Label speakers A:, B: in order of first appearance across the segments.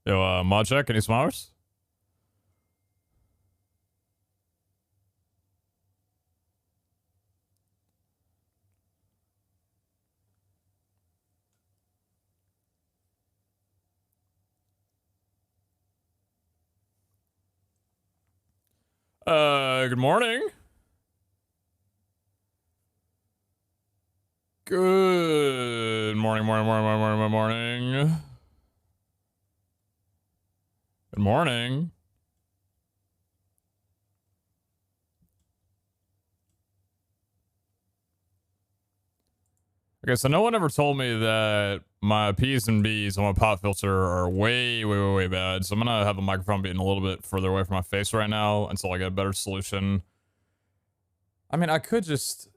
A: Yo, mod check, any smilers? Good morning. Good morning, morning. Good morning. Okay, so no one ever told me that my P's and B's on my pop filter are way bad. So I'm gonna have the microphone being a little bit further away from my face right now until I get a better solution. I mean, I could just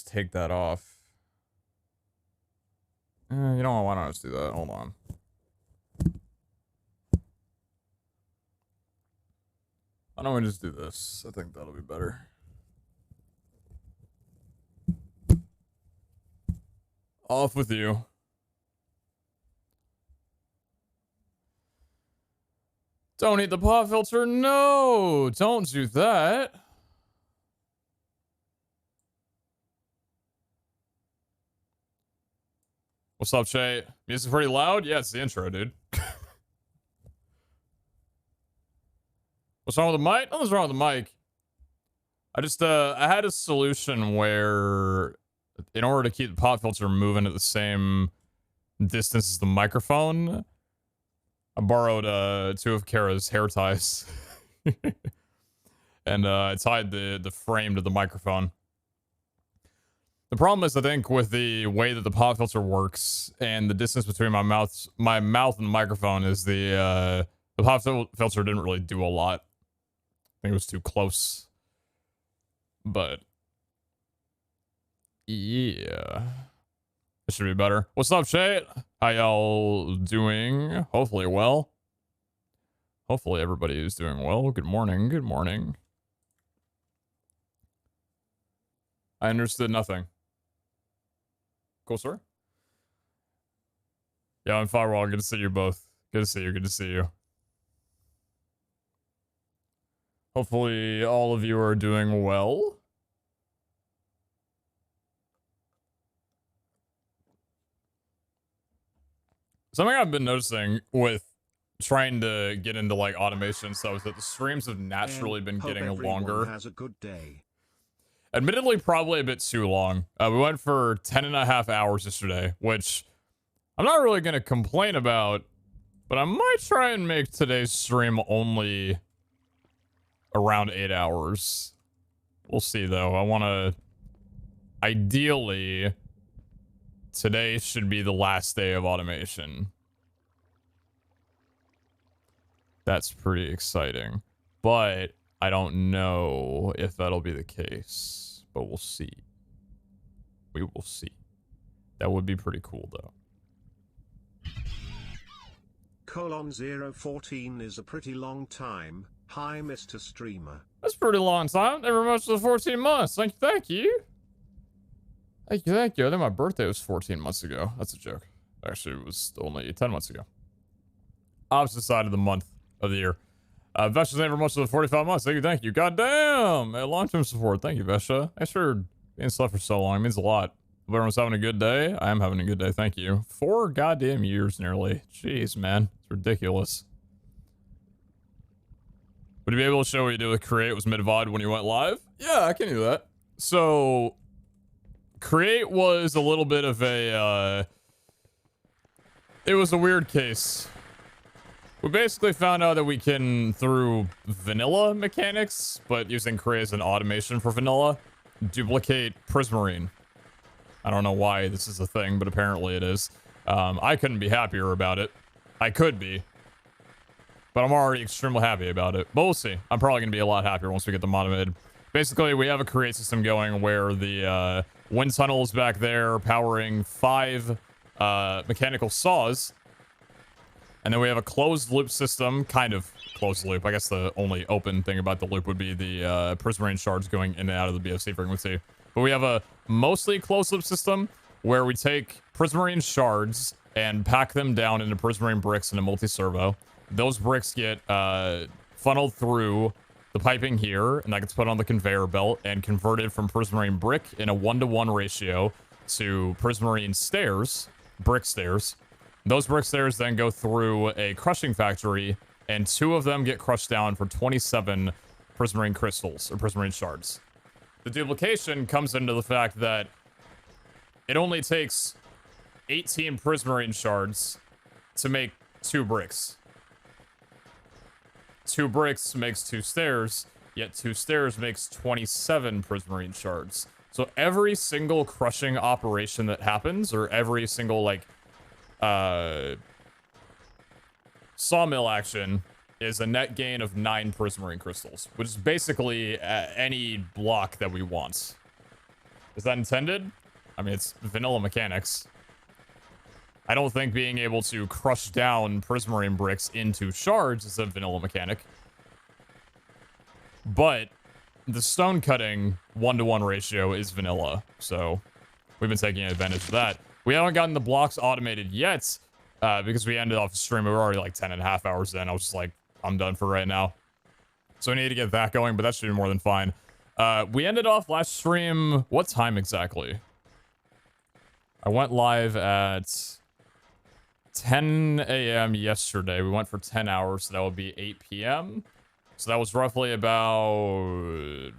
A: take that off. You know what? Why don't I just do that? Hold on. Why don't we just do this? I think that'll be better. Off with you. Don't eat the pop filter. No, don't do that. What's up, Shay? Music pretty loud? Yeah, it's the intro, dude. What's wrong with the mic? Nothing's wrong with the mic. I just, I had a solution where, in order to keep the pop filter moving at the same distance as the microphone, I borrowed, 2 of Kara's hair ties. And, I tied the frame to the microphone. The problem is, I think, with the way that the pop filter works and the distance between my mouth and the microphone is the pop filter didn't really do a lot. I think it was too close. But yeah, it should be better. What's up, Shay? How y'all doing? Hopefully well. Hopefully everybody is doing well. Good morning. Good morning. I understood nothing. Cool, sir. Yeah, I'm Firewall. Good to see you both. Good to see you. Good to see you. Hopefully all of you are doing well. Something I've been noticing with trying to get into like automation stuff is that the streams have naturally been getting longer.
B: Has a good day.
A: Admittedly, probably a bit too long. We went for 10.5 hours yesterday, which I'm not really going to complain about, but I might try and make today's stream only around 8 hours. We'll see, though. I want to... Ideally, today should be the last day of automation. That's pretty exciting. But I don't know if that'll be the case, but we'll see. We will see. That would be pretty cool, though.
B: :014 is a pretty long time. Hi, Mr. Streamer.
A: That's a pretty long time. Never much for 14 months. Thank you. Thank you. I think my birthday was 14 months ago. That's a joke. Actually, it was only 10 months ago. Opposite side of the month of the year. Vesha's never much for 45 months. Thank you. Goddamn. Long-term support. Thank you, Vesha. Thanks for being stuff for so long. It means a lot. Hope everyone's having a good day. I am having a good day. Thank you. 4 goddamn years nearly. Jeez, man. It's ridiculous. Would you be able to show what you did with Create? Was mid-VOD when you went live? Yeah, I can do that. So, Create was a little bit of a, it was a weird case. We basically found out that we can, through vanilla mechanics, but using Create as an automation for vanilla, duplicate Prismarine. I don't know why this is a thing, but apparently it is. I couldn't be happier about it. I could be. But I'm already extremely happy about it. But we'll see. I'm probably going to be a lot happier once we get them automated. Basically, we have a Create system going where the wind tunnel is back there powering 5 mechanical saws. And then we have a closed loop system, kind of closed loop. I guess the only open thing about the loop would be the Prismarine shards going in and out of the BFC frequency. But we have a mostly closed loop system where we take Prismarine shards and pack them down into prismarine bricks in a multi-servo. Those bricks get funneled through the piping here, and that gets put on the conveyor belt and converted from prismarine brick in a 1-to-1 ratio to prismarine stairs, brick stairs. Those brick stairs then go through a crushing factory, and 2 of them get crushed down for 27 prismarine crystals, or prismarine shards. The duplication comes into the fact that it only takes 18 prismarine shards to make 2 bricks. 2 bricks makes 2 stairs, yet 2 stairs makes 27 prismarine shards. So every single crushing operation that happens, or every single, like, sawmill action, is a net gain of 9 prismarine crystals, which is basically any block that we want. Is that intended? I mean, it's vanilla mechanics. I don't think being able to crush down prismarine bricks into shards is a vanilla mechanic. But the stone cutting 1-to-1 ratio is vanilla, so we've been taking advantage of that. We haven't gotten the blocks automated yet, because we ended off the stream. We were already like 10.5 hours in. I was just like, I'm done for right now. So we need to get that going, but that should be more than fine. We ended off last stream, what time exactly? I went live at 10 a.m. yesterday. We went for 10 hours, so that would be 8 p.m. So that was roughly about,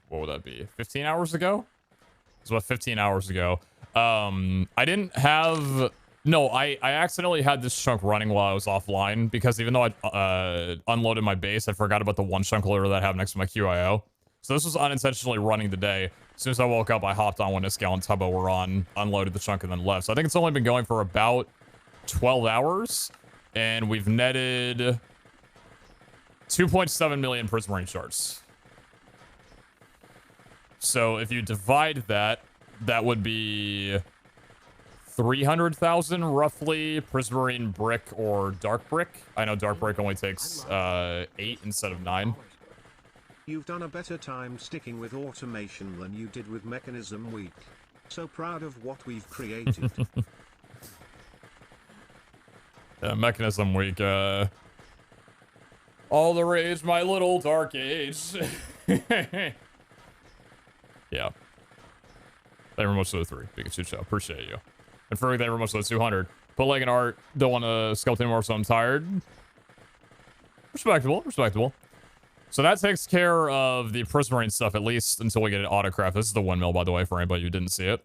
A: what would that be? 15 hours ago? It was about 15 hours ago. I didn't have, no, I accidentally had this chunk running while I was offline, because even though I unloaded my base, I forgot about the 1 chunk loader that I have next to my QIO. So this was unintentionally running today. As soon as I woke up, I hopped on when Iskal and Tubbo were on, unloaded the chunk, and then left. So I think it's only been going for about 12 hours, and we've netted 2.7 million prismarine shards. So if you divide that, that would be 300,000 roughly prismarine brick or dark brick. I know dark brick only takes 8 instead of 9.
B: You've done a better time sticking with automation than you did with Mechanism Week. So proud of what we've created.
A: Yeah, Mechanism Week, all the rage, my little dark age. Yeah. Thank you very much for the 3. Pikachu Show. Appreciate you. And Ferg, thank you very much for the 200. Put leg in art. Don't want to sculpt anymore, so I'm tired. Respectable. Respectable. So that takes care of the prismarine stuff, at least until we get an autocraft. This is the windmill, by the way, for anybody who didn't see it.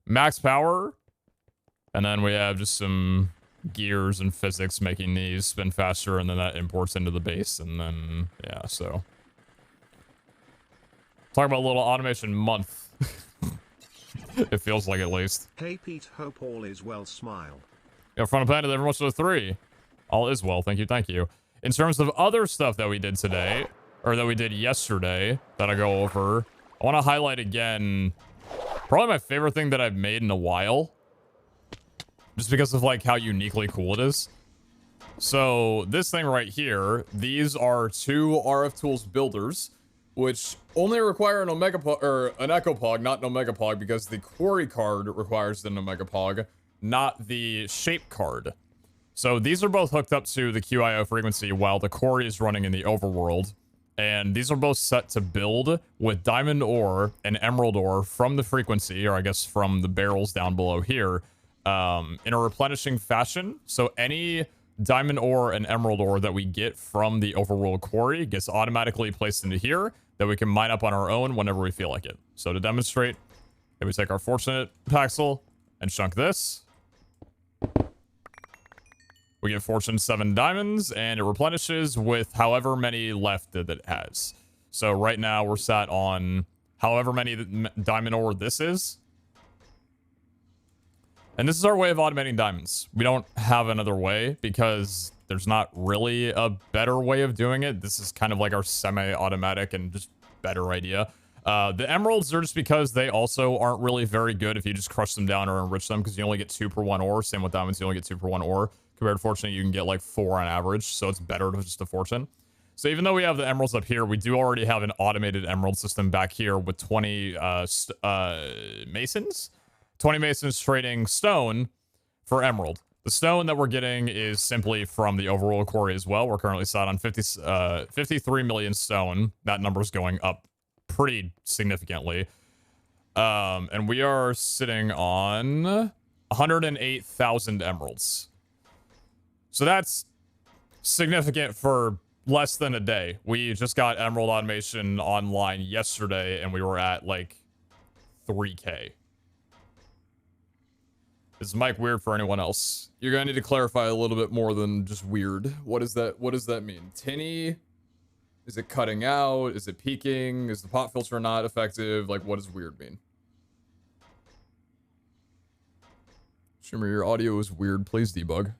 A: Max power. And then we have just some gears and physics making these spin faster, and then that imports into the base, and then, yeah, so. Talk about a little automation month. It feels like, at least.
B: Hey Pete, hope all is well, smile.
A: Yeah, front of Panda, everyone much to the 3. All is well, thank you, thank you. In terms of other stuff that we did today, or that we did yesterday, that I go over, I want to highlight again, probably my favorite thing that I've made in a while. Just because of, like, how uniquely cool it is. So, this thing right here, these are 2 RF Tools builders, which only require an Omega Pog, or an Echo Pog, not an Omega Pog, because the Quarry card requires an Omega Pog, not the Shape card. So, these are both hooked up to the QIO frequency while the Quarry is running in the overworld. And these are both set to build with diamond ore and emerald ore from the frequency, or I guess from the barrels down below here, in a replenishing fashion. So any diamond ore and emerald ore that we get from the overworld quarry gets automatically placed into here that we can mine up on our own whenever we feel like it. So to demonstrate, if we take our fortunate Paxel and chunk this, we get fortune 7 diamonds, and it replenishes with however many left that it has. So right now we're sat on however many diamond ore this is. And this is our way of automating diamonds. We don't have another way because there's not really a better way of doing it. This is kind of like our semi-automatic and just better idea. The emeralds are just because they also aren't really very good if you just crush them down or enrich them, because you only get 2 per 1 ore. Same with diamonds, you only get 2 per 1 ore. Compared to fortune, you can get like 4 on average, so it's better to just a fortune. So even though we have the emeralds up here, we do already have an automated emerald system back here with 20 masons, 20 Masons trading stone for emerald. The stone that we're getting is simply from the overworld quarry as well. We're currently set on 53 million stone. That number's going up pretty significantly. And we are sitting on 108,000 emeralds. So that's significant for less than a day. We just got emerald automation online yesterday, and we were at like 3K. Is mic weird for anyone else? You're gonna need to clarify a little bit more than just weird. What is that? What does that mean? Tinny? Is it cutting out? Is it peaking? Is the pop filter not effective? Like, what does weird mean? Shimmer, your audio is weird. Please debug.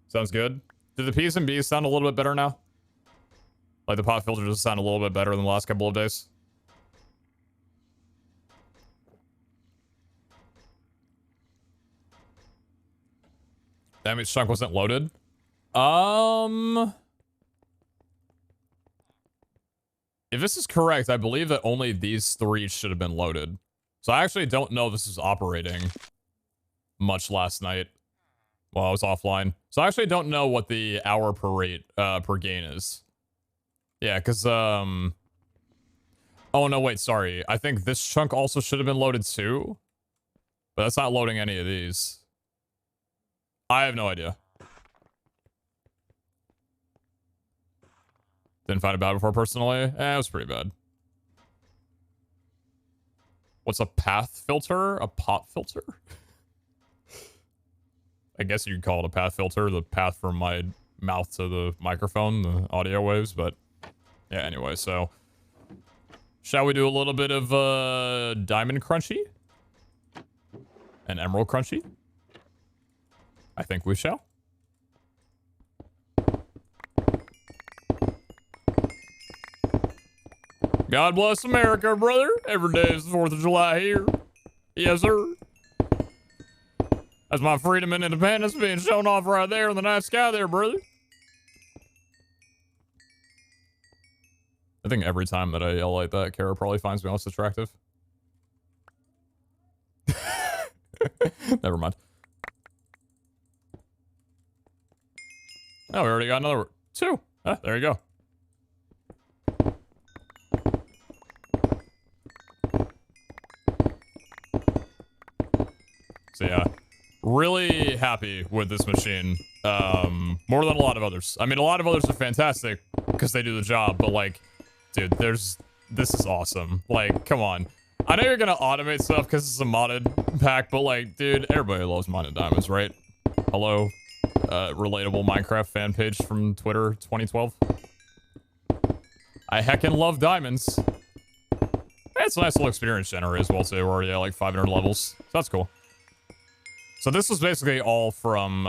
A: Sounds good. Do the P's and B's sound a little bit better now? Like the pop filter just sound a little bit better than the last couple of days? Damage chunk wasn't loaded. If this is correct, I believe that only these 3 should have been loaded. So I actually don't know if this is operating much last night while I was offline. So I actually don't know what the hour per rate per gain is. Yeah, because oh no, wait, sorry. I think this chunk also should have been loaded too. But that's not loading any of these. I have no idea. Didn't find it bad before personally. It was pretty bad. What's a path filter? A pop filter? I guess you could call it a path filter. The path from my mouth to the microphone, the audio waves, but yeah, anyway, so shall we do a little bit of diamond crunchy? And emerald crunchy? I think we shall. God bless America, brother. Every day is the 4th of July here. Yes, sir. That's my freedom and independence being shown off right there in the night sky there, brother. I think every time that I yell like that, Kara probably finds me less attractive. Never mind. Oh, we already got another 2. Ah, there you go. So yeah, really happy with this machine. More than a lot of others. I mean, a lot of others are fantastic because they do the job, but like, dude, this is awesome. Like, come on. I know you're gonna automate stuff because it's a modded pack, but like, dude, everybody loves modded diamonds, right? Hello, relatable Minecraft fan page from Twitter 2012. I heckin' love diamonds. It's a nice little experience generator as well, too. We're already at like 500 levels. So that's cool. So this was basically all from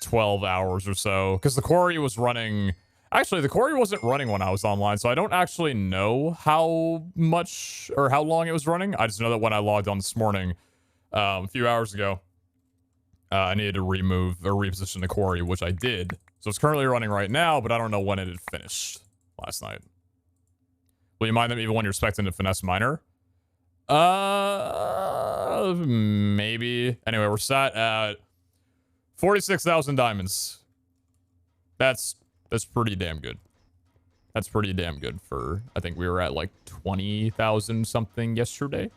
A: 12 hours or so. Because the quarry was running... Actually, the quarry wasn't running when I was online, so I don't actually know how much or how long it was running. I just know that when I logged on this morning, a few hours ago, I needed to remove or reposition the quarry, which I did. So it's currently running right now, but I don't know when it had finished last night. Will you mind them even when you're expecting to finesse miner? Maybe. Anyway, we're sat at 46,000 diamonds. That's pretty damn good. That's pretty damn good for, I think we were at like 20,000 something yesterday.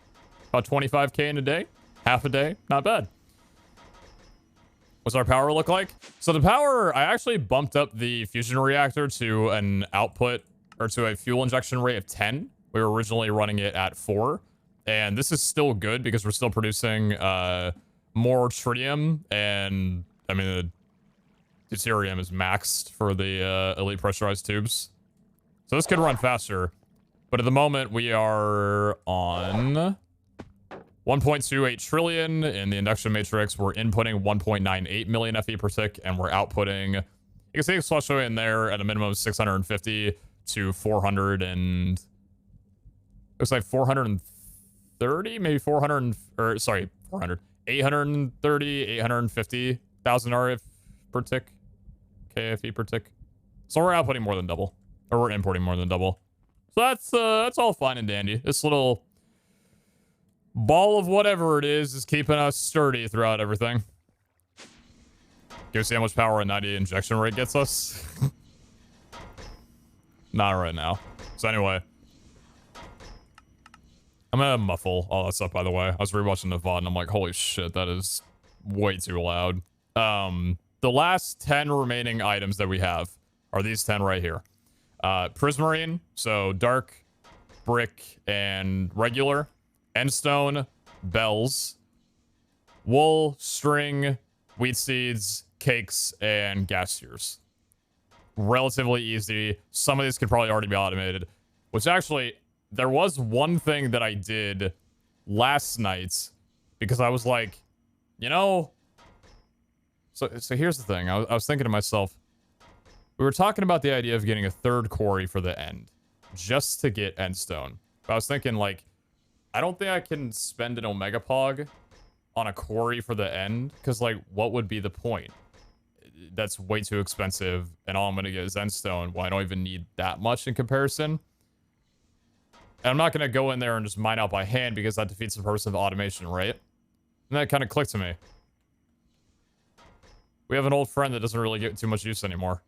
A: About 25K in a day. Half a day. Not bad. What's our power look like? So the power, I actually bumped up the fusion reactor to an output, or to a fuel injection rate of 10. We were originally running it at 4. And this is still good because we're still producing more tritium. And, I mean, the deuterium is maxed for the elite pressurized tubes. So this could run faster. But at the moment, we are on 1.28 trillion in the induction matrix. We're inputting 1.98 million FE per tick, and we're outputting, you can see it's fluctuating there at a minimum of 650 to 400 and looks like 430, maybe 400, or sorry, 400, 830, 850,000 RF per tick, KFE per tick. So we're outputting more than double, or we're importing more than double. So that's all fine and dandy. This little ball of whatever it is keeping us sturdy throughout everything. Can you see how much power a 90 injection rate gets us? Not right now. So anyway, I'm gonna muffle all that stuff, by the way. I was rewatching the VOD and I'm like, holy shit, that is way too loud. The last 10 remaining items that we have are these 10 right here. Prismarine, so dark, brick, and regular. Endstone, bells, wool, string, wheat seeds, cakes, and gas sears. Relatively easy. Some of these could probably already be automated. Which actually, there was one thing that I did last night because I was like, you know... So here's the thing. I was thinking to myself, we were talking about the idea of getting a third quarry for the end. Just to get endstone. But I was thinking, like, I don't think I can spend an Omega Pog on a quarry for the end. Because, like, what would be the point? That's way too expensive. And all I'm going to get is endstone. Well, I don't even need that much in comparison. And I'm not going to go in there and just mine out by hand because that defeats the purpose of automation, right? And that kind of clicked to me. We have an old friend that doesn't really get too much use anymore.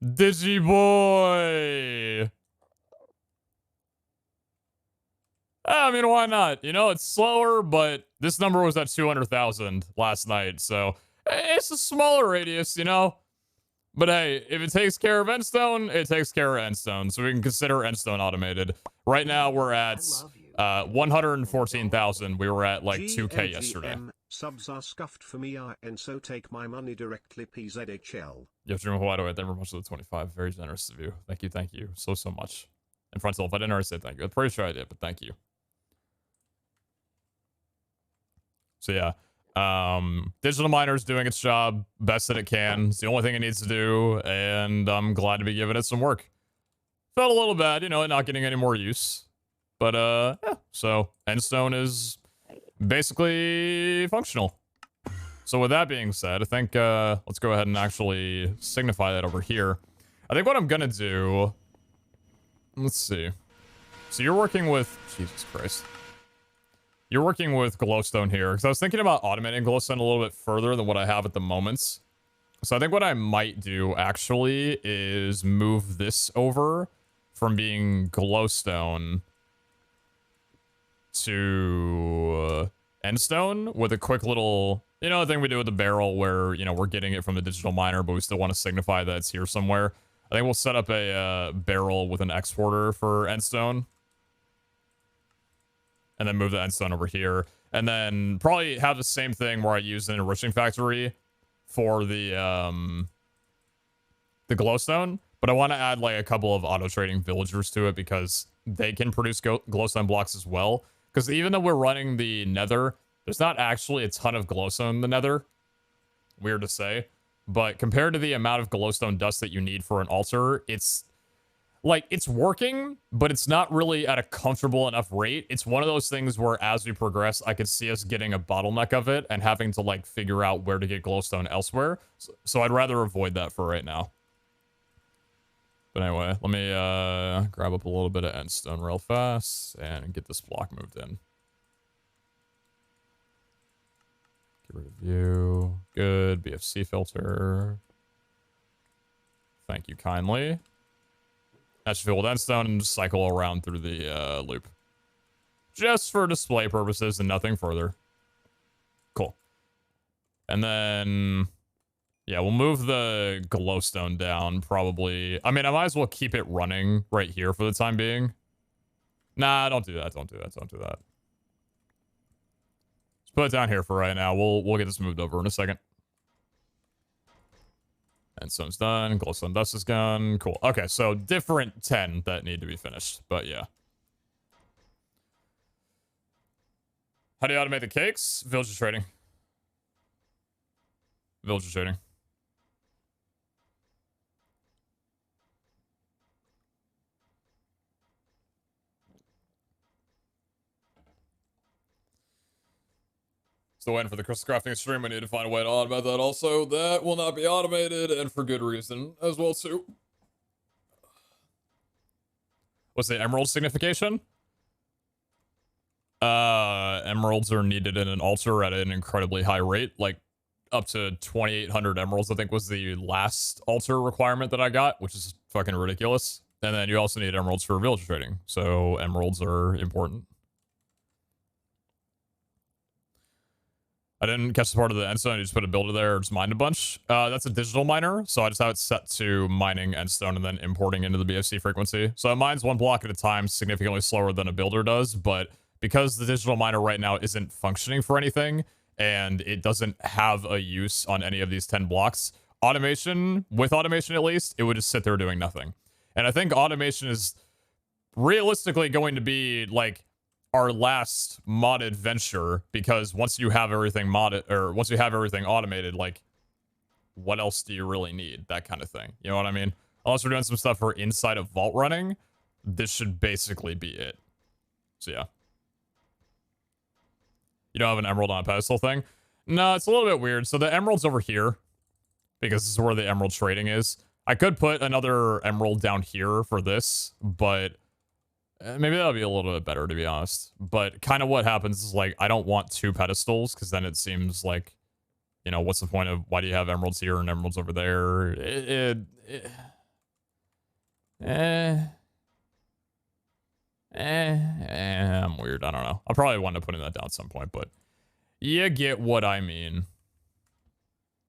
A: Digiboy! I mean, why not? You know, it's slower, but this number was at 200,000 last night, so it's a smaller radius, you know? But hey, if it takes care of Endstone, it takes care of Endstone, so we can consider Endstone automated. Right now, we're at 114,000. We were at like 2K yesterday.
B: Subs are scuffed for me, and so take my money directly, PZHL.
A: Yo, Jim, why do I thank you very much for the 25? Very generous of you. Thank you so much. And Frontal, if I didn't already say thank you, I'm pretty sure I did, but thank you. So yeah, Digital Miner's doing its job best that it can. It's the only thing it needs to do, and I'm glad to be giving it some work. Felt a little bad, you know, it not getting any more use. But, yeah, so Endstone is basically functional. So with that being said, I think, let's go ahead and actually signify that over here. I think what I'm gonna do... Let's see. So you're working with... Jesus Christ. You're working with glowstone here, because I was thinking about automating glowstone a little bit further than what I have at the moment. So I think what I might do, actually, is move this over from being glowstone to endstone with a quick little, you know, the thing we do with the barrel where, you know, we're getting it from the digital miner, but we still want to signify that it's here somewhere. I think we'll set up a barrel with an exporter for endstone. And then move the endstone over here. And then probably have the same thing where I use an enriching factory for the glowstone. But I want to add like a couple of auto-trading villagers to it because they can produce glowstone blocks as well. Because even though we're running the nether, there's not actually a ton of glowstone in the nether. Weird to say. But compared to the amount of glowstone dust that you need for an altar, it's... like, it's working, but it's not really at a comfortable enough rate. It's one of those things where as we progress, I could see us getting a bottleneck of it and having to, like, figure out where to get glowstone elsewhere. So I'd rather avoid that for right now. But anyway, let me grab up a little bit of endstone real fast and get this block moved in. Get rid of view. Good. BFC filter. Thank you kindly. That should fill with endstone and just cycle around through the loop. Just for display purposes and nothing further. Cool. And then... yeah, we'll move the glowstone down, probably. I mean, I might as well keep it running right here for the time being. Nah, don't do that, don't do that, don't do that. Let's put it down here for right now. We'll get this moved over in a second. Endstone's done. Glowstone dust is gone. Cool. Okay, so different 10 that need to be finished, but yeah. How do you automate the cakes? Villager trading. Villager trading. Still waiting for the crystal crafting stream. We need to find a way to automate that also. That will not be automated, and for good reason as well, too. What's the emerald signification? Emeralds are needed in an altar at an incredibly high rate, like up to 2,800 emeralds, I think was the last altar requirement that I got, which is fucking ridiculous. And then you also need emeralds for village trading, so emeralds are important. I didn't catch the part of the endstone. You just put a builder there or just mined a bunch. That's a digital miner, so I just have it set to mining endstone and then importing into the BFC frequency. So it mines one block at a time, significantly slower than a builder does, but because the digital miner right now isn't functioning for anything, and it doesn't have a use on any of these 10 blocks, with automation at least, it would just sit there doing nothing. And I think automation is realistically going to be, like, our last modded venture, because once you have everything modded, or once you have everything automated, like, what else do you really need? That kind of thing. You know what I mean? Unless we're doing some stuff for inside of vault running, this should basically be it. So yeah. You don't have an emerald on a pedestal thing? No, it's a little bit weird. So the emerald's over here, because this is where the emerald trading is. I could put another emerald down here for this, but maybe that'll be a little bit better, to be honest. But kind of what happens is, like, I don't want two pedestals, because then it seems like, you know, what's the point of, why do you have emeralds here and emeralds over there? I'm weird. I don't know. I'll probably wind up putting that down at some point, but you get what I mean.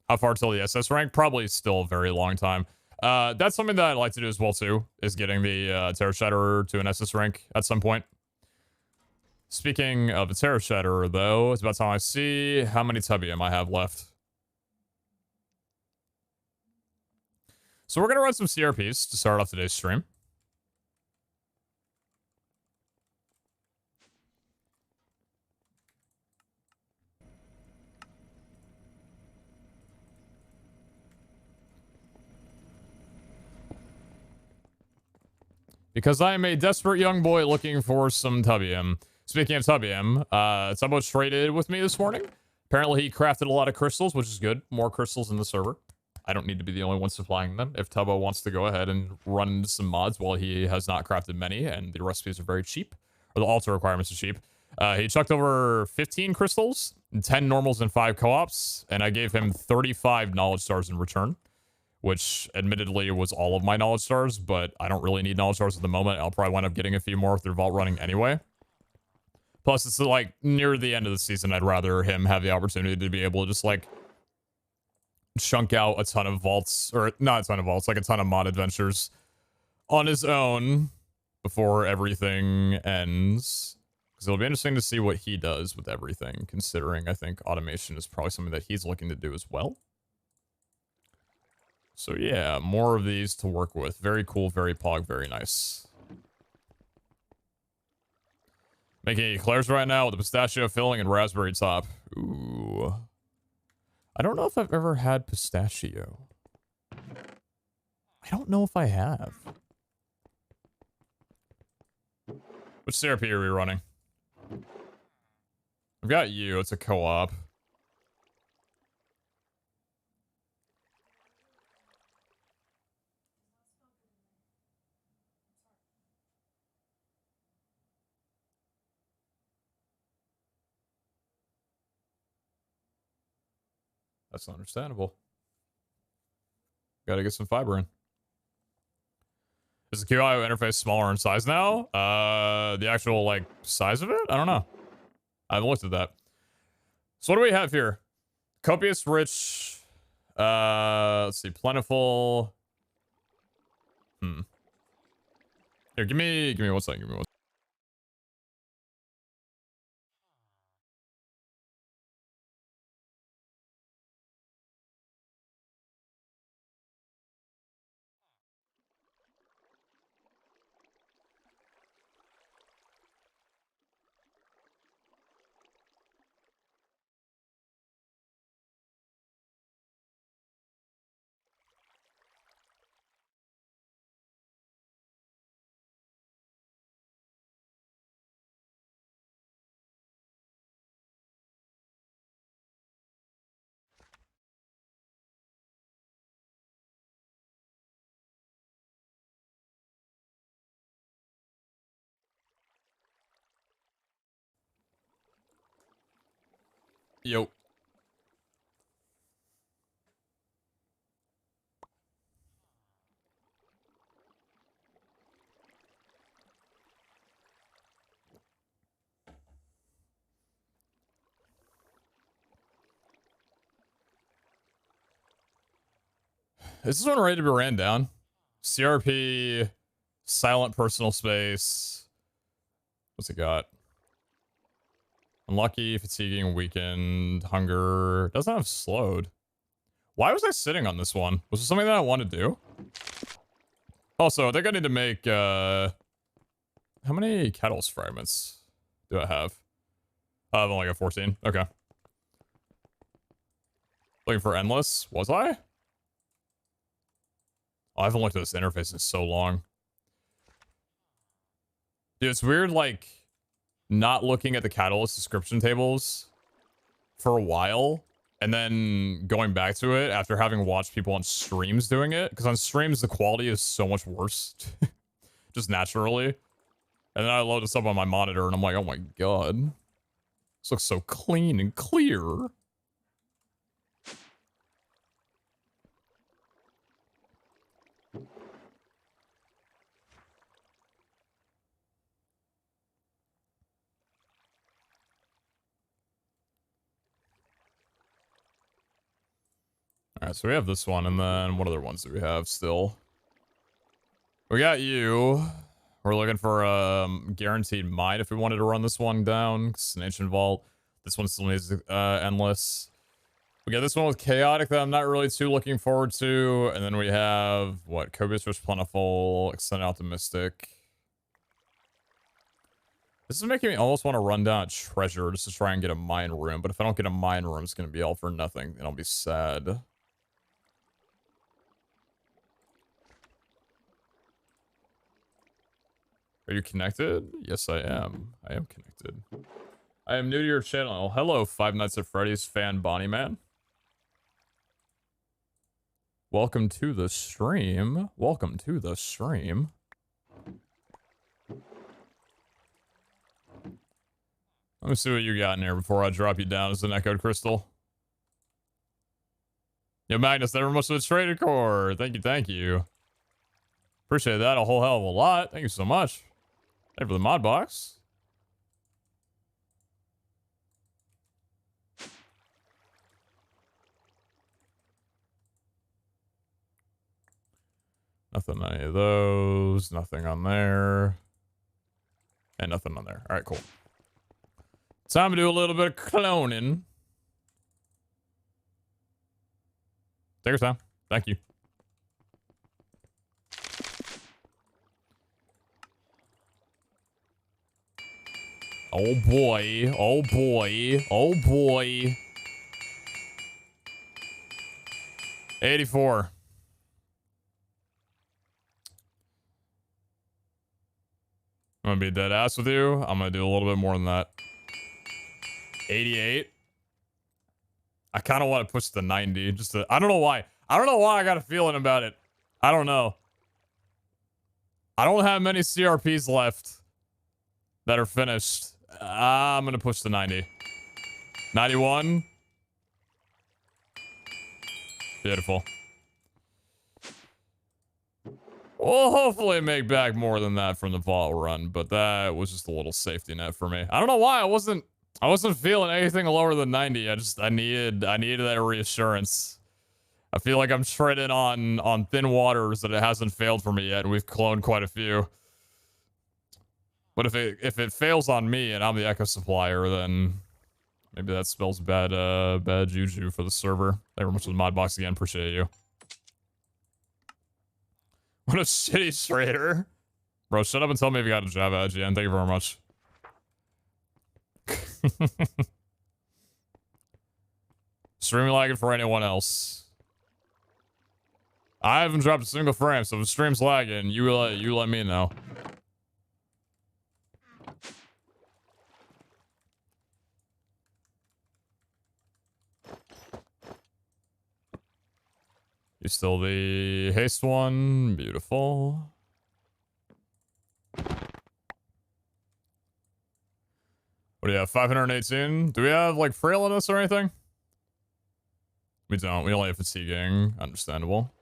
A: How far till the SS rank? Probably still a very long time. That's something that I'd like to do as well, too, is getting the Terror Shatterer to an SS rank at some point. Speaking of the Terror Shatterer, though, it's about time I see how many Tubium I have left. So we're going to run some CRPs to start off today's stream. Because I am a desperate young boy looking for some Tubium. Speaking of Tubium, Tubbo traded with me this morning. Apparently he crafted a lot of crystals, which is good. More crystals in the server. I don't need to be the only one supplying them. If Tubbo wants to go ahead and run some mods while he has not crafted many, and the recipes are very cheap, or the altar requirements are cheap. He chucked over 15 crystals, 10 normals, and 5 co-ops, and I gave him 35 knowledge stars in return, which admittedly was all of my knowledge stars, but I don't really need knowledge stars at the moment. I'll probably wind up getting a few more through vault running anyway. Plus, it's like near the end of the season, I'd rather him have the opportunity to be able to just, like, chunk out a ton of vaults, or not a ton of vaults, like a ton of mod adventures on his own before everything ends. Because it'll be interesting to see what he does with everything, considering I think automation is probably something that he's looking to do as well. So yeah, more of these to work with. Very cool, very pog, very nice. Making eclairs right now with a pistachio filling and raspberry top. Ooh. I don't know if I've ever had pistachio. I don't know if I have. Which CRP are we running? I've got you. It's a co-op. That's understandable. Gotta get some fiber in. Is the QIO interface smaller in size now? The actual, like, size of it? I don't know. I haven't looked at that. So what do we have here? Copious, rich, let's see, plentiful. Here, give me 1 second, give me 1 second. Yo. Is this one ready to be ran down? CRP, silent personal space. What's it got? Unlucky, fatiguing, weakened, hunger. Doesn't have slowed. Why was I sitting on this one? Was it something that I wanted to do? Also, I think I need to make, how many catalyst fragments do I have? I've only got 14. Okay. Looking for endless. Was I? Oh, I haven't looked at this interface in so long. Dude, it's weird, like, not looking at the catalyst description tables for a while and then going back to it after having watched people on streams doing it, because on streams the quality is so much worse just naturally, and then I load this up on my monitor and I'm like, oh my god, this looks so clean and clear. All right, so we have this one, and then what other ones do we have still? We got you. We're looking for a guaranteed mine if we wanted to run this one down. It's an ancient vault. This one still needs endless. We got this one with chaotic that I'm not really too looking forward to, and then we have what? Copious, rich, plentiful, extended optimistic. This is making me almost want to run down a treasure just to try and get a mine room. But if I don't get a mine room, it's gonna be all for nothing, and I'll be sad. Are you connected? Yes, I am. I am connected. I am new to your channel. Hello, Five Nights at Freddy's fan Bonnie Man. Welcome to the stream. Welcome to the stream. Let me see what you got in here before I drop you down as an echoed crystal. Yo, Magnus, never much of a traded core. Thank you, thank you. Appreciate that a whole hell of a lot. Thank you so much. Thank you for the mod box. Nothing on any of those. Nothing on there. And nothing on there. All right, cool. Time to do a little bit of cloning. Take your time. Thank you. Oh boy. Oh boy. Oh boy. 84. I'm gonna be dead ass with you. I'm gonna do a little bit more than that. 88. I kind of want to push the 90. Just to, I don't know why. I don't know why I got a feeling about it. I don't know. I don't have many CRPs left that are finished. I'm gonna push the 90. 91. Beautiful. We'll hopefully make back more than that from the vault run, but that was just a little safety net for me. I don't know why I wasn't feeling anything lower than 90. I needed that reassurance. I feel like I'm treading on thin waters that it hasn't failed for me yet, and we've cloned quite a few. But if it fails on me and I'm the echo supplier, then maybe that spells bad juju for the server. Thank you very much for the mod box again. Appreciate you. What a shitty trader. Bro, shut up and tell me if you got a Java IGN. Thank you very much. Streaming lagging for anyone else. I haven't dropped a single frame, so if the stream's lagging, you let me know. You still the haste one. What do you have? 518? Do we have, like, frailness or anything? We don't. We only have fatiguing. Understandable.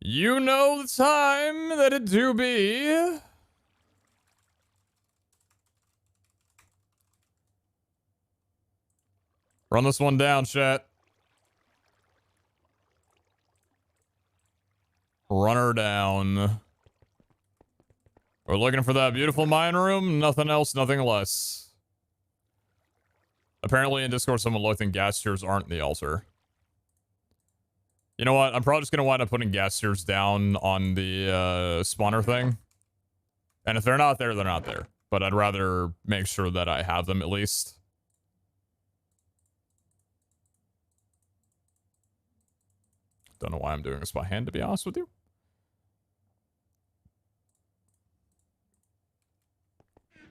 A: You know the time that it do be. Run this one down, chat. Run her down. We're looking for that beautiful mine room. Nothing else, nothing less. Apparently in Discord, someone looked and gas tiers aren't in the altar. You know what? I'm probably just going to wind up putting gas tiers down on the spawner thing. And if they're not there, they're not there. But I'd rather make sure that I have them at least. Don't know why I'm doing this by hand, to be honest with you.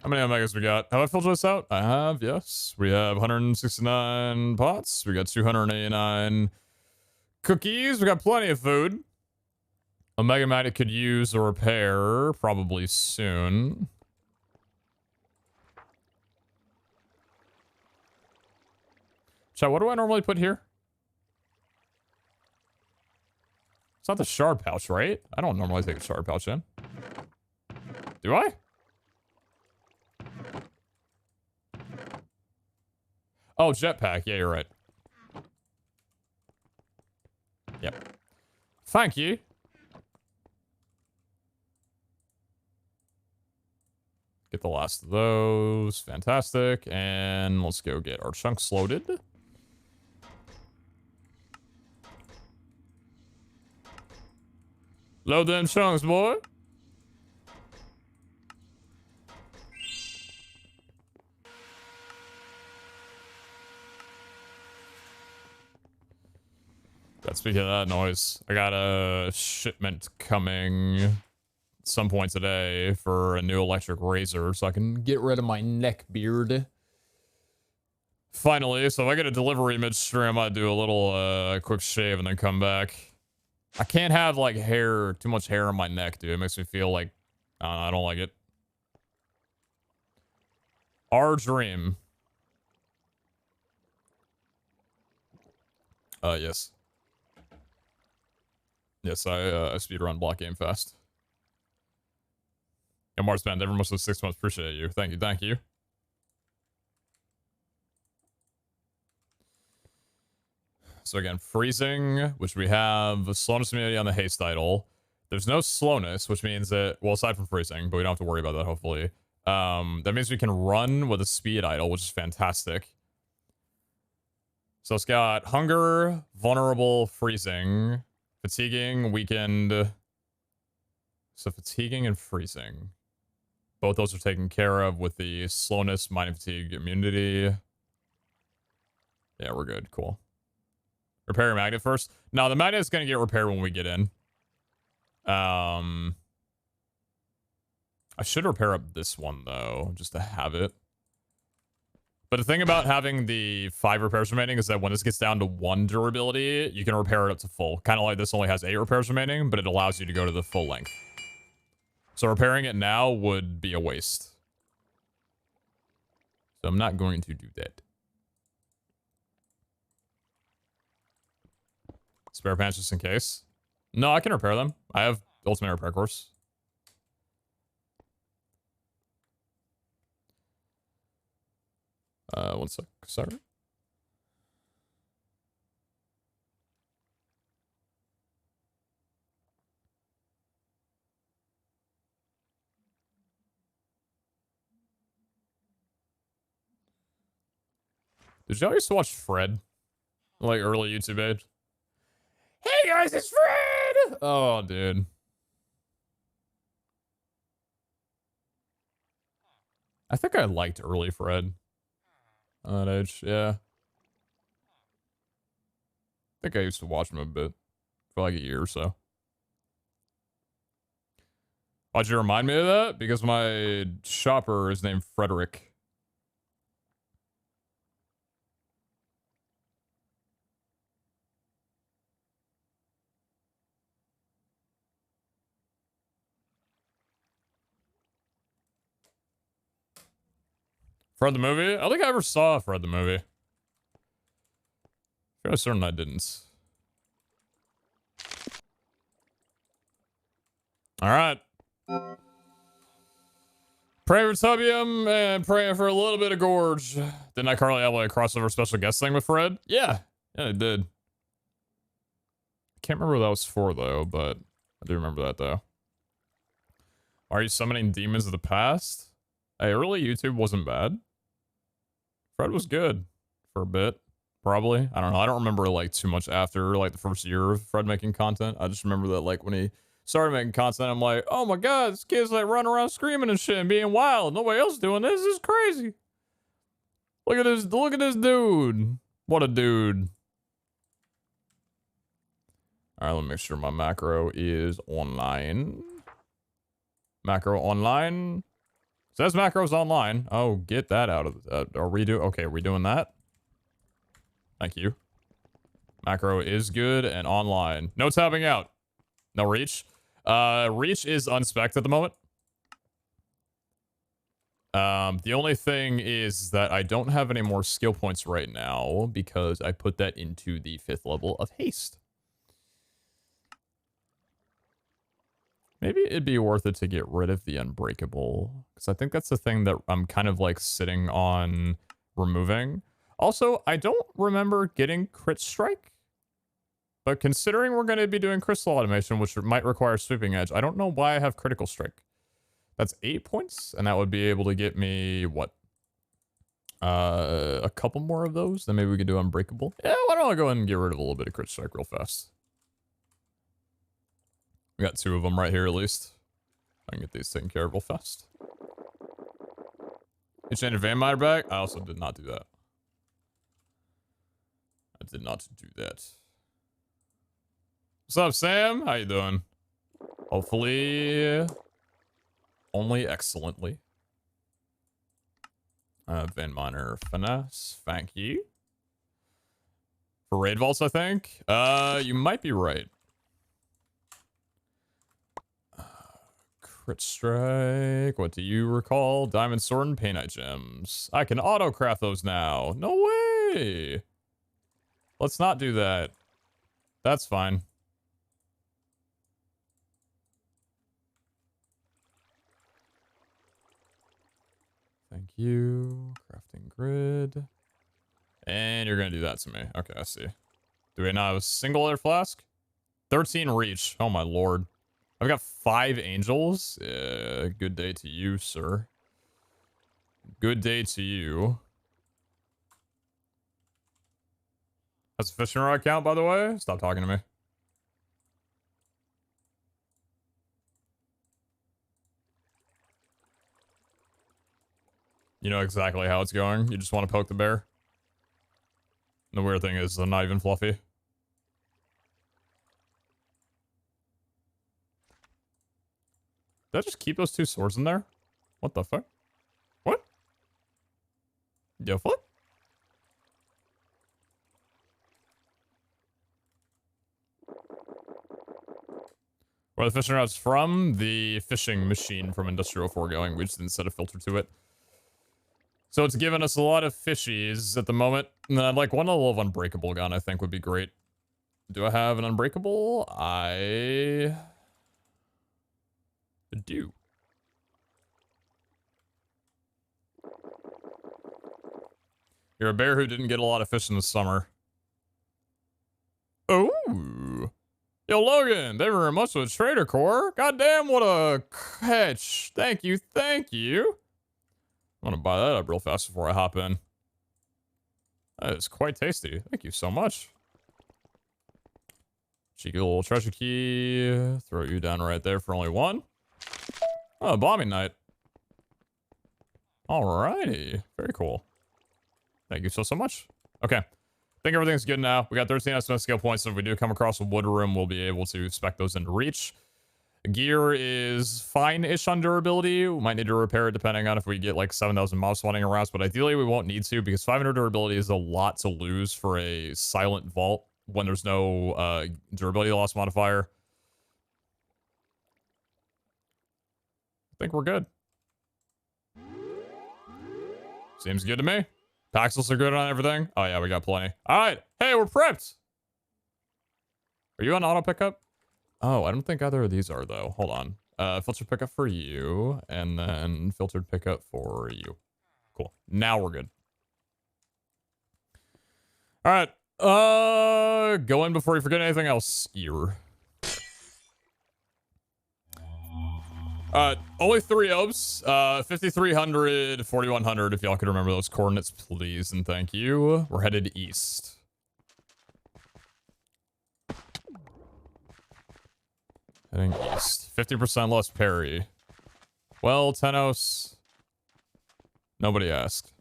A: How many omegas we got? Have I filled this out? I have, yes. We have 169 pots. We got 289 cookies. We got plenty of food. Omega Magnet could use a repair probably soon. Chat, what do I normally put here? It's not the shard pouch, right? I don't normally take a shard pouch in. Do I? Oh, jetpack. Yeah, you're right. Yep. Thank you. Get the last of those. Fantastic. And let's go get our chunks loaded. Load them chunks, boy. Speaking of that noise, I got a shipment coming at some point today for a new electric razor so I can get rid of my neck beard. Finally, so if I get a delivery midstream, I might do a little quick shave and then come back. I can't have like hair, too much hair on my neck, dude. It makes me feel like, I don't like it. Our dream. Yes. Yes, I speedrun block game fast. And Mars Band, everyone must have 6 months. Appreciate you. Thank you, thank you. So again, freezing, which we have slowness immunity on the haste idol. There's no slowness, which means that, well, aside from freezing, but we don't have to worry about that, hopefully. That means we can run with a speed idol, which is fantastic. So it's got hunger, vulnerable, freezing, fatiguing, weakened. So fatiguing and freezing. Both those are taken care of with the slowness, mining fatigue, immunity. Yeah, we're good. Cool. Repair your magnet first. No, the magnet is going to get repaired when we get in. I should repair up this one, though, just to have it. But the thing about having the 5 repairs remaining is that when this gets down to 1 durability, you can repair it up to full. Kind of like this only has 8 repairs remaining, but it allows you to go to the full length. So repairing it now would be a waste. So I'm not going to do that. Spare pants just in case. No, I can repair them. I have ultimate repair course. One sec. Sorry. Did y'all used to watch Fred? Like early YouTube age? Hey guys, it's Fred! Oh, dude. I think I liked early Fred. That age, yeah. I think I used to watch him a bit. For like a year or so. Why'd you remind me of that? Because my shopper is named Frederick. Fred the movie? I don't think I ever saw Fred the movie. I'm certain I didn't. Alright. Praying for Tubium and praying for a little bit of Gorge. Didn't I currently have like a crossover special guest thing with Fred? Yeah. Yeah, I did. Can't remember what that was for though, but I do remember that though. Are you summoning demons of the past? Hey, early YouTube wasn't bad. Fred was good for a bit. Probably. I don't know. I don't remember like too much after like the first year of Fred making content. I just remember that like when he started making content, I'm like, oh my god, this kid's like running around screaming and shit and being wild. Nobody else doing this. This is crazy. Look at this dude. What a dude. Alright, let me make sure my macro is online. Macro online. Says macro's online. Oh, get that out of are we doing that? Thank you. Macro is good and online. No tapping out. No reach. Reach is unspec'd at the moment. The only thing is that I don't have any more skill points right now because I put that into the 5th level of haste. Maybe it'd be worth it to get rid of the unbreakable because I think that's the thing that I'm kind of like sitting on removing. Also, I don't remember getting crit strike, but considering we're going to be doing crystal automation, which might require sweeping edge, I don't know why I have critical strike. That's 8 points, and that would be able to get me, what? A couple more of those, then maybe we could do unbreakable. Yeah, why don't I go ahead and get rid of a little bit of crit strike real fast? We got 2 of them right here at least. I can get these taken care of real fast. Enchanted Vampire back? I also did not do that. I did not do that. What's up, Sam? How you doing? Hopefully, only excellently. Van Miner Finesse, thank you. For raid vaults, I think? You might be right. Crit strike, what do you recall? Diamond sword and painite gems. I can auto-craft those now. No way! Let's not do that. That's fine. Thank you. Crafting grid. And you're gonna do that to me. Okay, I see. Do we now have a single other flask? 13 reach. Oh my lord. I've got 5 angels. Good day to you, sir. Good day to you. That's a fishing rod count, by the way. Stop talking to me. You know exactly how it's going. You just want to poke the bear. And the weird thing is, they're not even fluffy. Did I just keep those 2 swords in there? What the fuck? What? The fuck? Where the fishing rod's from? The fishing machine from Industrial Foregoing. We just didn't set a filter to it. So it's giving us a lot of fishies at the moment. And then I'd like one level of Unbreakable gun, I think would be great. Do I have an Unbreakable? I do. You're a bear who didn't get a lot of fish in the summer. Oh. Yo, Logan, thank you very much for the Trader Core. Goddamn, what a catch. Thank you, thank you. I'm gonna buy that up real fast before I hop in. That is quite tasty. Thank you so much. Cheeky little treasure key. Throw you down right there for only 1. Oh, bombing night. Alrighty. Very cool. Thank you so much. Okay. I think everything's good now. We got 13 estimate skill points, so if we do come across a wood room, we'll be able to spec those into reach. Gear is fine-ish on durability. We might need to repair it depending on if we get like 7,000 mobs spawning around, but ideally we won't need to because 500 durability is a lot to lose for a silent vault when there's no durability loss modifier. I think we're good. Seems good to me. Paxels are good on everything. Oh, yeah, we got plenty. All right. Hey, we're prepped. Are you on auto pickup? Oh, I don't think either of these are, though. Hold on. Filtered pickup for you, and then filtered pickup for you. Cool. Now we're good. All right. Go in before you forget anything else. Ear. Only 3 obs. 5,300, 4,100. If y'all could remember those coordinates, please and thank you. We're headed east. Heading east. 50% less parry. Well, Tenos. Nobody asked.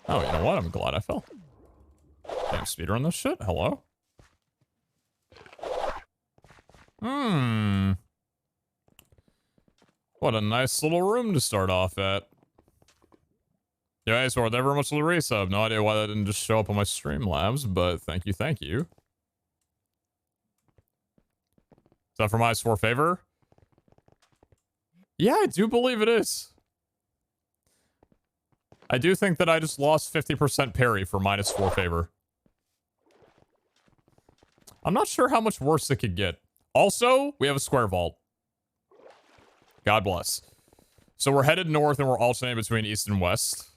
A: Oh, you know what? I'm glad I fell. Damn, speedrun this shit? Hello? What a nice little room to start off at. Yeah, I swear, never much of the resub. No idea why that didn't just show up on my Streamlabs, but thank you, thank you. Is that for my for favor? Yeah, I do believe it is. I do think that I just lost 50% parry for -4 favor. I'm not sure how much worse it could get. Also, we have a square vault. God bless. So we're headed north and we're alternating between east and west.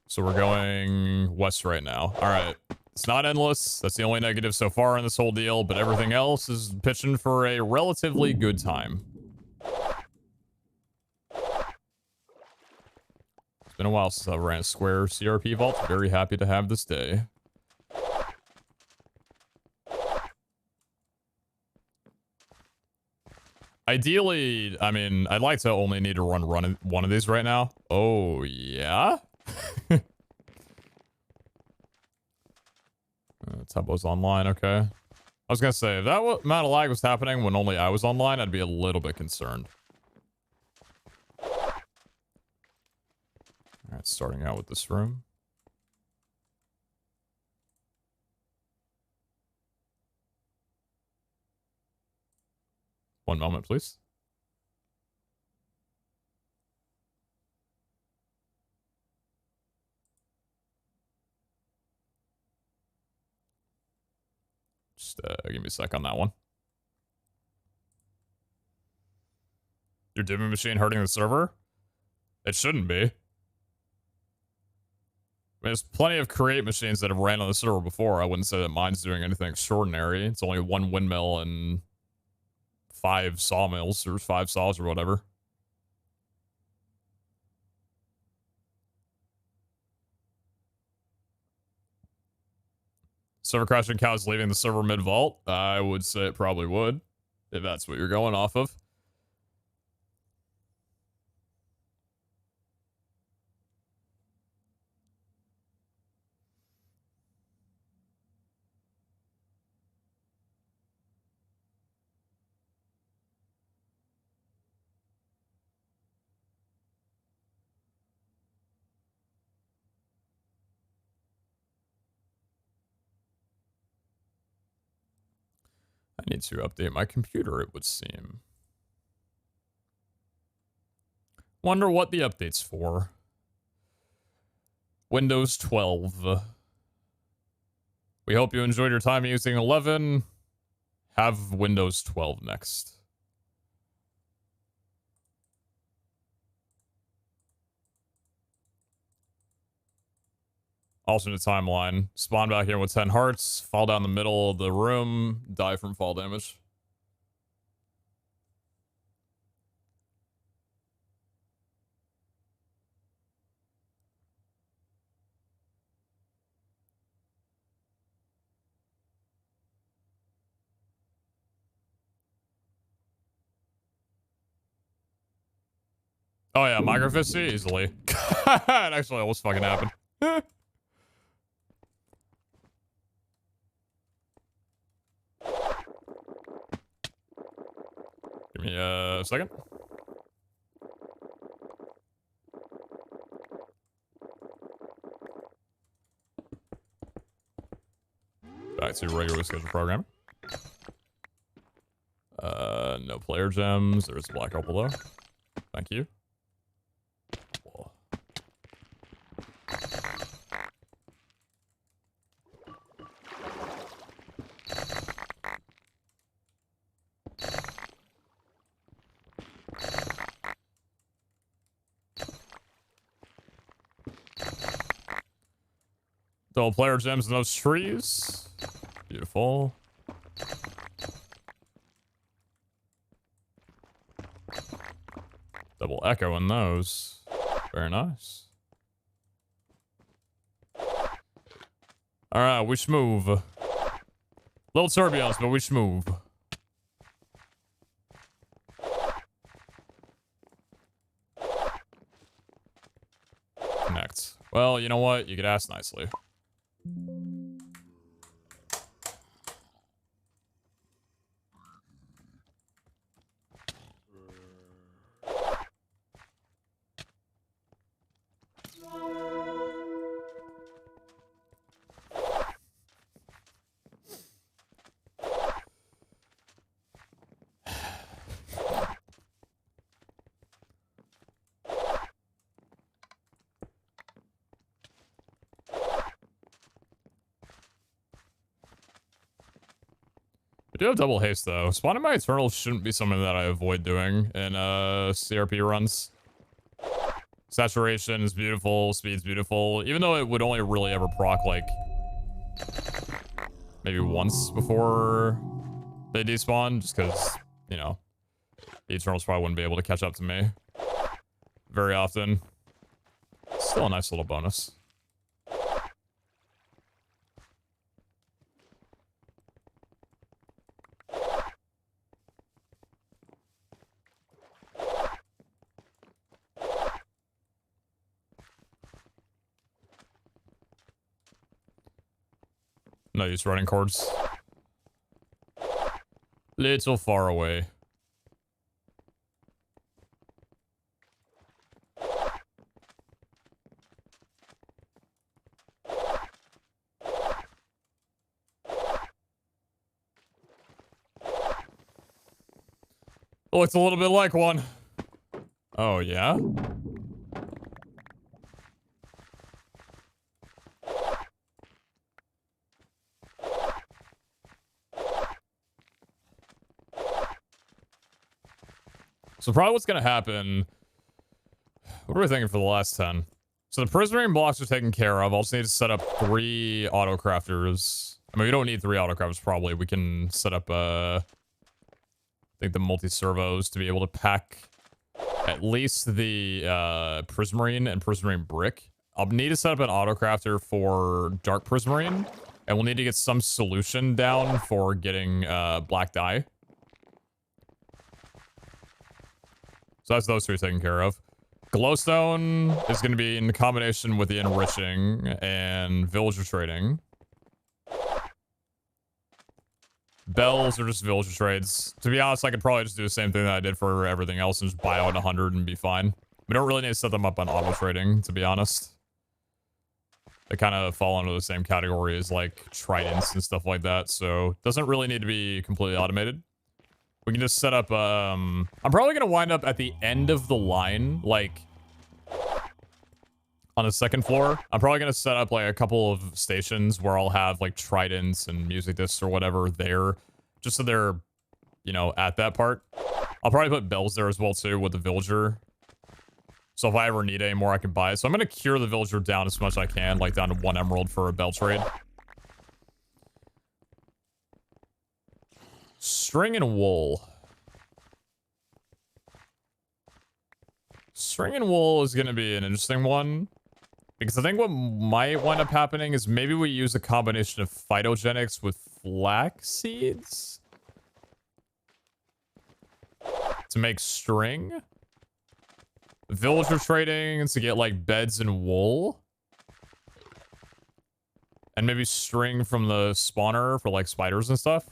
A: So we're going west right now. All right. It's not endless. That's the only negative so far in this whole deal, but everything else is pitching for a relatively good time. It's been a while since I ran a square CRP vault. Very happy to have this day. Ideally, I mean, I'd like to only need to run one of these right now. Oh, yeah? Tableau's online, okay. I was gonna say, if that amount of lag was happening when only I was online, I'd be a little bit concerned. Alright, starting out with this room. One moment, please. Just give me a sec on that one. Your dimming machine hurting the server? It shouldn't be. I mean, there's plenty of create machines that have ran on the server before. I wouldn't say that mine's doing anything extraordinary. It's only 1 windmill and 5 sawmills or 5 saws or whatever. Server crashing cows leaving the server mid-vault? I would say it probably would, if that's what you're going off of. I need to update my computer, it would seem. Wonder what the update's for. Windows 12. We hope you enjoyed your time using 11. Have Windows 12 next. Alternate timeline. Spawn back here with 10 hearts. Fall down the middle of the room. Die from fall damage. Oh yeah, microfist easily. It actually almost fucking happened. Give me a second. Back to regular schedule programming. No player gems. There's a black opal though. Thank you. Whoa. Double player gems in those trees. Beautiful. Double echo in those. Very nice. Alright, we move. Little turbulence, but we move. Connect. Well, you know what? You could ask nicely. I do have double haste though. Spawning my Eternals shouldn't be something that I avoid doing in CRP runs. Saturation is beautiful, speed's beautiful, even though it would only really ever proc like maybe once before they despawn, just because, you know, the Eternals probably wouldn't be able to catch up to me very often. Still a nice little bonus. No use running cords. Little far away. Looks a little bit like one. Oh, yeah? So probably what's gonna happen... What are we thinking for the last 10? So the prismarine blocks are taken care of. I'll just need to set up 3 auto crafters. I mean, we don't need 3 auto crafters probably. We can set up, I think the multi-servos to be able to pack at least the prismarine and prismarine brick. I'll need to set up an auto crafter for dark prismarine. And we'll need to get some solution down for getting black dye. So that's those 3 taken care of. Glowstone is going to be in combination with the enriching and villager trading. Bells are just villager trades. To be honest, I could probably just do the same thing that I did for everything else and just buy out 100 and be fine. We don't really need to set them up on auto trading, to be honest. They kind of fall under the same category as like tridents and stuff like that, so it doesn't really need to be completely automated. We can just set up, I'm probably going to wind up at the end of the line, like, on the second floor. I'm probably going to set up, like, a couple of stations where I'll have, like, tridents and music discs or whatever there, just so they're, you know, at that part. I'll probably put bells there as well, too, with the villager. So if I ever need any more, I can buy it. So I'm going to cure the villager down as much as I can, like, down to 1 emerald for a bell trade. String and wool. String and wool is going to be an interesting one. Because I think what might wind up happening is maybe we use a combination of phytogenics with flax seeds to make string. Villager trading to get like beds and wool. And maybe string from the spawner for like spiders and stuff.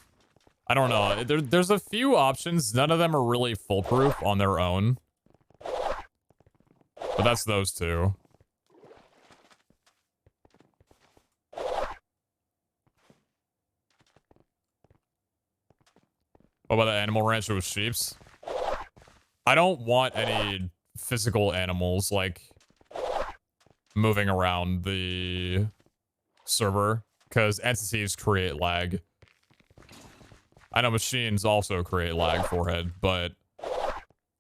A: I don't know. There's a few options. None of them are really foolproof on their own. But that's those 2. What about the animal ranch with sheeps? I don't want any physical animals, like, moving around the server, because entities create lag. I know machines also create lag, forehead, but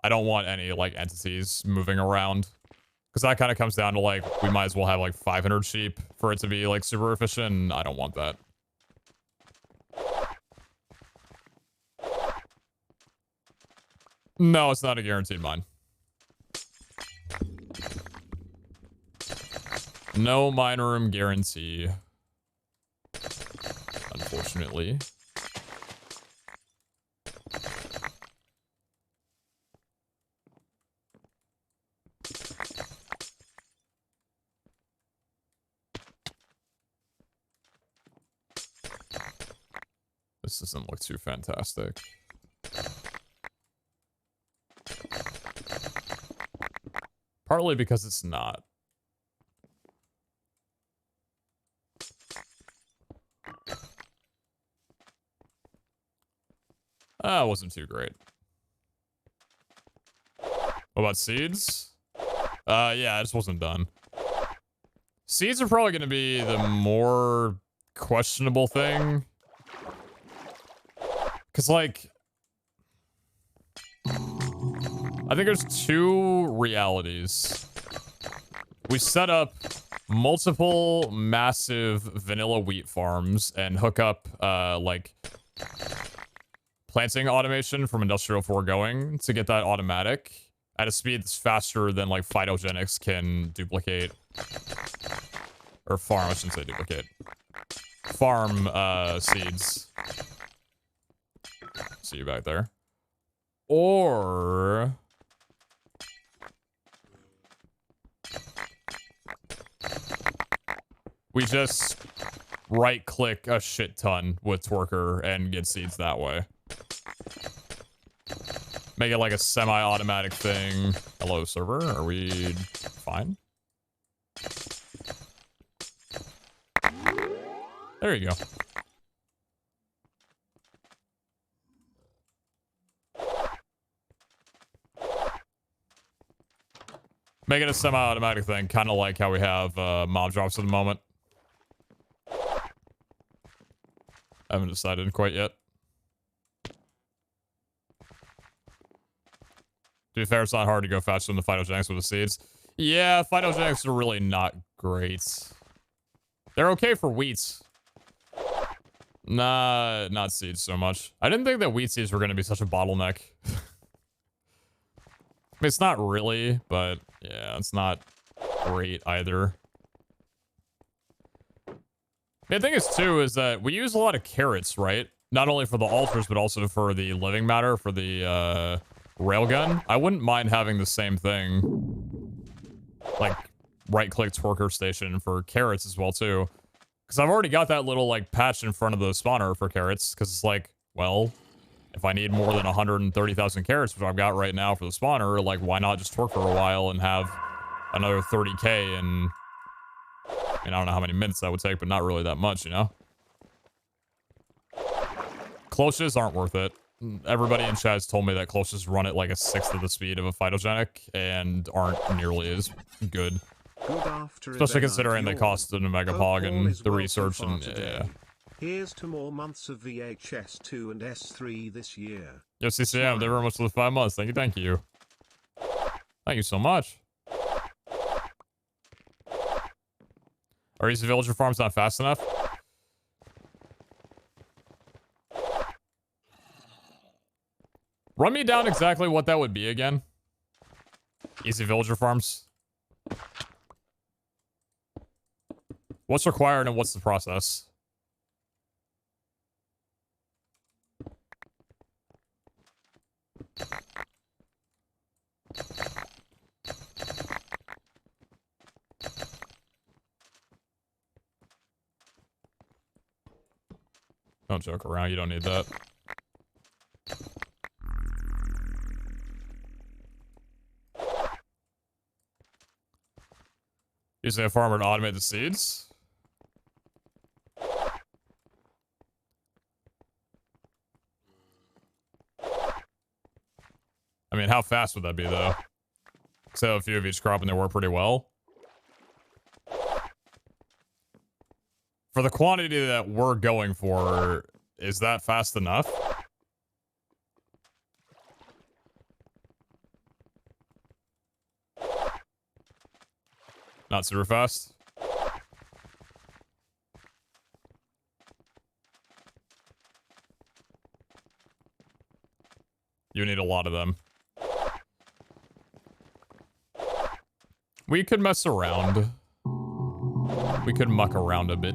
A: I don't want any, like, entities moving around. Because that kind of comes down to, like, we might as well have, like, 500 sheep for it to be, like, super efficient, and I don't want that. No, it's not a guaranteed mine. No mine room guarantee. Unfortunately. This doesn't look too fantastic. Partly because it's not. It wasn't too great. What about seeds? Yeah, it just wasn't done. Seeds are probably going to be the more questionable thing. Because, like, I think there's two realities. We set up multiple massive vanilla wheat farms and hook up, like, planting automation from Industrial 4 going to get that automatic at a speed that's faster than, like, phytogenics can duplicate. Or farm, I shouldn't say duplicate. Farm, seeds. See you back there. Or... we just right-click a shit ton with Twerker and get seeds that way. Make it like a semi-automatic thing. Hello, server. Are we fine? There you go. Make it a semi-automatic thing, kind of like how we have mob drops at the moment. I haven't decided quite yet. To be fair, it's not hard to go faster than the phytogenics with the seeds. Yeah, phytogenics are really not great. They're okay for wheats. Nah, not seeds so much. I didn't think that wheat seeds were going to be such a bottleneck. I mean, it's not really, but yeah, it's not great either. The thing is, too, is that we use a lot of carrots, right? Not only for the altars, but also for the living matter, for the railgun. I wouldn't mind having the same thing. Like, right-click Twerker station for carrots as well, too. Because I've already got that little, like, patch in front of the spawner for carrots. Because it's like, well, if I need more than 130,000 carrots, which I've got right now for the spawner, like, why not just twerk for a while and have another 30k and... I mean, I don't know how many minutes that would take, but not really that much, you know? Cloches aren't worth it. Everybody in chat has told me that cloches run at like a sixth of the speed of a phytogenic and aren't nearly as good. Especially considering they cost an megapog and the research and yeah.
B: Here's to more months of VHS2 and S3 this year.
A: Yes, CCM, thank you very much for the 5 months. Thank you, thank you. Thank you so much. Are these villager farms not fast enough? Run me down exactly what that would be again. Easy villager farms. What's required and what's the process? Don't joke around, you don't need that. Using a farmer to automate the seeds? I mean, how fast would that be, though? So a few of each crop and they work pretty well. For the quantity that we're going for, is that fast enough? Not super fast. You need a lot of them. We could mess around. We could muck around a bit.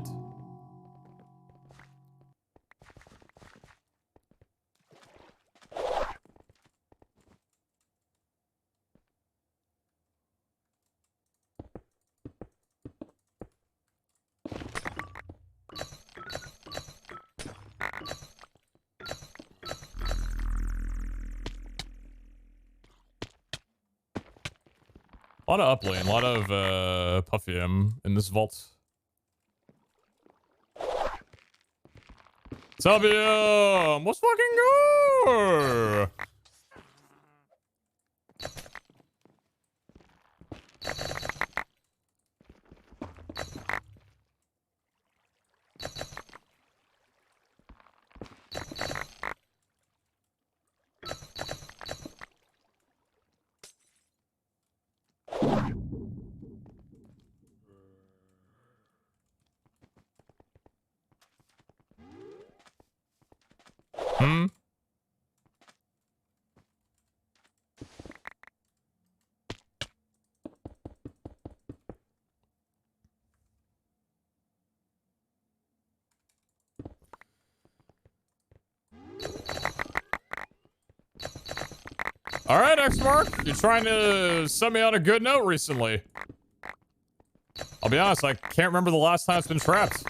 A: A lot of uplane, a lot of Puffium in this vault. Sabium! What's fucking good? Hmm? All right, X-Mark. You're trying to set me on a good note recently. I'll be honest, I can't remember the last time it's been trapped.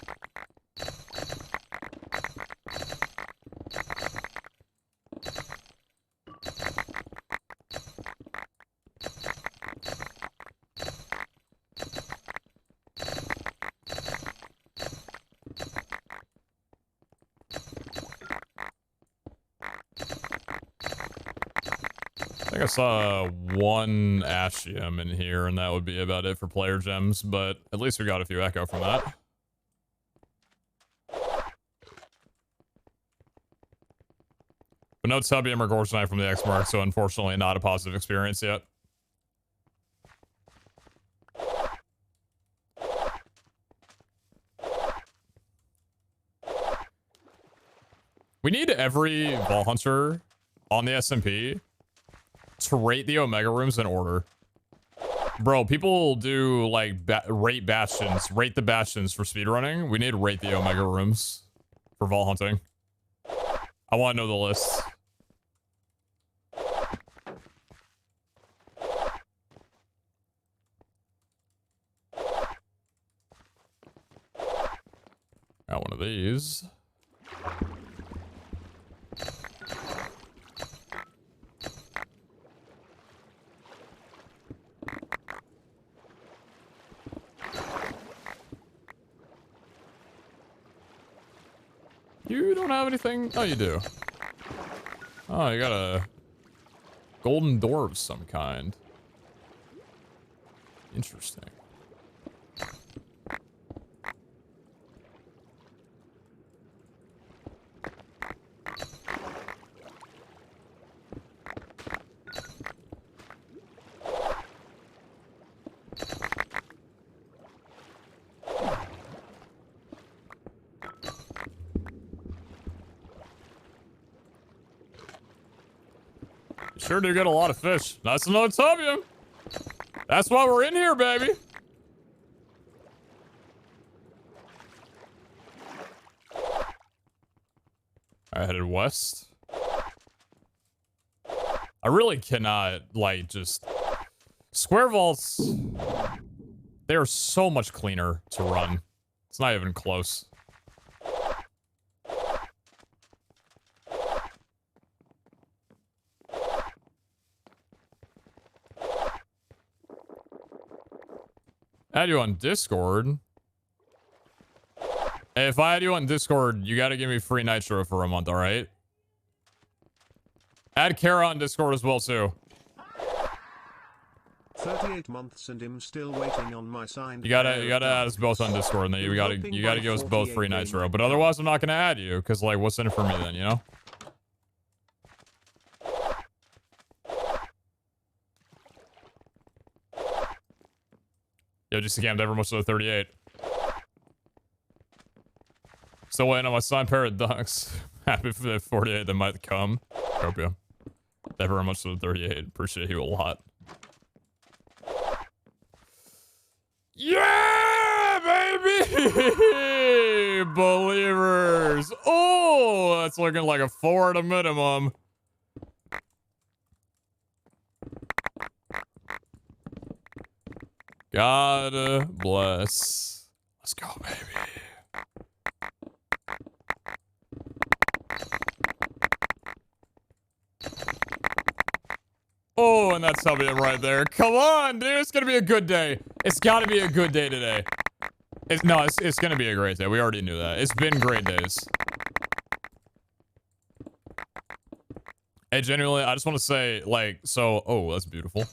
A: I think I saw one Ashium in here, and that would be about it for player gems, but at least we got a few Echo from that. But no Tubium or Gorgonite from the X-Mark, so unfortunately not a positive experience yet. We need every Vault Hunter on the SMP to rate the Omega Rooms in order. Bro, people do, like, rate Bastions. Rate the Bastions for speedrunning. We need to rate the Omega Rooms for Vault Hunting. I want to know the list. Got one of these. You don't have anything? Oh, you do. Oh, you got a golden door of some kind. Interesting. Sure do get a lot of fish. Nice another Tubium. That's why we're in here, baby. I headed west. I really cannot, like, just... Square vaults, they are so much cleaner to run. It's not even close. Add you on Discord. Hey, if I add you on Discord, you gotta give me free nitro for a month, alright? Add Kara on Discord as well, too.
B: 38 months and I'm still waiting on my signed.
A: You gotta add us both on Discord, and then you gotta give us both free Nitro. But otherwise, I'm not gonna add you, because, like, what's in it for me then, you know? Yo, just scammed ever much to the 38. Still waiting on my signed pair of ducks. Happy for the 48 that might come. Hope you. Never much to the 38. Appreciate you a lot. Yeah, baby! Believers. Oh, that's looking like a 4 at a minimum. God bless. Let's go, baby. Oh, and that's Tubium right there. Come on, dude. It's gonna be a good day. It's gotta be a good day today. It's gonna be a great day. We already knew that. It's been great days. Hey, genuinely, I just want to say, like, so, oh, that's beautiful.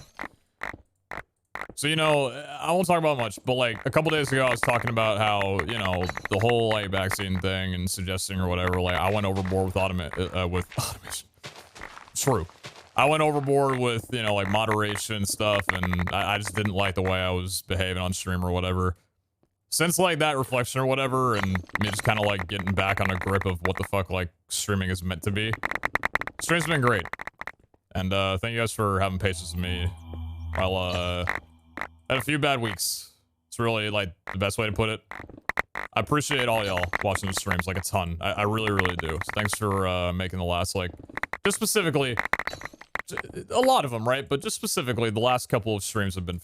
A: So, you know, I won't talk about much, but, like, a couple days ago, I was talking about how, you know, the whole, like, vaccine thing and suggesting or whatever, like, I went overboard with automation. True. I went overboard with, you know, like, moderation stuff, and I just didn't like the way I was behaving on stream or whatever. Since, like, that reflection or whatever, and me just kind of, like, getting back on a grip of what the fuck, like, streaming is meant to be, stream's been great. And, thank you guys for having patience with me while, had a few bad weeks. It's really, like, the best way to put it. I appreciate all y'all watching the streams, like, a ton. I really, really do. So thanks for, making the last, like, just specifically, a lot of them, right? But just specifically, the last couple of streams have been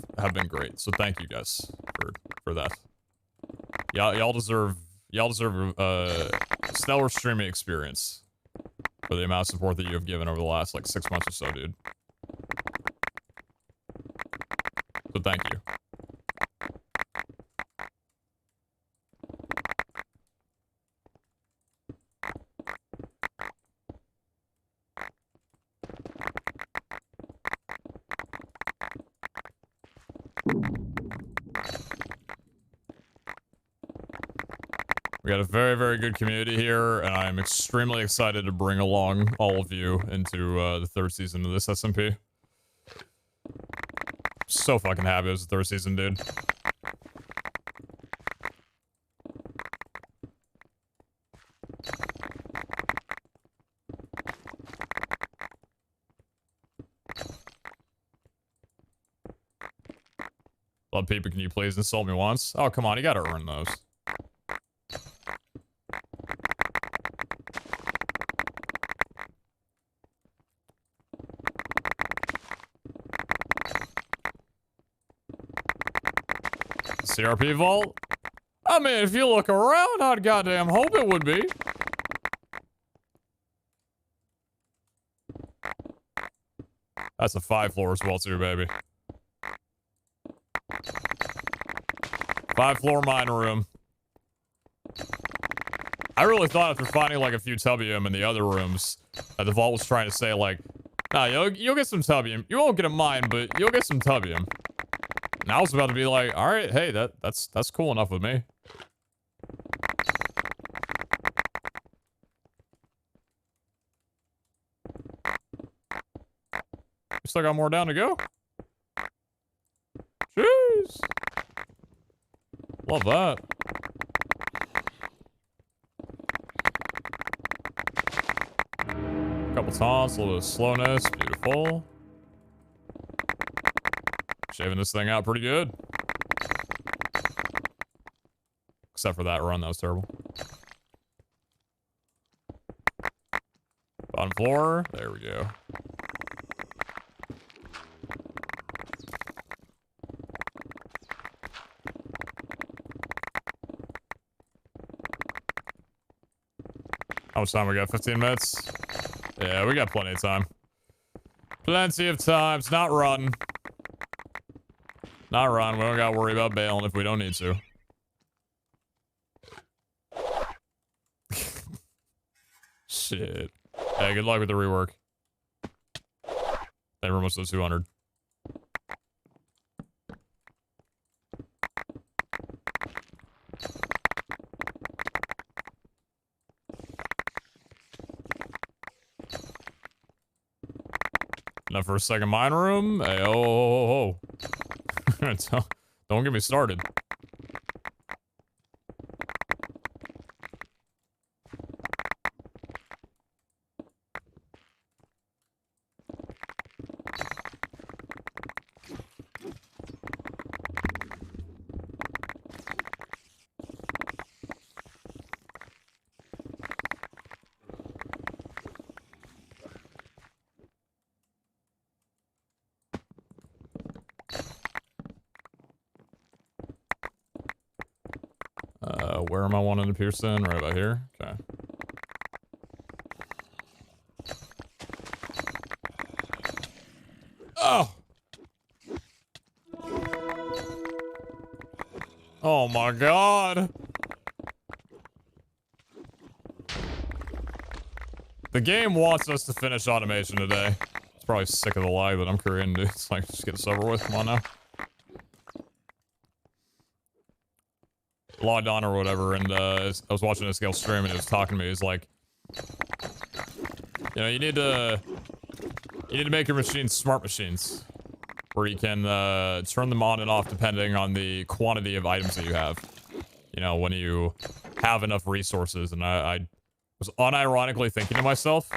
A: great. So thank you guys for that. Y'all deserve stellar streaming experience for the amount of support that you have given over the last, like, 6 months or so, dude. So thank you. We got a very, very good community here, and I'm extremely excited to bring along all of you into the third season of this SMP. So fucking happy it was the third season, dude. Love people, can you please insult me once? Oh, come on, you gotta earn those. CRP vault? I mean, if you look around, I'd goddamn hope it would be. That's a 5 floor as well too, baby. 5 floor mine room. I really thought after finding like a few tubium in the other rooms that the vault was trying to say like, nah, you'll get some tubium. You won't get a mine, but you'll get some tubium. And I was about to be like, all right, hey, that's cool enough with me. We still got more down to go. Jeez. Love that. Couple taunts, a little bit of slowness. Beautiful. Shaving this thing out pretty good. Except for that run, that was terrible. Bottom floor. There we go. How much time we got? 15 minutes? Yeah, we got plenty of time. Plenty of time. It's not run. Not run. We don't gotta worry about bailing if we don't need to. Shit. Hey, good luck with the rework. They were almost at 200. Enough for a second mine room. Hey, oh. Don't get me started. Where am I wanting to pierce in? Right about here? Okay. Oh! Oh my god! The game wants us to finish automation today. It's probably sick of the lag that I'm creating, dude. It's like, just get this over with. Come on now. Logged on or whatever, and I was watching this guy stream, and he was talking to me. He's like, you know, you need to make your machines smart machines, where you can turn them on and off depending on the quantity of items that you have. You know, when you have enough resources, and I was unironically thinking to myself,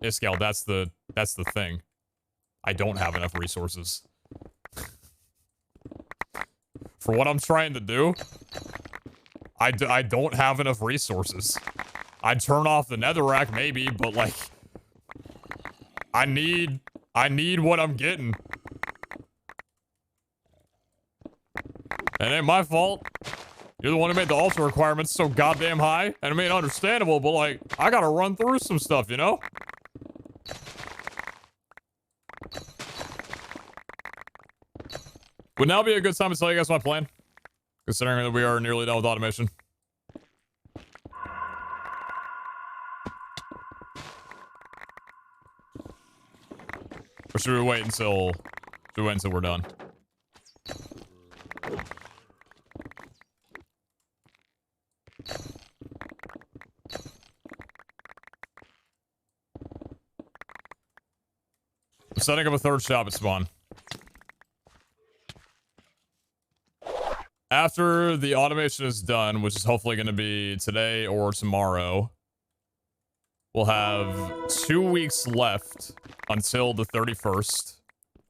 A: Iskal, that's the thing. I don't have enough resources. For what I'm trying to do, I don't have enough resources. I'd turn off the netherrack maybe, but like, I need what I'm getting. It ain't my fault. You're the one who made the altar requirements so goddamn high. And I mean, understandable, but like, I gotta run through some stuff, you know? Would now be a good time to tell you guys my plan? Considering that we are nearly done with automation. Or should we wait until we're done? I'm setting up a third shop at spawn. After the automation is done, which is hopefully going to be today or tomorrow, we'll have 2 weeks left until the 31st,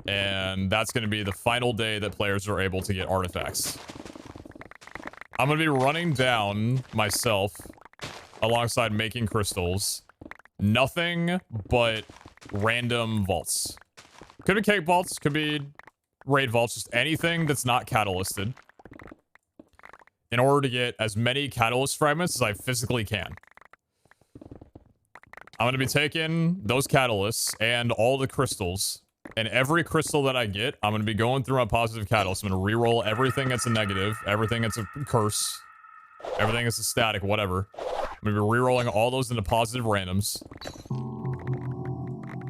A: and that's going to be the final day that players are able to get artifacts. I'm going to be running down myself alongside making crystals. Nothing but random vaults. Could be cake vaults, could be raid vaults, just anything that's not catalysted, in order to get as many catalyst fragments as I physically can. I'm going to be taking those catalysts and all the crystals, and every crystal that I get, I'm going to be going through my positive catalyst. I'm going to reroll everything that's a negative, everything that's a curse, everything that's a static, whatever. I'm going to be rerolling all those into positive randoms.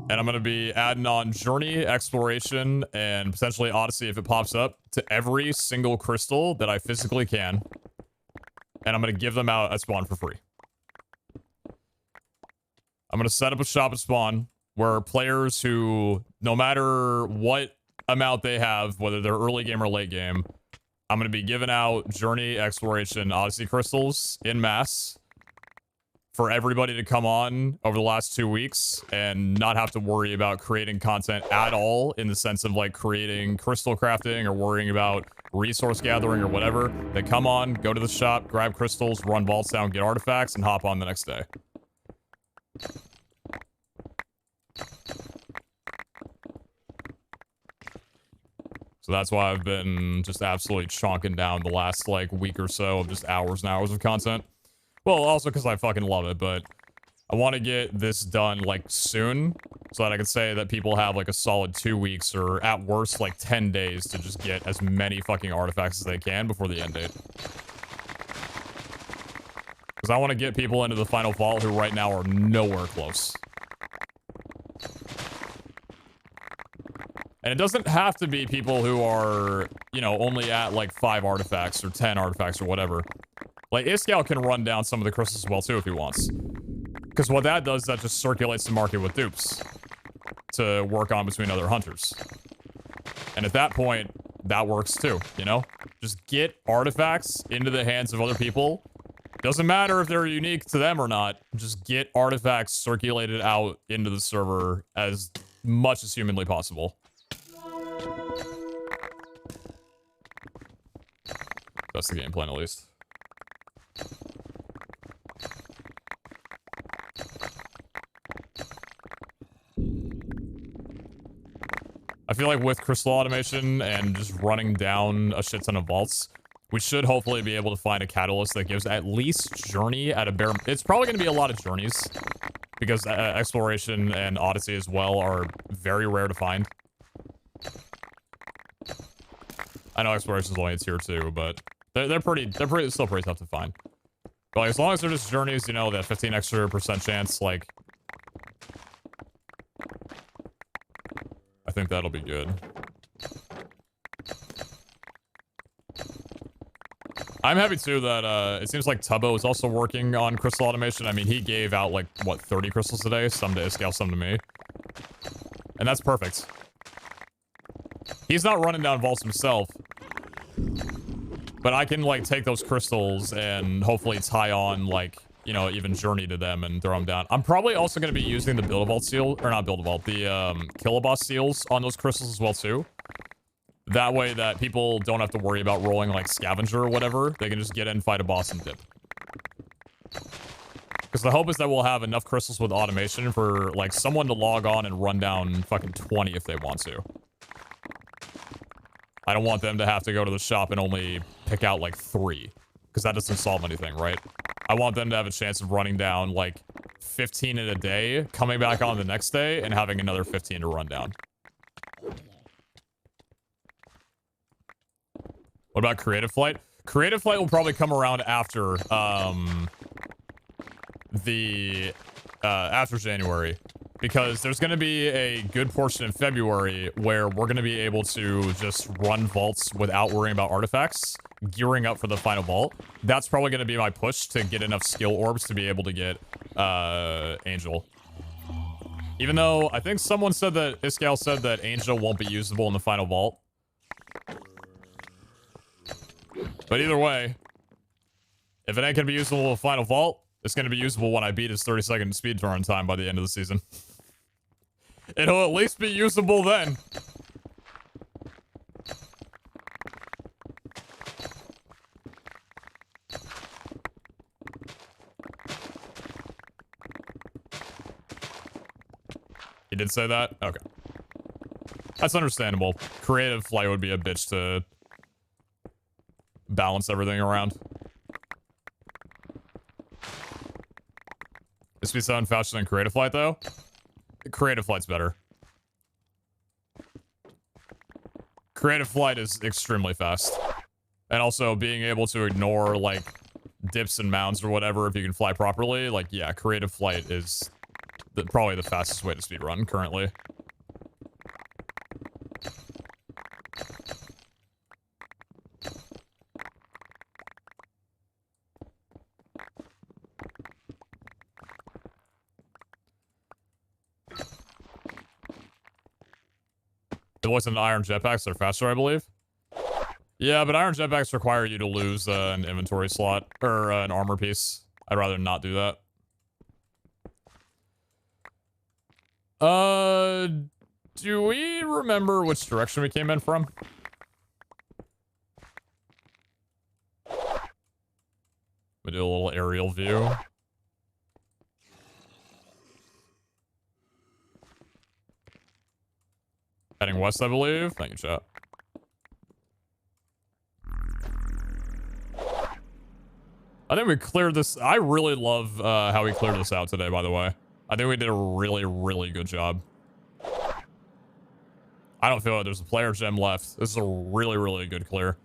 A: And I'm going to be adding on Journey, Exploration, and potentially Odyssey if it pops up to every single crystal that I physically can. And I'm going to give them out at spawn for free. I'm going to set up a shop at spawn where players who, no matter what amount they have, whether they're early game or late game, I'm going to be giving out Journey, Exploration, Odyssey crystals in mass for everybody to come on over the last 2 weeks and not have to worry about creating content at all, in the sense of like creating crystal crafting or worrying about resource gathering or whatever. They come on, go to the shop, grab crystals, run vaults down, get artifacts, and hop on the next day. So that's why I've been just absolutely chonking down the last like week or so of just hours and hours of content. Well, also because I fucking love it, but I want to get this done, like, soon, so that I can say that people have, like, a solid 2 weeks, or at worst, like, 10 days to just get as many fucking artifacts as they can before the end date. Because I want to get people into the final vault who right now are nowhere close. And it doesn't have to be people who are, you know, only at like 5 artifacts or 10 artifacts or whatever. Like, Iskall can run down some of the crystals as well too if he wants. Because what that does, that just circulates the market with dupes to work on between other hunters. And at that point, that works too, you know? Just get artifacts into the hands of other people. Doesn't matter if they're unique to them or not. Just get artifacts circulated out into the server as much as humanly possible. That's the game plan, at least. I feel like with crystal automation and just running down a shit ton of vaults, we should hopefully be able to find a catalyst that gives at least journey at a bare... It's probably going to be a lot of journeys, because exploration and odyssey as well are very rare to find. I know exploration is only a tier 2, but they're still pretty tough to find. But like, as long as they're just journeys, you know, that 15% extra chance, like, I think that'll be good. I'm happy too that it seems like Tubbo is also working on crystal automation. I mean, he gave out like, what, 30 crystals today? Some to Iskall, some to me. And that's perfect. He's not running down vaults himself. But I can, like, take those crystals and hopefully tie on, like, you know, even journey to them and throw them down. I'm probably also going to be using the Build-A-Vault seal, or not Build-A-Vault, the Kill-A-Boss seals on those crystals as well, too. That way that people don't have to worry about rolling, like, Scavenger or whatever. They can just get in, fight a boss, and dip. Because the hope is that we'll have enough crystals with automation for, like, someone to log on and run down fucking 20 if they want to. I don't want them to have to go to the shop and only pick out, like, 3. Because that doesn't solve anything, right? I want them to have a chance of running down, like, 15 in a day, coming back on the next day, and having another 15 to run down. What about Creative Flight? Creative Flight will probably come around after, after January. Because there's going to be a good portion in February where we're going to be able to just run vaults without worrying about artifacts, gearing up for the final vault. That's probably going to be my push to get enough skill orbs to be able to get Angel. Even though I think someone said that, Iskall said that Angel won't be usable in the final vault. But either way, if it ain't going to be usable in the final vault, it's going to be usable when I beat his 30-second speedrun time by the end of the season. It'll at least be usable then. He did say that? Okay. That's understandable. Creative Flight would be a bitch to balance everything around. This be sound faster than Creative Flight, though? Creative Flight's better. Creative Flight is extremely fast. And also, being able to ignore, like, dips and mounds or whatever if you can fly properly, like, yeah, Creative Flight is probably the fastest way to speedrun currently. It wasn't iron jetpacks, they're faster, I believe. Yeah, but iron jetpacks require you to lose an inventory slot, or an armor piece. I'd rather not do that. Do we remember which direction we came in from? We do a little aerial view. Heading west, I believe. Thank you, chat. I think we cleared this. I really love how we cleared this out today, by the way. I think we did a really, really good job. I don't feel like there's a player gem left. This is a really, really good clear.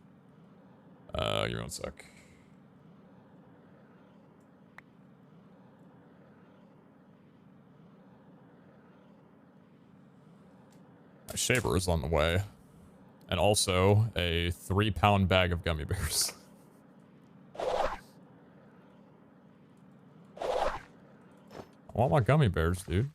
A: Give me 1 sec. My shaver is on the way. And also a 3-pound bag of gummy bears. I want my gummy bears, dude.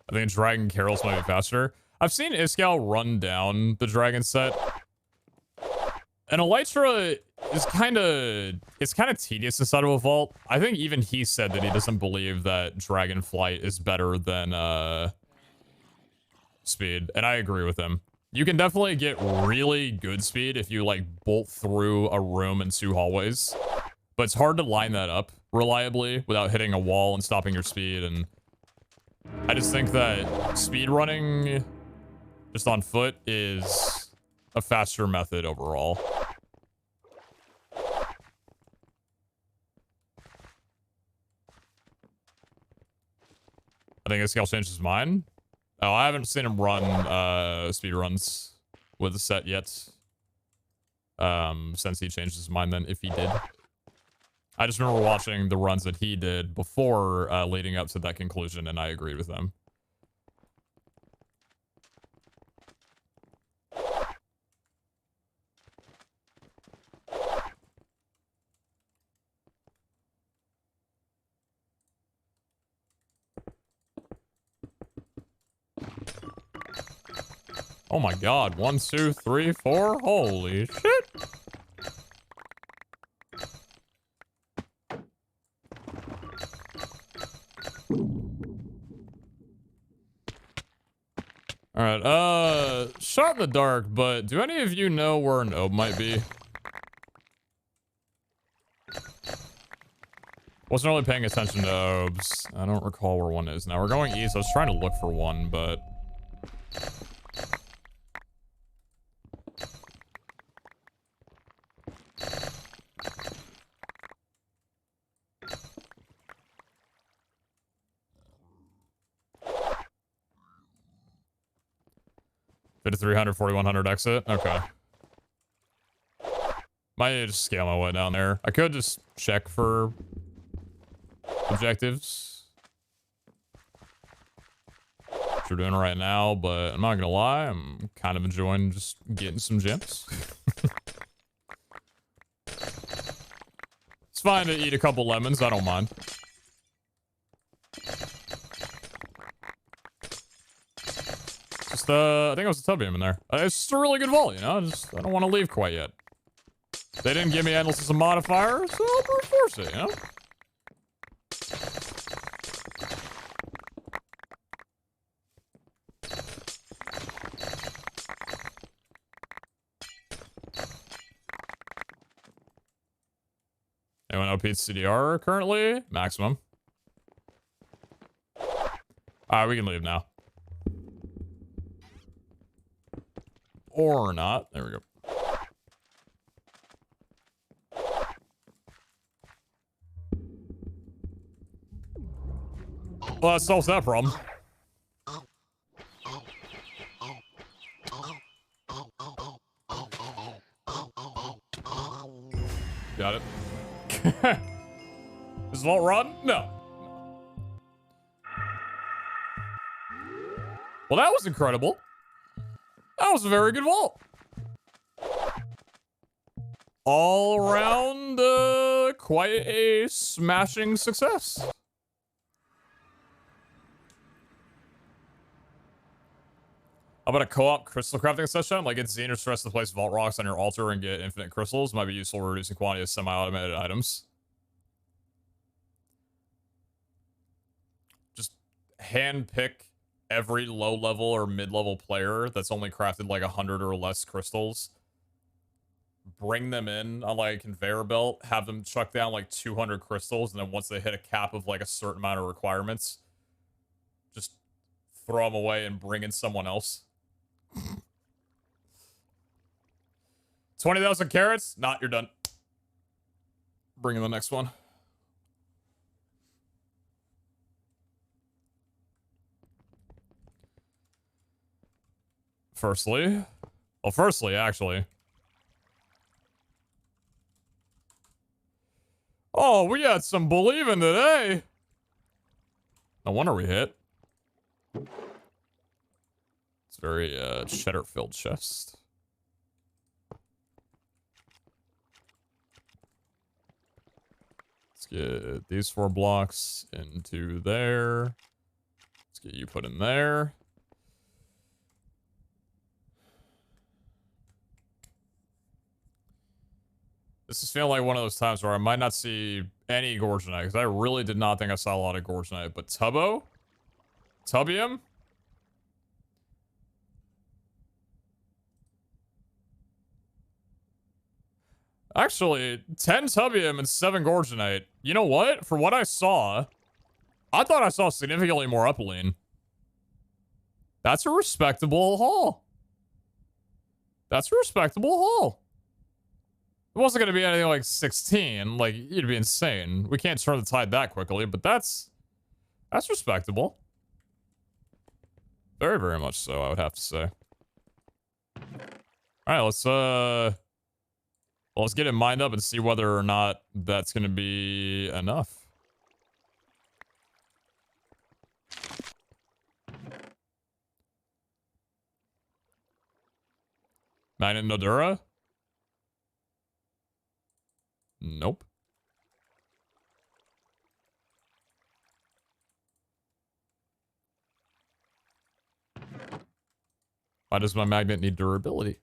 A: I think Dragon Carols might be faster. I've seen Iskall run down the Dragon set. And Elytra is kind of tedious inside of a vault. I think even he said that he doesn't believe that Dragon Flight is better than speed. And I agree with him. You can definitely get really good speed if you like bolt through a room and 2 hallways. But it's hard to line that up reliably without hitting a wall and stopping your speed. And I just think that speed running just on foot is a faster method overall. I think Iskall changed his mind. Oh, I haven't seen him run speed runs with the set yet. Since he changed his mind then, if he did. I just remember watching the runs that he did before leading up to that conclusion, and I agreed with him. Oh my god, 1, 2, 3, 4, holy shit! Alright, shot in the dark, but do any of you know where an orb might be? Wasn't really paying attention to orbs. I don't recall where one is now. We're going east. I was trying to look for one, but... Fit a 300, 4100 exit? Okay. Might need to just scale my way down there. I could just check for objectives. Which we're doing right now, but I'm not gonna lie, I'm kind of enjoying just getting some gems. It's fine to eat a couple lemons, I don't mind. Just, I think it was a tub beam in there. It's just a really good vault, you know? I don't want to leave quite yet. They didn't give me endless as a modifier, so I'll brute force it, you know? Anyone know Pete's CDR currently? Maximum. Alright, we can leave now. Or not. There we go. Well, that solves that problem. Got it. Is vault run? No. Well, that was incredible. That was a very good vault. All around, quite a smashing success. How about a co-op crystal crafting session? Like it's dangerous for us to place vault rocks on your altar and get infinite crystals. Might be useful for reducing quantity of semi-automated items. Just hand pick every low-level or mid-level player that's only crafted like 100 or less crystals. Bring them in on like a conveyor belt, have them chuck down like 200 crystals, and then once they hit a cap of like a certain amount of requirements, just throw them away and bring in someone else. 20,000 carrots? Not, you're done. Bring in the next one. Firstly, actually, Oh, we got some believing today. No wonder we hit. It's very cheddar-filled chest. Let's get these 4 blocks into there. Let's get you put in there. This is feeling like one of those times where I might not see any Gorgonite, because I really did not think I saw a lot of Gorgonite. But Tubbo? Tubium? Actually, 10 Tubium and 7 Gorgonite. You know what? For what I saw, I thought I saw significantly more Upaline. That's a respectable haul. That's a respectable haul. It wasn't going to be anything like 16. Like, you'd be insane. We can't turn the tide that quickly, but that's respectable. Very, very much so, I would have to say. Alright, let's get it mined up and see whether or not that's going to be enough. Magnet Nodura? Nope. Why does my magnet need durability?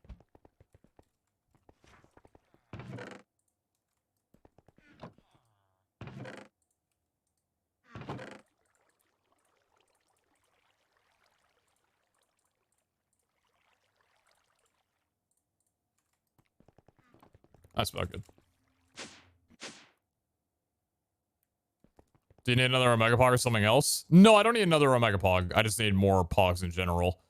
A: That's about good. Do you need another Omega Pog or something else? No, I don't need another Omega Pog. I just need more Pogs in general.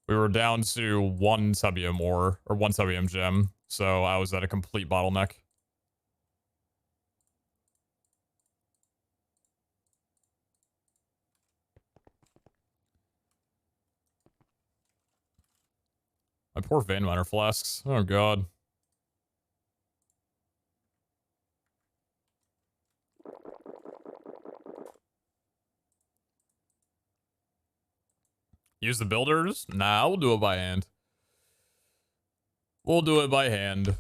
A: We were down to 1 Tubium ore, or 1 Tubium gem, so I was at a complete bottleneck. My poor vein miner flasks. Oh god. Use the builders? Nah, we'll do it by hand. We'll do it by hand.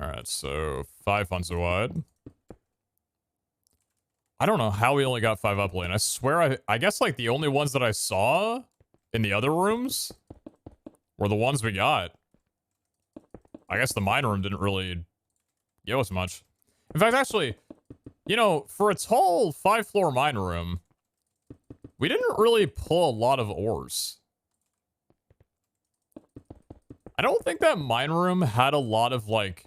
A: Alright, so 5 funds wide. I don't know how we only got 5 up lane. I swear I guess like the only ones that I saw in the other rooms were the ones we got. I guess the mine room didn't really give us much. In fact, actually, you know, for a tall 5-floor mine room, we didn't really pull a lot of ores. I don't think that mine room had a lot of, like,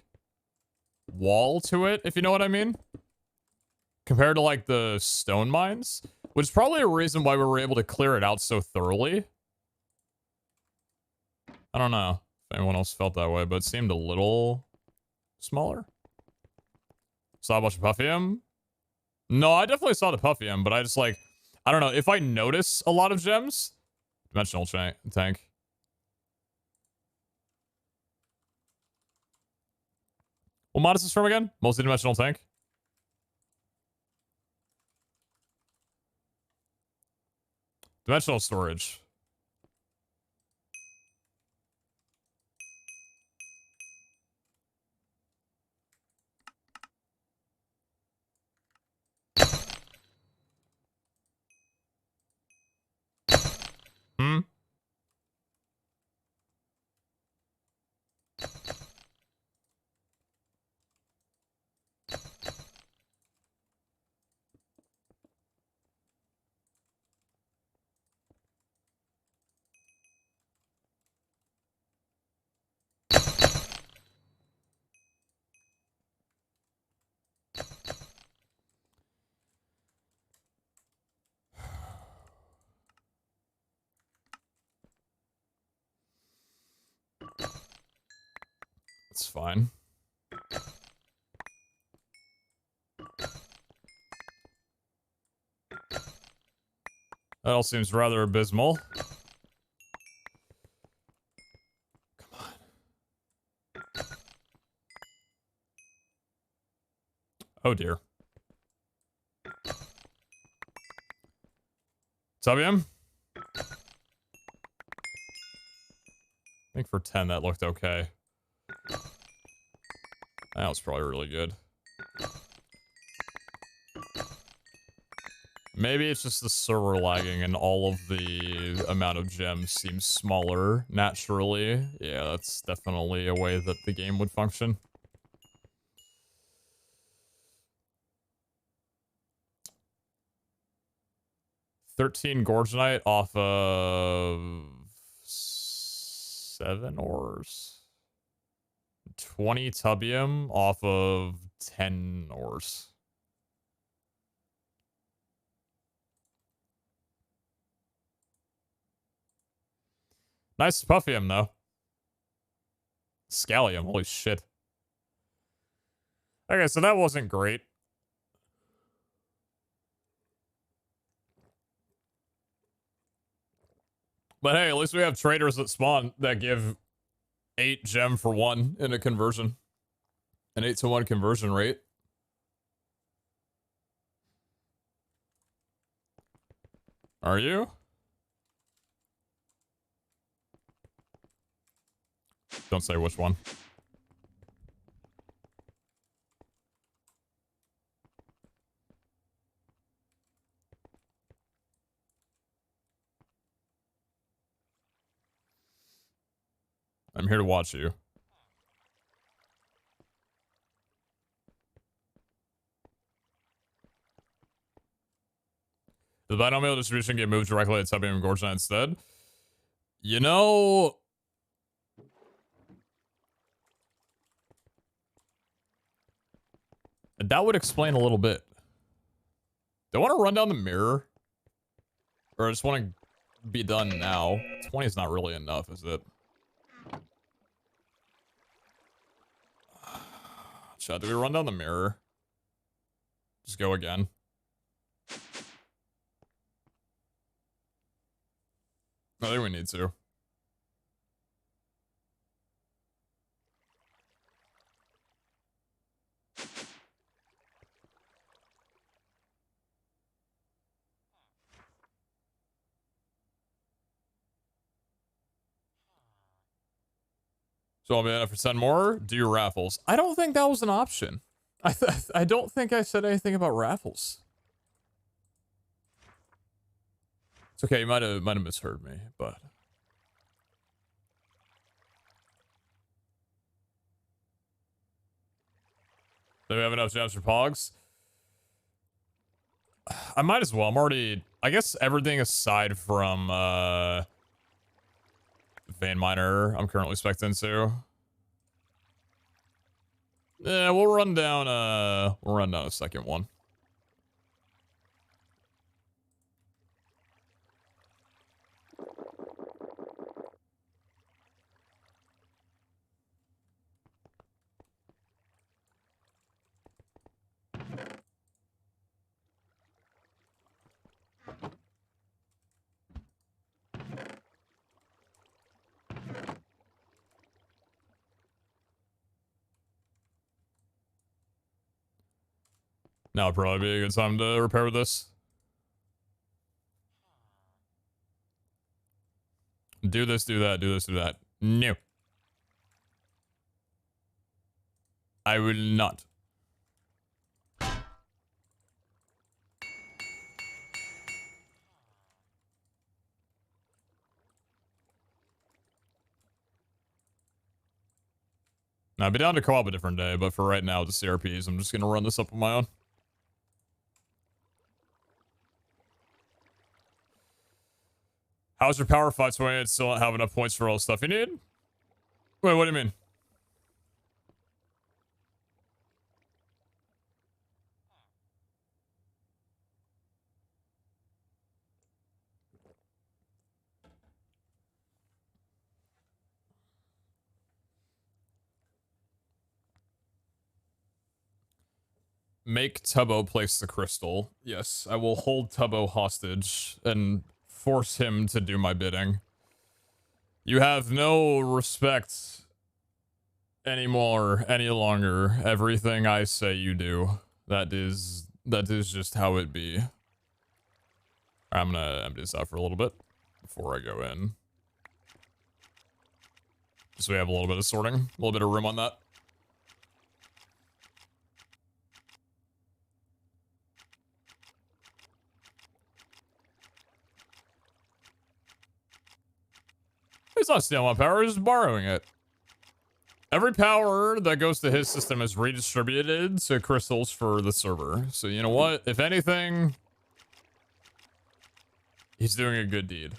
A: wall to it, if you know what I mean. Compared to, like, the stone mines. Which is probably a reason why we were able to clear it out so thoroughly. I don't know if anyone else felt that way, but it seemed a little smaller. Saw a bunch of Puffium? No, I definitely saw the Puffium, but I just, like... I don't know, if I notice a lot of gems... Dimensional tank. What mod is this from again? Multi-dimensional tank? Dimensional storage. Hmm? It's fine. That all seems rather abysmal. Come on. Oh dear. Tubium? I think for 10 that looked okay. That was probably really good. Maybe it's just the server lagging and all of the amount of gems seems smaller naturally. Yeah, that's definitely a way that the game would function. $13 Gorgonite off of 7 ores. 20 Tubium off of 10 ores. Nice Puffium, though. Scallium, holy shit. Okay, so that wasn't great. But hey, at least we have traders that spawn that give 8 gem for 1 in a conversion. An 8-to-1 conversion rate. Are you? Don't say which one. I'm here to watch you. The binomial distribution get moved directly at Tubium and Gorgonite instead. You know... that would explain a little bit. Do I want to run down the mirror? Or I just want to be done now? 20 is not really enough, is it? Chad, do we run down the mirror? Just go again. I think we need to. So I'll be in for 10 more. Do your raffles. I don't think that was an option. I don't think I said anything about raffles. It's okay. You might have misheard me, but do we have enough gems for Pogs? I might as well. I'm already. I guess everything aside from Vein Miner, I'm currently spec'd into. Yeah, we'll run down a second one. Now would probably be a good time to repair this. Do this, do that, do this, do that. No. I will not. Now, I'd be down to co-op a different day, but for right now, the CRPs, I'm just going to run this up on my own. How's your power fights when you still don't have enough points for all the stuff you need? Wait, what do you mean? Make Tubbo place the crystal. Yes, I will hold Tubbo hostage and force him to do my bidding. You have no respect anymore, any longer. Everything I say you do. That is just how it be. I'm gonna empty this out for a little bit before I go in. So we have a little bit of sorting, a little bit of room on that. He's not stealing my power, he's just borrowing it. Every power that goes to his system is redistributed to crystals for the server. So you know what? If anything, he's doing a good deed.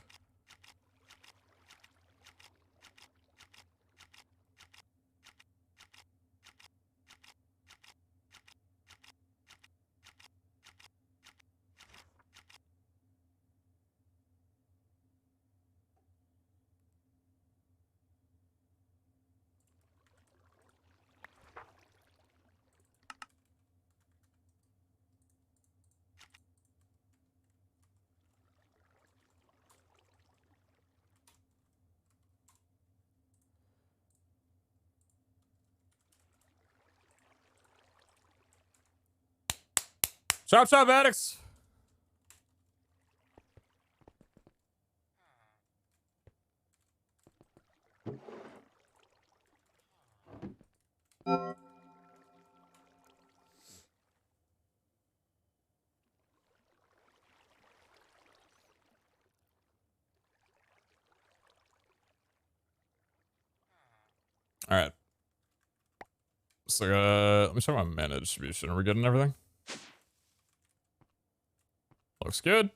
A: Chop chop, addicts! All right. So, let me check my mana distribution. Are we getting everything? Looks good.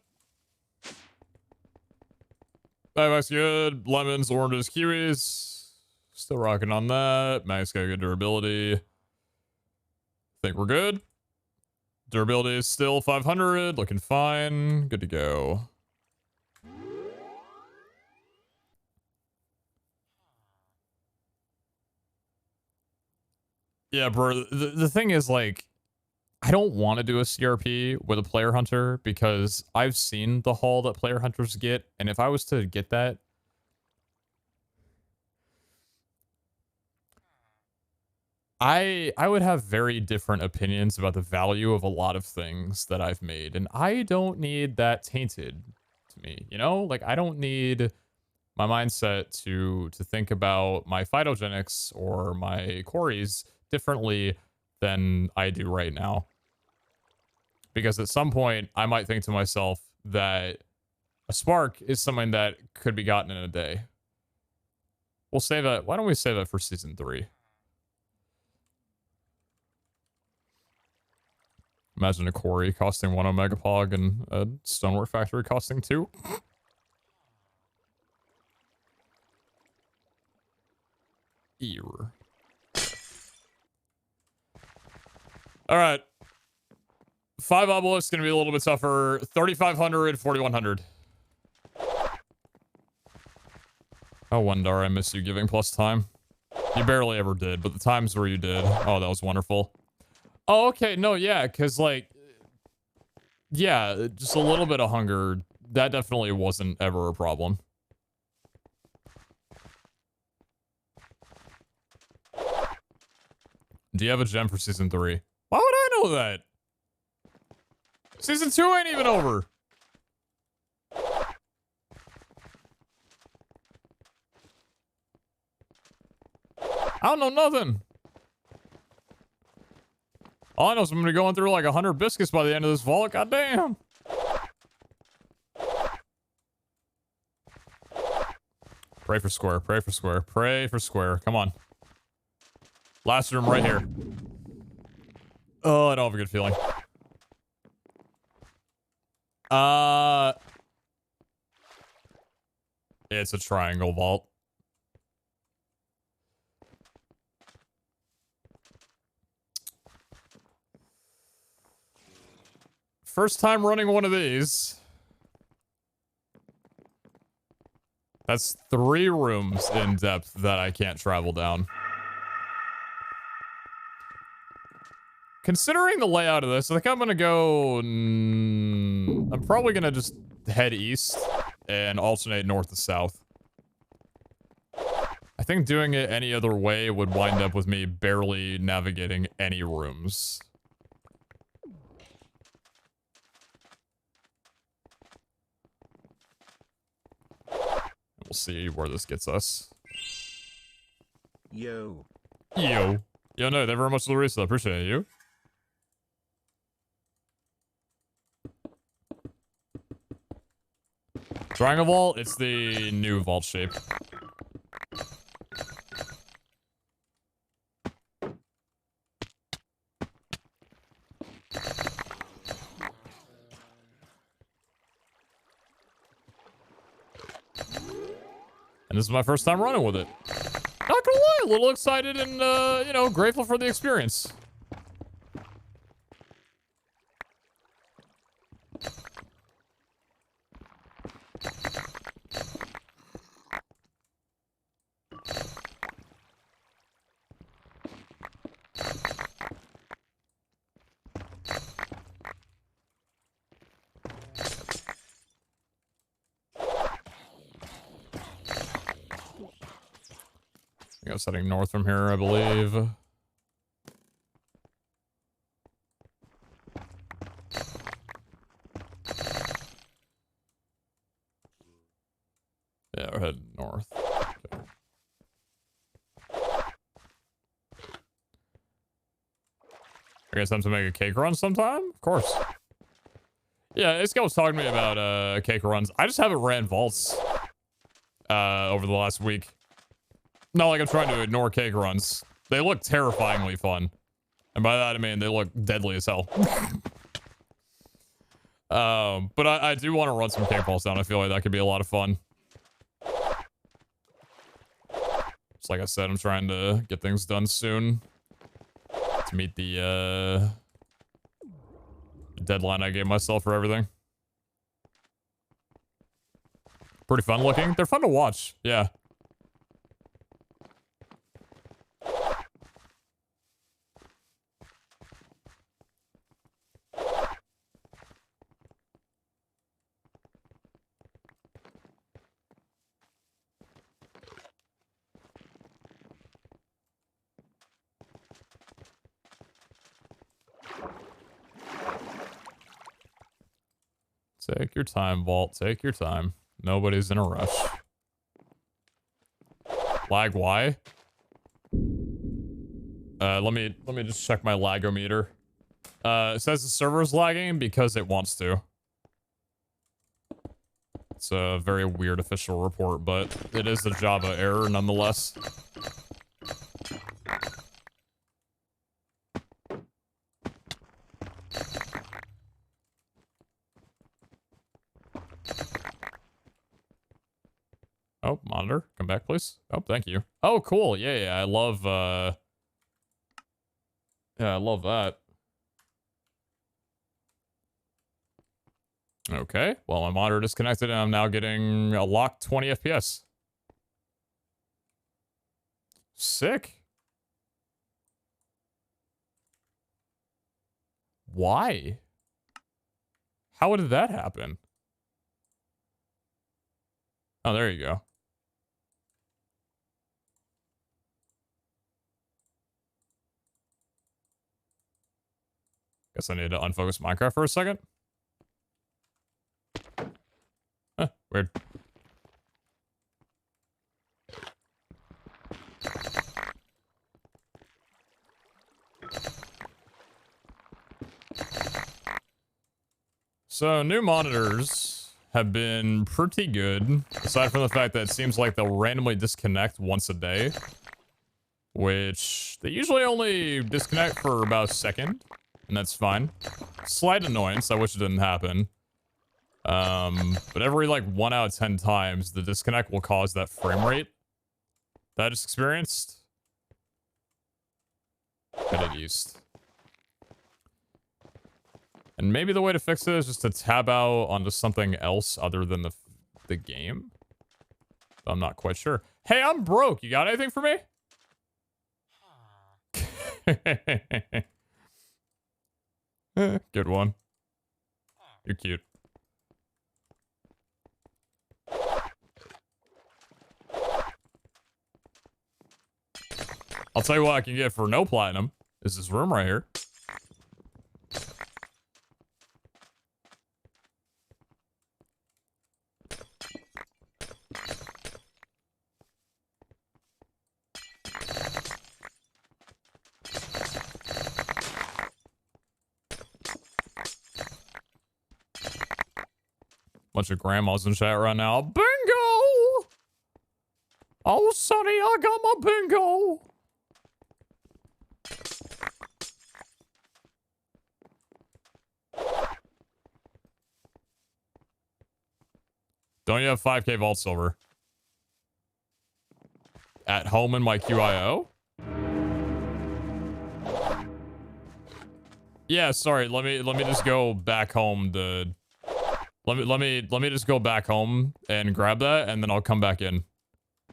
A: Looks good. Lemons, oranges, kiwis. Still rocking on that. Max got good durability. Think we're good. Durability is still 500. Looking fine. Good to go. Yeah, bro. The thing is, like, I don't want to do a CRP with a player hunter because I've seen the haul that player hunters get, and if I was to get that, I would have very different opinions about the value of a lot of things that I've made, and I don't need that tainted to me, you know? Like, I don't need my mindset to think about my phytogenics or my quarries differently than I do right now. Because at some point, I might think to myself that a spark is something that could be gotten in a day. We'll save that. Why don't we save that for season 3? Imagine a quarry costing 1 Omegapog and a stonework factory costing 2. Ear. All right. 5 obelisks gonna be a little bit tougher. 3,500, 4,100. Oh, Wendar, I miss you giving plus time. You barely ever did, but the times where you did, oh, that was wonderful. Oh, okay, no, yeah, because, like, yeah, just a little bit of hunger, that definitely wasn't ever a problem. Do you have a gem for season 3? Why would I know that? Season 2 ain't even over. I don't know nothing. All I know is I'm gonna be going through like 100 biscuits by the end of this vault. Goddamn. Pray for square. Pray for square. Pray for square. Come on. Last room right here. Oh, I don't have a good feeling. It's a triangle vault. First time running one of these. That's 3 rooms in depth that I can't travel down. Considering the layout of this, I think I'm gonna go... I'm probably gonna just head east and alternate north to south. I think doing it any other way would wind up with me barely navigating any rooms. We'll see where this gets us.
B: Yo.
A: Yo. Yo, no, thank you very much, Larissa. Appreciate you. Triangle vault, it's the new vault shape. And this is my first time running with it. Not gonna lie, a little excited and, you know, grateful for the experience. I was heading north from here, I believe. Yeah, we're heading north. Okay. I guess time to make a cake run sometime? Of course. Yeah, this guy was talking to me about cake runs. I just haven't ran vaults over the last week. Not like I'm trying to ignore cake runs. They look terrifyingly fun. And by that I mean they look deadly as hell. But I do want to run some cake vaults down. I feel like that could be a lot of fun. Just like I said, I'm trying to get things done soon. To meet the deadline I gave myself for everything. Pretty fun looking. They're fun to watch. Yeah. Take your time, Vault. Take your time. Nobody's in a rush. Lag, why? Let me just check my lagometer. It says the server's lagging because it wants to. It's a very weird official report, but it is a Java error nonetheless. Oh, monitor, come back, please. Oh, thank you. Oh, cool. Yeah, I love, yeah, I love that. Okay, well, my monitor disconnected and I'm now getting a locked 20 FPS. Sick. Why? How did that happen? Oh, there you go. Guess I need to unfocus Minecraft for a second. Huh, weird. So, new monitors have been pretty good, aside from the fact that it seems like they'll randomly disconnect once a day, which they usually only disconnect for about a second, and that's fine. Slight annoyance, I wish it didn't happen. But every like 1 out of 10 times, the disconnect will cause that frame rate that I just experienced. Headed east. And maybe the way to fix it is just to tab out onto something else other than the game. I'm not quite sure. Hey, I'm broke. You got anything for me? Good one. You're cute. I'll tell you what I can get for no platinum. Is this room right here. Bunch of grandmas in chat right now. Bingo! Oh, Sonny, I got my bingo. Don't you have 5k vault silver? At home in my QIO? Yeah, sorry. Let me just go back home to let me just go back home and grab that, and then I'll come back in.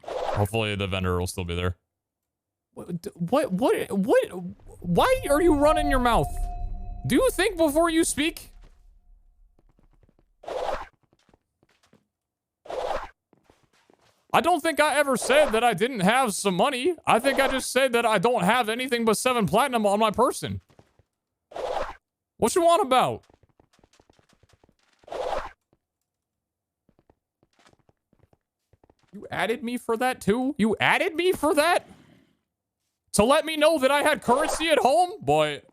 A: Hopefully the vendor will still be there. What why are you running your mouth? Do you think before you speak? I don't think I ever said that I didn't have some money. I think I just said that I don't have anything but 7 platinum on my person. What you want about? You added me for that too? You added me for that? To let me know that I had currency at home? Boy.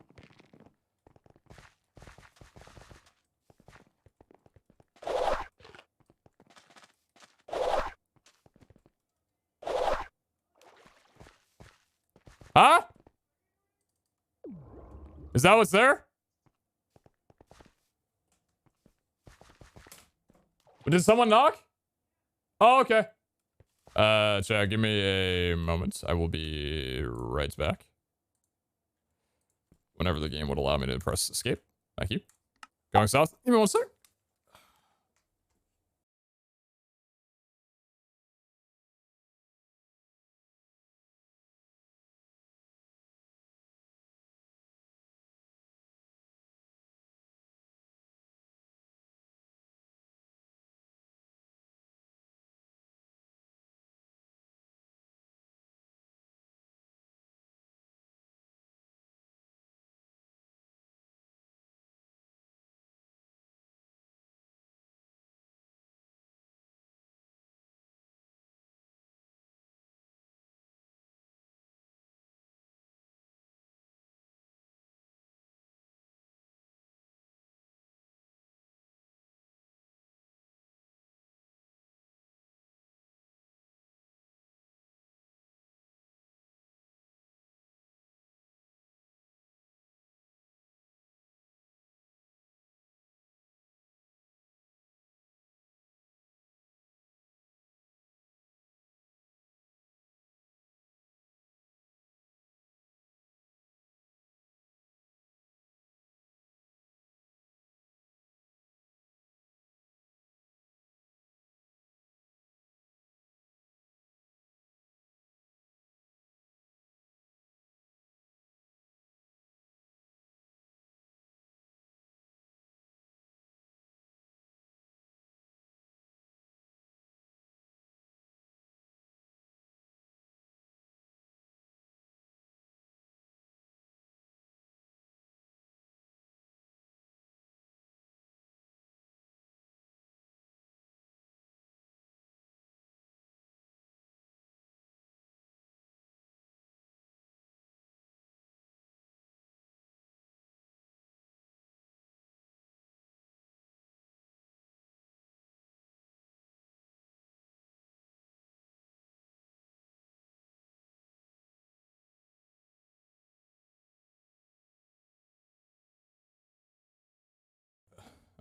A: Huh? Is that what's there? Did someone knock? Oh, okay. Chat, give me a moment. I will be right back. Whenever the game would allow me to press escape. Thank you. Going south. Give me 1 sec.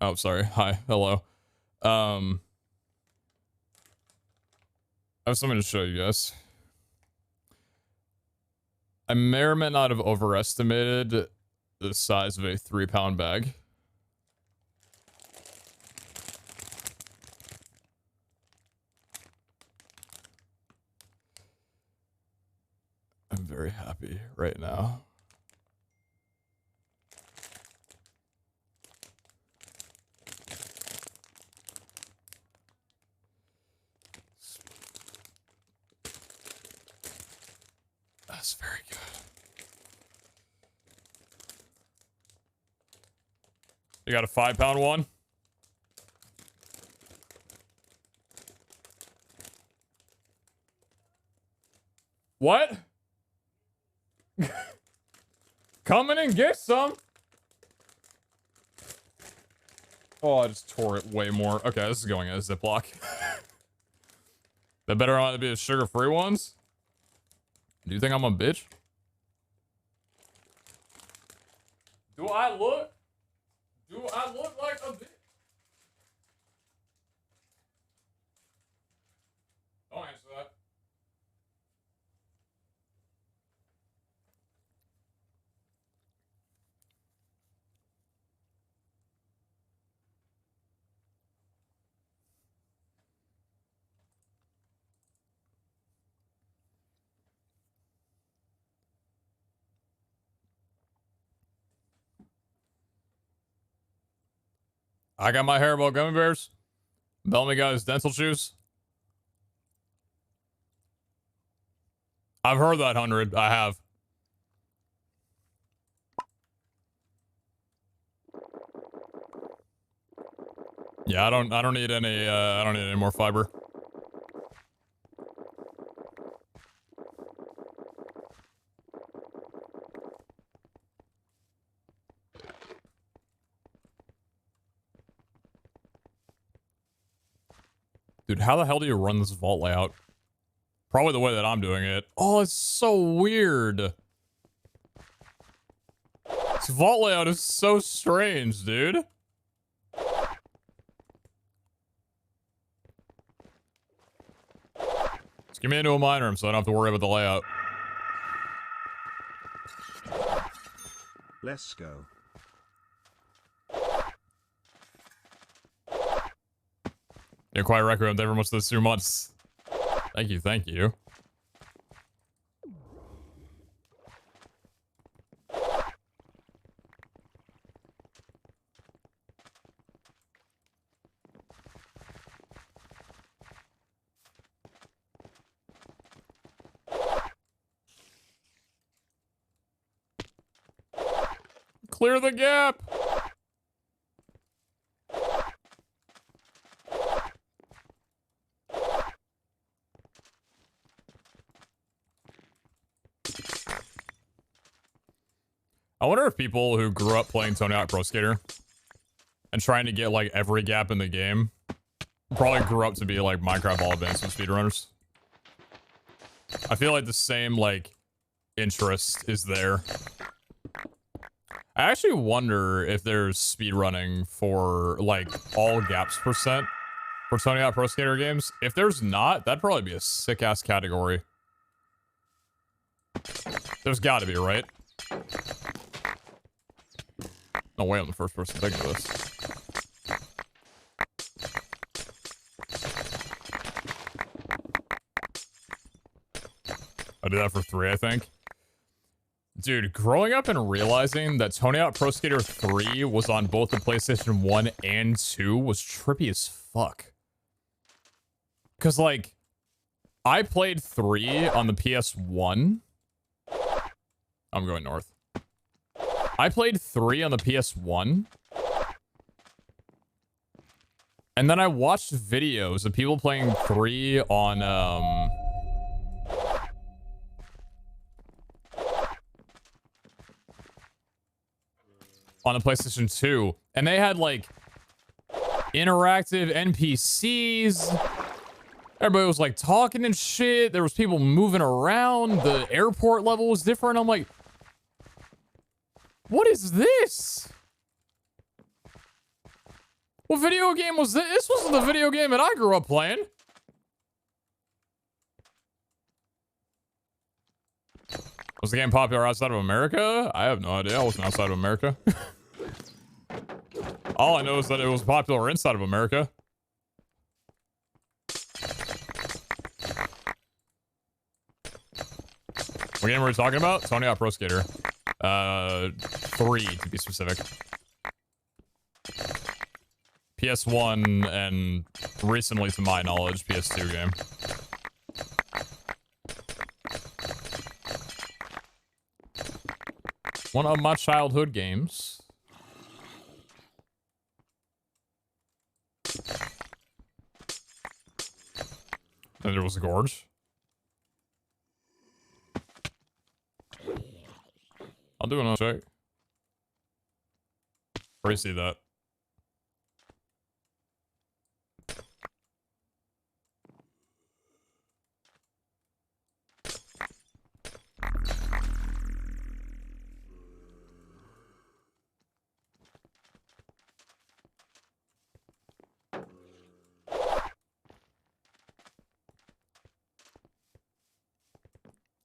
A: Oh, sorry. Hi. Hello. I have something to show you guys. I may or may not have overestimated the size of a 3-pound bag. I'm very happy right now. That's very good. You got a 5-pound one? What? Come in and get some. Oh, I just tore it way more. Okay, this is going in a Ziploc. That better not be the sugar-free ones? Do you think I'm a bitch? Do I look like a bitch? Don't answer that. I got my Haribo gummy bears. Bellamy got his dental shoes. I've heard that 100. I have. Yeah, I don't need any I don't need any more fiber. Dude, how the hell do you run this vault layout? Probably the way that I'm doing it. Oh, it's so weird. This vault layout is so strange, dude. Just get me into a mine room so I don't have to worry about the layout.
B: Let's go.
A: You're quite recommend very much those 2 months. Thank you, thank you. Clear the gap. I wonder if people who grew up playing Tony Hawk Pro Skater and trying to get like every gap in the game probably grew up to be like Minecraft All Advancement speedrunners. I feel like the same like interest is there. I actually wonder if there's speedrunning for like all gaps percent for Tony Hawk Pro Skater games. If there's not, that'd probably be a sick ass category. There's gotta be, right? No way I'm the first person thinking of this. I did that for 3, I think. Dude, growing up and realizing that Tony Hawk Pro Skater 3 was on both the PlayStation 1 and 2 was trippy as fuck. Cause like, I played 3 on the PS1. I'm going north. I played 3 on the PS1. And then I watched videos of people playing 3 on the PlayStation 2. And they had like interactive NPCs. Everybody was like talking and shit. There was people moving around. The airport level was different. I'm like, what is this? What video game was this? This wasn't the video game that I grew up playing. Was the game popular outside of America? I have no idea. I wasn't outside of America. All I know is that it was popular inside of America. What game were we talking about? Tony Hawk Pro Skater. 3 to be specific. PS1 and recently, to my knowledge, PS2 game. One of my childhood games. Then there was a gorge. I'll do another check. Where do you see that?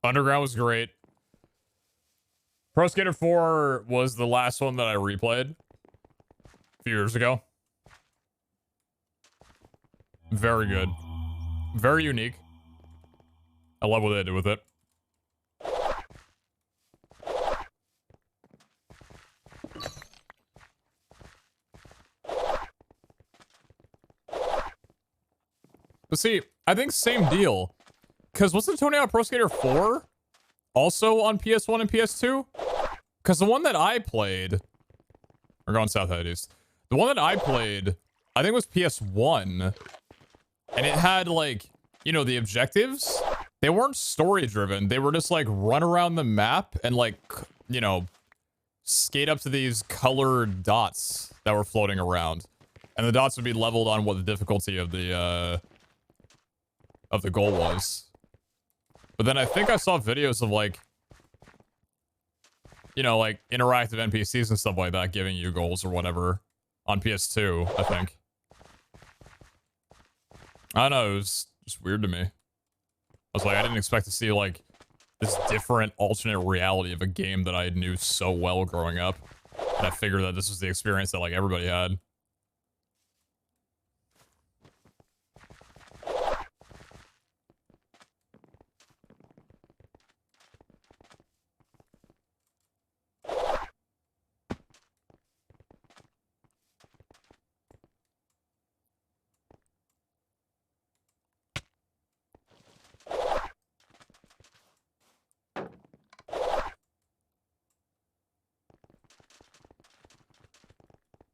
A: Underground was great. Pro Skater 4 was the last one that I replayed a few years ago. Very good. Very unique. I love what they did with it. But see, I think same deal. Because wasn't Tony Hawk Pro Skater 4 also on PS1 and PS2? Because the one that I played... We're going south, head east. The one that I played, I think it was PS1. And it had, like, you know, the objectives. They weren't story-driven. They were just, like, run around the map and, like, you know, skate up to these colored dots that were floating around. And the dots would be leveled on what the difficulty of the goal was. But then I think I saw videos of, like, you know, like, interactive NPCs and stuff like that giving you goals or whatever on PS2, I think. I don't know, it was just weird to me. I was like, I didn't expect to see, like, this different alternate reality of a game that I knew so well growing up. And I figured that this was the experience that, like, everybody had.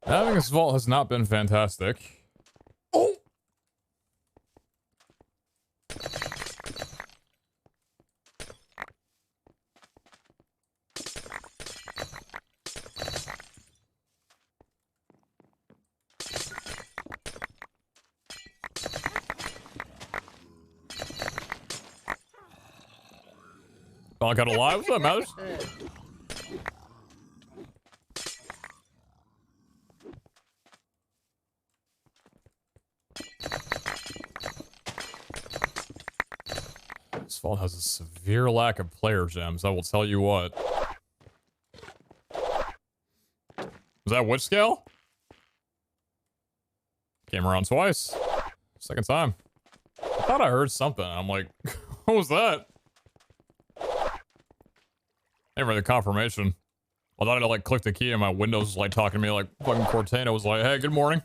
A: Having this vault has not been fantastic. Oh! Oh, I got a lie? What's up, Mouse? This vault has a severe lack of player gems, I will tell you what. Was that witch scale? Came around twice. Second time. I thought I heard something. I'm like, what was that? Never the confirmation. I thought I like clicked the key and my Windows was like talking to me like fucking Cortana was like, hey, good morning.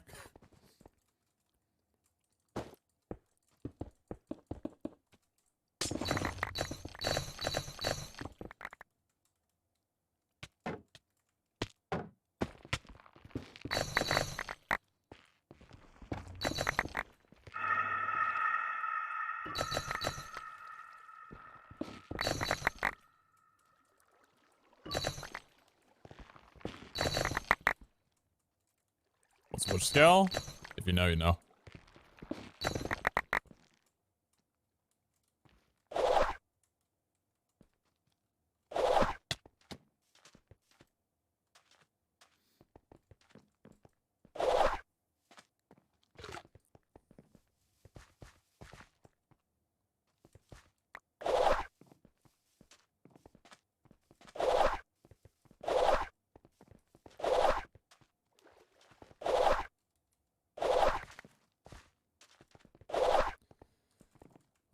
A: What's which scale? If you know, you know.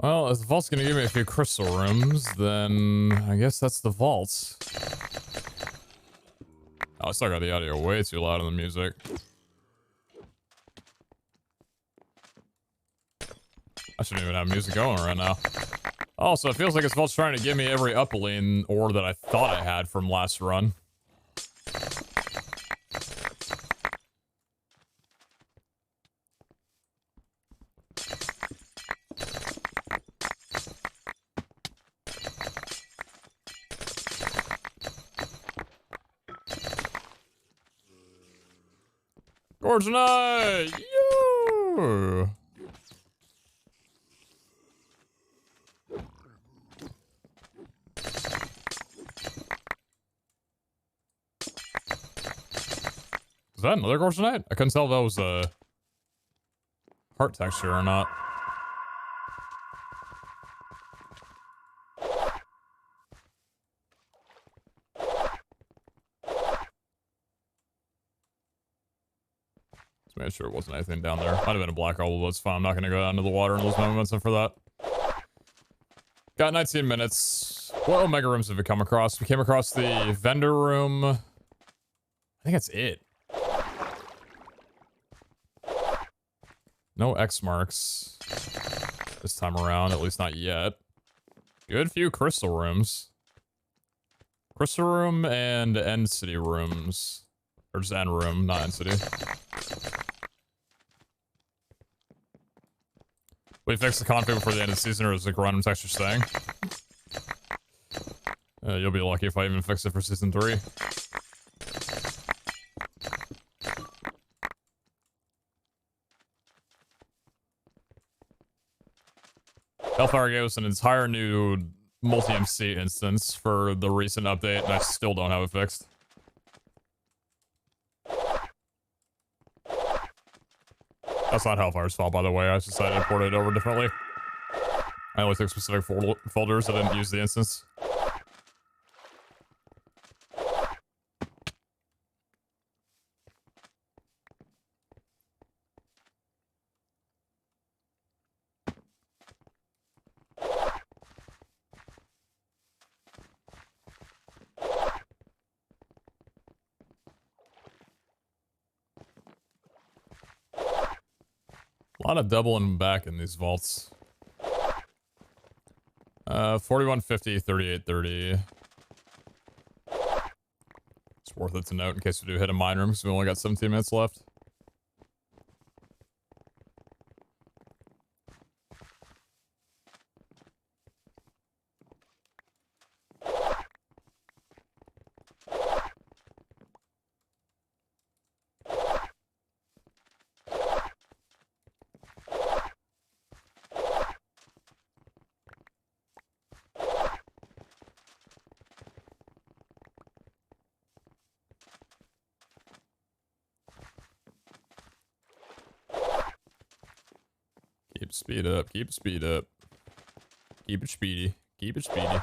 A: Well, if the vault's gonna give me a few crystal rooms, then I guess that's the vault. Oh, I still got the audio way too loud on the music. I shouldn't even have music going right now. Also, it feels like this vault's trying to give me every upper ore that I thought I had from last run. Gorgonite! You! Is that another Gorgonite? I couldn't tell if that was a heart texture or not. Make sure it wasn't anything down there. Might have been a black hole, but it's fine. I'm not gonna go down to the water and lose my momentum for that. Got 19 minutes. What Omega rooms have we come across? We came across the vendor room. I think that's it. No X marks this time around, at least not yet. Good few crystal rooms. Crystal room and End City rooms. Or just End room, not End City. We fixed the config before the end of the season, or is it random texture staying? You'll be lucky if I even fix it for season 3. Hellfire gave us an entire new multi-MC instance for the recent update, and I still don't have it fixed. That's not Hellfire's fault, by the way. I just decided to port it over differently. I only took specific folders. I didn't use the instance. A lot of doubling back in these vaults. 4150, 3830. It's worth it to note in case we do hit a mine room because we only got 17 minutes left. Keep speed up, keep speed up. Keep it speedy, keep it speedy.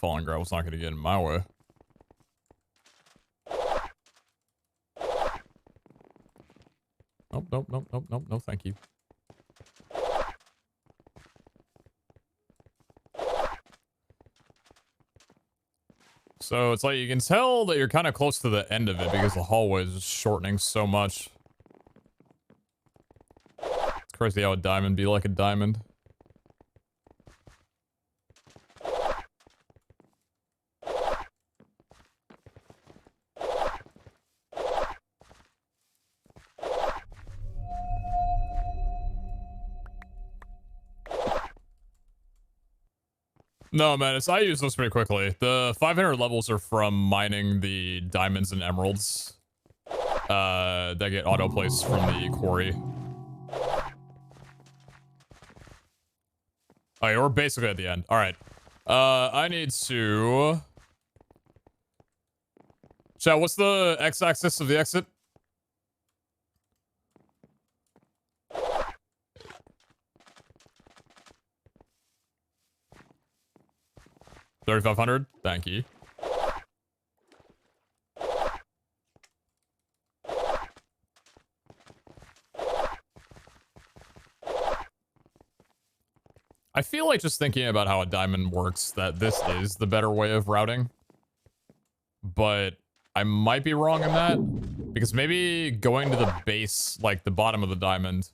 A: Falling gravel's not gonna get in my way. Nope, nope, nope, nope, nope, no thank you. So it's like you can tell that you're kind of close to the end of it because the hallway is just shortening so much. It's crazy how a diamond be like a diamond. No, man, I use those pretty quickly. The 500 levels are from mining the diamonds and emeralds that get auto-placed from the quarry. Alright, we're basically at the end. Alright. I need to... Chat, what's the x-axis of the exit? $3,500? Thank you. I feel like just thinking about how a diamond works, that this is the better way of routing. But I might be wrong in that. Because maybe going to the base, like the bottom of the diamond,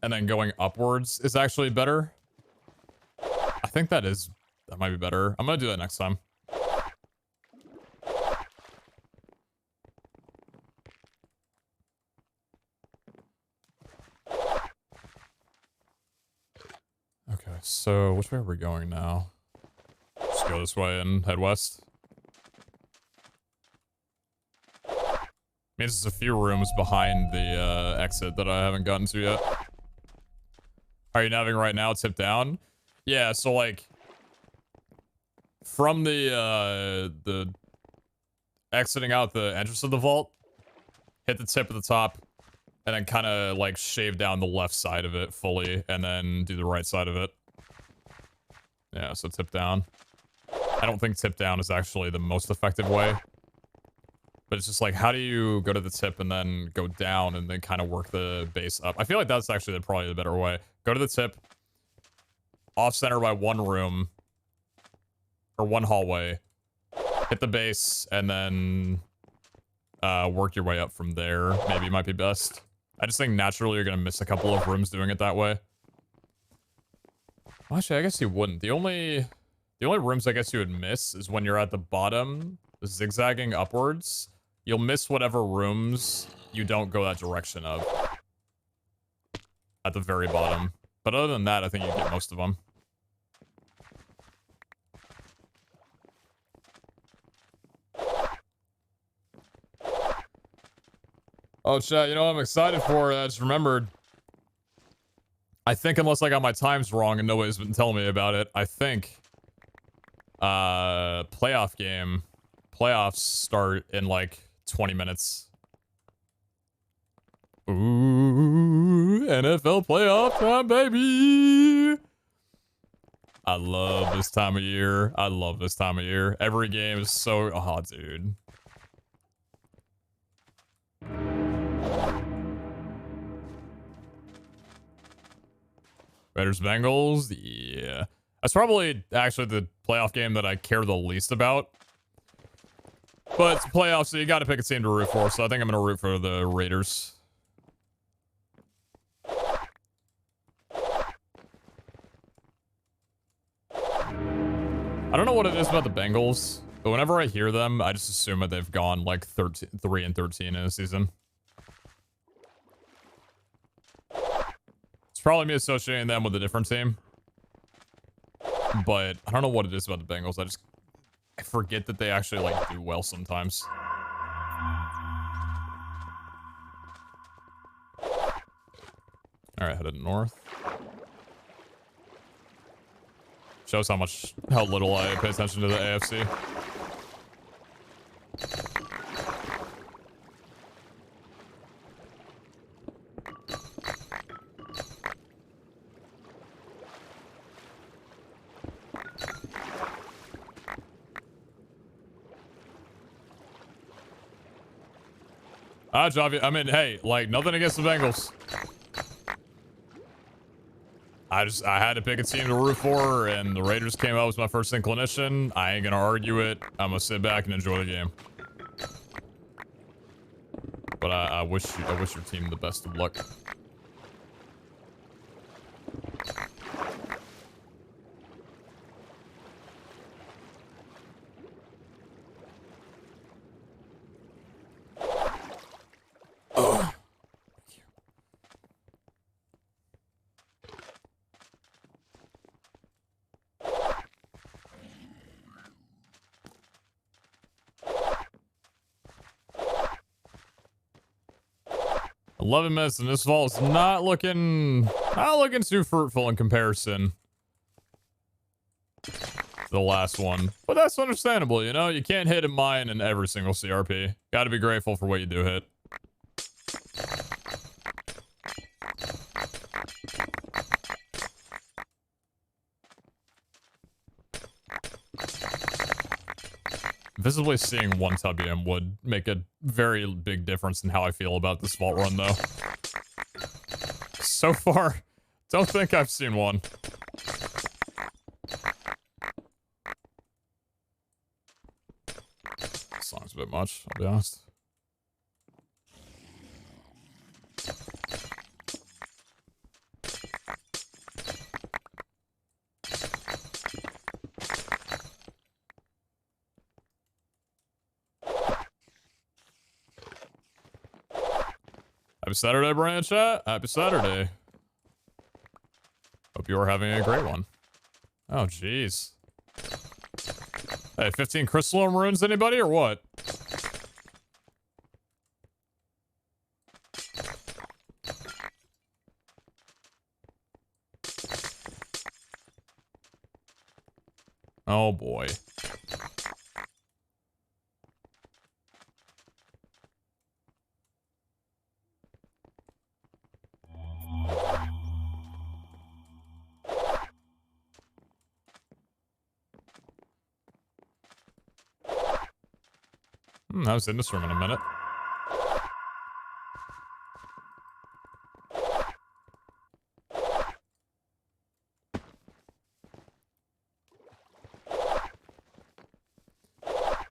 A: and then going upwards is actually better. I think that might be better. I'm gonna do that next time. Okay, so which way are we going now? Just go this way and head west. Means there's a few rooms behind the exit that I haven't gotten to yet. Are you naviging right now? Tip down? Yeah, so like from the exiting out the entrance of the vault, hit the tip at the top, and then kind of like shave down the left side of it fully, and then do the right side of it. Yeah, so tip down. I don't think tip down is actually the most effective way. But it's just like, how do you go to the tip and then go down and then kind of work the base up? I feel like that's actually probably the better way. Go to the tip, off center by one room, or one hallway, hit the base, and then work your way up from there. Maybe might be best. I just think naturally you're going to miss a couple of rooms doing it that way. Well, actually, I guess you wouldn't. The only rooms I guess you would miss is when you're at the bottom, zigzagging upwards. You'll miss whatever rooms you don't go that direction of. At the very bottom. But other than that, I think you get most of them. Oh, chat, you know what I'm excited for? I just remembered. I think unless I got my times wrong and nobody's been telling me about it, I think playoff game. Playoffs start in like 20 minutes. Ooh, NFL playoff time, baby. I love this time of year. I love this time of year. Every game is so... Oh, dude. Raiders Bengals, yeah. That's probably actually the playoff game that I care the least about. But it's playoffs, so you gotta pick a team to root for, so I think I'm gonna root for the Raiders. I don't know what it is about the Bengals, but whenever I hear them, I just assume that they've gone like 3-13 in a season. It's probably me associating them with a different team. But I don't know what it is about the Bengals. I forget that they actually like do well sometimes. All right, headed north. Shows how little I pay attention to the AFC. Javi, I mean, hey, like, nothing against the Bengals. I had to pick a team to root for, and the Raiders came out as my first inclination. I ain't gonna argue it. I'm gonna sit back and enjoy the game. But I wish your team the best of luck. Oh. 11 minutes and this vault is not looking too fruitful in comparison to the last one. But that's understandable, you know? You can't hit a mine in every single CRP. Gotta be grateful for what you do hit. Visibly seeing one Tubium would make a very big difference in how I feel about this vault run, though. So far, don't think I've seen one. This song's a bit much, I'll be honest. Happy Saturday, Brian Chat. Happy Saturday. Hope you are having a great one. Oh, jeez. Hey, 15 crystalline runes, anybody, or what? Oh, boy. I was in this room in a minute.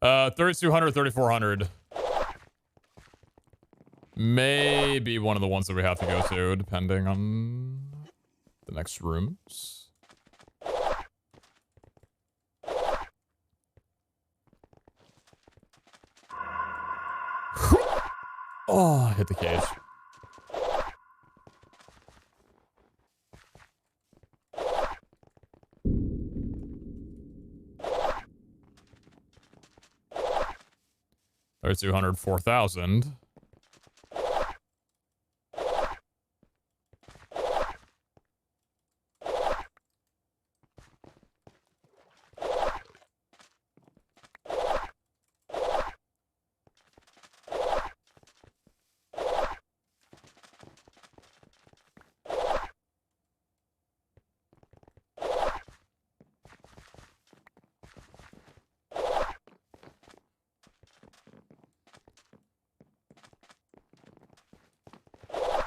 A: Uh, 3200, 3400. Maybe one of the ones that we have to go to, depending on the next rooms. Oh, I hit the cage. There's 200, 4,000.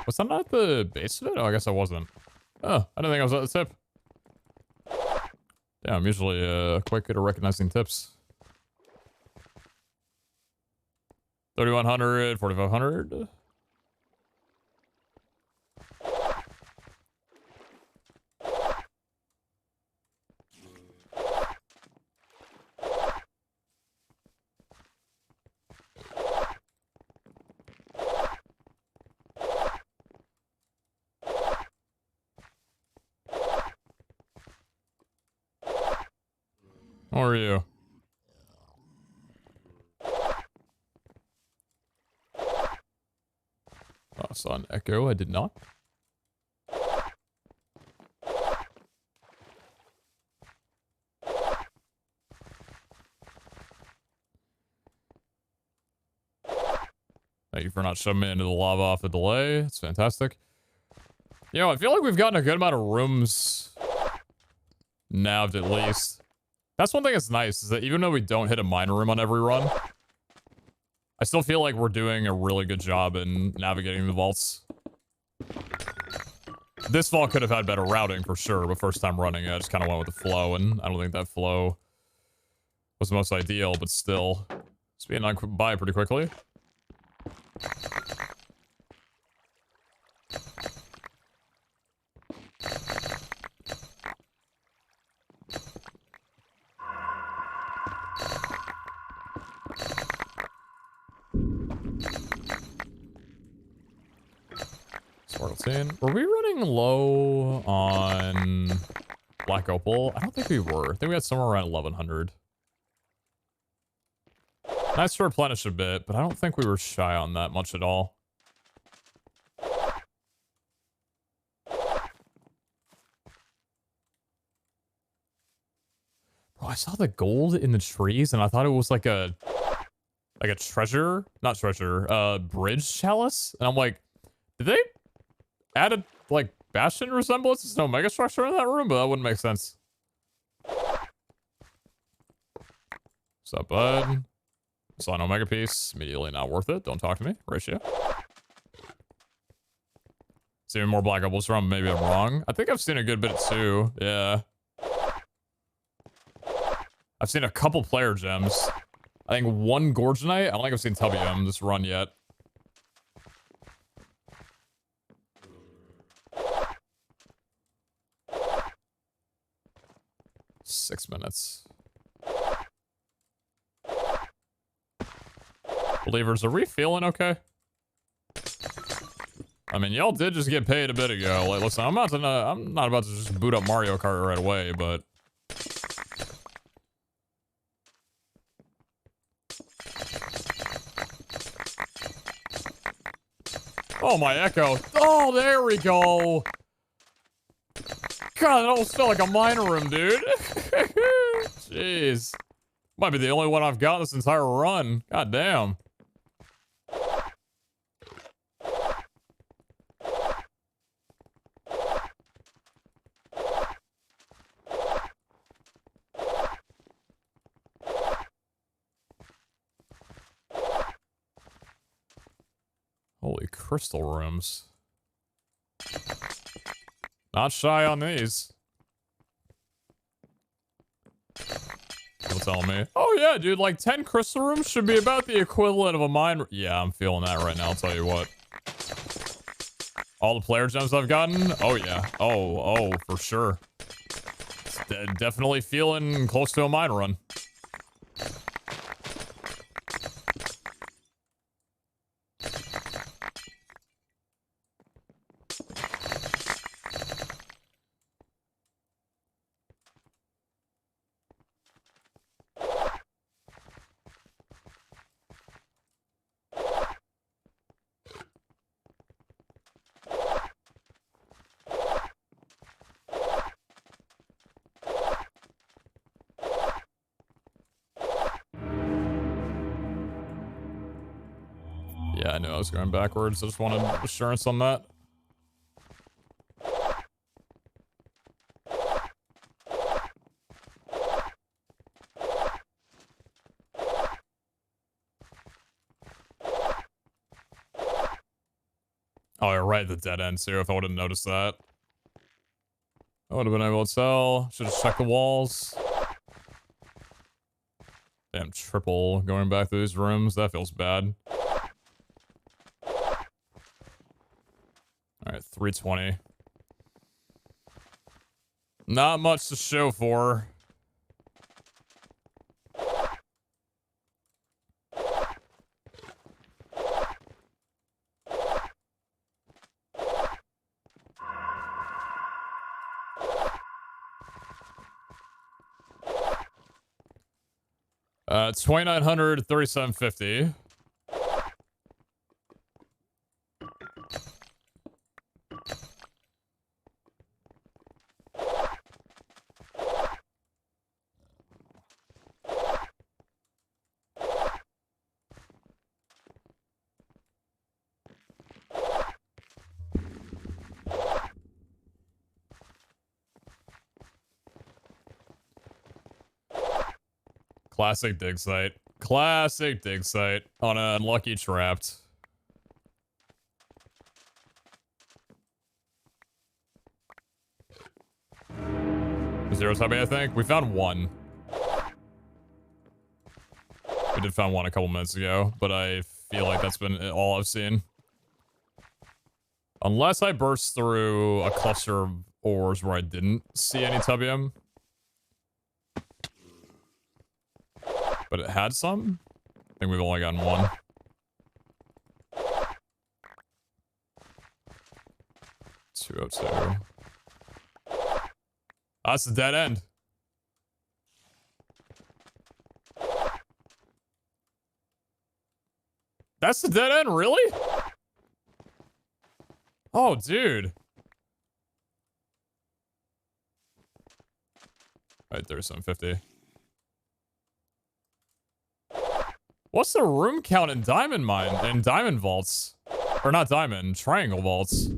A: Was that not at the base of it? Oh, I guess I wasn't. Oh, I didn't think I was at the tip. Yeah, I'm usually quite good at recognizing tips. 3,100, 4,500. How are you? Oh, I saw an echo. I did not. Thank you for not shoving me into the lava off the delay. It's fantastic. You know, I feel like we've gotten a good amount of rooms nabbed at least. That's one thing that's nice, is that even though we don't hit a minor room on every run, I still feel like we're doing a really good job in navigating the vaults. This vault could have had better routing for sure, but first time running, I just kind of went with the flow, and I don't think that flow was the most ideal, but still. Speeding on by pretty quickly. Were we running low on Black Opal? I don't think we were. I think we had somewhere around 1,100. Nice to replenish a bit, but I don't think we were shy on that much at all. Bro, I saw the gold in the trees, and I thought it was like a treasure, not treasure, bridge chalice, and I'm like, did they add a like bastion resemblance? There's no mega structure in that room, but that wouldn't make sense. What's up, bud? Saw an Omega piece. Immediately not worth it. Don't talk to me. Ratio. See more Black Opals from. Maybe I'm wrong. I think I've seen a good bit too. Yeah. I've seen a couple player gems. I think one Gorgonite. I don't think I've seen Tubium this run yet. Six minutes. Believers, are we feeling okay? I mean, y'all did just get paid a bit ago. Like, listen, I'm not about to just boot up Mario Kart right away, but oh, my echo. Oh, there we go. God, that almost felt like a minor room, dude. Jeez. Might be the only one I've got this entire run. God damn. Holy crystal rooms. Not shy on these. Don't tell me. Oh yeah, dude, like 10 crystal rooms should be about the equivalent of a mine. Yeah, I'm feeling that right now, I'll tell you what. All the player gems I've gotten? Oh yeah. Oh, for sure. Definitely feeling close to a mine run. Yeah, I knew I was going backwards. I just wanted assurance on that. Oh, you're right, the dead end too, if I would have noticed that. I would have been able to tell. Should have checked the walls. Damn, triple going back through these rooms. That feels bad. Alright, 320. Not much to show for. It's 2,900, 3,750. Classic dig site. Classic dig site on an unlucky trapped. Zero timing, I think. We found one. We did find one a couple minutes ago, but I feel like that's been all I've seen. Unless I burst through a cluster of ores where I didn't see any tubium. But it had some? I think we've only gotten one. $202. That's the dead end. That's the dead end, really? Oh, dude. Alright, there's 750. What's the room count in diamond mine? In diamond vaults? Or not diamond, triangle vaults.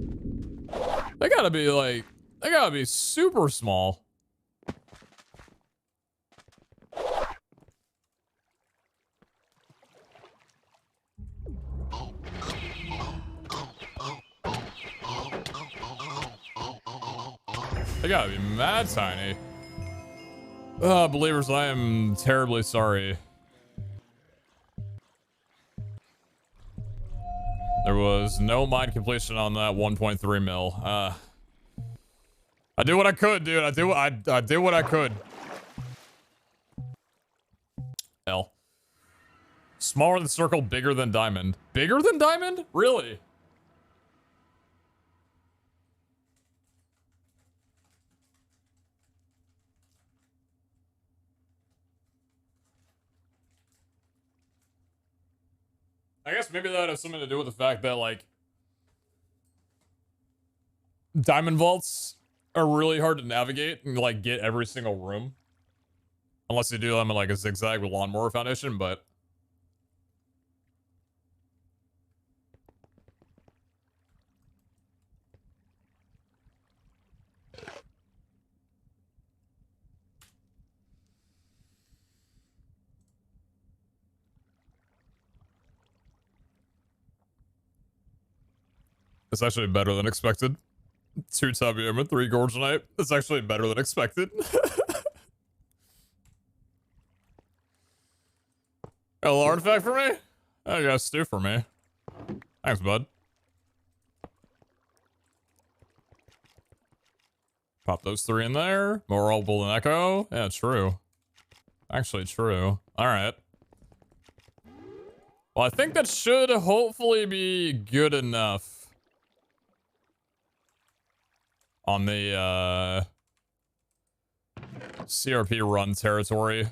A: They gotta be like, they gotta be super small. They gotta be mad tiny. Believers, I am terribly sorry. There was no mine completion on that 1.3 mil. I did what I could, dude. I did what I could. L. Smaller than circle, bigger than diamond. Bigger than diamond? Really? I guess maybe that has something to do with the fact that, like, diamond vaults are really hard to navigate and, like, get every single room. Unless you do them in, like, a zigzag with lawnmower foundation, but... It's actually better than expected. 2 Tubium and 3 Gorgonite. It's actually better than expected. A little artifact for me? I got a stew for me. Thanks, bud. Pop those 3 in there. More rollable than Echo. Yeah, true. Actually true. Alright. Well, I think that should hopefully be good enough. On the, CRP run territory.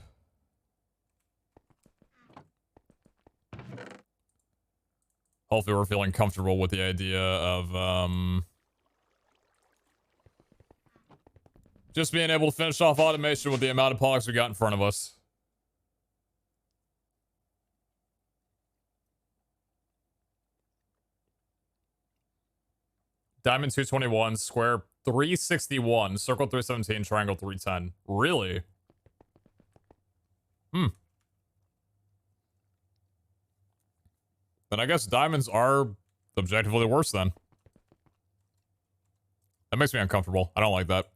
A: Hopefully we're feeling comfortable with the idea of, just being able to finish off automation with the amount of pogs we got in front of us. Diamond 221, square 361, circle 317, triangle 310. Really? Hmm. Then I guess diamonds are objectively worse then. That makes me uncomfortable. I don't like that.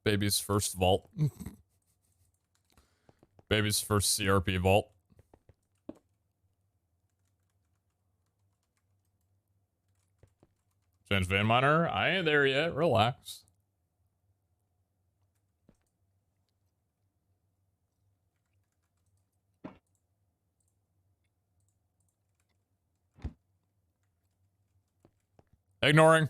A: Baby's first vault. Baby's first CRP vault. Change vein miner. I ain't there yet. Relax. Ignoring.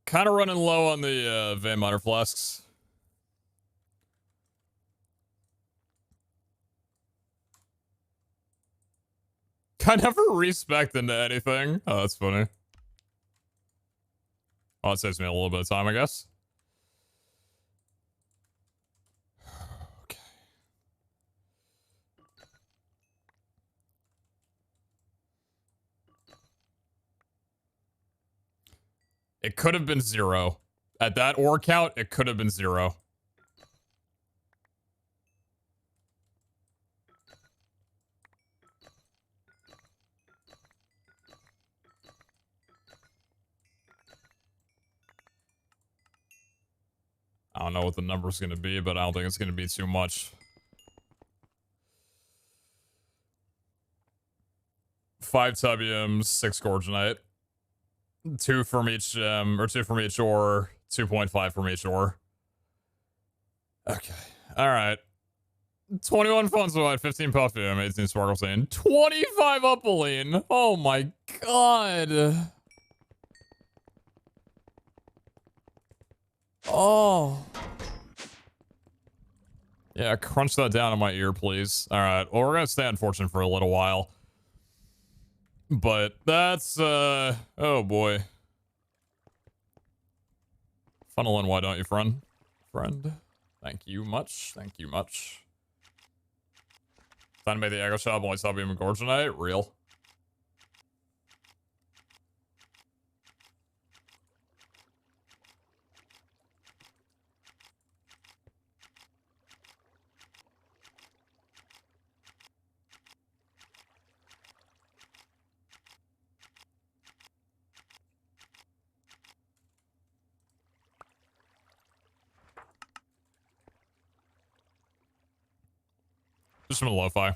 A: Kind of running low on the vein miner flasks. I never respec into anything. Oh, that's funny. Oh, it saves me a little bit of time, I guess. Okay. It could have been 0. At that ore count, it could have been 0. I don't know what the number's going to be, but I don't think it's going to be too much. 5 tubiums, 6 gorgonite. 2 from each, or 2 from each ore, 2.5 from each ore. Okay. Alright. 21 Funsoid, 15 Puffium, 18 Sparkle Stain, 25 Upaline. Oh my god. Oh. Yeah, crunch that down in my ear, please. Alright, well, we're gonna stay on Fortune for a little while. But that's, oh boy. Funnel in, why don't you, friend? Friend. Thank you much. Thank you much. Time to make the Echo Shop, only stop being Gorgonite? Real. Just some lo-fi.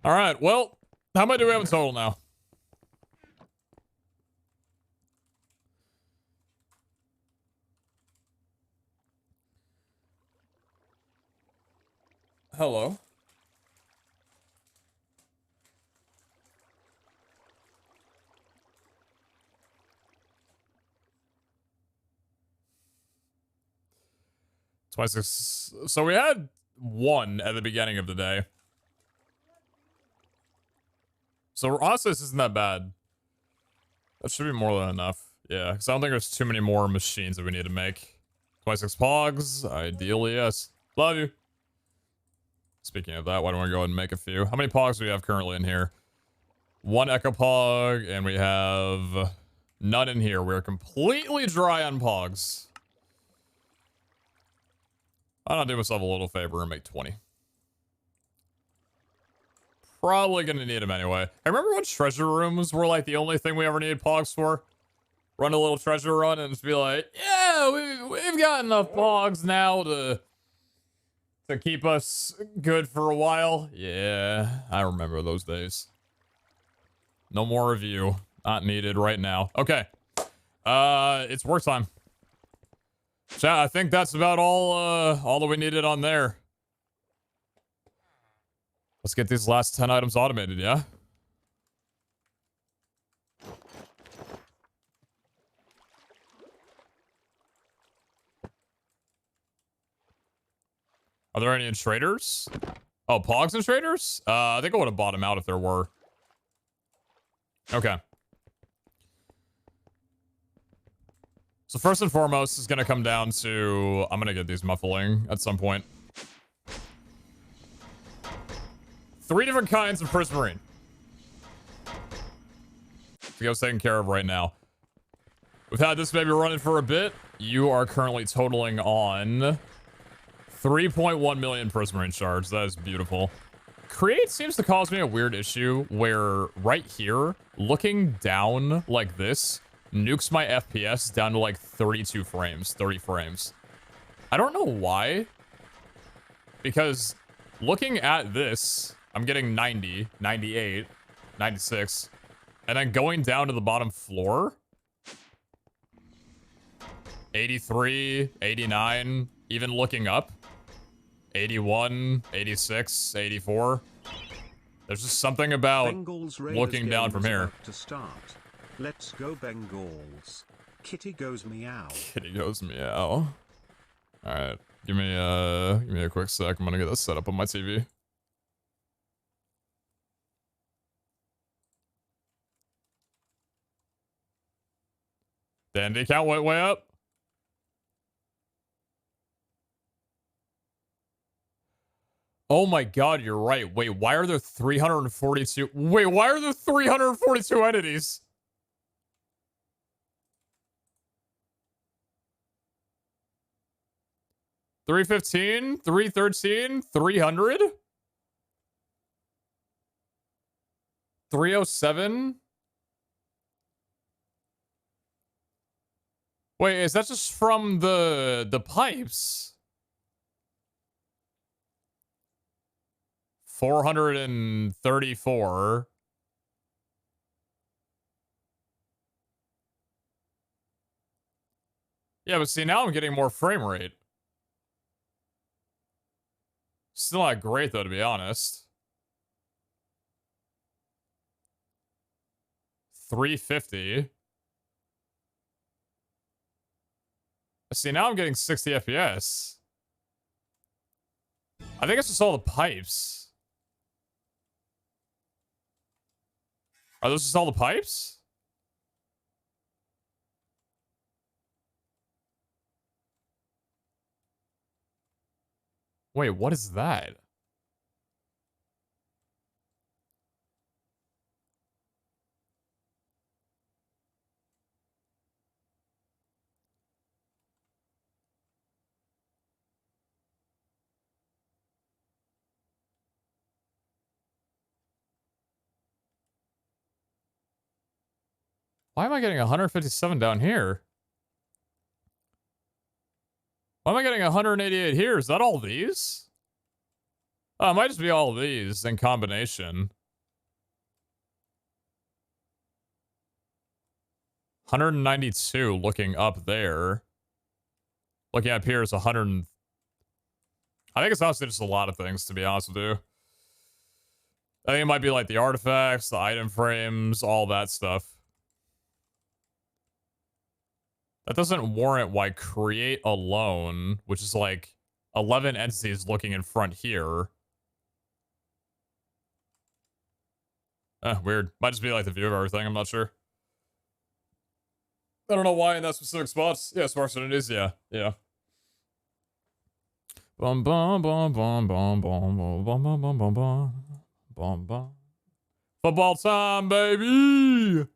A: All right, well, how many do we have in total now? Hello. Twice. So we had one at the beginning of the day. So honestly, this isn't that bad. That should be more than enough. Yeah, because I don't think there's too many more machines that we need to make. 26 pogs, ideally, yes. Love you. Speaking of that, why don't we go ahead and make a few? How many pogs do we have currently in here? One echo pog, and we have none in here. We're completely dry on pogs. I'll do myself a little favor and make 20. Probably gonna need them anyway. I remember when treasure rooms were like the only thing we ever needed pogs for. Run a little treasure run and just be like, yeah, we've got enough pogs now to keep us good for a while. Yeah, I remember those days. No more review. Not needed right now. Okay. It's work time. Chat, I think that's about all that we needed on there. Let's get these last 10 items automated, yeah? Are there any in traders? Oh, pogs and traders? I think I would have bought them out if there were. Okay. So first and foremost is going to come down to... I'm going to get these muffling at some point. 3 different kinds of prismarine. To go taken care of right now. We've had this baby running for a bit. You are currently totaling on 3.1 million prismarine shards. That is beautiful. Create seems to cause me a weird issue where right here, looking down like this, nukes my FPS down to like 32 frames, 30 frames. I don't know why. Because looking at this, I'm getting 90, 98, 96. And then going down to the bottom floor, 83, 89, even looking up, 81, 86, 84. There's just something about looking down from here.
B: To start. Let's go Bengals. Kitty goes meow.
A: Kitty goes meow. Alright. Give me a quick sec. I'm gonna get this set up on my TV. Dandy count went way up. Oh my god, you're right. Wait, why are there 342? Wait, why are there 342 entities? $315, $313, $300, $307. Wait, is that just from the pipes? 434. Yeah, but see, now I'm getting more frame rate. Still not great, though, to be honest. 350. See, now I'm getting 60 FPS. I think it's just all the pipes. Are those just all the pipes? Wait, what is that? Why am I getting 157 down here? Why am I getting 188 here? Is that all these? Oh, it might just be all these in combination. 192 looking up there. Looking up here is 100. I think it's honestly just a lot of things, to be honest with you. I think it might be like the artifacts, the item frames, all that stuff. That doesn't warrant why create alone, which is like 11 entities looking in front here. Weird. Might just be like the view of everything. I'm not sure. I don't know why in that specific spots. Yeah, sparse it is. Yeah, yeah. Bum bum bum bum bum bum bum bum bum bum bum bum bum bum. Football time, baby.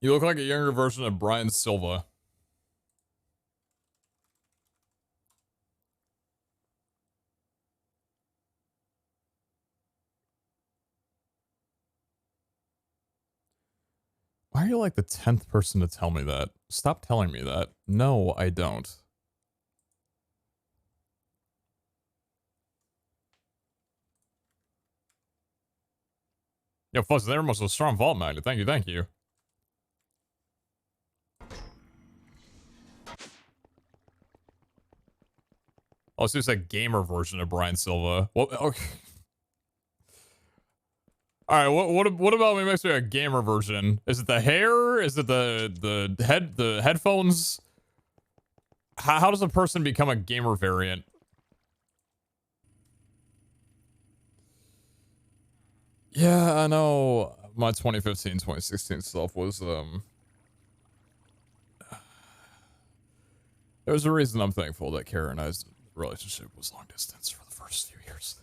A: You look like a younger version of Brian Silva. Why are you like the 10th person to tell me that? Stop telling me that. No, I don't. Yo, Fuzz, they're almost a strong vault magnet. Thank you, thank you. Oh, so it's a gamer version of Brian Silva. Well, okay. All right, what about we make it a gamer version? Is it the hair? Is it the headphones? How does a person become a gamer variant? Yeah, I know my 2015, 2016 stuff was there's a reason I'm thankful that Kara and I's relationship was long distance for the first few years.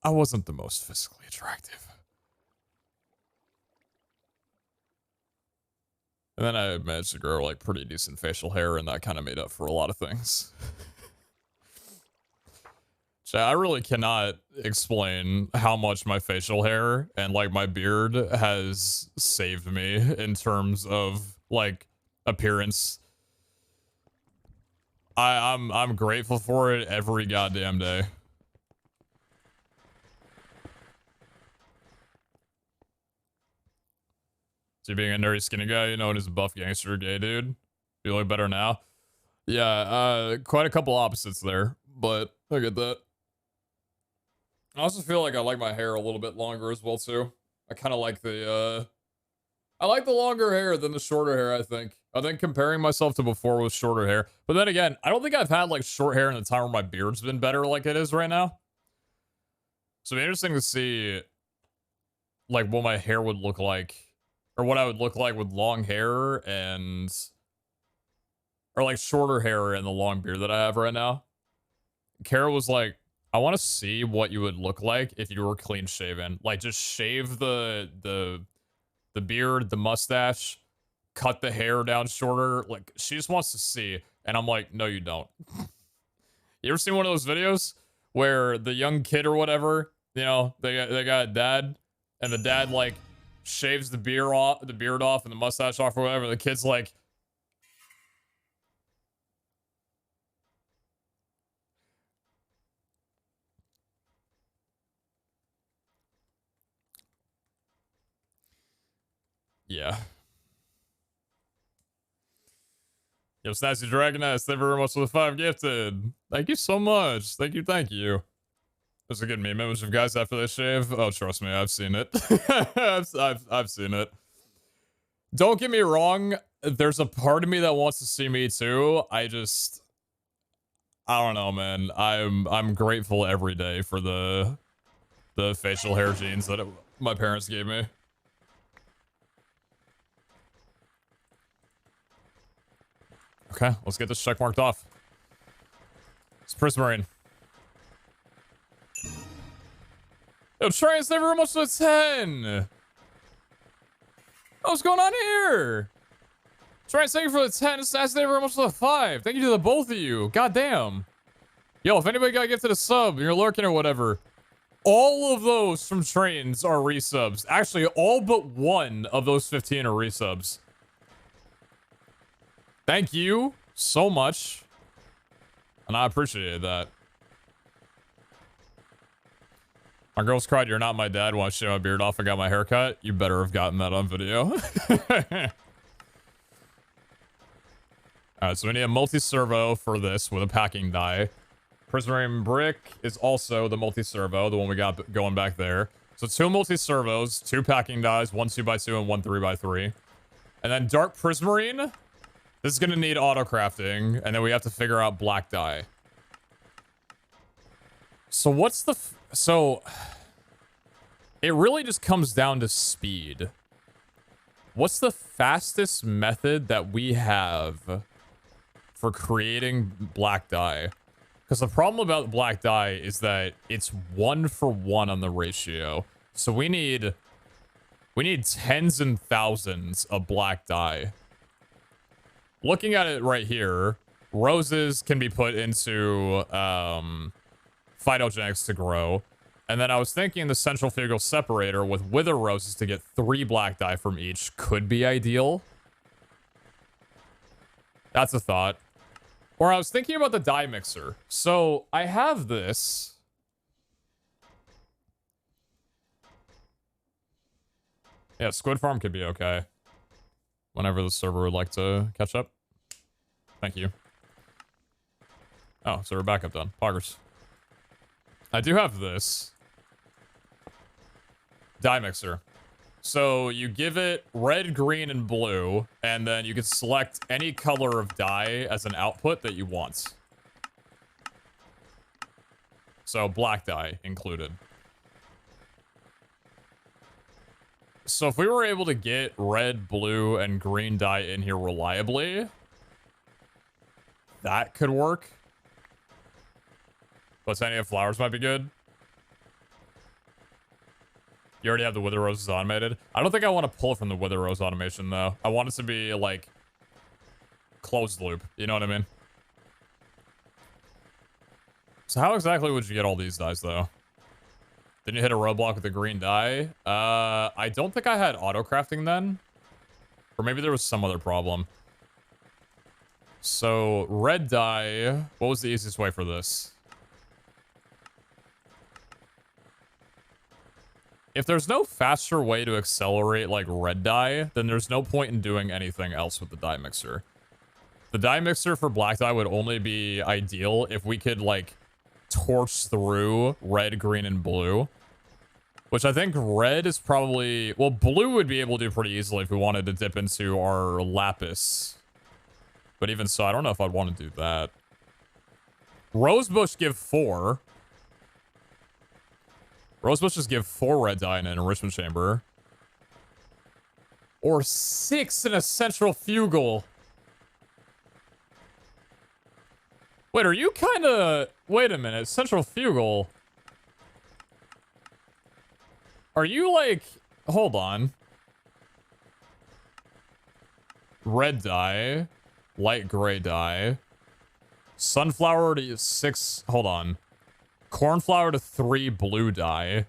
A: I wasn't the most physically attractive. And then I managed to grow like pretty decent facial hair, and that kind of made up for a lot of things. So I really cannot explain how much my facial hair and like my beard has saved me in terms of like appearance. I'm grateful for it every goddamn day. So being a nerdy skinny guy, you know, and his buff gangster gay dude. Feeling better now? Yeah, quite a couple opposites there, but I get that. I also feel like I like my hair a little bit longer as well too. I kind of like I like the longer hair than the shorter hair, I think. I think comparing myself to before with shorter hair. But then again, I don't think I've had like short hair in the time where my beard's been better like it is right now. So it'd be interesting to see like what my hair would look like, or what I would look like with long hair and, or like shorter hair and the long beard that I have right now. Kara was like, I want to see what you would look like if you were clean shaven. Like just shave the beard, the mustache, cut the hair down shorter. Like she just wants to see. And I'm like, no, you don't. You ever seen one of those videos where the young kid or whatever, you know, they got a dad, and the dad like shaves the beard off and the mustache off or whatever. The kid's like, yeah. Yo, Snazzy Dragoness, thank you very much for the 5 gifted. Thank you so much. Thank you, thank you. There's a good meme image of guys after they shave. Oh, trust me, I've seen it. I've seen it. Don't get me wrong. There's a part of me that wants to see me too. I don't know, man. I'm grateful every day for the facial hair genes that my parents gave me. Okay, let's get this check marked off. It's Prismarine. Yo, try and save her almost to a 10. What's going on here? Try and save for the 10. Assassinate her almost to a 5. Thank you to the both of you. God damn. Yo, if anybody got gifted a sub and you're lurking or whatever, all of those from trains are resubs. Actually, all but one of those 15 are resubs. Thank you so much. And I appreciate that. My girls cried, "You're not my dad," when I shaved my beard off and got my hair cut. You better have gotten that on video. Alright, so we need a multi-servo for this with a packing die. Prismarine brick is also the multi-servo, the one we got going back there. So 2 multi-servos, 2 packing dies, 1 2x2 and 1 3x3. And then dark prismarine. This is gonna need auto crafting, and then we have to figure out black dye. So what's the so it really just comes down to speed. What's the fastest method that we have for creating black dye? Because the problem about black dye is that it's 1-for-1 on the ratio. So we need tens and thousands of black dye. Looking at it right here, roses can be put into phytogenics to grow. And then I was thinking the centrifugal separator with wither roses to get 3 black dye from each could be ideal. That's a thought. Or I was thinking about the dye mixer. So I have this. Yeah, Squid Farm could be okay. Whenever the server would like to catch up. Thank you. Oh, so we're backup done. Poggers. I do have this. Dye mixer. So you give it red, green, and blue, and then you can select any color of dye as an output that you want. So black dye included. So if we were able to get red, blue, and green dye in here reliably, that could work. Botania flowers might be good. You already have the wither roses automated. I don't think I want to pull from the wither rose automation, though. I want it to be, like, closed loop. You know what I mean? So how exactly would you get all these dyes, though? Didn't you hit a roadblock with the green dye? I don't think I had auto-crafting then. Or maybe there was some other problem. So, red dye... What was the easiest way for this? If there's no faster way to accelerate, like, red dye, then there's no point in doing anything else with the dye mixer. The dye mixer for black dye would only be ideal if we could, like, torch through red, green, and blue. Which I think red is probably... Well, blue would be able to do pretty easily if we wanted to dip into our lapis. But even so, I don't know if I'd want to do that. Rosebush give 4. Rosebushes give 4 red dye in an enrichment chamber. Or 6 in a central fugal. Wait, are you kind of... Wait a minute. Central fugal. Are you like... Hold on. Red dye. Light gray dye. Sunflower to 6... Hold on. Cornflower to 3 blue dye.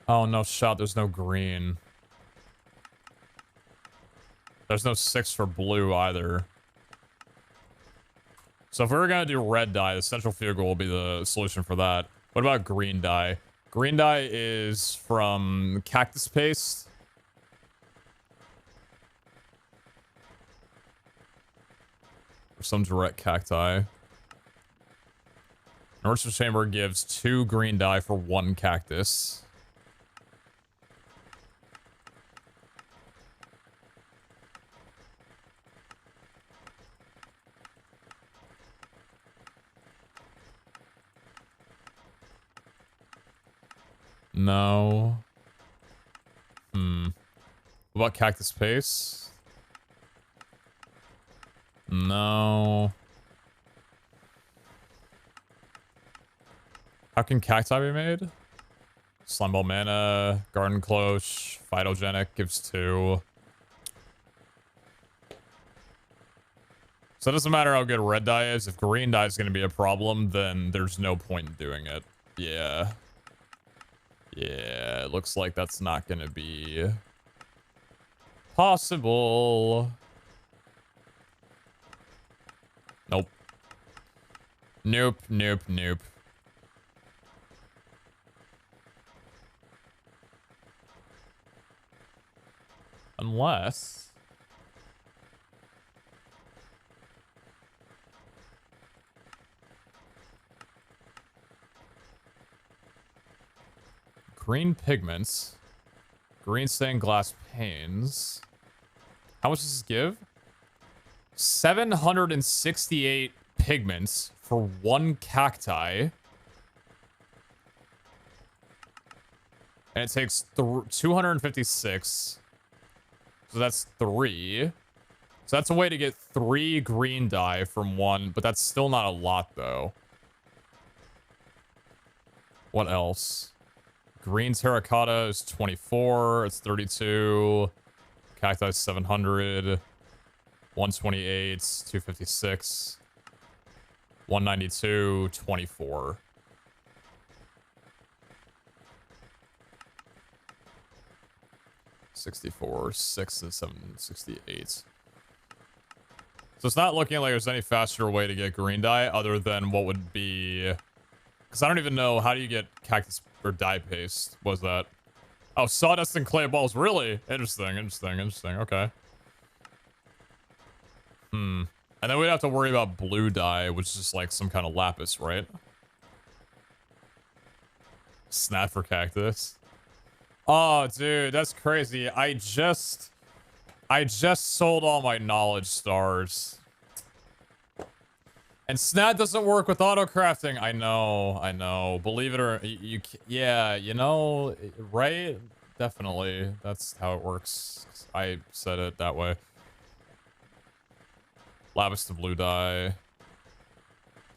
A: Oh, no shot. There's no green. There's no 6 for blue either. So if we were going to do red dye, the central fugal will be the solution for that. What about green dye? Green dye is from cactus paste. Or some direct cacti. Enrichment chamber gives 2 green dye for 1 cactus. No. What about cactus paste? No. How can cacti be made? Slimeball mana, garden cloche, phytogenic gives 2. So it doesn't matter how good red dye is. If green dye is going to be a problem, then there's no point in doing it. Yeah. Yeah, it looks like that's not going to be possible. Nope. Nope, nope, nope. Unless... green pigments. Green stained glass panes. How much does this give? 768 pigments for 1 cacti. And it takes 256. So that's 3. So that's a way to get 3 green dye from 1, but that's still not a lot, though. What else? Green terracotta is 24. It's 32. Cacti is 700. 128. 256. 192. 24. $64, 6 and 768. So it's not looking like there's any faster way to get green dye other than what would be... Because I don't even know, how do you get cactus or dye paste? What was that? Oh, sawdust and clay balls. Really? Interesting, interesting, interesting. Okay. And then we'd have to worry about blue dye, which is just like some kind of lapis, right? Snap for cactus. Oh, dude, that's crazy. I just sold all my knowledge stars. And Snap doesn't work with auto-crafting. I know. Believe it or... yeah, you know, right? Definitely. That's how it works. I said it that way. Lapis to blue dye.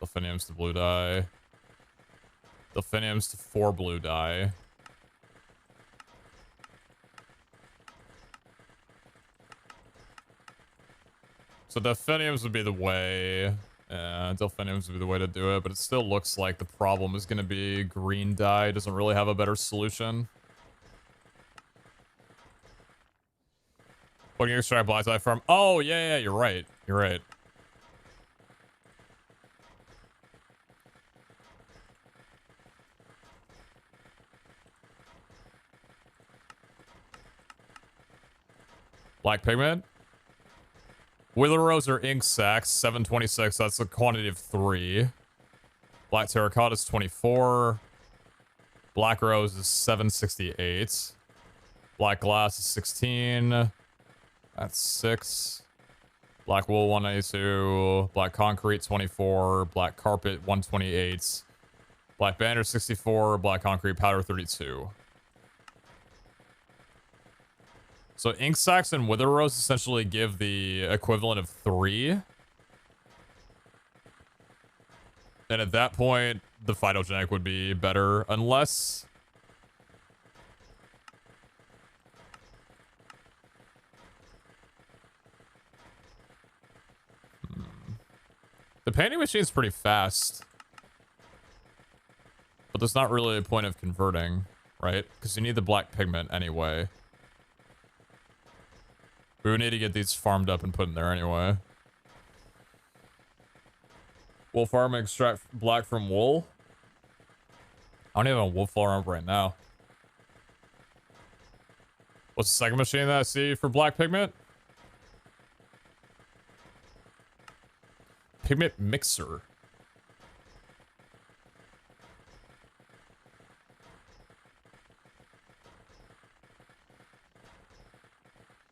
A: Delphiniums to blue dye. Delphiniums to 4 blue dye. So Delphiniums would be the way. Yeah, Delphiniums would be the way to do it, but it still looks like the problem is going to be green dye doesn't really have a better solution. What do you extract black dye from? Oh, yeah, you're right. You're right. Black pigment? Wither rose or ink sacs, 726. That's a quantity of 3. Black terracotta is 24. Black rose is 768. Black glass is 16. That's 6. Black wool 192. Black concrete 24. Black carpet 128. Black banner 64. Black concrete powder 32. So ink sacs and wither rose essentially give the equivalent of 3. And at that point, the phytogenic would be better, unless... The painting machine's pretty fast. But there's not really a point of converting, right? Because you need the black pigment anyway. We would need to get these farmed up and put in there anyway. Wool farm extract black from wool? I don't even have a wool farm up right now. What's the second machine that I see for black pigment? Pigment mixer.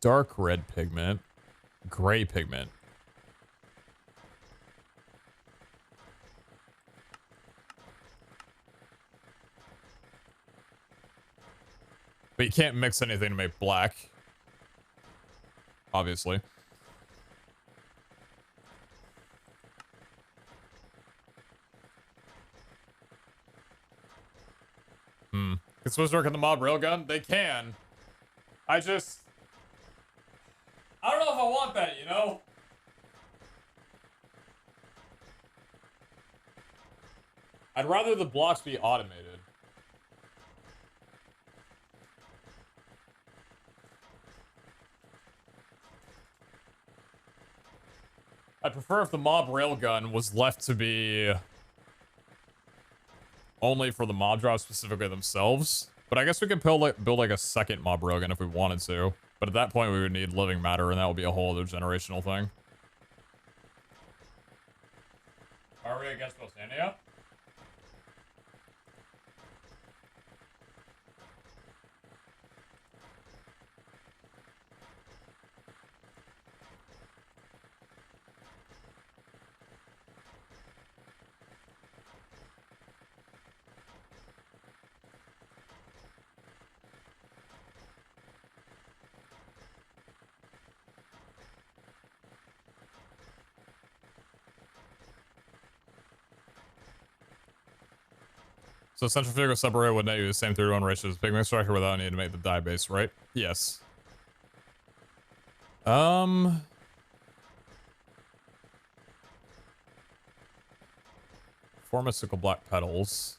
A: Dark red pigment. Gray pigment. But you can't mix anything to make black. Obviously. Can supposed to work on the mob railgun? They can. I don't know if I want that, you know? I'd rather the blocks be automated. I'd prefer if the mob railgun was left to be only for the mob drop specifically themselves. But I guess we could build like a second mob railgun if we wanted to. But at that point we would need living matter and that would be a whole other generational thing. Are we against Bosania? So centrifugal separator would net you the same 3-to-1 ratio as pigment extractor without needing to make the dye base, right? Yes. Four mystical black petals.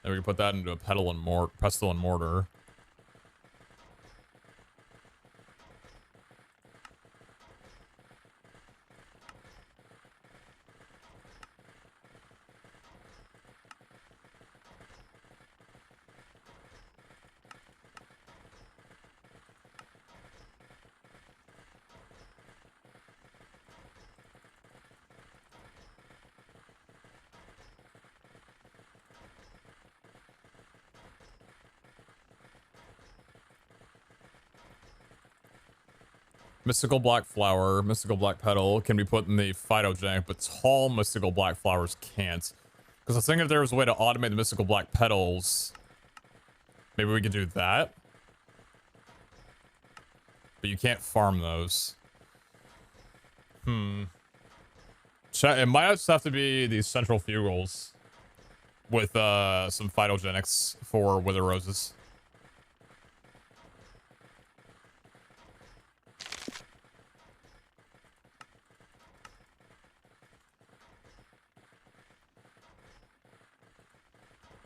A: And we can put that into a pestle and mortar. Mystical black flower, mystical black petal can be put in the phytogenic, but tall mystical black flowers can't. Because I was thinking if there was a way to automate the mystical black petals, maybe we could do that. But you can't farm those. It might just have to be these central fugals with some phytogenics for wither roses.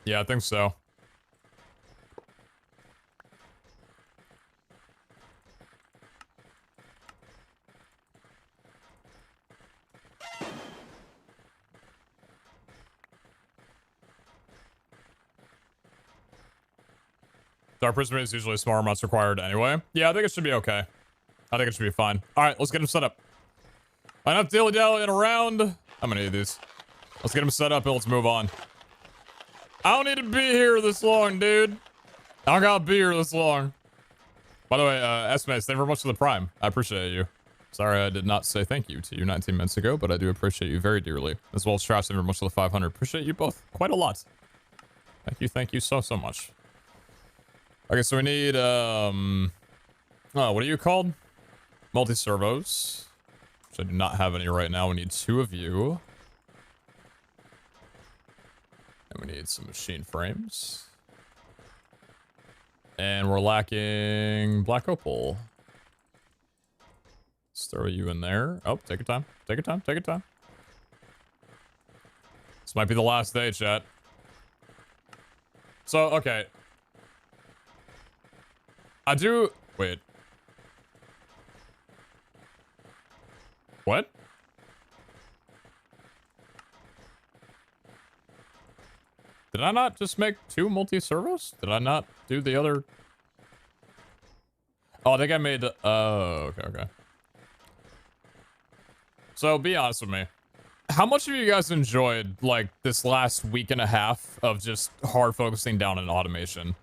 A: Yeah, I think so. Dark Prism is usually smaller amounts required anyway. Yeah, I think it should be okay. I think it should be fine. Alright, let's get him set up. Enough dilly-dallying around. I'm gonna need these. Let's get him set up and let's move on. I don't need to be here this long, dude. I don't gotta be here this long. By the way, SMP, thank you very much for the prime. I appreciate you. Sorry I did not say thank you to you 19 minutes ago, but I do appreciate you very dearly. As well as Trash, thank you very much for the 500. Appreciate you both quite a lot. Thank you so much. Okay, so we need, oh, what are you called? Multi-servos. Which I do not have any right now. We need 2 of you. And we need some machine frames. And we're lacking black opal. Let's throw you in there. Oh, take your time. Take your time. Take your time. This might be the last day, chat. So, okay. Wait. What? Did I not just make 2 multi-servos? Did I not do the other? Oh, I think I made, oh, okay. So, be honest with me. How much of you guys enjoyed, like, this last week and a half of just hard focusing down on automation?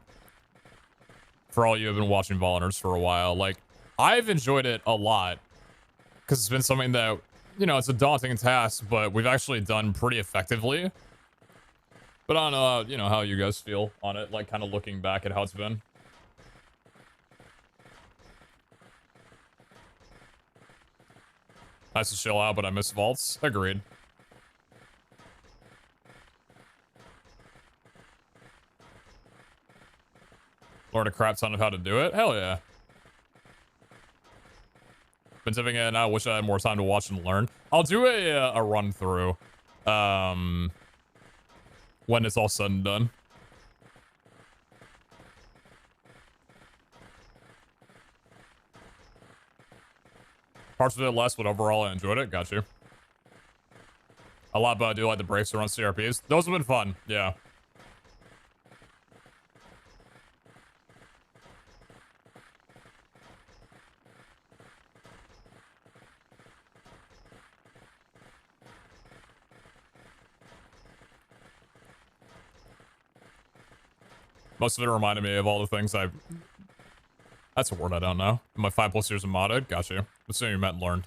A: For all you have been watching Volunteers for a while, like, I've enjoyed it a lot. Because it's been something that, you know, it's a daunting task, but we've actually done pretty effectively. But I don't know, you know, how you guys feel on it, like, kind of looking back at how it's been. Nice to chill out, but I miss vaults. Agreed. Learn a crap ton of how to do it? Hell yeah. Been tipping in. I wish I had more time to watch and learn. I'll do a run through. When it's all said and done. Parts of it less, but overall I enjoyed it. Got you. A lot, but I do like the breaks around CRPs. Those have been fun. Yeah. Most of it reminded me of all the things I... That's a word I don't know. My 5+ years of modded. Got you. Assuming you meant learned.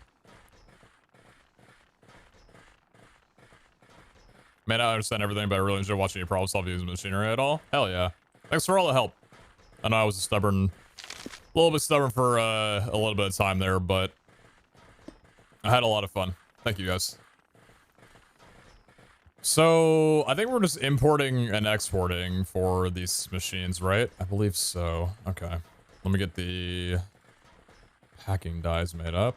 A: May not understand everything, but I really enjoy watching you problem solve using machinery at all. Hell yeah. Thanks for all the help. I know I was a little bit stubborn for a little bit of time there, but I had a lot of fun. Thank you guys. So I think we're just importing and exporting for these machines, right? I believe so. Okay. Let me get the hacking dies made up.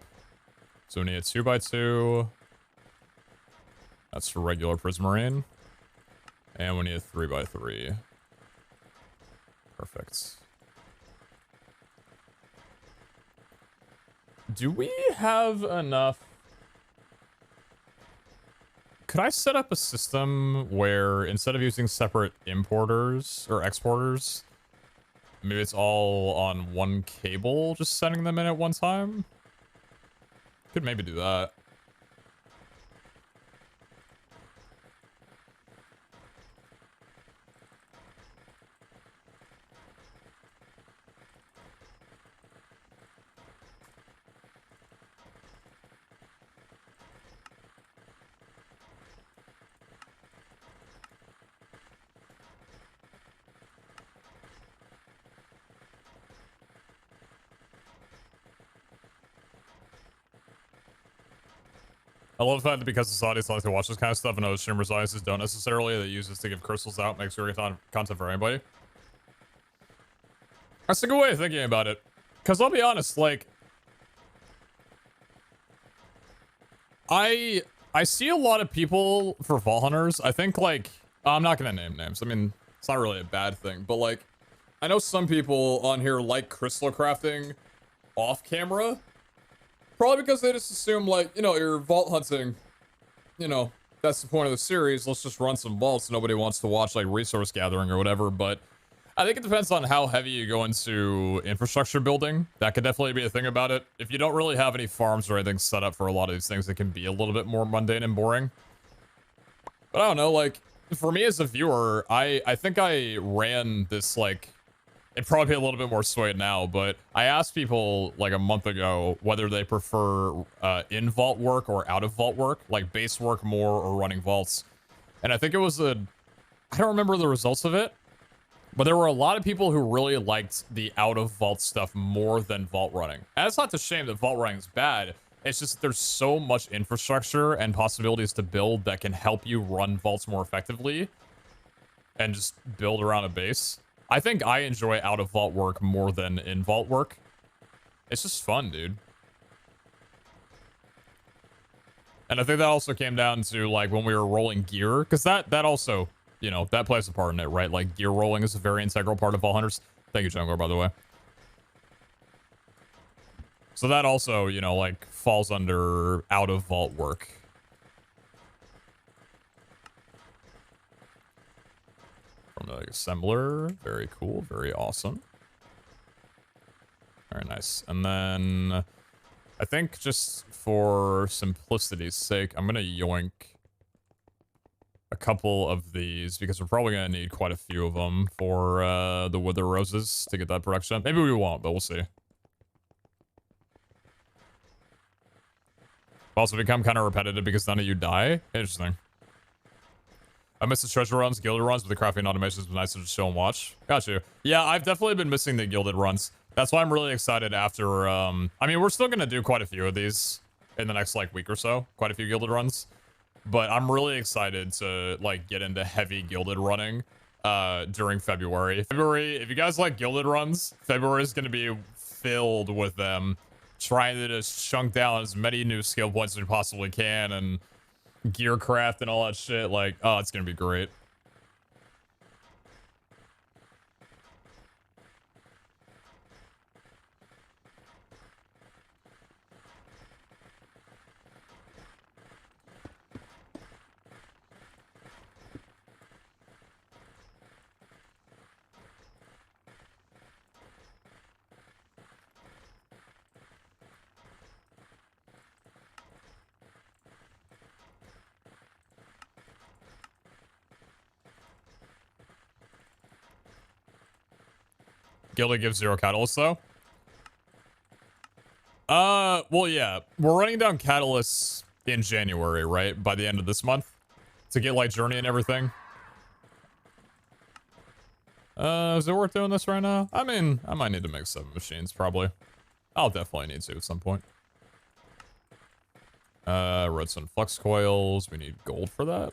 A: So we need a 2x2. That's for regular Prismarine. And we need a 3x3. Perfect. Do we have enough? Could I set up a system where instead of using separate importers or exporters, maybe it's all on one cable, just sending them in at one time? Could maybe do that. I love the fact that because societies like to watch this kind of stuff and other streamers' audiences don't necessarily, they use this to give crystals out, makes great content for anybody. That's a good way of thinking about it. Because I'll be honest, like, I see a lot of people for Vault Hunters. I think, like, I'm not going to name names. I mean, it's not really a bad thing. But, like, I know some people on here like crystal crafting off camera. Probably because they just assume, like, you know, you're vault hunting. You know, that's the point of the series. Let's just run some vaults. Nobody wants to watch, like, resource gathering or whatever. But I think it depends on how heavy you go into infrastructure building. That could definitely be a thing about it. If you don't really have any farms or anything set up for a lot of these things, it can be a little bit more mundane and boring. But I don't know, like, for me as a viewer, I think I ran this, like... It'd probably be a little bit more swayed now, but I asked people like a month ago whether they prefer in vault work or out of vault work, like base work more or running vaults. And I think it was I don't remember the results of it, but there were a lot of people who really liked the out of vault stuff more than vault running. And it's not to shame that vault running is bad. It's just there's so much infrastructure and possibilities to build that can help you run vaults more effectively and just build around a base. I think I enjoy out of vault work more than in vault work. It's just fun, dude. And I think that also came down to like when we were rolling gear, because that also, you know, that plays a part in it, right? Like gear rolling is a very integral part of Vault Hunters. Thank you, Jungler, by the way. So that also, you know, like falls under out of vault work. From the assembler. Very cool. Very awesome. Very nice. And then I think just for simplicity's sake, I'm going to yoink a couple of these because we're probably going to need quite a few of them for the Wither Roses to get that production. Maybe we won't, but we'll see. Also become kind of repetitive because none of you die. Interesting. I miss the treasure runs, gilded runs, but the crafting automations was nice to just chill and watch. Got you. Yeah, I've definitely been missing the gilded runs. That's why I'm really excited after, I mean, we're still gonna do quite a few of these in the next, like, week or so. Quite a few gilded runs. But I'm really excited to, like, get into heavy gilded running during February. February, if you guys like gilded runs, February is gonna be filled with them. Trying to just chunk down as many new skill points as we possibly can and gear craft and all that shit. Like, oh, it's gonna be great. Gilded gives 0 catalyst though. Well, yeah, we're running down catalysts in January, right? By the end of this month to get like journey and everything. Is it worth doing this right now? I mean, I might need to make 7 machines probably. I'll definitely need to at some point. Redstone flux coils. We need gold for that.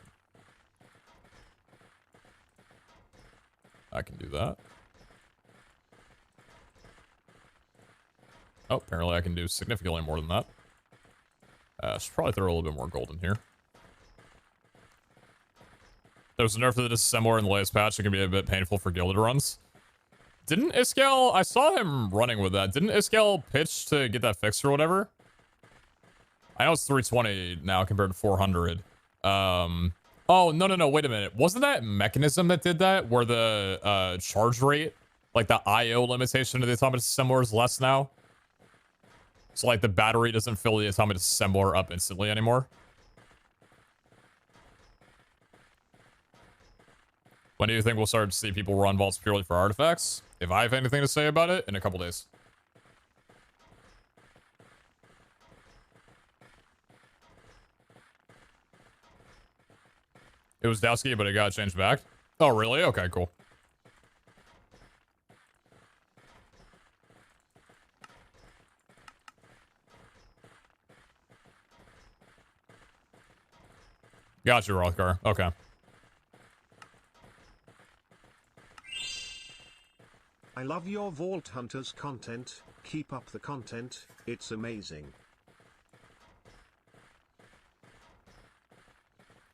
A: I can do that. Oh, apparently I can do significantly more than that. Should probably throw a little bit more gold in here. There was a nerf to the disassembler in the latest patch. It can be a bit painful for gilded runs. Didn't Iscal... I saw him running with that. Didn't Iscal pitch to get that fixed or whatever? I know it's 320 now compared to 400. Oh, no. Wait a minute. Wasn't that Mechanism that did that? Where the charge rate, like the IO limitation of the atomic disassembler is less now? So, like, the battery doesn't fill the atomic disassembler up instantly anymore. When do you think we'll start to see people run vaults purely for artifacts? If I have anything to say about it, in a couple days. It was Dowski, but it got changed back. Oh, really? Okay, cool. Got you, Rothgar. Okay.
B: I love your Vault Hunters content. Keep up the content. It's amazing.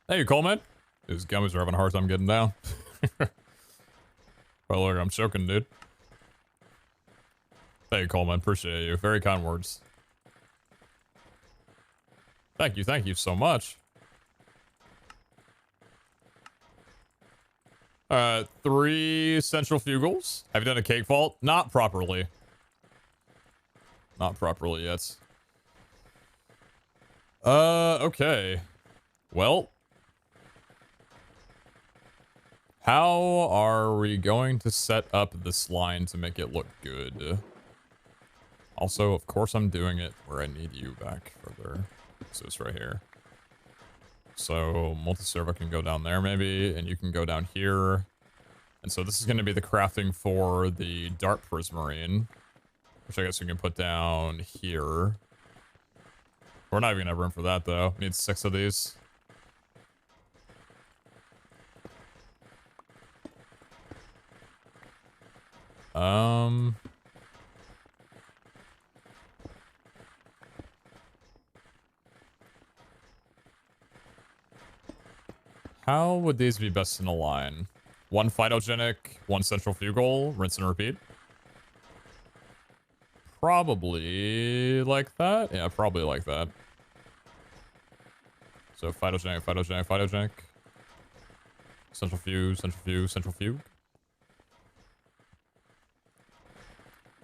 A: Hey, Coleman. His gummies are having a hard time getting down. Well, look, I'm choking, dude. Hey, Coleman. Appreciate you. Very kind words. Thank you so much. 3 central fugals. Have you done a cake vault? Not properly. Not properly yet. Okay. Well. How are we going to set up this line to make it look good? Also, of course, I'm doing it where I need you back further. So it's right here. So multi-servo can go down there maybe, and you can go down here. And so this is going to be the crafting for the Dart Prismarine, which I guess we can put down here. We're not even gonna have room for that though. We need 6 of these. How would these be best in a line? 1 phytogenic, 1 central fugal, rinse and repeat. Probably like that. Yeah, probably like that. So phytogenic. Central fugue.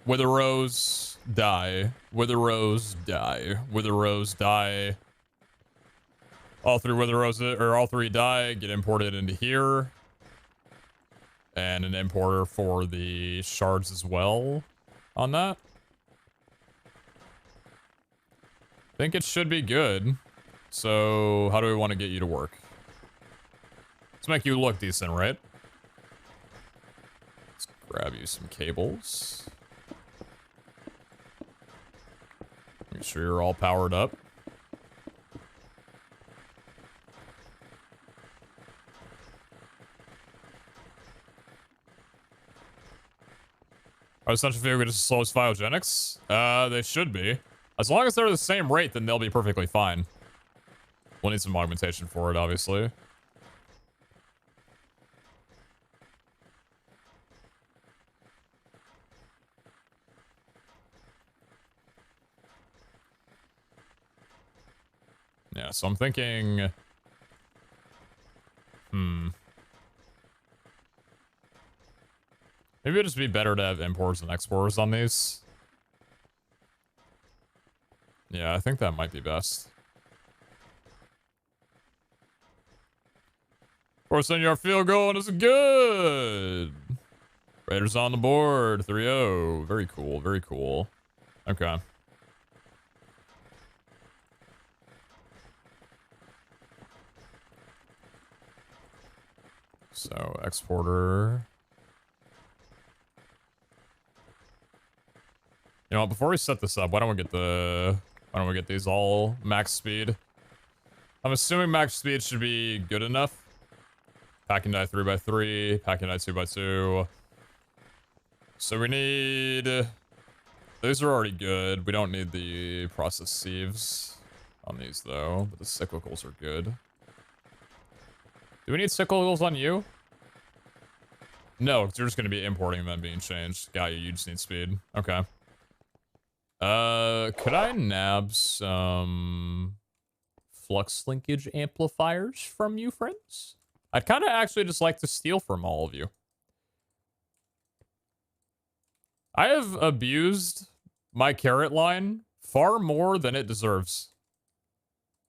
A: Wither rose, die. Wither rose, die. Wither rose, die. All 3 wither roses, or all 3 die, get imported into here. And an importer for the shards as well on that. I think it should be good. So how do we want to get you to work? Let's to make you look decent, right? Let's grab you some cables. Make sure you're all powered up. Are essential vehicles as slow as phyogenics? They should be. As long as they're the same rate, then they'll be perfectly fine. We'll need some augmentation for it, obviously. Yeah, so I'm thinking... Maybe it'd just be better to have importers and exporters on these. Yeah, I think that might be best. Of course, then your field goal is good. Raiders on the board, 3-0. Very cool, very cool. Okay. So, exporter. You know what, before we set this up, why don't we get these all max speed? I'm assuming max speed should be good enough. Packing die 3x3, packing die 2x2. So we need... These are already good. We don't need the process sieves on these, though. But the cyclicals are good. Do we need cyclicals on you? No, because you're just going to be importing them being changed. Got you. You just need speed. Okay. Could I nab some flux linkage amplifiers from you, friends? I'd kind of actually just like to steal from all of you. I have abused my carrot line far more than it deserves.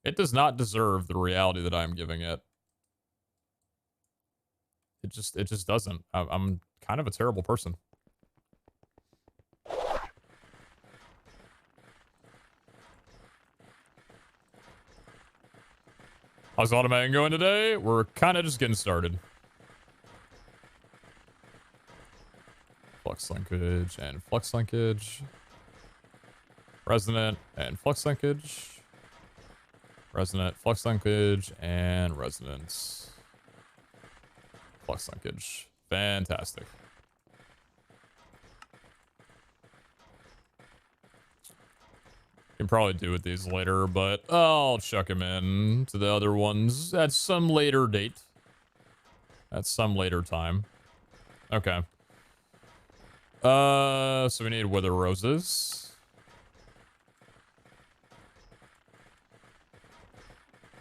A: It does not deserve the reality that I'm giving it. It just doesn't. I'm kind of a terrible person. How's automating going today? We're kind of just getting started. Flux linkage and flux linkage. Resonant and flux linkage. Resonant, flux linkage, and resonance. Flux linkage. Fantastic. Can probably do with these later, but I'll chuck them in to the other ones at some later date. At some later time. Okay. So we need wither roses.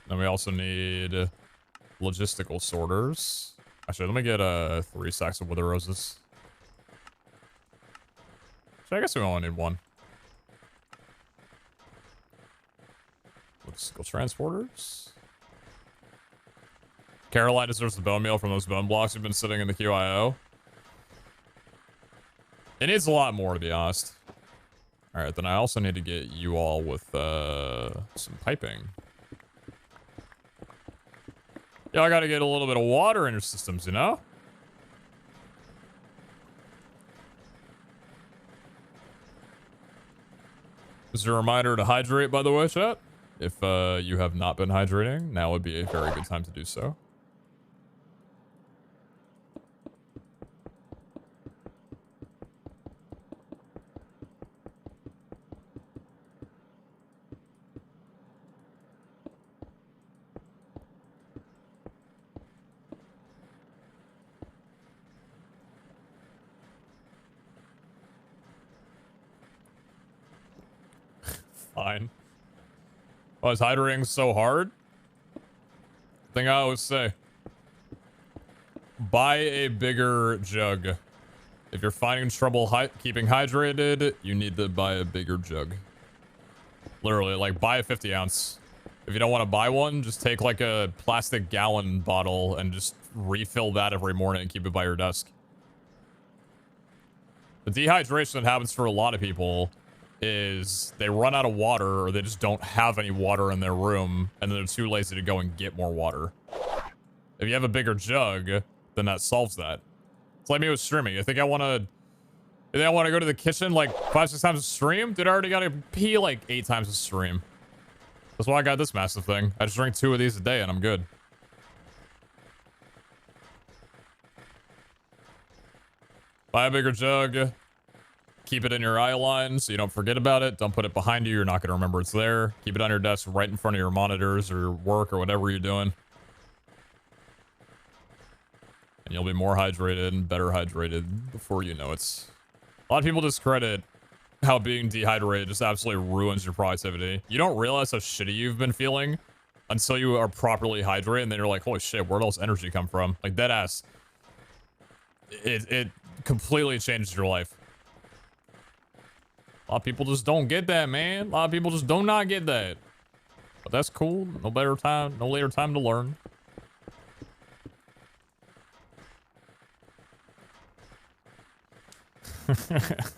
A: Then we also need logistical sorters. Actually, let me get 3 stacks of wither roses. So I guess we only need 1. Logistical transporters. Caroline deserves the bone meal from those bone blocks who've been sitting in the QIO. It needs a lot more, to be honest. Alright, then I also need to get you all with some piping. Yeah, I gotta get a little bit of water in your systems, you know? Just a reminder to hydrate, by the way, chat. If you have not been hydrating, now would be a very good time to do so. Fine. Oh, is hydrating so hard? Thing I always say. Buy a bigger jug. If you're finding trouble keeping hydrated, you need to buy a bigger jug. Literally, like, buy a 50 ounce. If you don't want to buy one, just take like a plastic gallon bottle and just refill that every morning and keep it by your desk. The dehydration that happens for a lot of people is they run out of water or they just don't have any water in their room and they're too lazy to go and get more water. If you have a bigger jug, then that solves that. It's like me with streaming. I think I want to go to the kitchen like 5-6 times a stream. Dude, I already got to pee like 8 times a stream. That's why I got this massive thing. I just drink 2 of these a day and I'm good. Buy a bigger jug. Keep it in your eye line so you don't forget about it. Don't put it behind you. You're not going to remember it's there. Keep it on your desk right in front of your monitors or your work or whatever you're doing. And you'll be more hydrated and better hydrated before you know it. A lot of people discredit how being dehydrated just absolutely ruins your productivity. You don't realize how shitty you've been feeling until you are properly hydrated, and then you're like, holy shit, where'd all this energy come from? Like, dead ass. It completely changes your life. A lot of people just don't get that, man. A lot of people just do not get that. But that's cool. No later time to learn.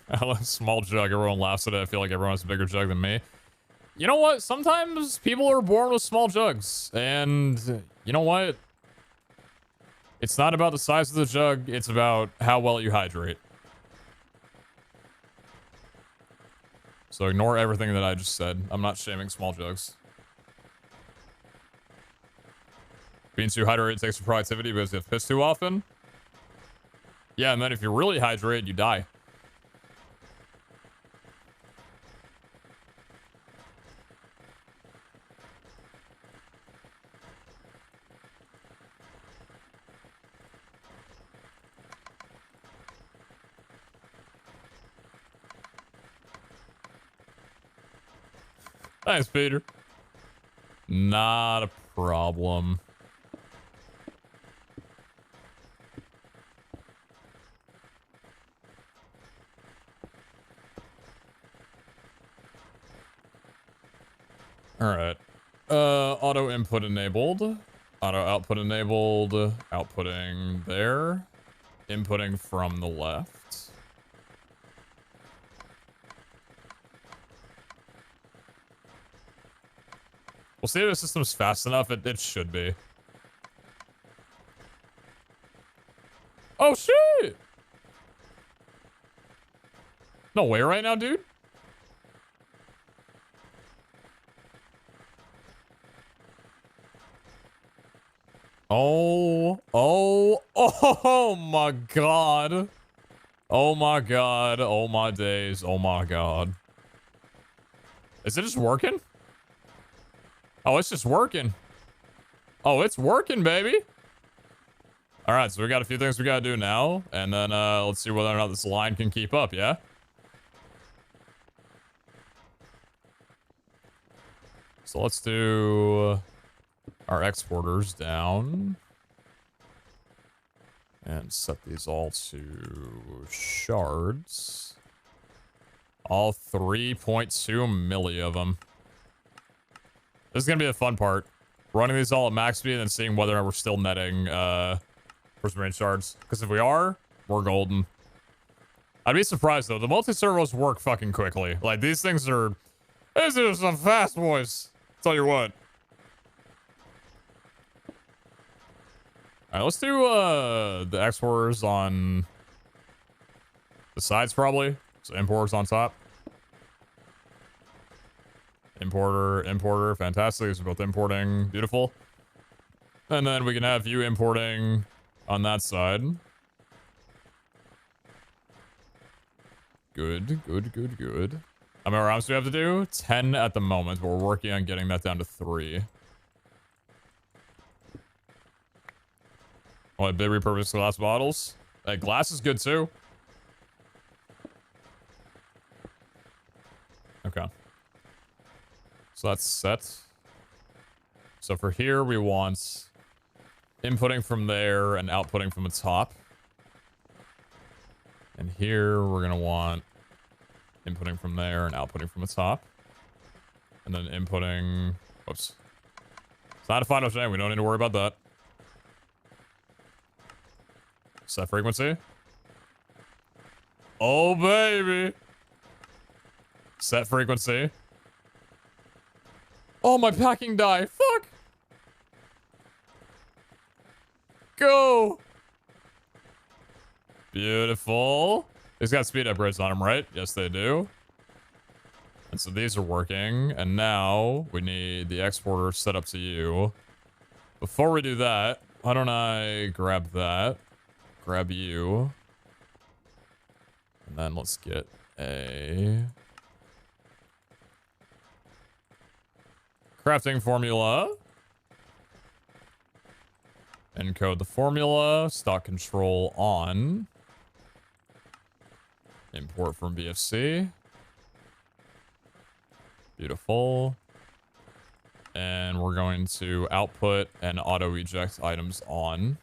A: I love small jug. Everyone laughs at it. I feel like everyone has a bigger jug than me. You know what? Sometimes people are born with small jugs. And you know what? It's not about the size of the jug. It's about how well you hydrate. So ignore everything that I just said. I'm not shaming small jugs. Being too hydrated takes your productivity because you have piss too often. Yeah, and then if you're really hydrated, you die. Thanks, Peter. Not a problem. All right. Auto input enabled. Auto output enabled. Outputting there. Inputting from the left. We'll see if the system's fast enough. It should be. Oh, shit! No way right now, dude. Oh my god. Oh my god. Oh my days. Oh my god. Is it just working? Oh, it's just working. Oh, it's working, baby. All right, so we got a few things we gotta do now, and then let's see whether or not this line can keep up, yeah? So let's do our exporters down. And set these all to shards. All 3.2 milli of them. This is gonna be the fun part. Running these all at max speed and then seeing whether or not we're still netting prismarine shards. Because if we are, we're golden. I'd be surprised though. The multi-servos work fucking quickly. Like these things are some fast boys. Tell you what. Alright, let's do the exporters on the sides probably. So importers on top. Importer, fantastic. These are both importing. Beautiful. And then we can have you importing on that side. Good. How many rounds do we have to do? 10 at the moment, but we're working on getting that down to 3. Oh, big repurposed glass bottles. Hey, glass is good too. Okay. So that's set. So for here, we want inputting from there and outputting from the top. And here, we're going to want inputting from there and outputting from the top. And then inputting... Whoops. It's not a final chain. We don't need to worry about that. Set frequency. Oh, baby. Set frequency. Oh, my packing die. Fuck. go. Beautiful. These got speed upgrades on them, right? Yes, they do. And so these are working. And now we need the exporter set up to you. Before we do that, why don't I grab that? Grab you. And then let's get a crafting formula. Encode the formula. Stock control on. Import from BFC. Beautiful. And we're going to output and auto eject items on.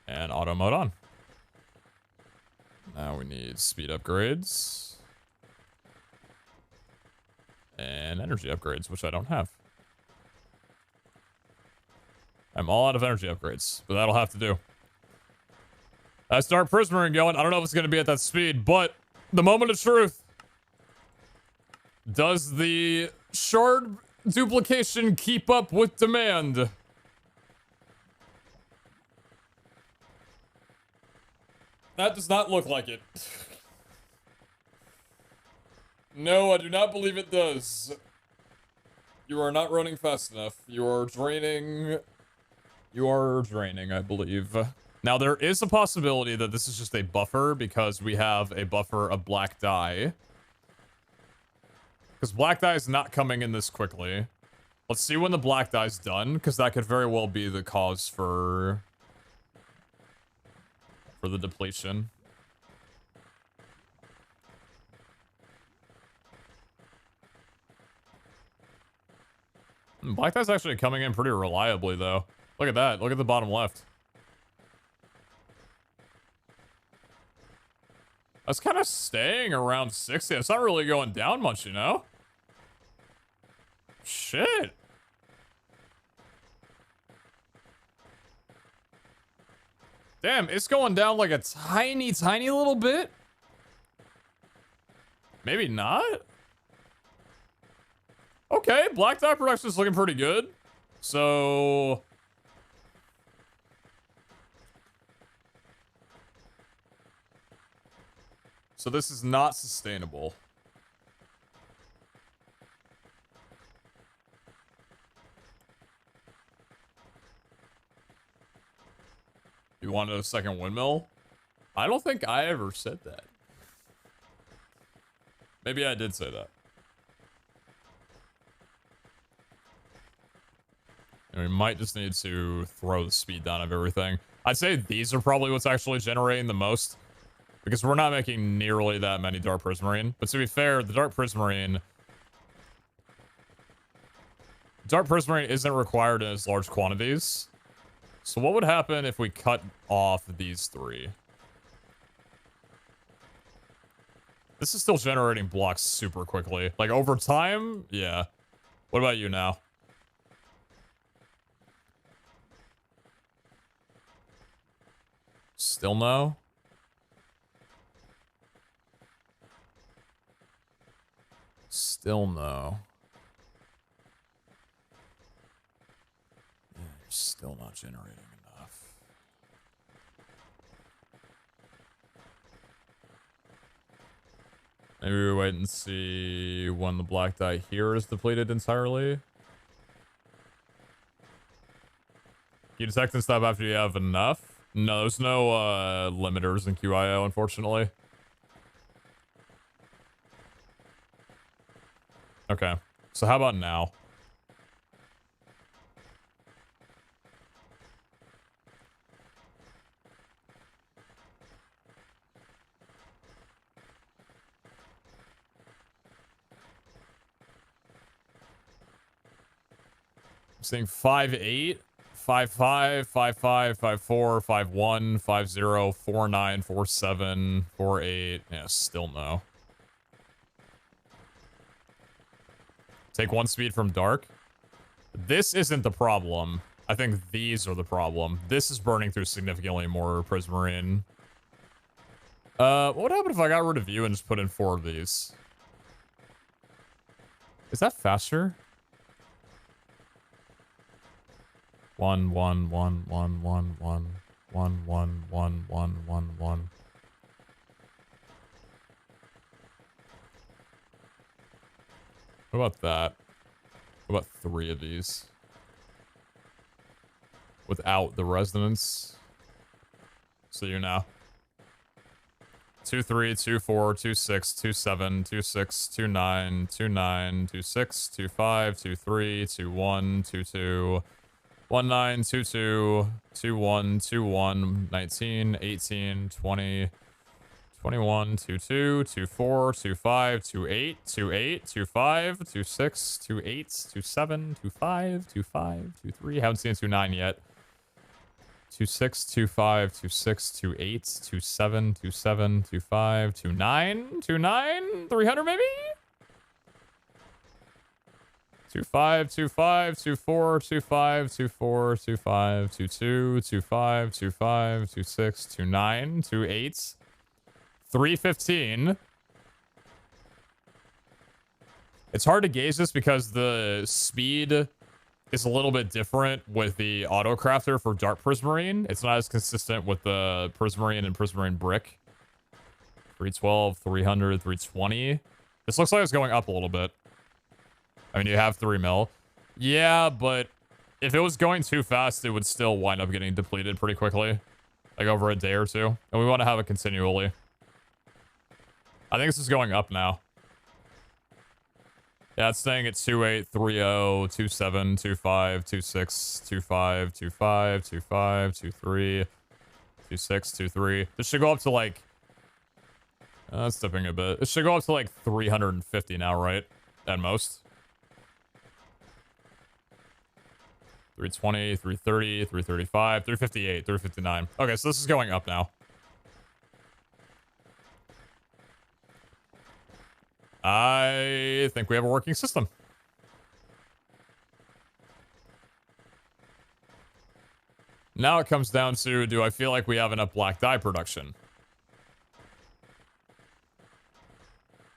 A: And auto mode on. Now we need speed upgrades. And energy upgrades, which I don't have. I'm all out of energy upgrades, but that'll have to do. That's Dark Prismarine going. I don't know if it's going to be at that speed, but the moment of truth. Does the shard duplication keep up with demand? That does not look like it. No, I do not believe it does. You are not running fast enough. You are draining. You are draining, I believe. Now, there is a possibility that this is just a buffer because we have a buffer of black dye. Because black dye is not coming in this quickly. Let's see when the black dye's done, because that could very well be the cause for the depletion. Black dye's actually coming in pretty reliably, though. Look at that. Look at the bottom left. That's kind of staying around 60. It's not really going down much, you know? Shit. Damn, it's going down like a tiny, tiny little bit. Maybe not. Okay, black dye production is looking pretty good. So this is not sustainable. You wanted a second windmill? I don't think I ever said that. Maybe I did say that. And we might just need to throw the speed down of everything. I'd say these are probably what's actually generating the most. Because we're not making nearly that many Dark Prismarine. But to be fair, the Dark Prismarine isn't required in as large quantities. So what would happen if we cut off these three? This is still generating blocks super quickly. Like, over time, yeah. What about you now? Still no? Still no. Yeah, you're still not generating enough. Maybe we wait and see when the black dye here is depleted entirely. You detect and stop after you have enough? No, there's no limiters in QIO, unfortunately. Okay, so how about now? I'm seeing 5.8, 5.5, 5.5, 5.4, 5.1, 5.0, 4.9, 4.7, 4.8. Yeah, still no. Take one speed from dark. This isn't the problem. I think these are the problem. This is burning through significantly more Prismarine. What would happen if I got rid of you and just put in 4 of these? Is that faster? 1, 1, 1, 1, 1, 1, 1, 1, 1, 1, 1, 1. What about that? What about 3 of these? Without the resonance. So you know. 2, 3, 2, 4, 2, 6, 2, 7, 2, 6, 2, 9, 2, 9, 2, 6, 2, 5, 2, 3, 2, 1, 2, 2, 1, 9, 2, 2, 2, 1, 2, 1, 19, 18, 20, 21, 2, 2, 2, 4, 2, 5, 2, 8, 2, 8, 2, 5, 2, 6, 2, 8, 2, 7, 2, 5, 2, 5, 2, 3. Haven't seen 2, 9 yet. 2, 6, 2, 5, 2, 6, 2, 8, 2, 7, 2, 7, 2, 5, 2, 9, 2, 9, 300 maybe? 2, 5, 2, 5, 2, 4, 2, 5, 2, 4, 2, 5, 2, 2, 2, 5, 2, 5, 2, 6, 2, 9, 2, 8, 3, 15. It's hard to gauge this because the speed is a little bit different with the auto crafter for Dark Prismarine. It's not as consistent with the Prismarine and Prismarine Brick. 312, 300, 320. This looks like it's going up a little bit. I mean, you have 3 mil. Yeah, but if it was going too fast, it would still wind up getting depleted pretty quickly. Like over a day or 2. And we want to have it continually. I think this is going up now. Yeah, it's staying at 28, 30, 27, 25, 26, 25, 25, 25, 23, 26, 23. This should go up to like... that's dipping a bit. It should go up to like 350 now, right? At most. 320, 330, 335, 358, 359. Okay, so this is going up now. I think we have a working system. Now it comes down to, do I feel like we have enough black dye production?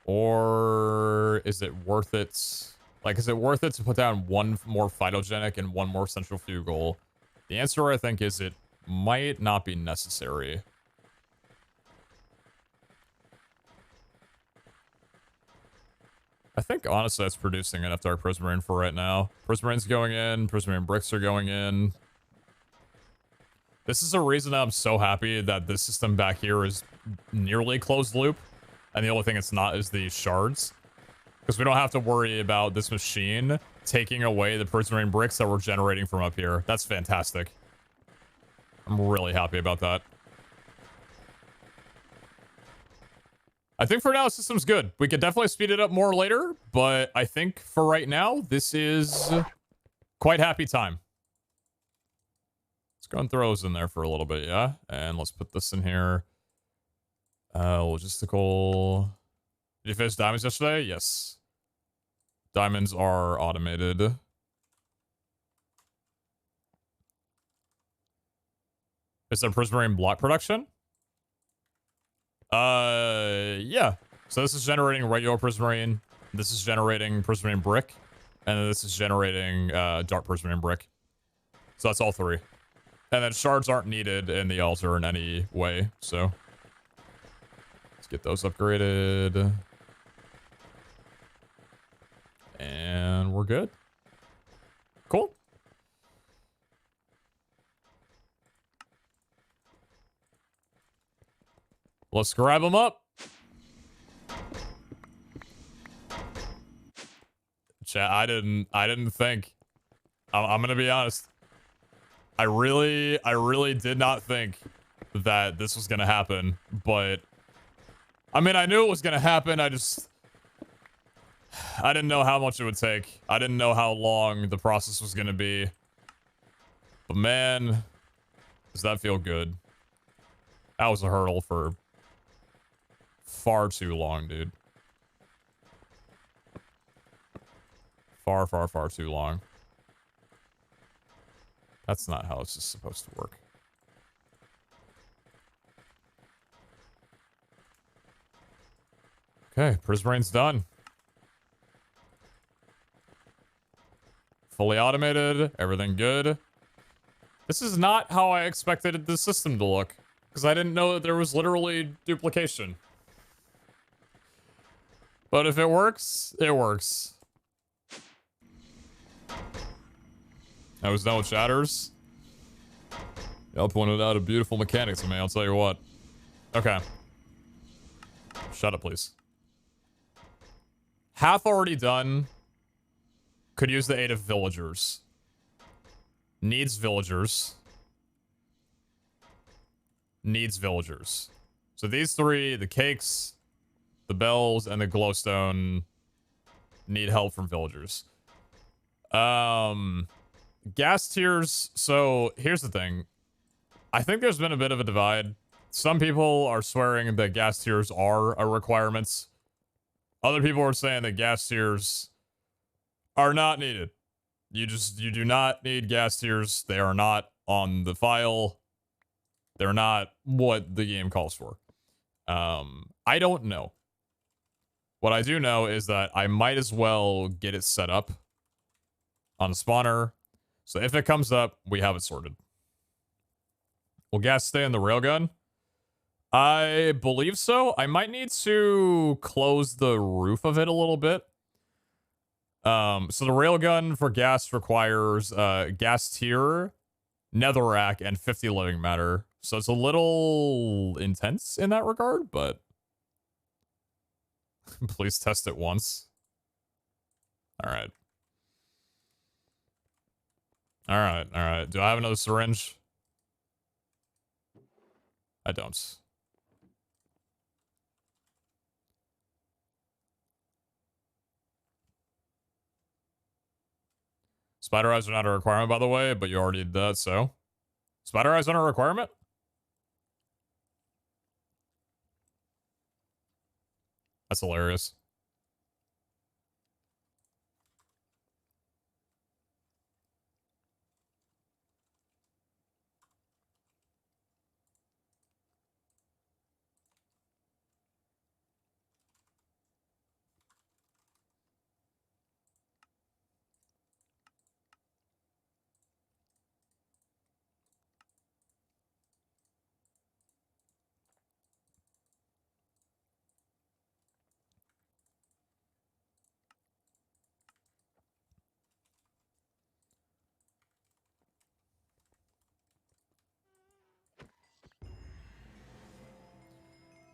A: Or is it worth it? Like, is it worth it to put down 1 more phytogenic and 1 more centrifugal? The answer, I think, is it might not be necessary. I think, honestly, that's producing enough Dark Prismarine for right now. Prismarine's going in. Prismarine bricks are going in. This is a reason I'm so happy that this system back here is nearly closed loop. And the only thing it's not is the shards. Because we don't have to worry about this machine taking away the Prismarine bricks that we're generating from up here. That's fantastic. I'm really happy about that. I think for now, the system's good. We could definitely speed it up more later, but I think for right now, this is quite happy time. Let's go and throw those in there for a little bit, yeah? And let's put this in here. Logistical. Did you finish diamonds yesterday? Yes. Diamonds are automated. Is there Prismarine block production? Yeah. So this is generating regular Prismarine. This is generating Prismarine brick. And then this is generating, dark Prismarine brick. So that's all 3. And then shards aren't needed in the altar in any way, so. Let's get those upgraded. And we're good. Cool. Let's grab them up. Chat, I didn't think. I'm gonna be honest. I really did not think that this was gonna happen, but I mean, I knew it was gonna happen. I didn't know how much it would take. I didn't know how long the process was gonna be. But man, does that feel good? That was a hurdle for far too long, dude. Far, far, far too long. That's not how it's just supposed to work. Okay, Prismarine's done. Fully automated, everything good. This is not how I expected the system to look. Because I didn't know that there was literally duplication. But if it works, it works. I was done with shatters. Y'all pointed out a beautiful mechanic to me, I'll tell you what. Okay. Shut up, please. Half already done. Could use the aid of villagers. Needs villagers. Needs villagers. So these three, the cakes, the bells, and the glowstone need help from villagers. Gas tiers. So here's the thing. I think there's been a bit of a divide. Some people are swearing that gas tiers are a requirement. Other people are saying that gas tiers are not needed. You do not need gas tiers. They are not on the file. They're not what the game calls for. I don't know. What I do know is that I might as well get it set up on a spawner. So if it comes up, we have it sorted. Will gas stay in the railgun? I believe so. I might need to close the roof of it a little bit. So the railgun for gas requires gas tier, netherrack, and 50 living matter. So it's a little intense in that regard, but please test it once. All right. All right. All right. Do I have another syringe? I don't. Spider eyes are not a requirement, by the way, but you already did that, so. Spider eyes aren't a requirement? That's hilarious.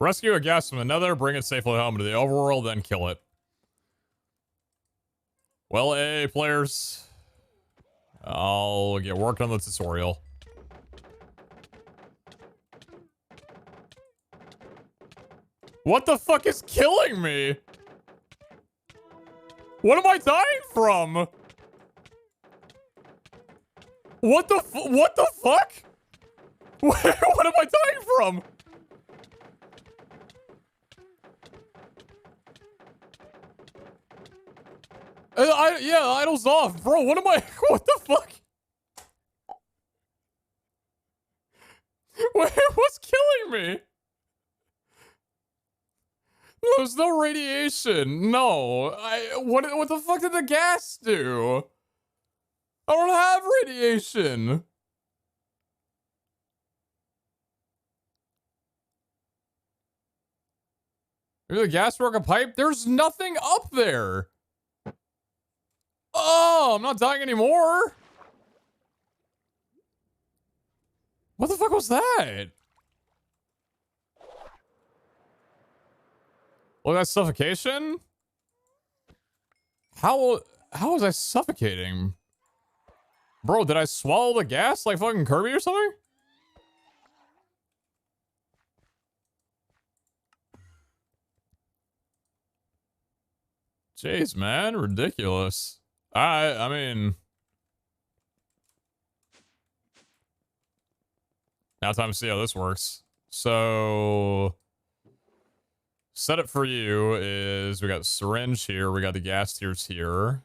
A: Rescue a gas from another, bring it safely home to the overworld, then kill it. Well, AA players, I'll get working on the tutorial. What the fuck is killing me? What am I dying from? What the fuck? What am I dying from? Yeah, idle's off. Bro, what am I? What the fuck? Wait, what's killing me? No, there's no radiation. No. What the fuck did the gas do? I don't have radiation. Maybe the gas broke a pipe? There's nothing up there. Oh, I'm not dying anymore. What the fuck was that? Well, that's suffocation? How was I suffocating? Bro, did I swallow the gas like fucking Kirby or something? Jeez, man, ridiculous. I mean, now time to see how this works. So, setup for you is we got the syringe here, we got the gas tiers here.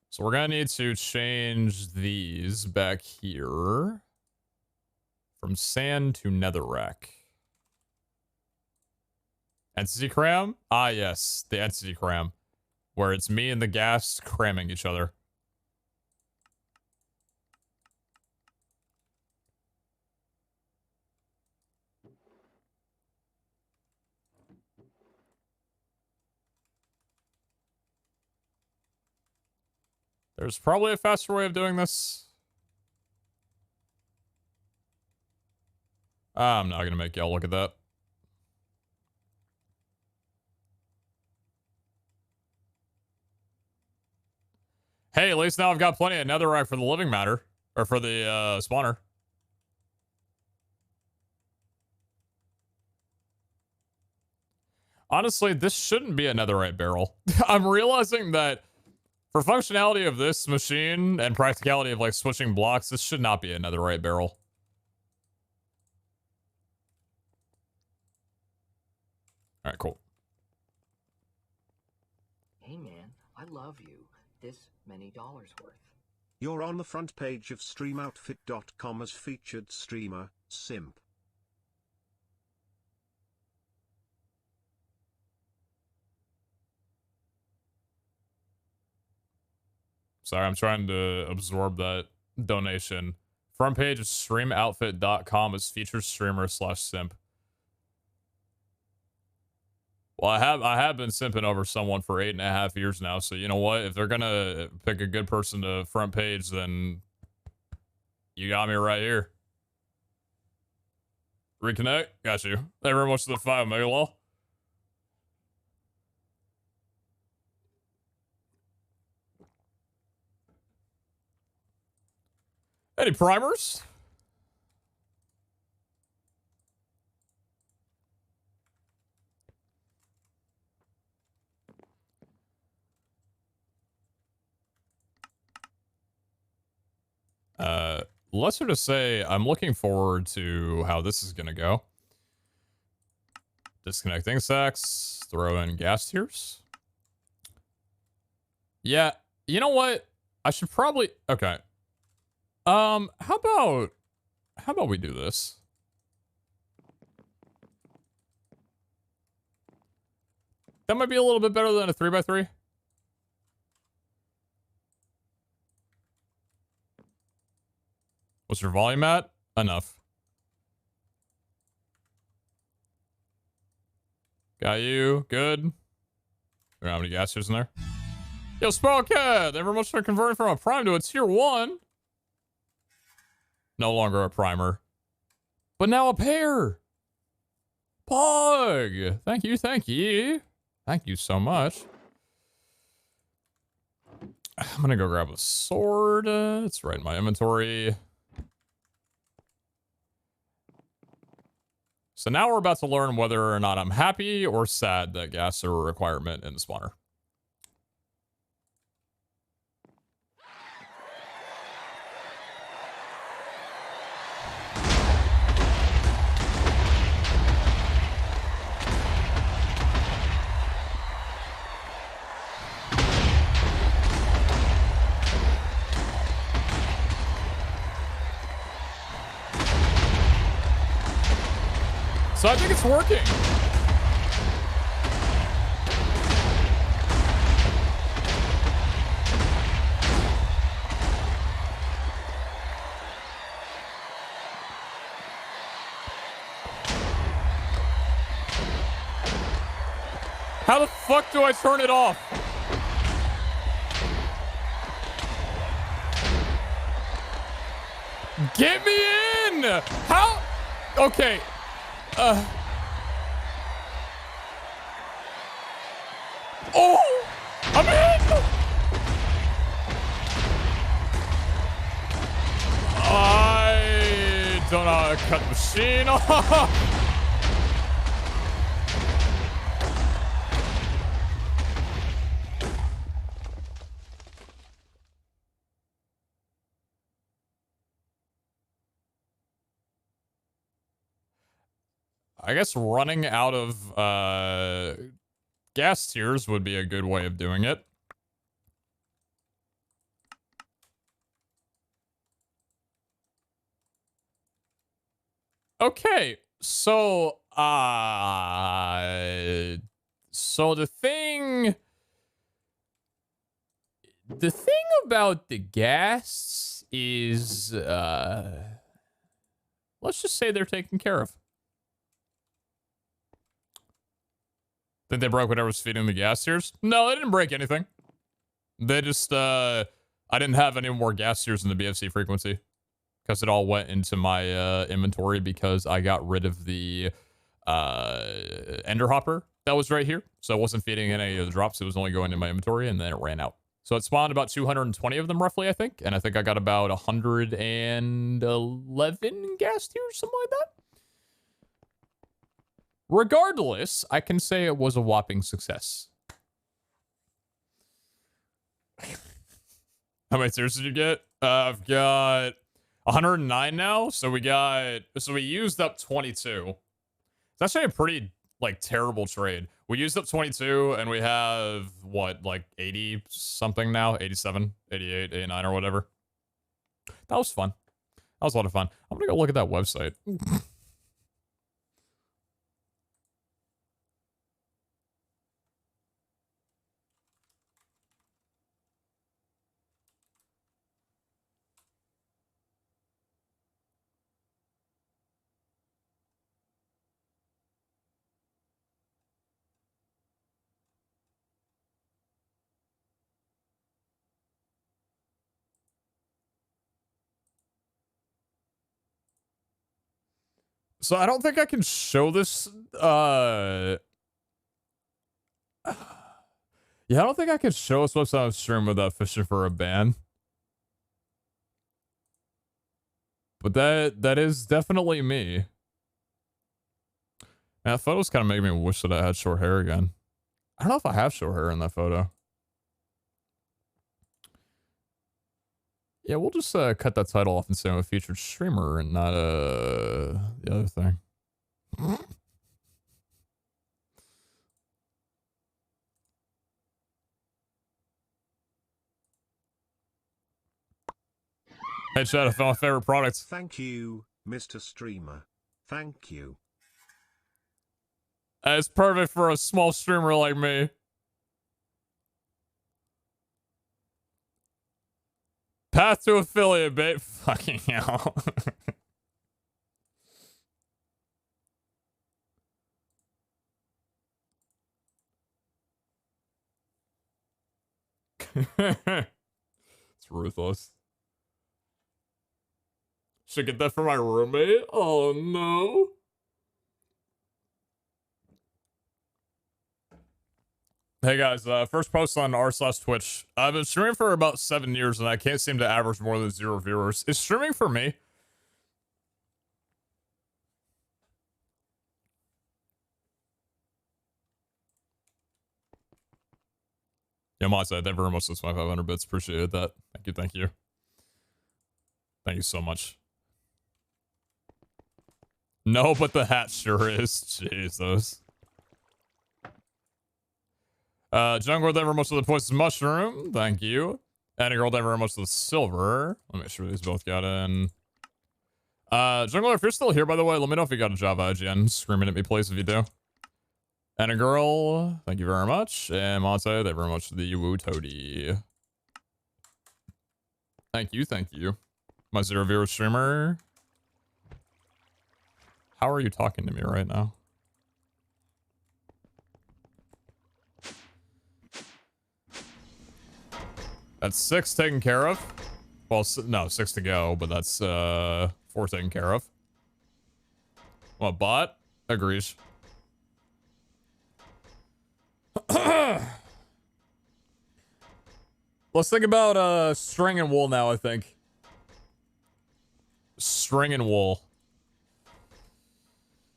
A: So we're gonna need to change these back here from sand to netherrack. Entity cram? Ah, yes, the entity cram, where it's me and the gas cramming each other. There's probably a faster way of doing this. I'm not gonna make y'all look at that. Hey, at least now I've got plenty of netherrack for the living matter. Or for the spawner. Honestly, this shouldn't be a netherite barrel. I'm realizing that for functionality of this machine and practicality of like switching blocks, this should not be a netherite barrel. All right, cool.
C: Hey man, I love you. This many dollars worth.
B: You're on the front page of StreamOutfit.com as featured streamer, Simp.
A: Sorry, I'm trying to absorb that donation. Front page of StreamOutfit.com as featured streamer / simp. Well, I have been simping over someone for 8.5 years now, so you know what? If they're gonna pick a good person to front page, then you got me right here. Reconnect? Got you. Thank you very much for the 5 Megalaw. Any primers? Let's sort of say I'm looking forward to how this is gonna go. Disconnecting sacks, throw in gas tiers. Yeah, you know what? I should probably okay. How about we do this? That might be a little bit better than a 3x3. What's your volume at? Enough. Got you. Good. We don't have any gas tiers in there. Yo, Sparrow Cat! Thank you very much for converting from a prime to a tier 1. No longer a primer. But now a pair! Pug! Thank you, thank you. Thank you so much. I'm gonna go grab a sword. It's right in my inventory. So now we're about to learn whether or not I'm happy or sad that gas are a requirement in the spawner. So I think it's working. How the fuck do I turn it off? Get me in! How? Okay. Oh! I'm in! I don't know how to cut the machine off. I guess running out of gas tiers would be a good way of doing it. Okay, so the thing about the gas is let's just say they're taken care of. Think they broke whatever was feeding the gas tiers? No, they didn't break anything. They just I didn't have any more gas tiers in the BFC frequency because it all went into my inventory because I got rid of the ender hopper that was right here. So it wasn't feeding in any of the drops. It was only going in my inventory, and then it ran out. So it spawned about 220 of them roughly, I think. And I think I got about 111 gas tiers, something like that. Regardless, I can say it was a whopping success. How many tiers did you get? I've got 109 now. So we used up 22. It's actually a pretty, like, terrible trade. We used up 22, and we have, what, like, 80 something now? 87, 88, 89, or whatever. That was fun. That was a lot of fun. I'm gonna go look at that website. So I don't think I can show this, yeah, I don't think I can show this website on stream without fishing for a ban. But that is definitely me. Man, that photo's kind of making me wish that I had short hair again. I don't know if I have short hair in that photo. Yeah, we'll just cut that title off and say I'm a featured streamer and not the other thing. Hey, Chad, I found my favorite products.
B: Thank you, Mr. Streamer. Thank you.
A: It's perfect for a small streamer like me. Path to affiliate, babe. Fucking hell. It's ruthless. Should get that for my roommate? Oh no. Hey guys, first post on r/Twitch. I've been streaming for about 7 years and I can't seem to average more than 0 viewers. Is streaming for me? Yeah, Masa, thank you very much. That's my 500 bits. Appreciate that. Thank you, thank you. Thank you so much. No, but the hat sure is. Jesus. Jungle, thank you very much for the poisonous mushroom. Thank you. And a girl, thank you very much for the silver. Let me make sure these both got in. Jungle, if you're still here, by the way, let me know if you got a Java IGN. Screaming at me, please, if you do. And a girl, thank you very much. And Monte, thank you very much for the Woo Toady. Thank you, thank you. My 0 viewer streamer. How are you talking to me right now? That's 6 taken care of. Well, no, 6 to go, but that's 4 taken care of. What, bot? Agrees. Let's think about string and wool now, I think. String and wool.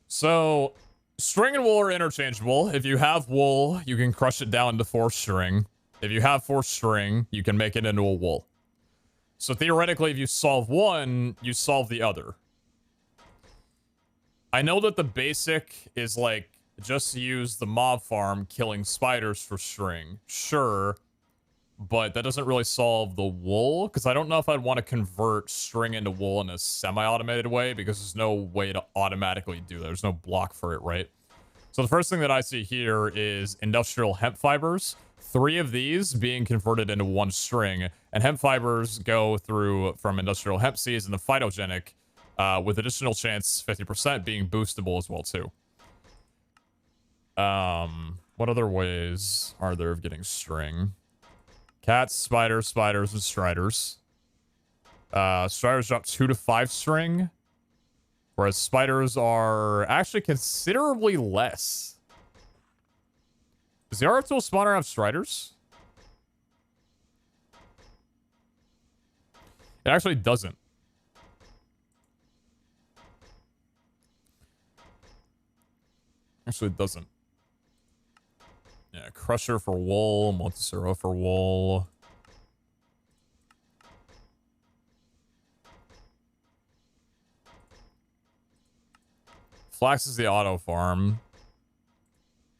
A: So, string and wool are interchangeable. If you have wool, you can crush it down into 4 string. If you have 4 string, you can make it into a wool. So theoretically, if you solve one, you solve the other. I know that the basic is like, just use the mob farm killing spiders for string. Sure. But that doesn't really solve the wool, because I don't know if I'd want to convert string into wool in a semi-automated way, because there's no way to automatically do that. There's no block for it, right? So the first thing that I see here is industrial hemp fibers. 3 of these being converted into 1 string, and hemp fibers go through from industrial hemp seeds and the phytogenic, with additional chance 50% being boostable as well too. What other ways are there of getting string? Cats, spiders, spiders, and striders. Striders drop 2 to 5 string, whereas spiders are actually considerably less. Does the RF tool spawner have striders? It actually doesn't. Actually, it doesn't. Yeah, Crusher for wool, Multisero for wool. Flax is the auto farm.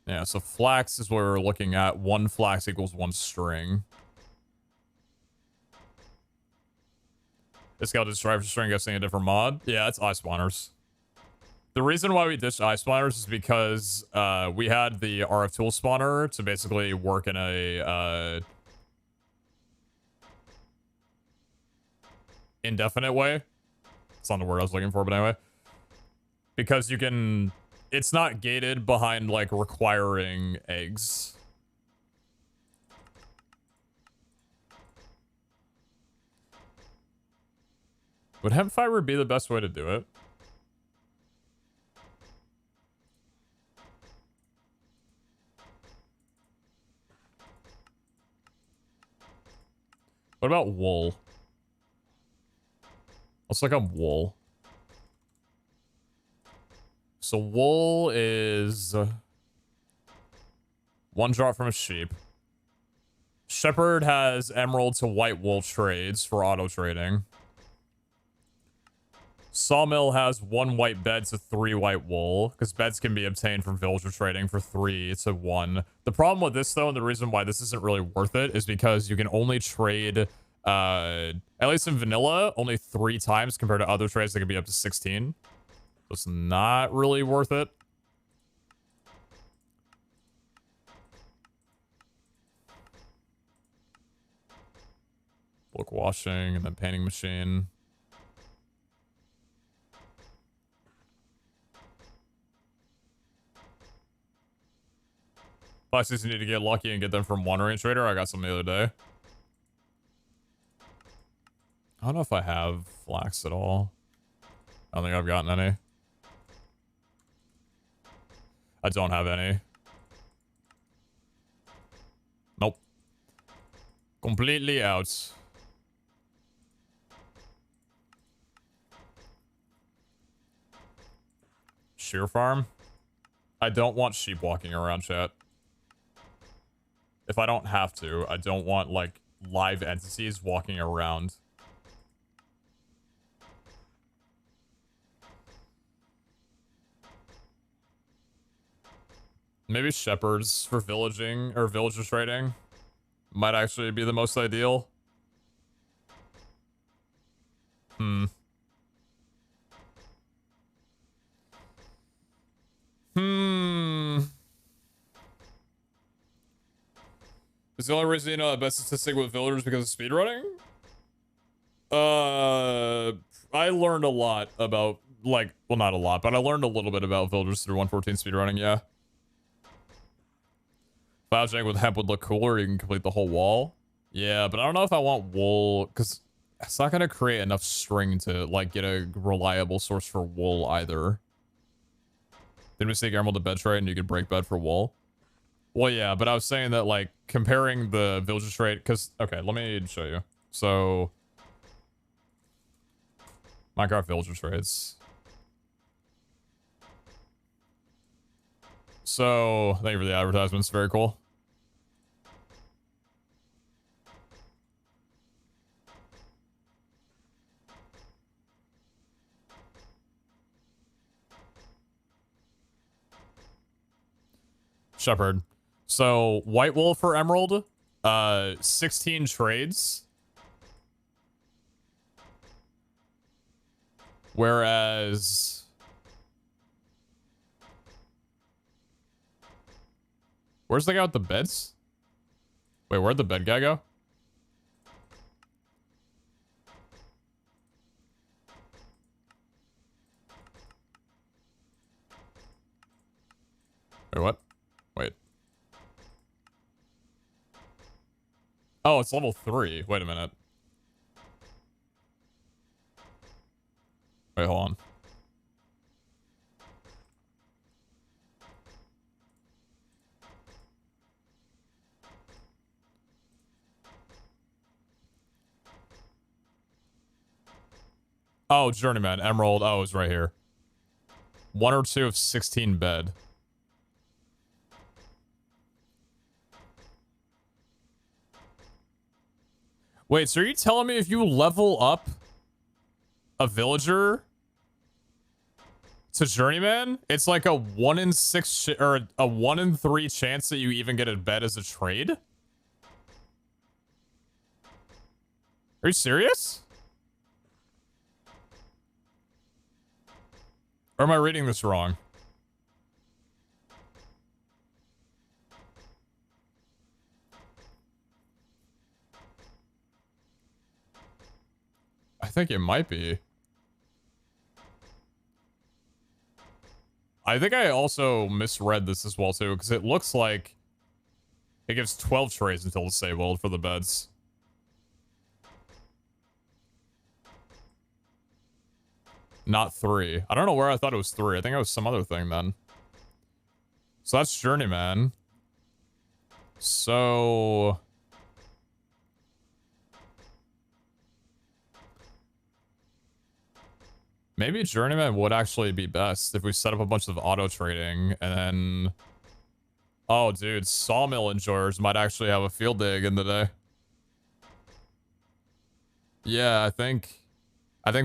A: Yeah, so flax is what we're looking at. 1 flax equals 1 string. This guy just drive for string guessing a different mod. Yeah, it's eye spawners. The reason why we ditched eye spawners is because we had the RF tool spawner to basically work in a indefinite way. It's not the word I was looking for, but anyway. Because you can... It's not gated behind, like, requiring eggs. Would hemp fiber be the best way to do it? What about wool? Let's look up wool. So wool is 1 drop from a sheep. Shepherd has emerald to white wool trades for auto trading. Sawmill has 1 white bed to 3 white wool, because beds can be obtained from villager trading for 3 to 1. The problem with this, though, and the reason why this isn't really worth it, is because you can only trade, at least in vanilla, only 3 times compared to other trades that can be up to 16. So it's not really worth it. Book washing and then painting machine. Foxes need to get lucky and get them from One Range Trader. I got some the other day. I don't know if I have flax at all. I don't think I've gotten any. I don't have any. Nope. Completely out. Shear farm? I don't want sheep walking around, chat. If I don't have to, I don't want, like, live entities walking around. Maybe shepherds for villaging or villager trading might actually be the most ideal. Is the only reason you know the best statistic with villagers because of speedrunning? I learned a lot about, like, well, not a lot, but I learned a little bit about villagers through 114 speedrunning, yeah. Cloud with hemp would look cooler. You can complete the whole wall. Yeah, but I don't know if I want wool, because it's not going to create enough string to, like, get a reliable source for wool either. Didn't we say emerald to bed trade and you could break bed for wool? Well, yeah, but I was saying that, like, comparing the villager trade, because, okay, let me show you. So, Minecraft villager trades. So, thank you for the advertisements. Very cool. Shepherd. So, white wool for emerald, 16 trades. Whereas... Where's the guy with the beds? Wait, where'd the bed guy go? Wait, what? Wait. Oh, it's level 3. Wait a minute. Wait, hold on. Oh, Journeyman, Emerald. Oh, it's right here. 1 or 2 of 16 bed. Wait, so are you telling me if you level up a villager to Journeyman, it's like a 1 in 6 or a 1 in 3 chance that you even get a bed as a trade? Are you serious? Or am I reading this wrong? I think it might be. I think I also misread this as well too, because it looks like it gives 12 trades until disabled for the beds. Not 3. I don't know where I thought it was 3. I think it was some other thing then. So that's Journeyman. So... maybe Journeyman would actually be best if we set up a bunch of auto trading and then... oh, dude, Sawmill Enjoyers might actually have a field day again today. Yeah, I think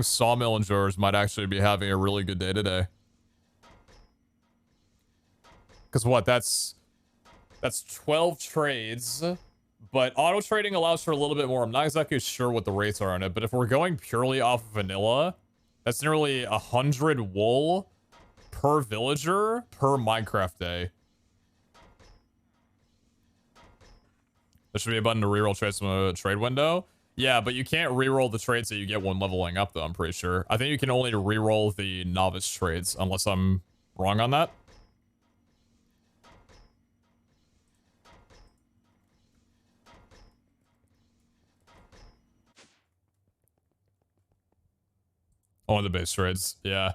A: Sawmill Enjoyers might actually be having a really good day today. Because what, that's 12 trades, but auto trading allows for a little bit more. I'm not exactly sure what the rates are on it, but if we're going purely off of vanilla, that's nearly 100 wool per villager per Minecraft day. There should be a button to reroll trades from a trade window. Yeah, but you can't reroll the trades that you get when leveling up, though, I'm pretty sure. I think you can only reroll the novice trades, unless I'm wrong on that. Only the base trades, yeah.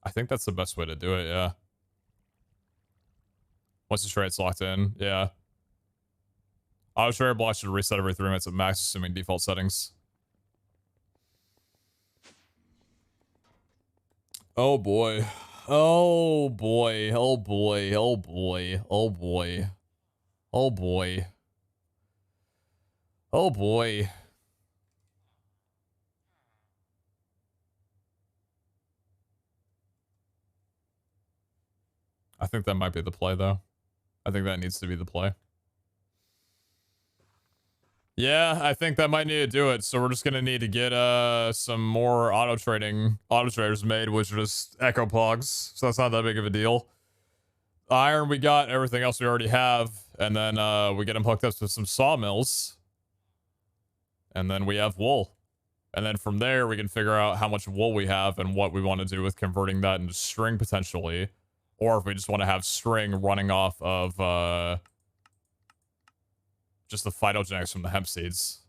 A: I think that's the best way to do it, yeah. Once the trade's locked in, yeah. Auto trade block should reset every 3 minutes at max, assuming default settings. Oh boy. Oh boy. Oh boy. Oh boy. Oh boy. Oh boy. Oh boy. I think that might be the play, though. I think that needs to be the play. Yeah, I think that might need to do it. So we're just gonna need to get some more auto traders made, which are just echo pogs. So that's not that big of a deal. Iron we got, everything else we already have, and then we get them hooked up to some sawmills, and then we have wool. And then from there we can figure out how much wool we have and what we want to do with converting that into string potentially. Or if we just want to have string running off of just the phytogenetics from the hemp seeds.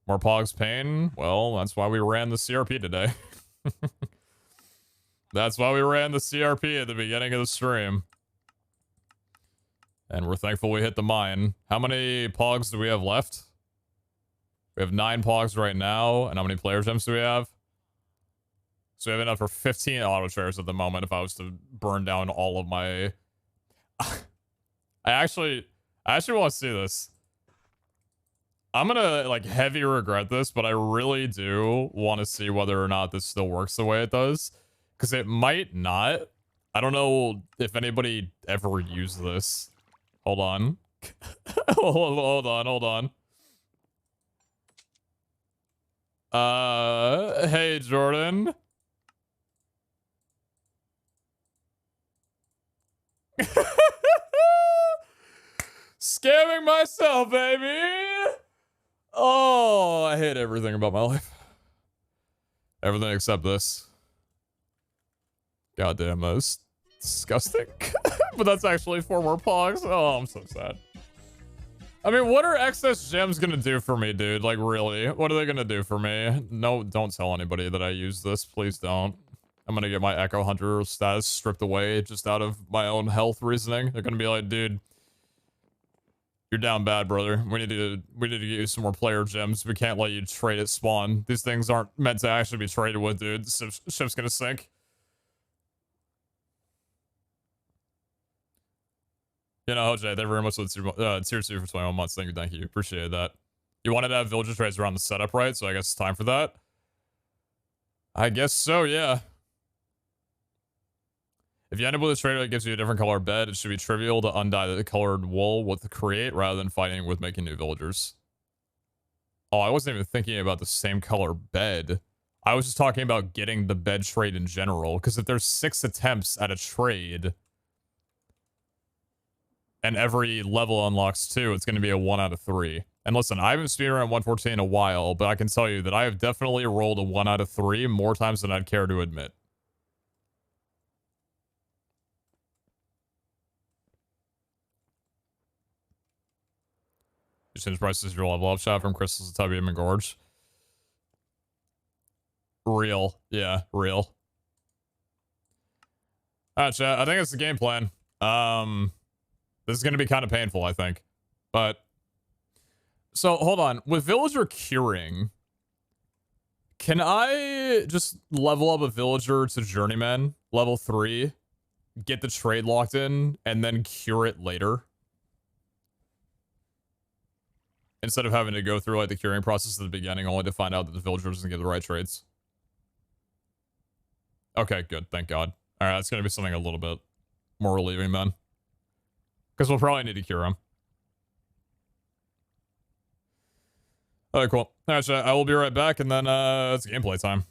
A: More pogs pain? Well, that's why we ran the CRP today. That's why we ran the CRP at the beginning of the stream. And we're thankful we hit the mine. How many pogs do we have left? We have 9 pogs right now. And how many player gems do we have? So we have enough for 15 auto traders at the moment if I was to burn down all of my... I actually want to see this. I'm gonna, like, heavy regret this, but I really do want to see whether or not this still works the way it does. Because it might not. I don't know if anybody ever used this. Hold on. hold on. Hey, Jordan. Scamming myself, baby! Oh, I hate everything about my life. Everything except this. God damn, that is disgusting. But that's actually 4 more pogs. Oh, I'm so sad. I mean, what are excess gems gonna do for me, dude? Like, really? What are they gonna do for me? No, don't tell anybody that I use this. Please don't. I'm gonna get my Echo Hunter status stripped away just out of my own health reasoning. They're gonna be like, dude, you're down bad, brother. We need to get you some more player gems. We can't let you trade at spawn. These things aren't meant to actually be traded with, dude. The ship's gonna sink. You know, Jay, thank you very much for the tier 2 for 21 months. Thank you. Appreciate that. You wanted to have villager trades around the setup, right? So I guess it's time for that. I guess so, yeah. If you end up with a trader that gives you a different color bed, it should be trivial to undye the colored wool with the create rather than fighting with making new villagers. Oh, I wasn't even thinking about the same color bed. I was just talking about getting the bed trade in general, because if there's 6 attempts at a trade and every level unlocks 2, it's going to be a 1 out of 3. And listen, I haven't speedrun 114 in a while, but I can tell you that I have definitely rolled a 1 out of 3 more times than I'd care to admit. You change prices your level up shot from crystals to Tubbium and Gorge. Real. Yeah, real. Alright, chat. I think it's the game plan. This is going to be kind of painful, I think. But so hold on. With villager curing, can I just level up a villager to journeyman level 3, get the trade locked in, and then cure it later? Instead of having to go through like the curing process at the beginning only to find out that the villager doesn't get the right trades. Okay, good. Thank God. Alright, that's going to be something a little bit more relieving then. Because we'll probably need to cure him. Alright, cool. Alright, chat, I will be right back, and then it's gameplay time.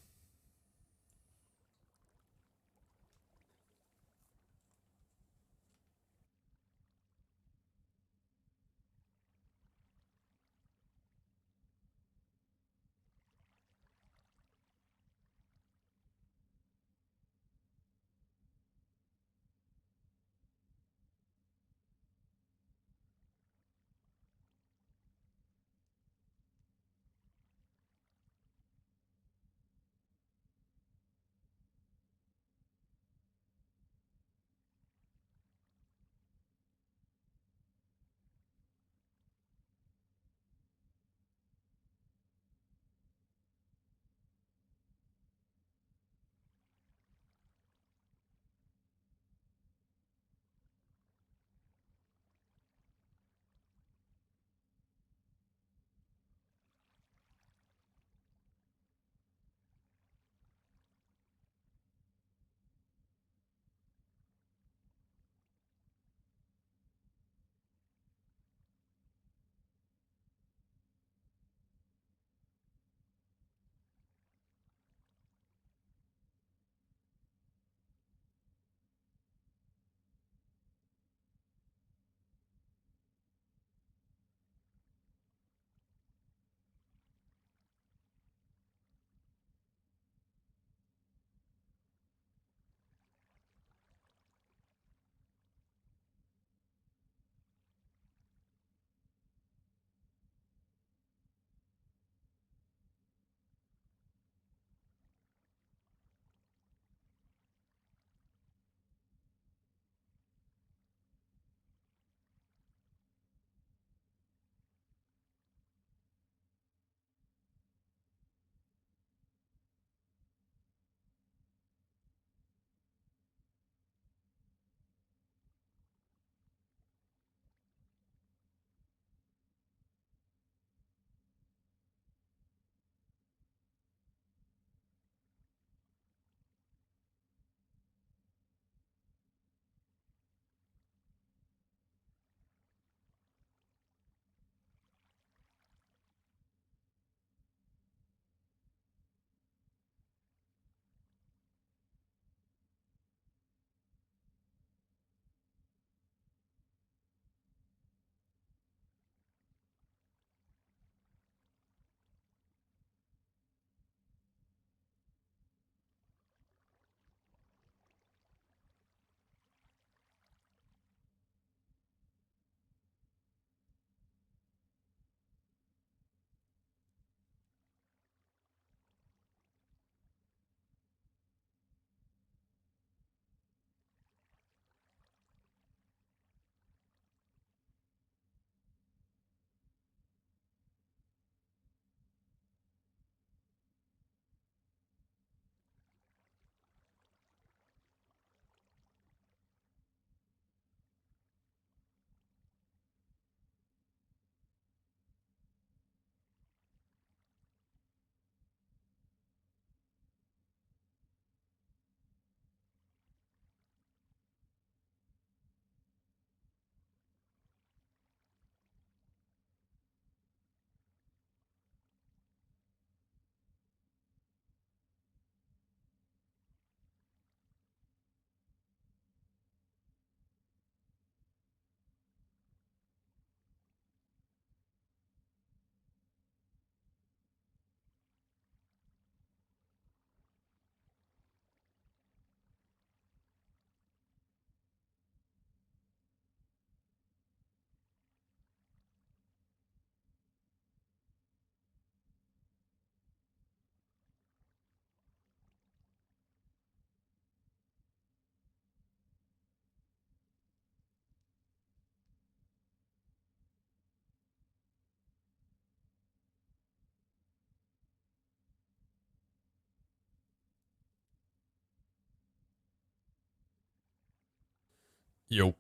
A: Yo.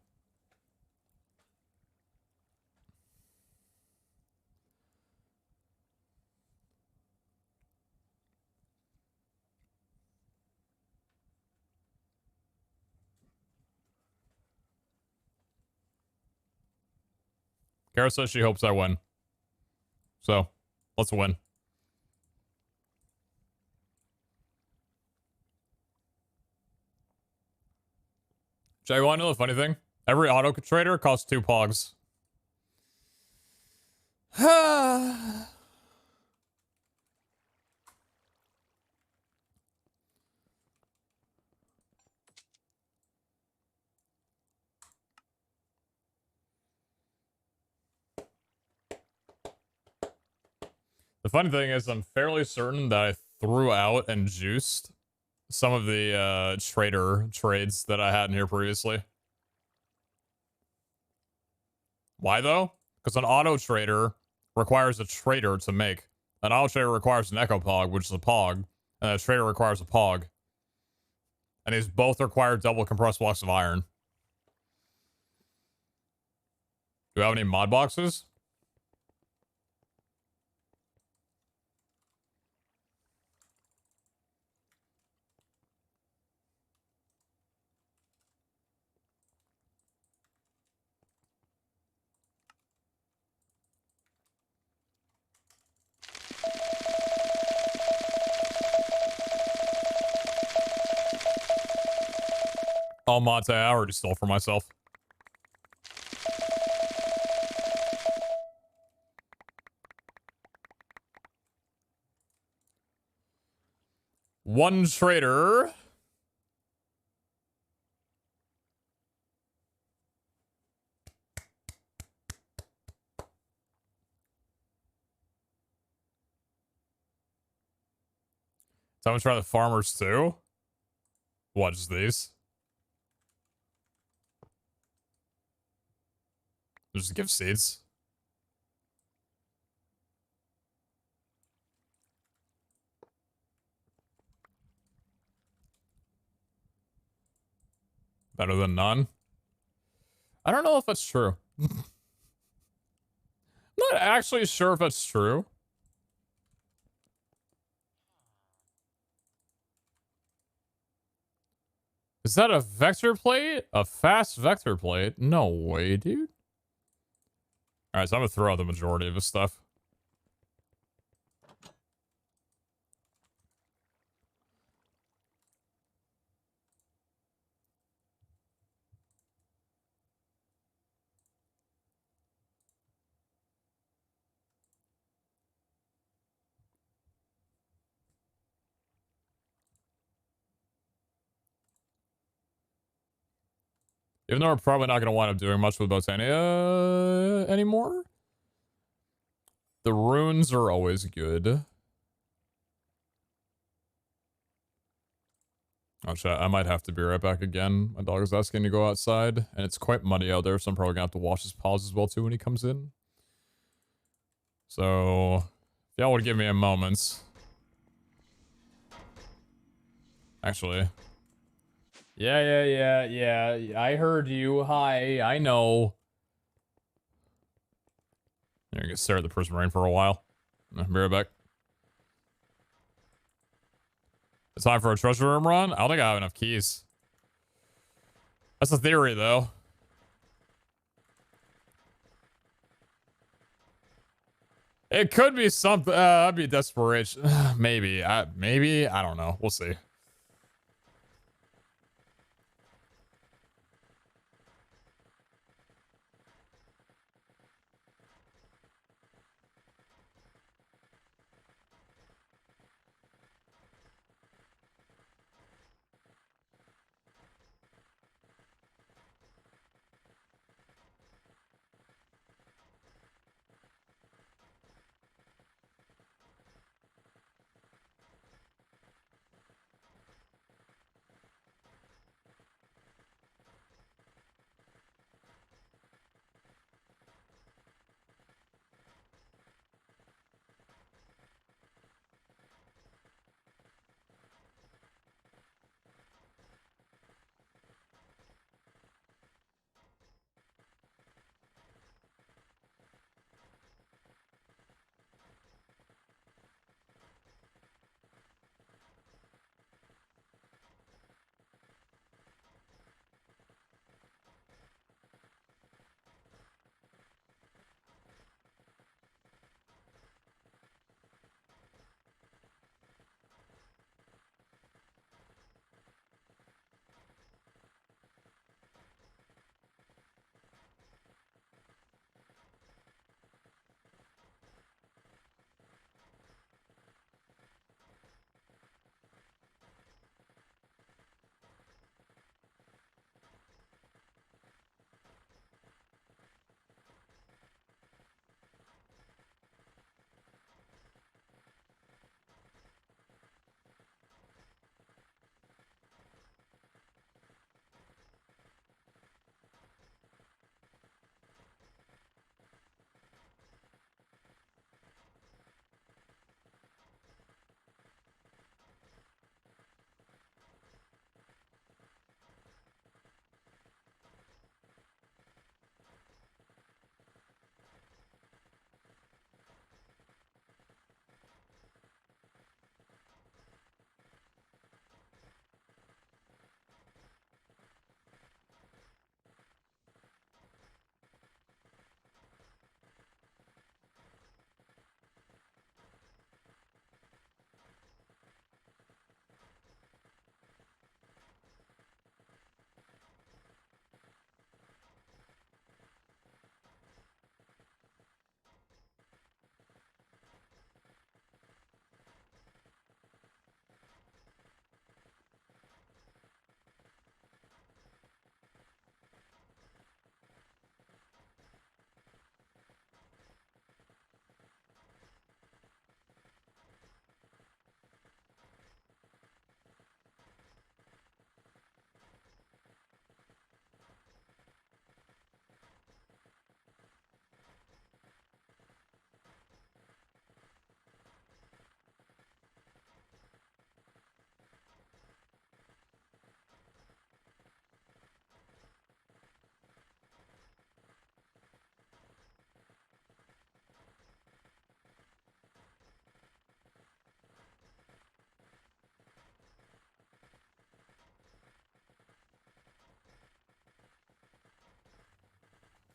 A: Kara says she hopes I win. So, let's win. Jay, you want to know the funny thing? Every auto trader costs 2 pogs. The funny thing is, I'm fairly certain that I threw out and juiced some of the trader trades that I had in here previously. Why though? Because an auto trader requires a trader to make. An auto trader requires an echo pog, which is a pog, and a trader requires a pog. And these both require double compressed blocks of iron. Do we have any mod boxes? Oh, Mate, I already stole for myself. One trader. Someone try the farmers too? What is these? Just give seeds. Better than none? I don't know if that's true. I'm not actually sure if that's true. Is that a vector plate? A fast vector plate? No way, dude. Alright, so I'm gonna throw out the majority of his stuff. Even though we're probably not going to wind up doing much with Botania anymore. The runes are always good. Oh shit, I might have to be right back again. My dog is asking to go outside, and it's quite muddy out there, so I'm probably going to have to wash his paws as well too when he comes in. So, if y'all would give me a moment. Actually. Yeah. I heard you. Hi, I know. You're gonna stare at the Prismarine for a while. I'll be right back. It's time for a treasure room run? I don't think I have enough keys. That's the theory, though. It could be something. That'd be desperation. Maybe. Maybe. I don't know. We'll see.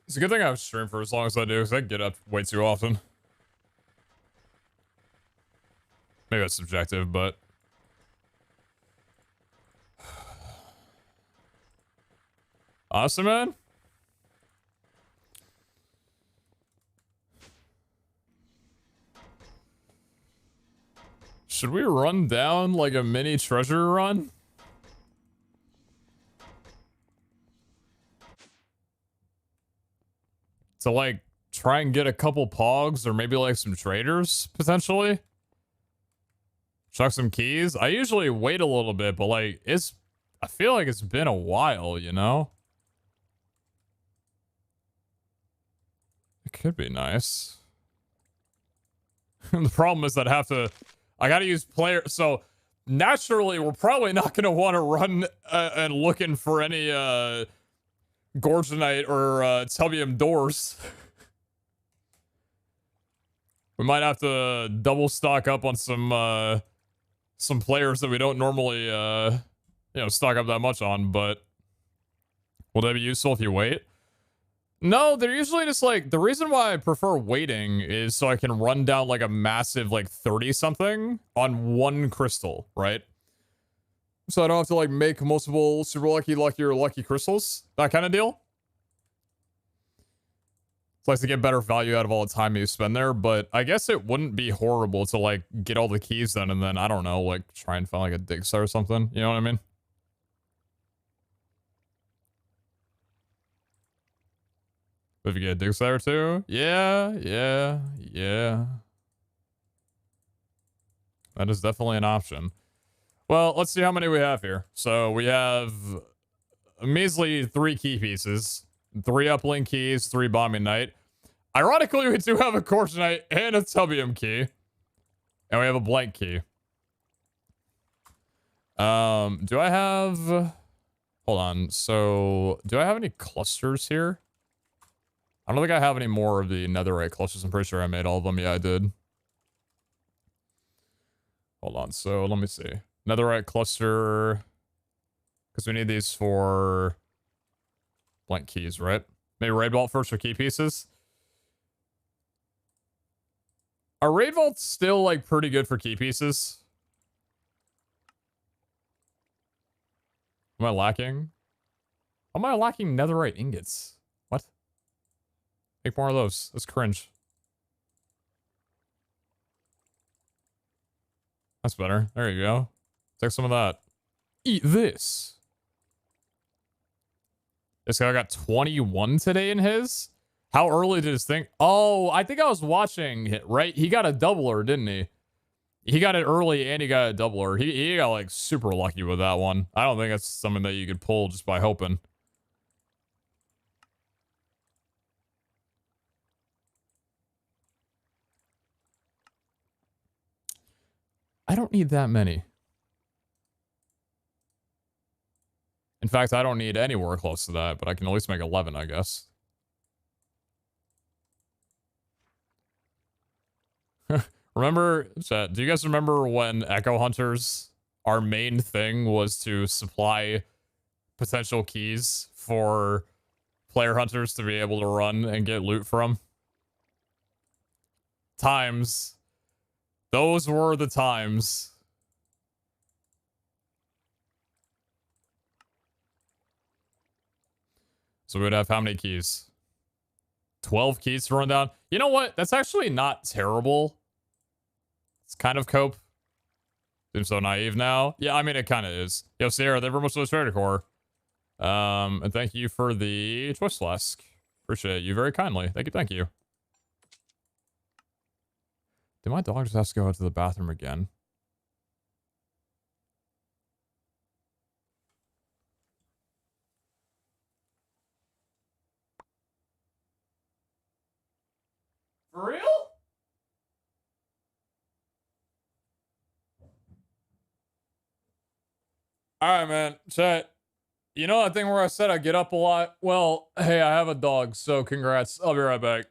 A: It's a good thing I stream for as long as I do, because I get up way too often. Maybe that's subjective, but... Awesome, man. Should we run down like a mini treasure run? To like try and get a couple pogs or maybe like some traders potentially? Chuck some keys? I usually wait a little bit, but like I feel like it's been a while, you know? It could be nice. The problem is that I gotta use player, so naturally we're probably not gonna want to run and looking for any Gorgonite or Telbium doors. We might have to double stock up on some players that we don't normally stock up that much on, but will that be useful if you wait? No, they're usually just like, the reason why I prefer waiting is so I can run down like a massive like 30 something on one crystal, right? So I don't have to like make multiple super lucky, or lucky crystals, that kind of deal. It's nice to get better value out of all the time you spend there, but I guess it wouldn't be horrible to like get all the keys done and then, I don't know, like try and find like a dig site or something. You know what I mean? If you get a dig site or two, yeah. That is definitely an option. Well, let's see how many we have here. So we have a measly 3 key pieces, 3 uplink keys, 3 bombing knight. Ironically, we do have a Gorgonite and a Telbium key. And we have a blank key. Do I have... Hold on. So, do I have any clusters here? I don't think I have any more of the netherite clusters. I'm pretty sure I made all of them. Yeah, I did. Hold on. So, let me see. Netherite cluster. Because we need these for blank keys, right? Maybe raid vault first for key pieces. Are raid vaults still, like, pretty good for key pieces? Am I lacking? Am I lacking netherite ingots? What? Make more of those. That's cringe. That's better. There you go. Take some of that. Eat this. This guy got 21 today in his? How early did his thing? Oh, I think I was watching it, right? He got a doubler, didn't he? He got it early and he got a doubler. He got like super lucky with that one. I don't think that's something that you could pull just by hoping. I don't need that many. In fact, I don't need anywhere close to that, but I can at least make 11, I guess. Remember, chat, do you guys remember when Echo Hunters, our main thing was to supply potential keys for player hunters to be able to run and get loot from? Times. Those were the times. So we would have how many keys? 12 keys to run down. You know what? That's actually not terrible. It's kind of cope. Seems so naive now. Yeah, I mean, it kind of is. Yo, Sierra, thank you very much for the Trader Core. And thank you for the Twist Flask. Appreciate you very kindly. Thank you, thank you. Did my dog just have to go to the bathroom again? For real? Alright, man. Chat. You know that thing where I said I get up a lot? Well, hey, I have a dog, so congrats. I'll be right back.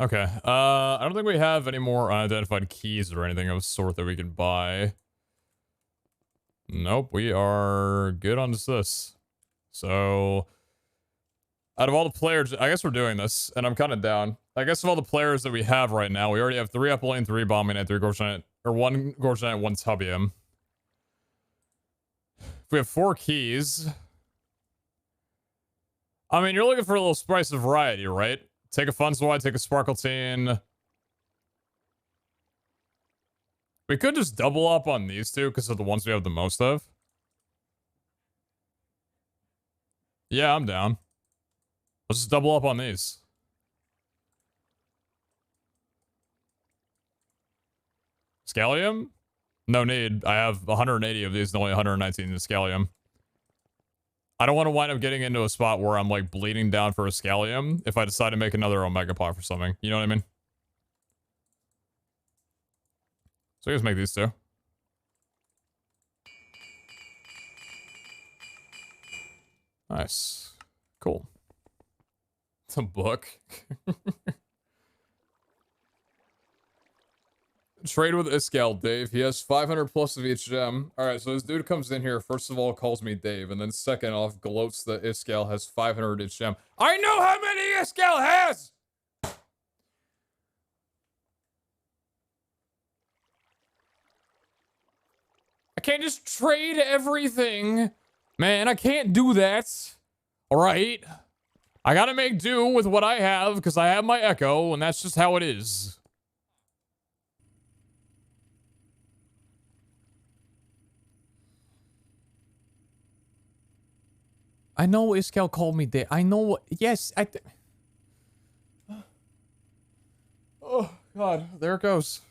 A: Okay. I don't think we have any more unidentified keys or anything of the sort that we can buy. Nope, we are good on just this. So, out of all the players, I guess we're doing this, and I'm kind of down. I guess of all the players that we have right now, we already have 3 Apple Lane, 3 Bombing Knight, 3 Gorge Knight, or 1 Gorge Knight, 1 Tubium. If we have 4 keys, I mean, you're looking for a little spice of variety, right? Take a Fun Swide, take a Sparkletine. We could just double up on these two because of the ones we have the most of. Yeah, I'm down. Let's just double up on these. Scallium? No need. I have 180 of these and only 119 in Scallium. I don't want to wind up getting into a spot where I'm like bleeding down for a Scallium if I decide to make another Omega Pot for something. You know what I mean? So I guess make these two. Nice. Cool. It's a book. Trade with Iskal, Dave. He has 500 plus of each gem. Alright, so this dude comes in here, first of all, calls me Dave, and then second off, gloats that Iskal has 500 each gem. I know how many Iskal has! I can't just trade everything. Man, I can't do that. Alright. I gotta make do with what I have, because I have my Echo, and that's just how it is. I know Iskal called me Dave. I know. Yes, oh, God. There it goes.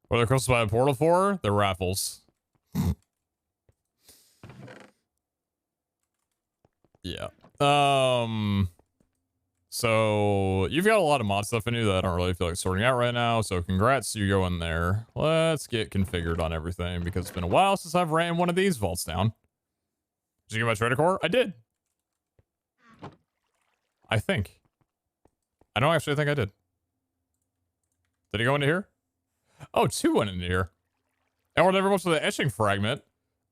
A: What are they close to buy a portal for? They're raffles. Yeah. So you've got a lot of mod stuff in you that I don't really feel like sorting out right now. So congrats, you go in there. Let's get configured on everything because it's been a while since I've ran one of these vaults down. Did you get my trader core? I did. I think. I don't actually think I did. Did he go into here? Oh, 2 went into here. And we're very much to the etching fragment.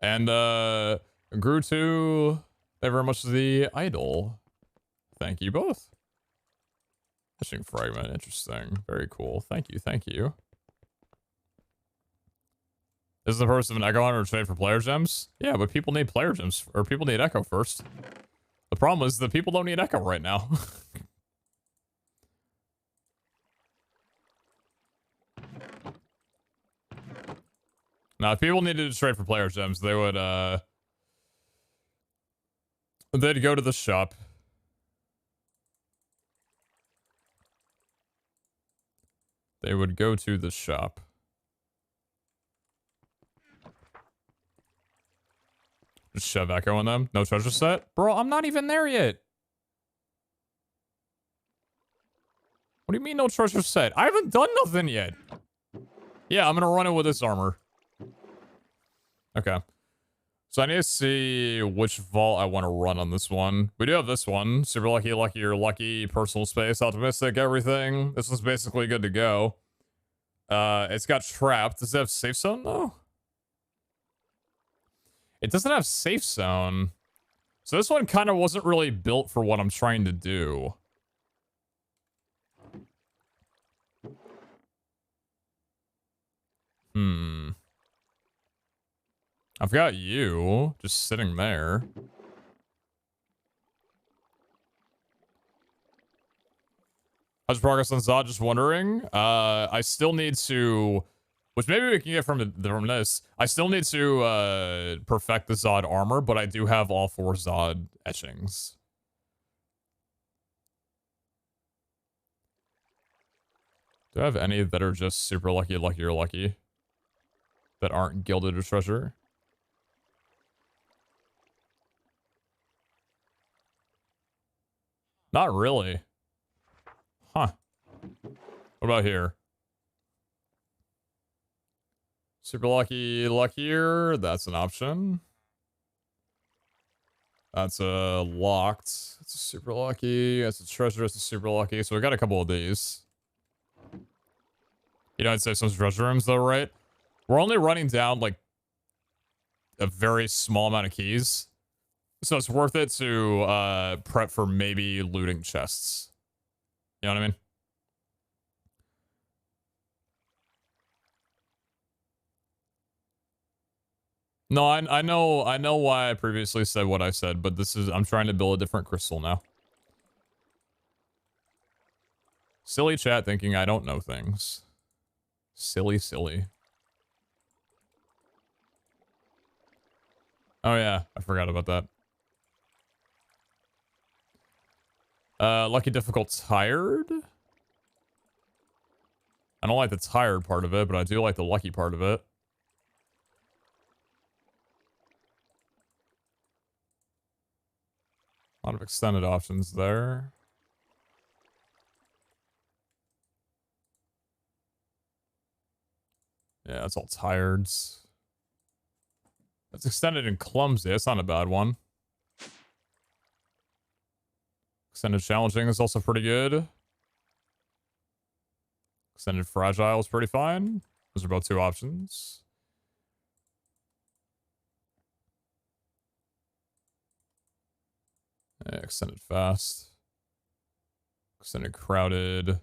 A: And grew to very much the idol. Thank you both. Etching fragment, interesting. Very cool. Thank you, thank you. This is the purpose of an Echo Hunter trade for player gems? Yeah, but people need player gems, or people need Echo first. The problem is that people don't need Echo right now. Now, if people needed to trade for player gems, they would, they'd go to the shop. They would go to the shop. Just shove Echo on them. No treasure set? Bro, I'm not even there yet. What do you mean no treasure set? I haven't done nothing yet. Yeah, I'm gonna run it with this armor. Okay. So I need to see which vault I want to run on this one. We do have this one. Super lucky, lucky, or lucky, personal space, optimistic, everything. This one's basically good to go. It's got trapped. Does it have safe zone though? It doesn't have safe zone. So this one kind of wasn't really built for what I'm trying to do. I've got you just sitting there. How's progress on Zod? Just wondering. I still need to, which maybe we can get from this. I still need to perfect the Zod armor, but I do have all 4 Zod etchings. Do I have any that are just super lucky, lucky, or lucky? That aren't gilded or treasure? Not really. Huh. What about here? Super lucky, luckier. That's an option. That's a locked. It's a super lucky. That's a treasure. It's a super lucky. So we got a couple of these. You know, I'd say some treasure rooms though, right? We're only running down like a very small amount of keys. So it's worth it to prep for maybe looting chests. You know what I mean? No, I know why I previously said what I said, but I'm trying to build a different crystal now. Silly chat thinking I don't know things. Silly. Oh yeah, I forgot about that. Lucky difficult tired? I don't like the tired part of it, but I do like the lucky part of it. A lot of extended options there. Yeah, it's all tireds. That's extended and clumsy. That's not a bad one. Extended challenging is also pretty good. Extended fragile is pretty fine. Those are both two options. Yeah, extended fast. Extended crowded.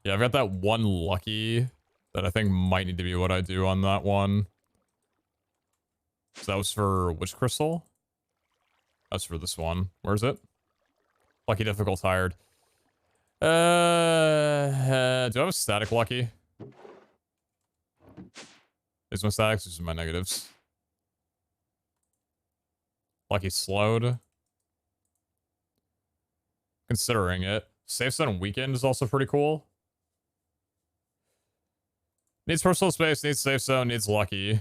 A: Yeah, I've got that one lucky that I think might need to be what I do on that one. So that was for which crystal? That's for this one. Where's it? Lucky difficult tired. Do I have a static lucky? These are my statics, these are my negatives. Lucky slowed. Considering it. Safe zone weekend is also pretty cool. Needs personal space, needs safe zone, needs lucky.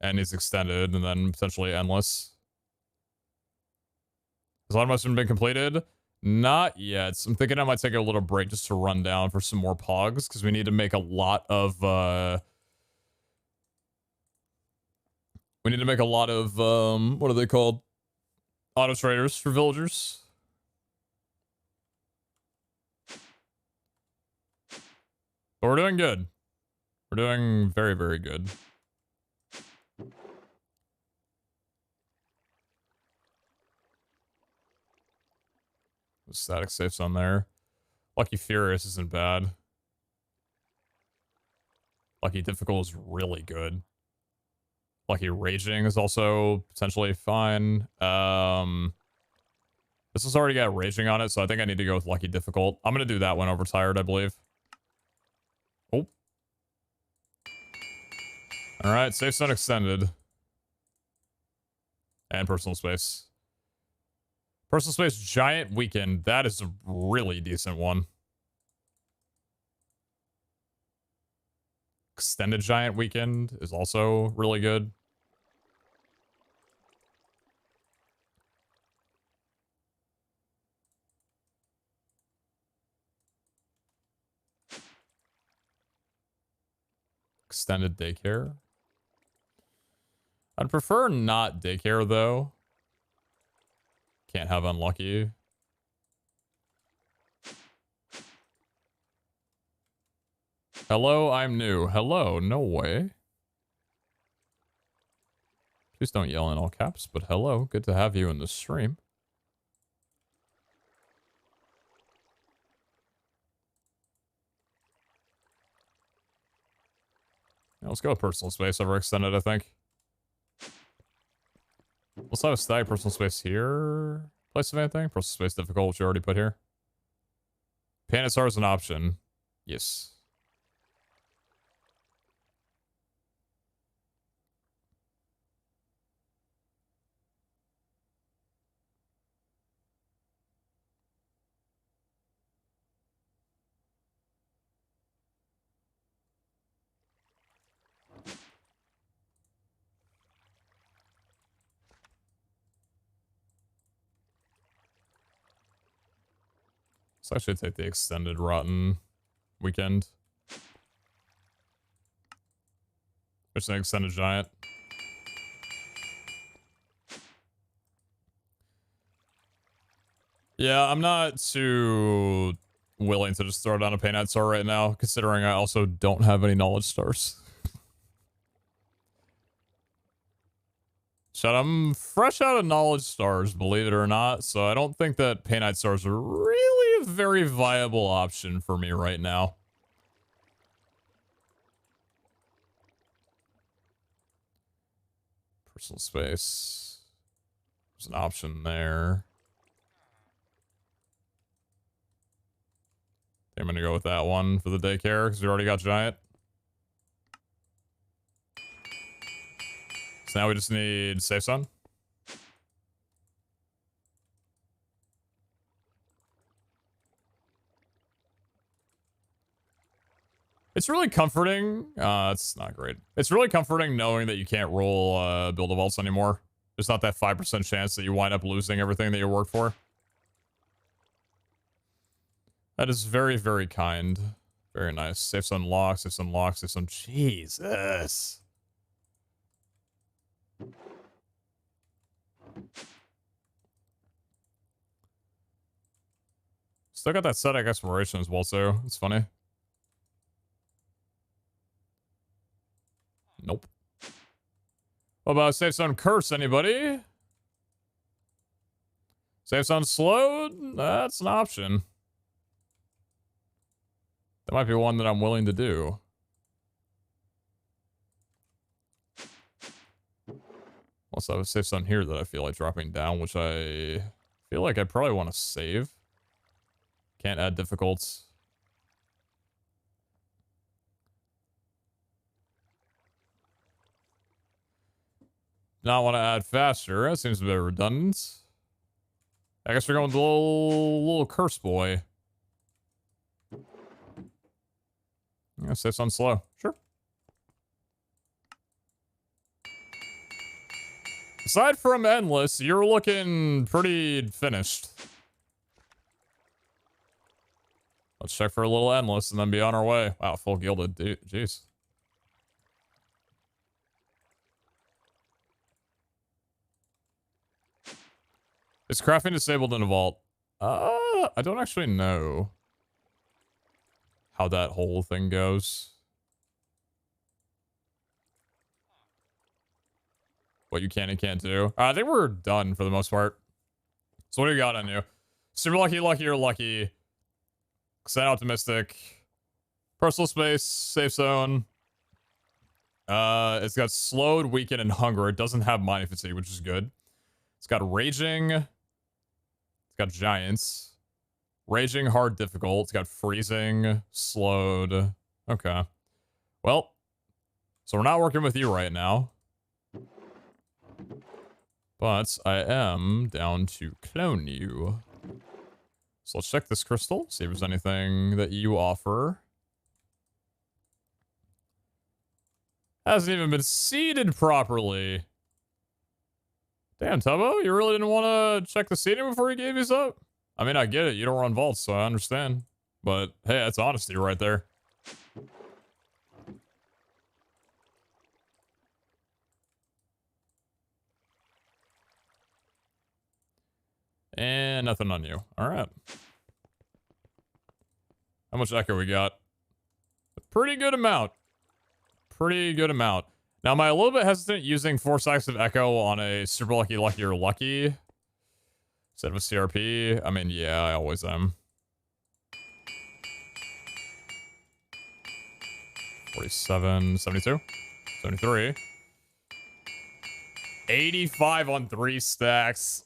A: And needs extended, and then potentially endless. Has automation been completed? Not yet. So I'm thinking I might take a little break just to run down for some more pogs, because we need to make a lot of, we need to make a lot of, what are they called? Auto traders for villagers. But we're doing good. We're doing very, very good. The static safes on there. Lucky Furious isn't bad. Lucky Difficult is really good. Lucky Raging is also potentially fine. This has already got Raging on it, so I think I need to go with Lucky Difficult. I'm going to do that one over Tired, I believe. Oh. Alright, safe zone extended. And personal space. Personal space giant weekend. That is a really decent one. Extended giant weekend is also really good. Extended daycare. I'd prefer not daycare though. Can't have unlucky. Hello, I'm new. Hello, no way. Please don't yell in all caps, but hello, good to have you in the stream. Yeah, let's go with personal space over extended, I think. Let's have a static personal space here. Place of anything? Personal space difficult, which you already put here. Panasaur is an option. Yes. So I should take the extended rotten weekend. It's an extended giant. Yeah, I'm not too willing to just throw down a Painite Star right now, considering I also don't have any Knowledge Stars. Shut, I'm fresh out of Knowledge Stars, believe it or not, so I don't think that Painite Stars are really a very viable option for me right now. Personal space. There's an option there. I'm gonna go with that one for the daycare, because we already got giant. So now we just need safe zone. It's really comforting. It's not great. It's really comforting knowing that you can't roll build vaults anymore. There's not that 5% chance that you wind up losing everything that you worked for. That is very, very kind. Very nice. Safe zone lock, safe zone lock, safe zone. Jesus. Still got that static exploration as well, so it's funny. Nope. What about safe zone curse, anybody? Safe zone slowed? That's an option. That might be one that I'm willing to do. Also, I have a safe zone here that I feel like dropping down, which I feel like I probably want to save. Can't add difficults. Not want to add faster. That seems a bit redundant. I guess we're going with the little curse boy. Yeah, safe zone slow. Sure. Aside from endless, you're looking pretty finished. Let's check for a little endless and then be on our way. Wow, full gilded. Dude, jeez. Is crafting disabled in a vault? I don't actually know how that whole thing goes. What you can and can't do. I think we're done for the most part. So what do you got on you? Super lucky, lucky, or lucky. Extend optimistic. Personal space, safe zone. It's got slowed, weakened, and hunger. It doesn't have mining fatigue, which is good. It's got raging. It's got giants. Raging, hard, difficult. It's got freezing, slowed. Okay. Well, so we're not working with you right now. But I am down to clone you. So let's check this crystal, see if there's anything that you offer. Hasn't even been seeded properly. Damn, Tubbo, you really didn't want to check the seeding before you gave these up? I mean, I get it. You don't run vaults, so I understand. But, hey, that's honesty right there. And nothing on you. All right. How much echo we got? A pretty good amount. Pretty good amount. Now, am I a little bit hesitant using 4 stacks of echo on a super lucky, lucky, or lucky instead of a CRP? I mean, yeah, I always am. 47, 72, 73. 85 on 3 stacks.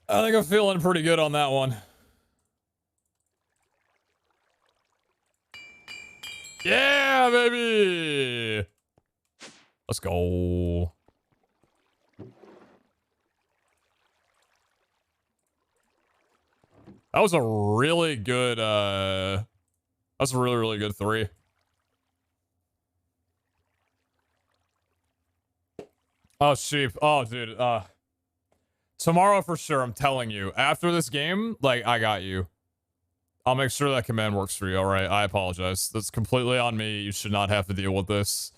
A: I think I'm feeling pretty good on that one. Yeah, baby! Let's go. That was a really good, that's a really, really good 3. Oh, sheep. Oh, dude, tomorrow for sure, I'm telling you. After this game, like, I got you. I'll make sure that command works for you. All right, I apologize. That's completely on me. You should not have to deal with this.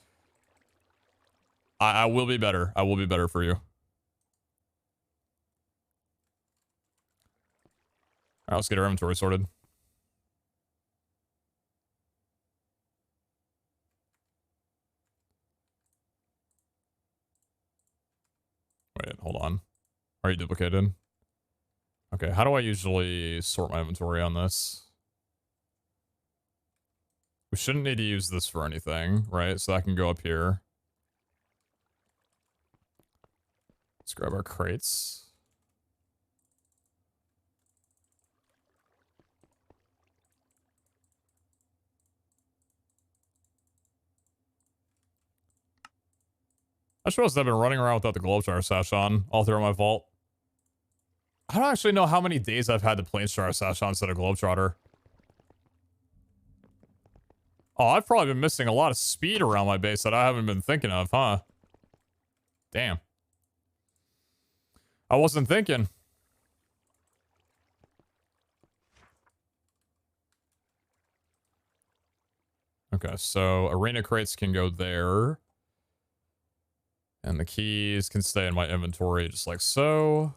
A: I will be better. I will be better for you. All right, let's get our inventory sorted. Wait, hold on. Are you duplicated? Okay, how do I usually sort my inventory on this? We shouldn't need to use this for anything, right? So that can go up here. Let's grab our crates. I suppose I've been running around without the Globestar sash on all through my vault. I don't actually know how many days I've had the Planestar sash on instead of Globetrotter. Oh, I've probably been missing a lot of speed around my base that I haven't been thinking of, huh? Damn. I wasn't thinking. Okay, so arena crates can go there. And the keys can stay in my inventory just like so.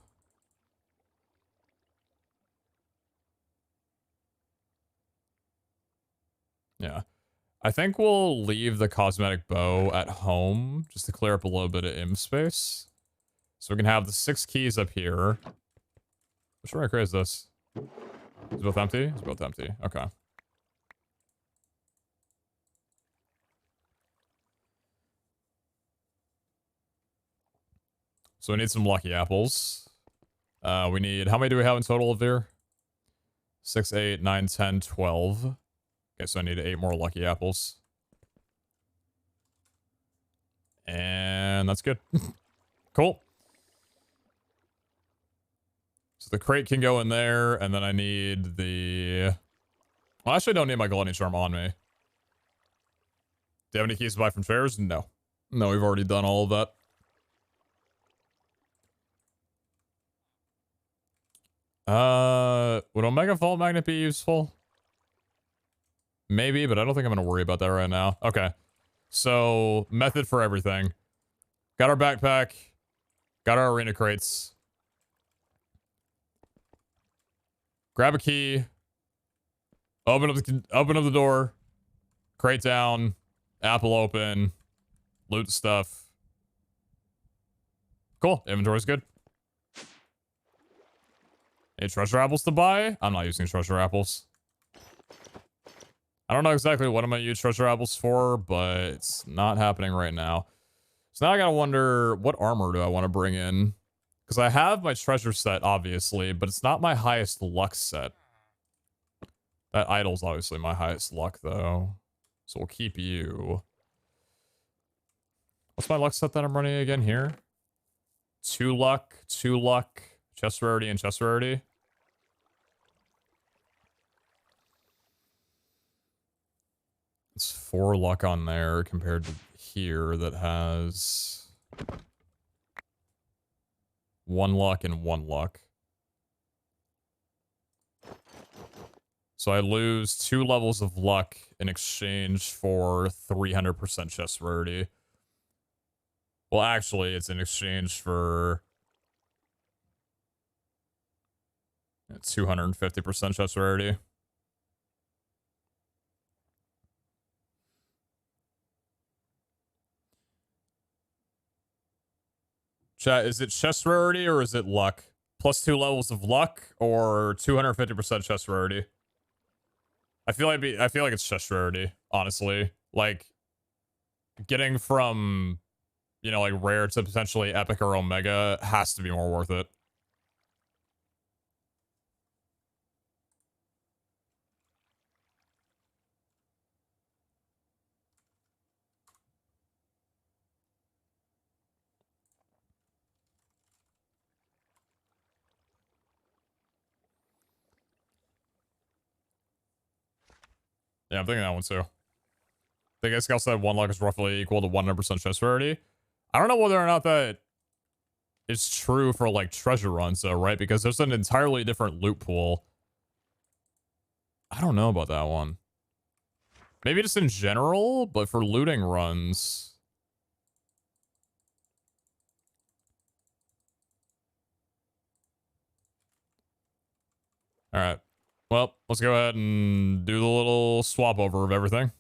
A: Yeah. I think we'll leave the cosmetic bow at home just to clear up a little bit of imp space. So we can have the 6 keys up here. Which arena crate is this? Is it both empty? It's both empty. Okay. So we need some lucky apples. We need, how many do we have in total of here? 6, 8, 9, 10, 12. Okay, so I need 8 more lucky apples. And that's good. Cool. So the crate can go in there, and then I need the... Well, I actually don't need my Gluttony Charm on me. Do you have any keys to buy from traders? No. No, we've already done all of that. Would Omega Vault Magnet be useful? Maybe, but I don't think I'm going to worry about that right now. Okay. So, method for everything. Got our backpack. Got our arena crates. Grab a key. Open up the door. Crate down. Apple open. Loot stuff. Cool. Inventory's good. Any treasure apples to buy? I'm not using treasure apples. I don't know exactly what I'm going to use treasure apples for, but it's not happening right now. So now I gotta wonder, what armor do I want to bring in? Because I have my treasure set, obviously, but it's not my highest luck set. That idol's obviously my highest luck, though. So we'll keep you. What's my luck set that I'm running again here? 2 luck, chest rarity, and chest rarity. It's 4 luck on there compared to here that has 1 luck and 1 luck. So I lose 2 levels of luck in exchange for 300% chest rarity. Well, actually, it's in exchange for 250% chest rarity. Chat, is it chest rarity or is it luck? Plus 2 levels of luck or 250% chest rarity? I feel like it's chest rarity, honestly. Like, getting from, you know, like rare to potentially epic or omega has to be more worth it. Yeah, I'm thinking that one too. I think Escal said 1 luck is roughly equal to 100% chest rarity. I don't know whether or not that is true for like treasure runs though, right? Because there's an entirely different loot pool. I don't know about that one. Maybe just in general, but for looting runs. All right. Well, let's go ahead and do the little swap over of everything.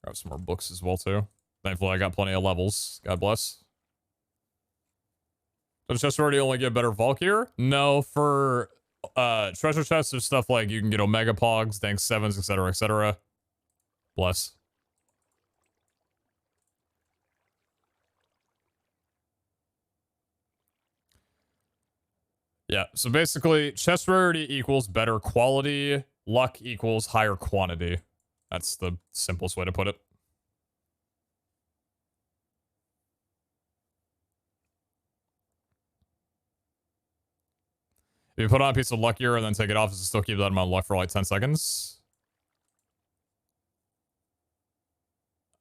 A: Grab some more books as well, too. Thankfully, I got plenty of levels. God bless. Does chest already only get better Volk here? No, for treasure chests, there's stuff like you can get Omega Pogs, Dank 7s, etc., etc. Bless. Yeah, so basically, chest rarity equals better quality, luck equals higher quantity. That's the simplest way to put it. If you put on a piece of luckier and then take it off, does it still keep that amount of luck for like 10 seconds?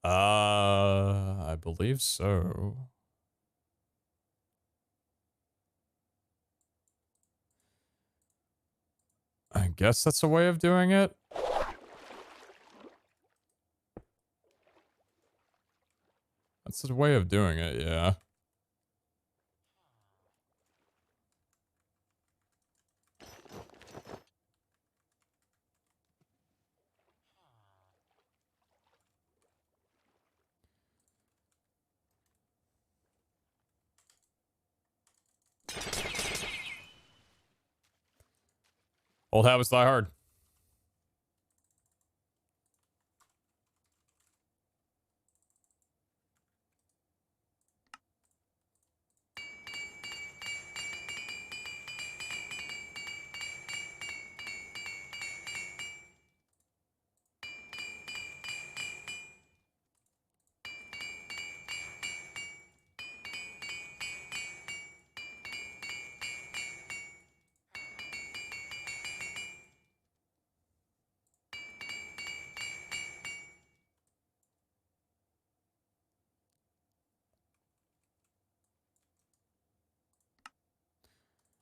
A: I believe so. I guess that's a way of doing it. That's a way of doing it, yeah. Old habits die hard.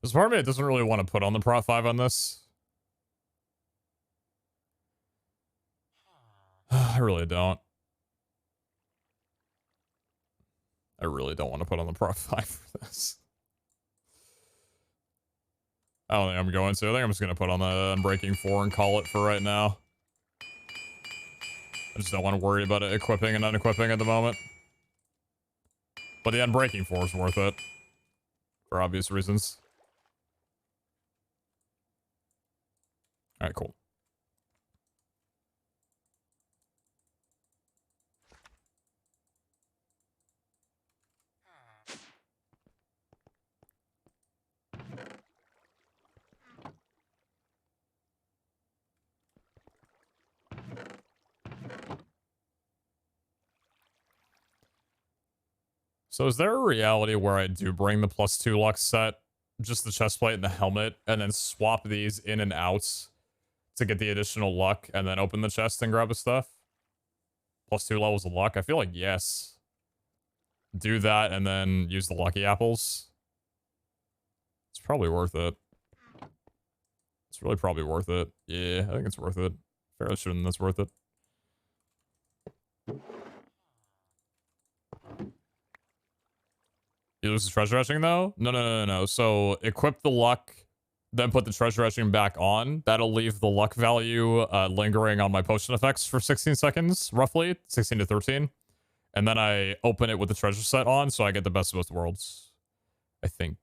A: There's part of me that doesn't really want to put on the Prot 5 on this. I really don't. I really don't want to put on the Prot 5 for this. I don't think I'm going to. I think I'm just going to put on the Unbreaking 4 and call it for right now. I just don't want to worry about it equipping and unequipping at the moment. But the Unbreaking 4 is worth it. For obvious reasons. Alright, cool. So is there a reality where I do bring the +2 luck set, just the chest plate and the helmet, and then swap these in and out to get the additional luck, and then open the chest and grab the stuff? +2 levels of luck? I feel like yes. Do that and then use the lucky apples. It's probably worth it. It's really probably worth it. Yeah, I think it's worth it. Fairly sure that's worth it. You lose the treasure etching though? No. So equip the luck, then put the treasure etching back on. That'll leave the luck value lingering on my potion effects for 16 seconds, roughly. 16 to 13. And then I open it with the treasure set on, so I get the best of both worlds. I think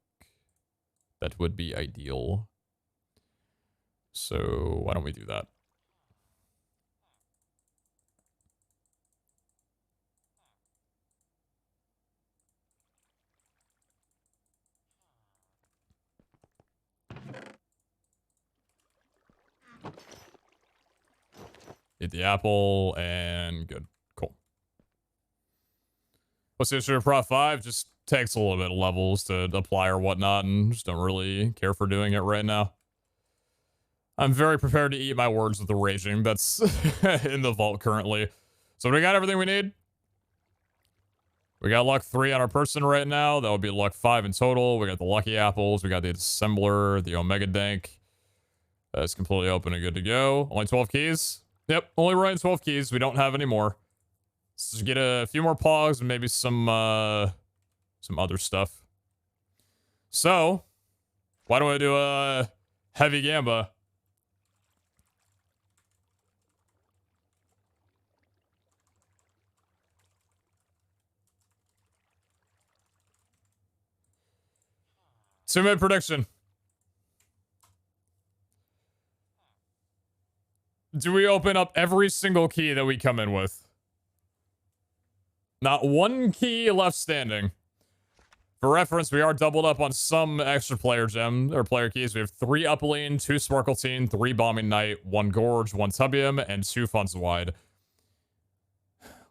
A: that would be ideal. So why don't we do that? Eat the apple, and good. Cool. What's the issue with Prot 5? Just takes a little bit of levels to apply or whatnot, and just don't really care for doing it right now. I'm very prepared to eat my words with the raging that's in the vault currently. So we got everything we need? We got luck 3 on our person right now. That would be luck 5 in total. We got the lucky apples. We got the assembler, the omega dank. That's completely open and good to go. Only 12 keys. Yep, only running 12 keys. We don't have any more. Let's just get a few more pogs and maybe some other stuff. So, why don't I do a heavy gamba? Two-minute prediction. Do we open up every single key that we come in with? Not one key left standing. For reference, we are doubled up on some extra player gem or player keys. We have 3 Uplean, 2 Sparkletine, 3 Bombing Knight, 1 Gorge, 1 Tubium, and 2 Funds Wide.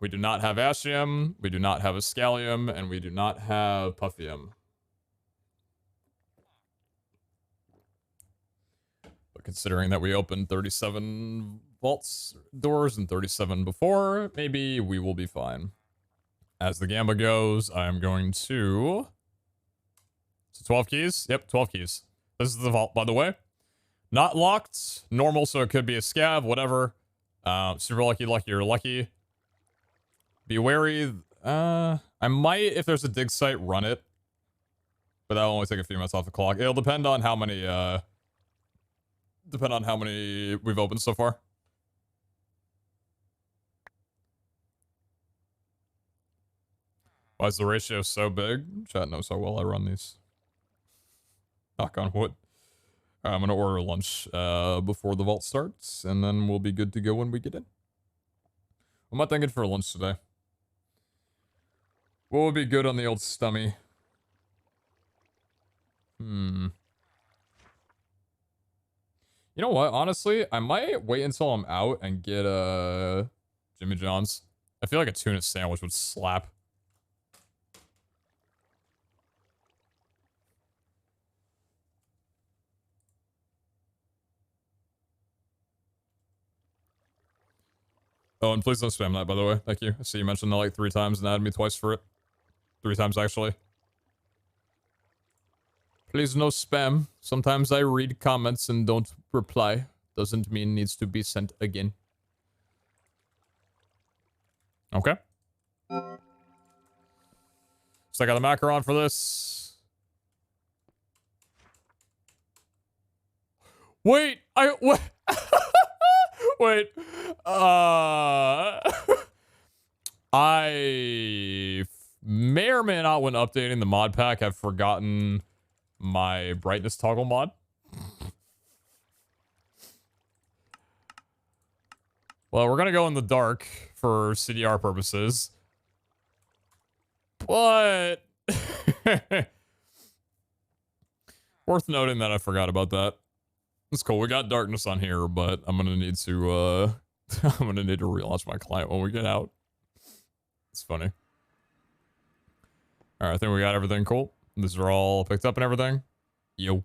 A: We do not have Ashium, we do not have Escalium, and we do not have Puffium. But considering that we opened 37 vaults doors and 37 before, maybe we will be fine. As the gamba goes, I'm going to... So 12 keys? Yep, 12 keys. This is the vault, by the way. Not locked. Normal, so it could be a scav, whatever. Super lucky, lucky, or lucky. Be wary. I might, if there's a dig site, run it. But that'll only take a few minutes off the clock. It'll depend on how many, we've opened so far. Why is the ratio so big? Chat knows how well I run these. Knock on wood. I'm gonna order lunch before the vault starts, and then we'll be good to go when we get in. What am I thinking for lunch today? What would be good on the old stummy? You know what? Honestly, I might wait until I'm out and get Jimmy John's. I feel like a tuna sandwich would slap. Oh, and please don't spam that, by the way. Thank you. I see you mentioned that like 3 times and added me twice for it. 3 times, actually. Please no spam. Sometimes I read comments and don't reply. Doesn't mean needs to be sent again. Okay. So I got the macaron for this. Wait, what? Wait. I may or may not, when updating the mod pack, have forgotten my brightness toggle mod. Well, we're gonna go in the dark for CDR purposes. But worth noting that I forgot about that. It's cool. We got darkness on here, but I'm gonna need to I'm gonna need to relaunch my client when we get out. It's funny. Alright, I think we got everything cool. These are all picked up and everything. Yo.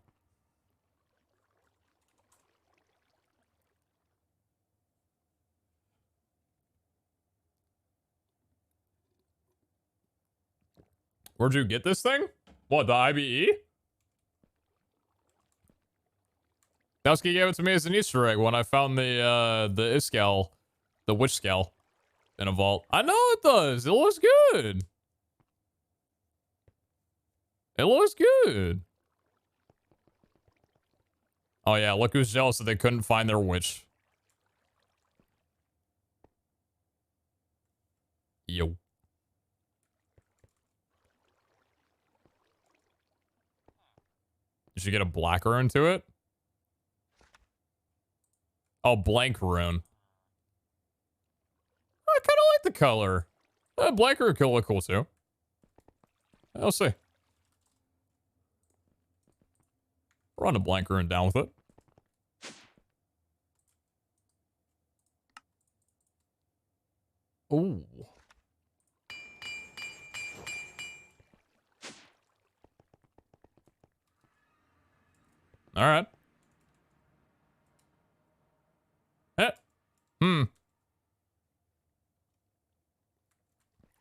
A: Where'd you get this thing? What, the IBE? Nowski gave it to me as an Easter egg when I found the Iskal, the witch skull, in a vault. I know it does. It looks good. It looks good. Oh yeah, look who's jealous that they couldn't find their witch. Yo. You should get a black rune to it. Oh, blank rune. I kind of like the color. Blank rune could look cool too. I'll see. Run a blank rune down with it. Ooh. All right.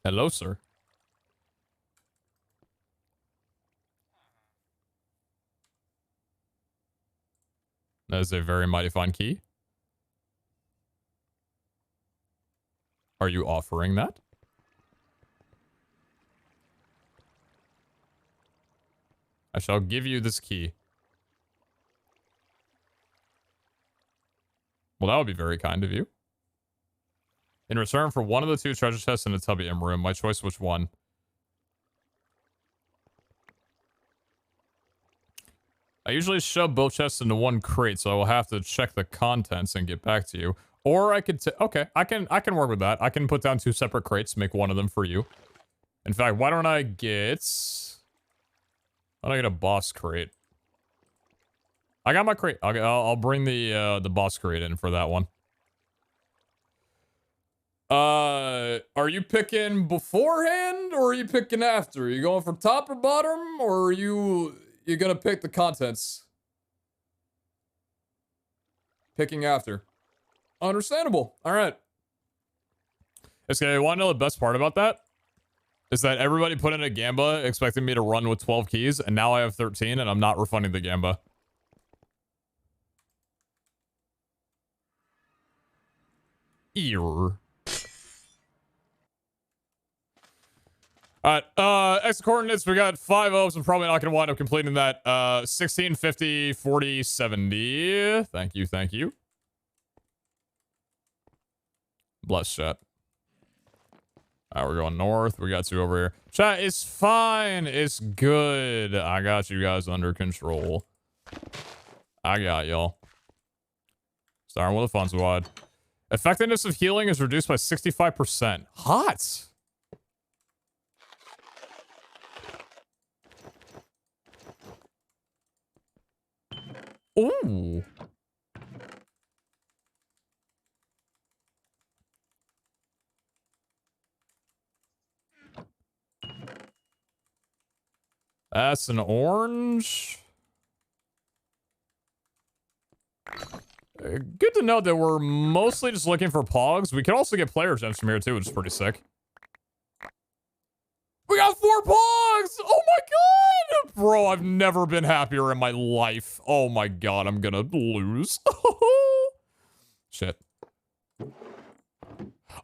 A: Hello, sir. That is a very mighty fine key. Are you offering that? I shall give you this key. Well, that would be very kind of you. In return for one of the 2 treasure chests in the Tubby M room, my choice which one. I usually shove both chests into one crate, so I will have to check the contents and get back to you. Or I could okay, I can work with that. I can put down 2 separate crates, make one of them for you. In fact, why don't I get a boss crate? I got my crate. I'll bring the boss crate in for that one. Are you picking beforehand or are you picking after? Are you going for top or bottom, or are you gonna pick the contents? Picking after. Understandable. All right. Okay, you want to know the best part about that? Is that everybody put in a gamba expecting me to run with 12 keys, and now I have 13, and I'm not refunding the gamba. Ear. Alright, exit coordinates, we got 5 O's. I'm probably not going to wind up completing that. 16, 50, 40, 70. Thank you, thank you. Bless chat. Alright, we're going north. We got 2 over here. Chat, it's fine. It's good. I got you guys under control. I got y'all. Starting with a fun squad. Effectiveness of healing is reduced by 65%. Hot! Ooh. That's an orange. Good to know that we're mostly just looking for pogs. We could also get player gems from here too, which is pretty sick. We got 4 pogs! Oh my god! Bro, I've never been happier in my life. Oh my god, I'm gonna lose. Shit.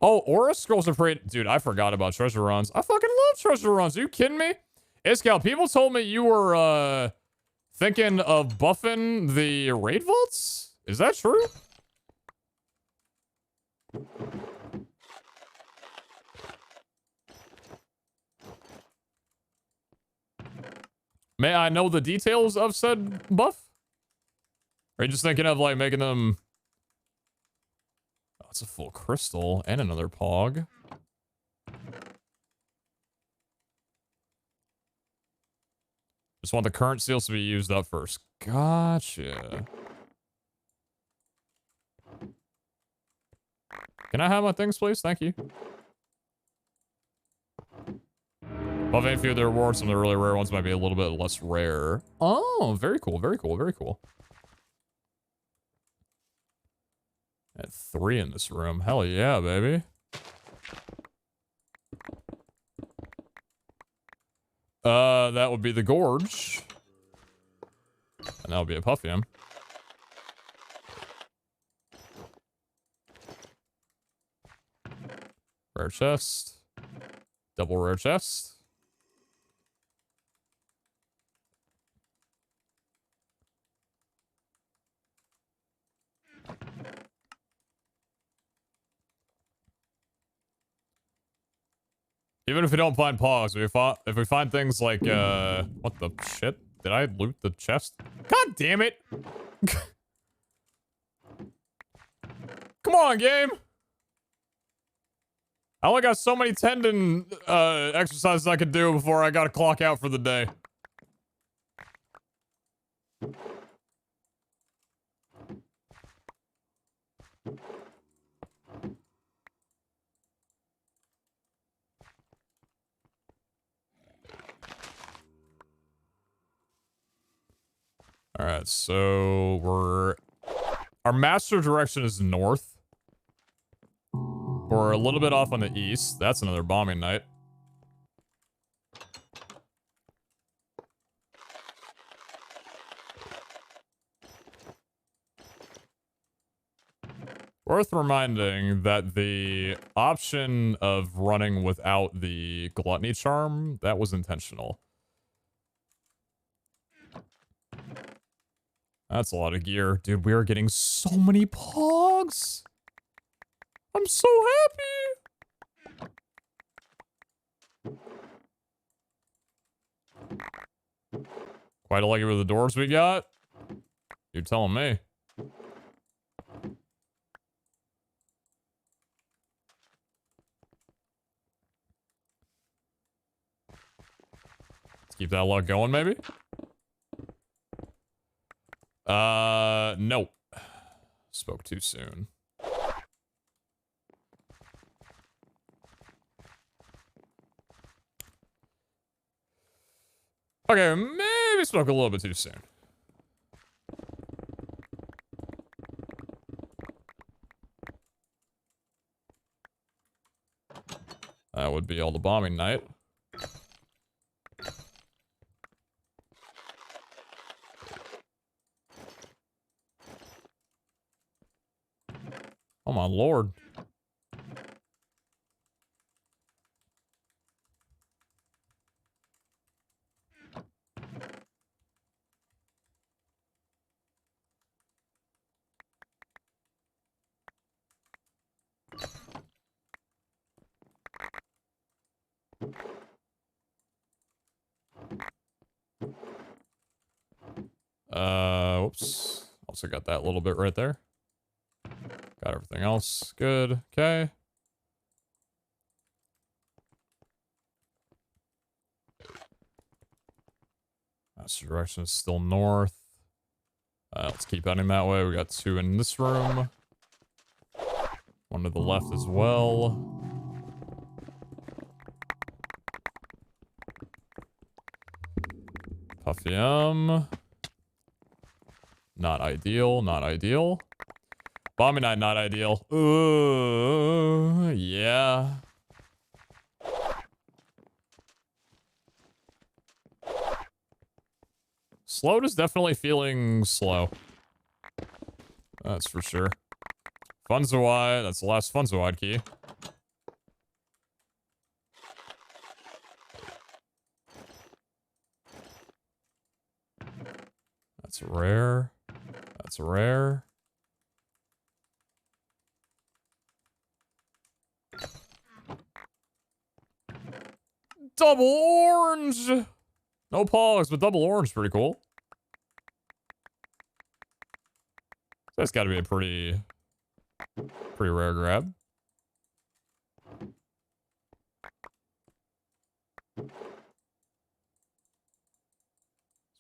A: Oh, Aura Scrolls are pretty... Dude, I forgot about treasure runs. I fucking love treasure runs. Are you kidding me? Iscal, people told me you were, thinking of buffing the raid vaults? Is that true? May I know the details of said buff? Or are you just thinking of, like, making them... Oh, it's a full crystal and another pog. Just want the current seals to be used up first. Gotcha. Can I have my things, please? Thank you. Buffing a few of the rewards, some of the really rare ones might be a little bit less rare. Oh, very cool, very cool, very cool. At 3 in this room. Hell yeah, baby. That would be the Gorge. And that would be a Puffium. Rare chest. Double rare chest. Even if we don't find pogs, if we find things like, what the shit? Did I loot the chest? God damn it! Come on, game! I only got so many tendon, exercises I could do before I gotta clock out for the day. Alright, so our master direction is north. We're a little bit off on the east. That's another bombing night. Worth reminding that the option of running without the gluttony charm, that was intentional. That's a lot of gear. Dude, we are getting so many pogs. I'm so happy. Quite like it with the doors we got. You're telling me. Let's keep that luck going, maybe. Nope. Spoke too soon. Okay, maybe spoke a little bit too soon. That would be all the bombing night. Oh my lord. Whoops. Also got that little bit right there. Got everything else. Good. Okay. Master direction is still north. Let's keep heading that way. We got 2 in this room. 1 to the left as well. Puffyum. Not ideal. Not ideal. Bombing night, not ideal. Yeah. Slowed is definitely feeling slow. That's for sure. Funzawide, that's the last Funzawide key. That's rare. That's rare. Double orange! No pogs, but double orange is pretty cool. That's gotta be a pretty rare grab. So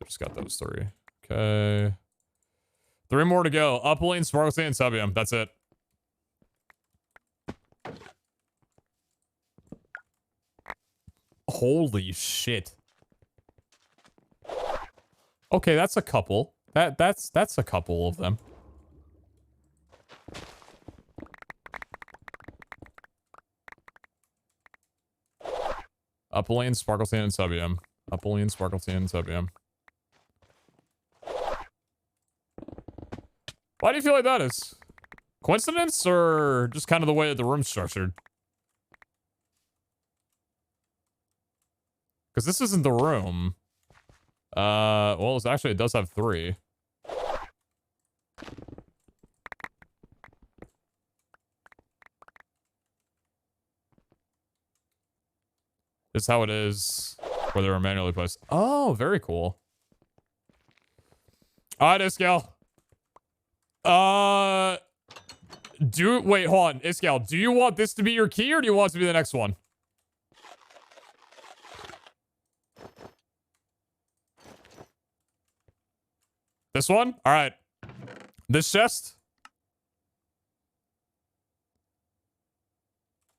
A: just got those 3. Okay. 3 more to go. Uplane, Sparkle Sand, Subium. That's it. Holy shit. Okay, that's a couple. That's a couple of them. Uplane, Sparkle Sand, and Subium. Uplane, Sparkle Sand, and Subium. Why do you feel like that is? Coincidence or just kind of the way that the room's structured? Because this isn't the room. Well, actually, it does have 3. This is how it is, where they were manually placed. Oh, very cool. Alright, Iscal. Wait, hold on. Iscal, do you want this to be your key or do you want it to be the next one? This one? Alright. This chest?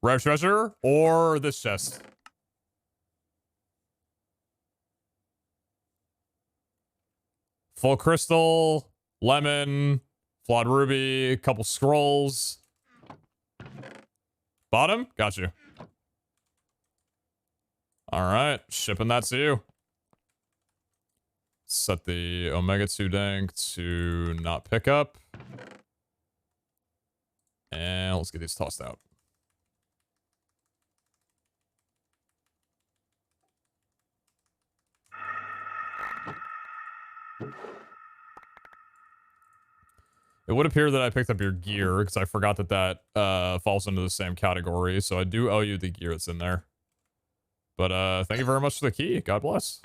A: Rare treasure or this chest? Full crystal, lemon, flawed ruby, a couple scrolls. Bottom? Got you. Alright, shipping that to you. Set the Omega 2 dank to not pick up. let's get these tossed out. It would appear that I picked up your gear because I forgot that that falls into the same category. So I do owe you the gear that's in there. But thank you very much for the key. God bless.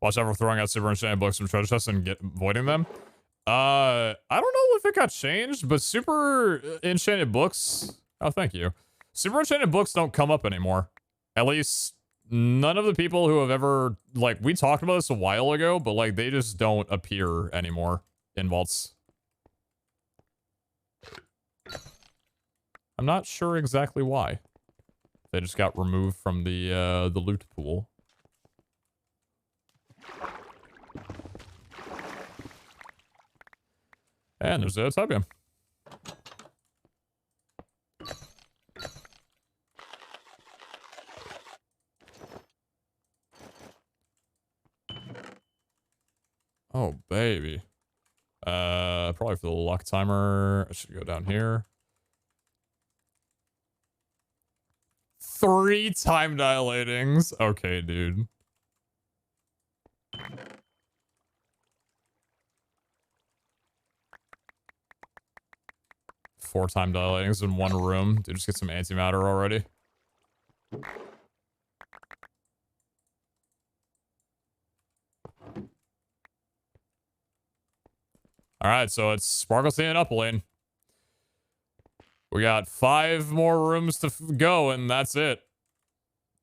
A: Watch out for throwing out super enchanted books from treasure chests and avoiding them. I don't know if it got changed, but super enchanted books. Oh, thank you. Super enchanted books don't come up anymore. At least none of the people who have ever, like, we talked about this a while ago, but like they just don't appear anymore in vaults. I'm not sure exactly why. They just got removed from the loot pool. And there's a Tubium. Oh, baby. Probably for the luck timer, I should go down here. 3 time dilatings. Okay, dude. Four time dilatings in one room. Dude, just get some antimatter already. Alright, so it's Sparkleton and Upland. We got 5 more rooms to go, and that's it.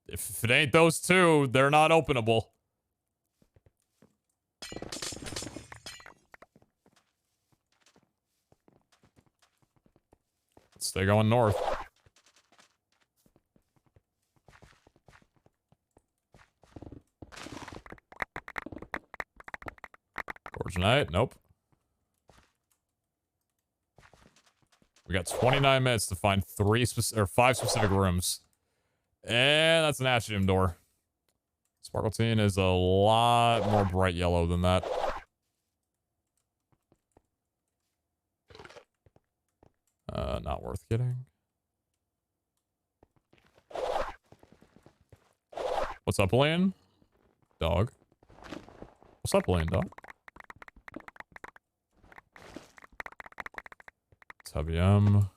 A: If it ain't those 2, they're not openable. Let's stay going north. Gorgonite, nope. We got 29 minutes to find 5 specific rooms. And that's an Ashium door. Sparkleton is a lot more bright yellow than that. Not worth getting. What's up, Lane? Dog. What's up, Lane, dog? Tubium.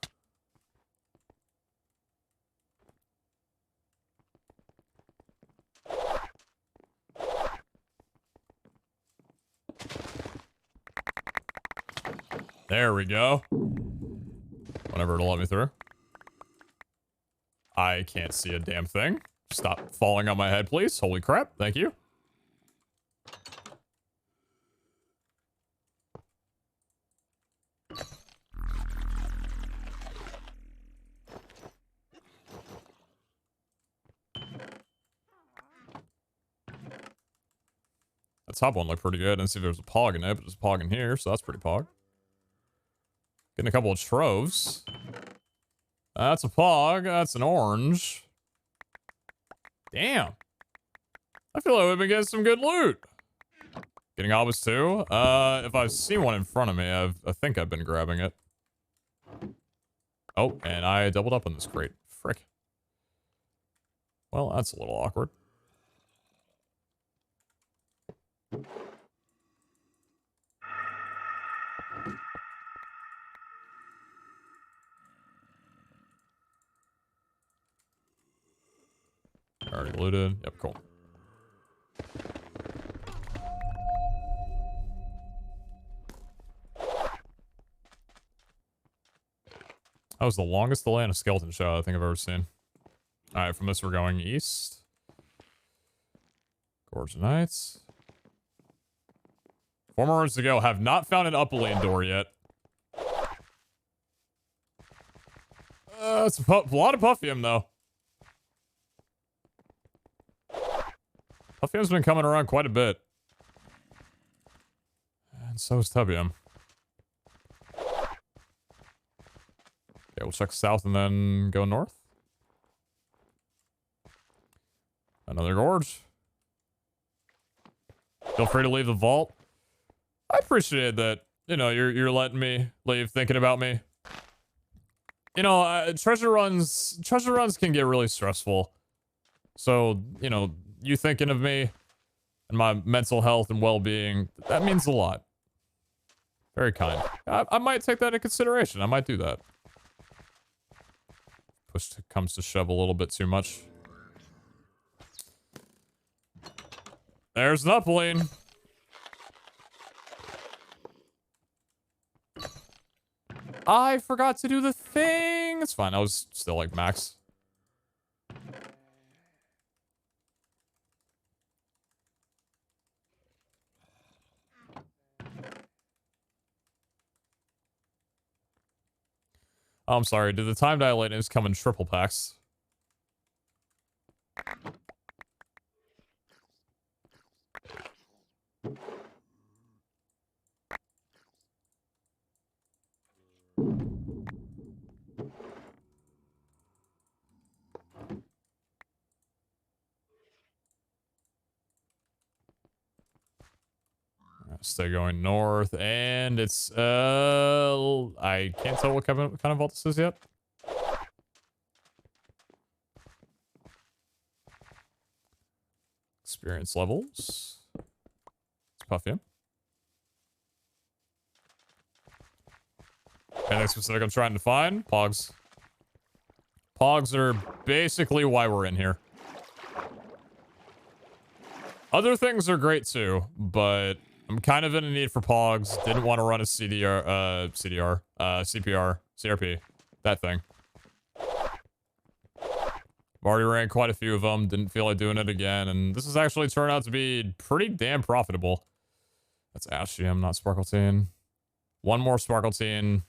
A: There we go. Whenever it'll let me through. I can't see a damn thing. Stop falling on my head, please. Holy crap. Thank you. That top one looked pretty good. And see if there's a pog in it, but there's a pog in here, so that's pretty pog. Getting a couple of troves. That's a pog. That's an orange. Damn. I feel like we've been getting some good loot. Getting obus too. If I see one in front of me, I think I've been grabbing it. Oh, and I doubled up on this crate. Frick. Well, that's a little awkward. Already looted. Yep, cool. That was the longest delay in a skeleton shot I think I've ever seen. Alright, from this we're going east. Gorgonites. 4 more rooms to go. Have not found an upland door yet. It's a lot of Puffium, though. Puffium's been coming around quite a bit. And so is Tubium. Yeah, we'll check south and then go north. Another gorge. Feel free to leave the vault. I appreciate that. You know, you're letting me leave, thinking about me. You know, treasure runs can get really stressful. So, you know, you thinking of me and my mental health and well-being, that means a lot. Very kind. I might take that into consideration. I might do that. Push comes to shove a little bit too much. There's an upline. I forgot to do the thing. It's fine. I was still like max. Oh, I'm sorry. Did the time dilators come in triple packs? Stay going north, and it's I can't tell what kind of vault this is yet. Experience levels. It's Puffy. Anything specific I'm trying to find? Pogs. Pogs are basically why we're in here. Other things are great too, but I'm kind of in a need for Pogs. Didn't want to run a CPR, CRP, that thing. Already ran quite a few of them. Didn't feel like doing it again, and this has actually turned out to be pretty damn profitable. That's Ashium, not Sparkleteen. One more Sparkleteen.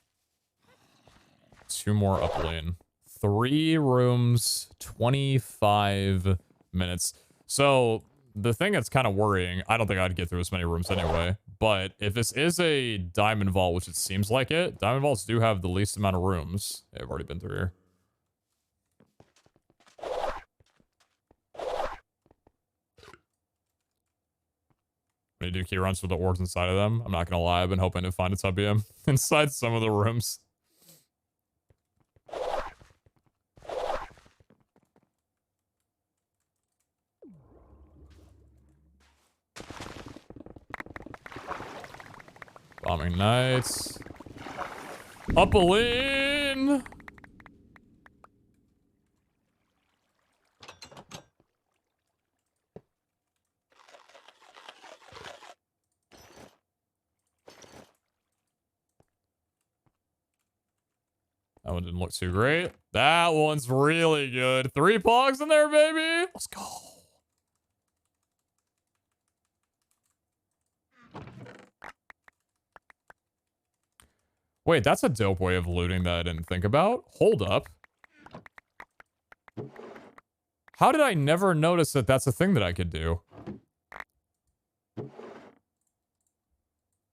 A: 2 more up lane. 3 rooms, 25 minutes. So the thing that's kind of worrying, I don't think I'd get through as many rooms anyway, but if this is a diamond vault, which it seems like it, diamond vaults do have the least amount of rooms. Yeah, I've already been through here. When you do key runs with the orbs inside of them, I'm not gonna lie, I've been hoping to find a Tubium inside some of the rooms. Bombing Knights. Up a lane! That one didn't look too great. That one's really good. 3 Pogs in there, baby! Let's go. Wait, that's a dope way of looting that I didn't think about. Hold up. How did I never notice that that's a thing that I could do?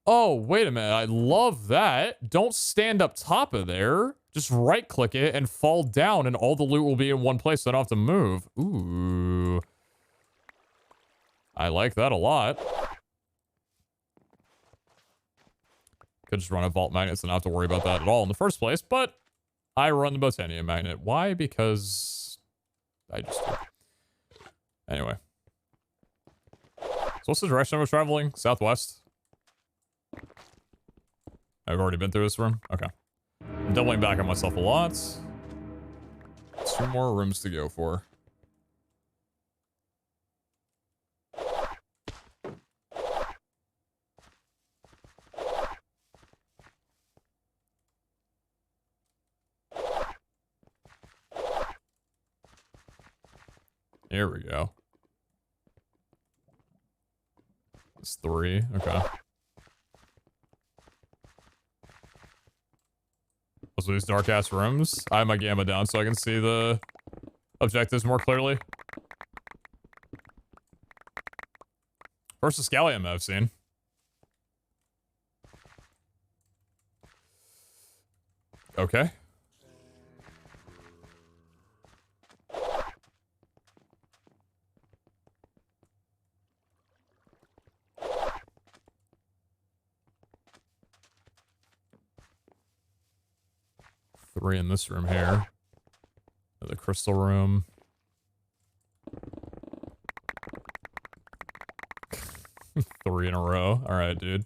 A: Oh, wait a minute. I love that. Don't stand up top of there. Just right-click it and fall down, and all the loot will be in one place, so I don't have to move. Ooh. I like that a lot. Could just run a vault magnets and not have to worry about that at all in the first place, but I run the Botanium magnet. Why? Because I just do. Anyway. So what's the direction we're traveling? Southwest? I've already been through this room? Okay. I'm doubling back on myself a lot. 2 more rooms to go for. Here we go. It's 3. Okay. Also, these dark ass rooms. I have my gamma down so I can see the objectives more clearly. First Scallium I've seen. Okay. 3 in this room here. The crystal room. Three in a row. All right, dude.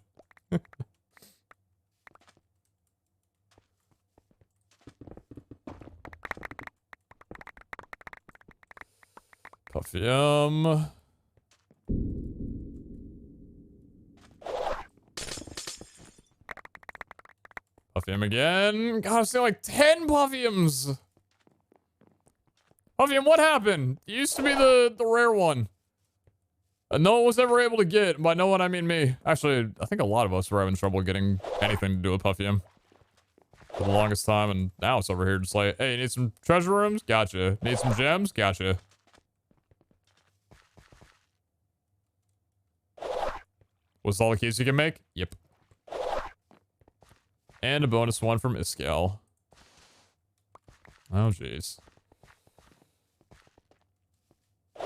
A: Puffyum. Puffyum again. God, I've seen like 10 Puffyums. Puffyum, what happened? You used to be the rare one. No one was ever able to get. By no one, I mean me. Actually, I think a lot of us were having trouble getting anything to do with Puffyum for the longest time, and now it's over here just like, hey, you need some treasure rooms? Gotcha. Need some gems? Gotcha. Was all the keys you can make? Yep. And a bonus one from Iskall. Oh, jeez. Oh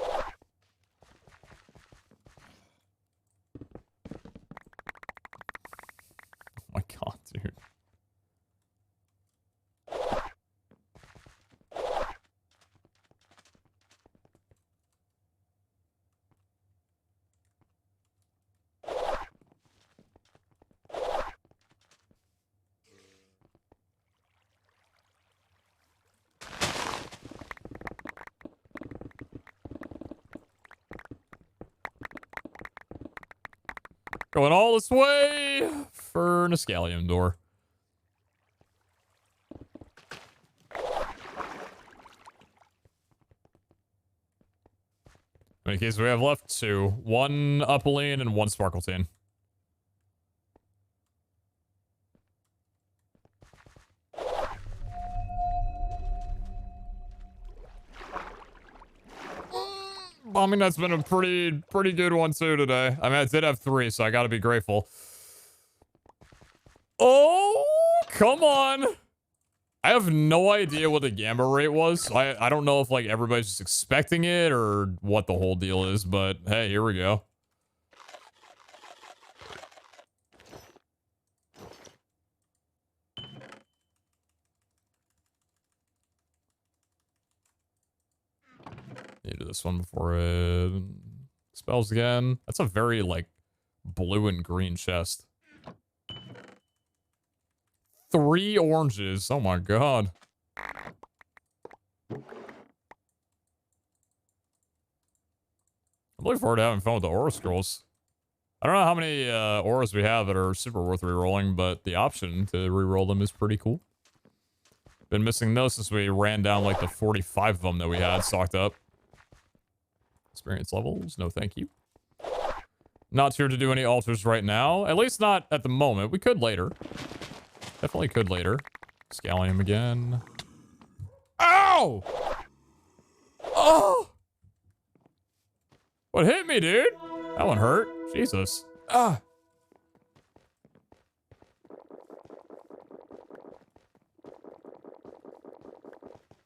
A: my god, dude. Going all this way for an Iskall door. How many cases do we have left? 2. 1 Upaline and 1 Sparkletine. I mean, that's been a pretty good one too today. I mean, I did have 3, so I gotta be grateful. Oh, come on. I have no idea what the gamma rate was. I don't know if like everybody's just expecting it or what the whole deal is, but hey, here we go. Need to do this one before it spells again. That's a very like blue and green chest. 3 oranges. Oh my god. I'm looking forward to having fun with the aura scrolls. I don't know how many auras we have that are super worth rerolling, but the option to reroll them is pretty cool. Been missing those since we ran down like the 45 of them that we had stocked up. Experience levels, no thank you. Not here to do any altars right now. At least not at the moment. We could later. Definitely could later. Scaling him again. Ow! Oh! What hit me, dude? That one hurt. Jesus. Ah!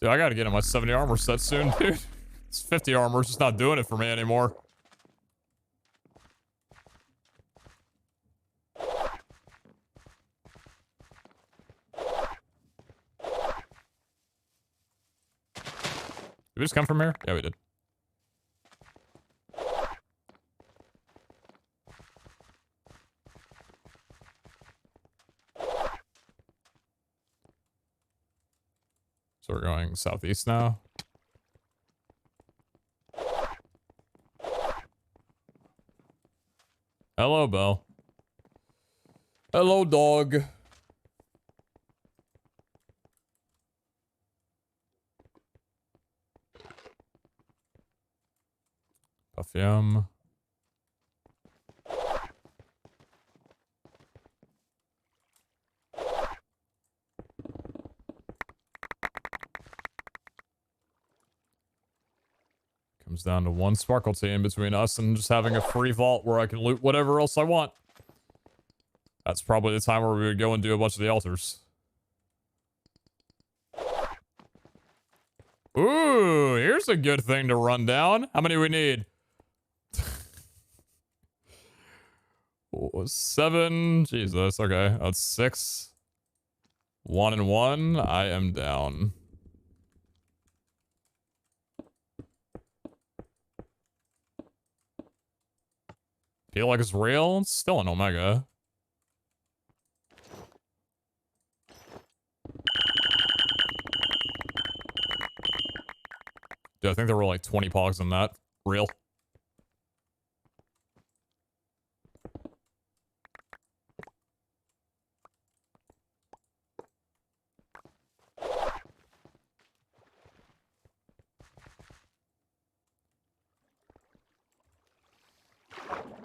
A: Dude, I gotta get him my 70 armor set soon, dude. It's 50 armor. It's just not doing it for me anymore. Did we just come from here? Yeah, we did. So we're going southeast now. Hello, Belle. Hello, dog. Puffyum. Comes down to 1 Sparkletine between us and just having a free vault where I can loot whatever else I want. That's probably the time where we would go and do a bunch of the altars. Ooh, here's a good thing to run down. How many we need? 7. Jesus, okay. That's 6. 1 and 1. I am down. Feel like it's real? It's still an Omega. Dude, I think there were like 20 pogs in that. Real.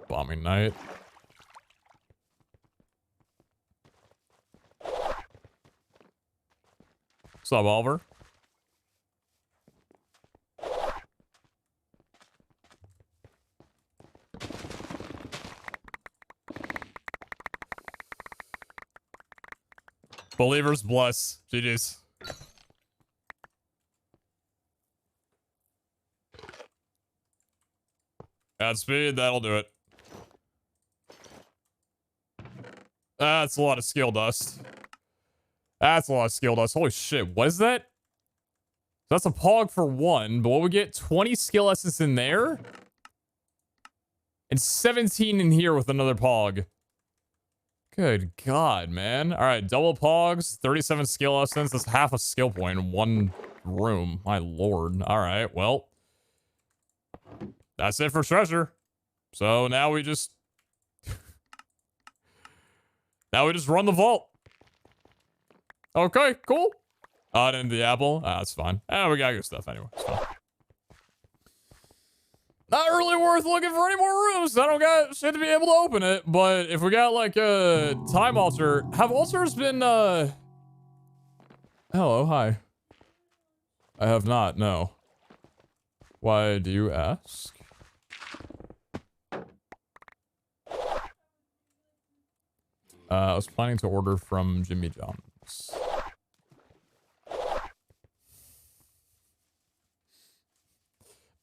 A: Bombing Knight. What's up, Oliver? Believers bless. GG's. Add speed, that'll do it. That's a lot of skill dust. That's a lot of skill dust. Holy shit, what is that? That's a pog for 1, but what we get 20 skill essence in there? And 17 in here with another pog. Good God, man. Alright, double pogs, 37 skill essence. That's half a skill point in one room. My lord. Alright, well. That's it for treasure. So now we just... now we just run the vault. Okay, cool. And the apple. That's fine. We got good stuff anyway. It's fine. Not really worth looking for any more rooms. I don't got shit to be able to open it. But if we got like a time altar. Have altars been Hello, hi. I have not, no. Why do you ask? I was planning to order from Jimmy John's.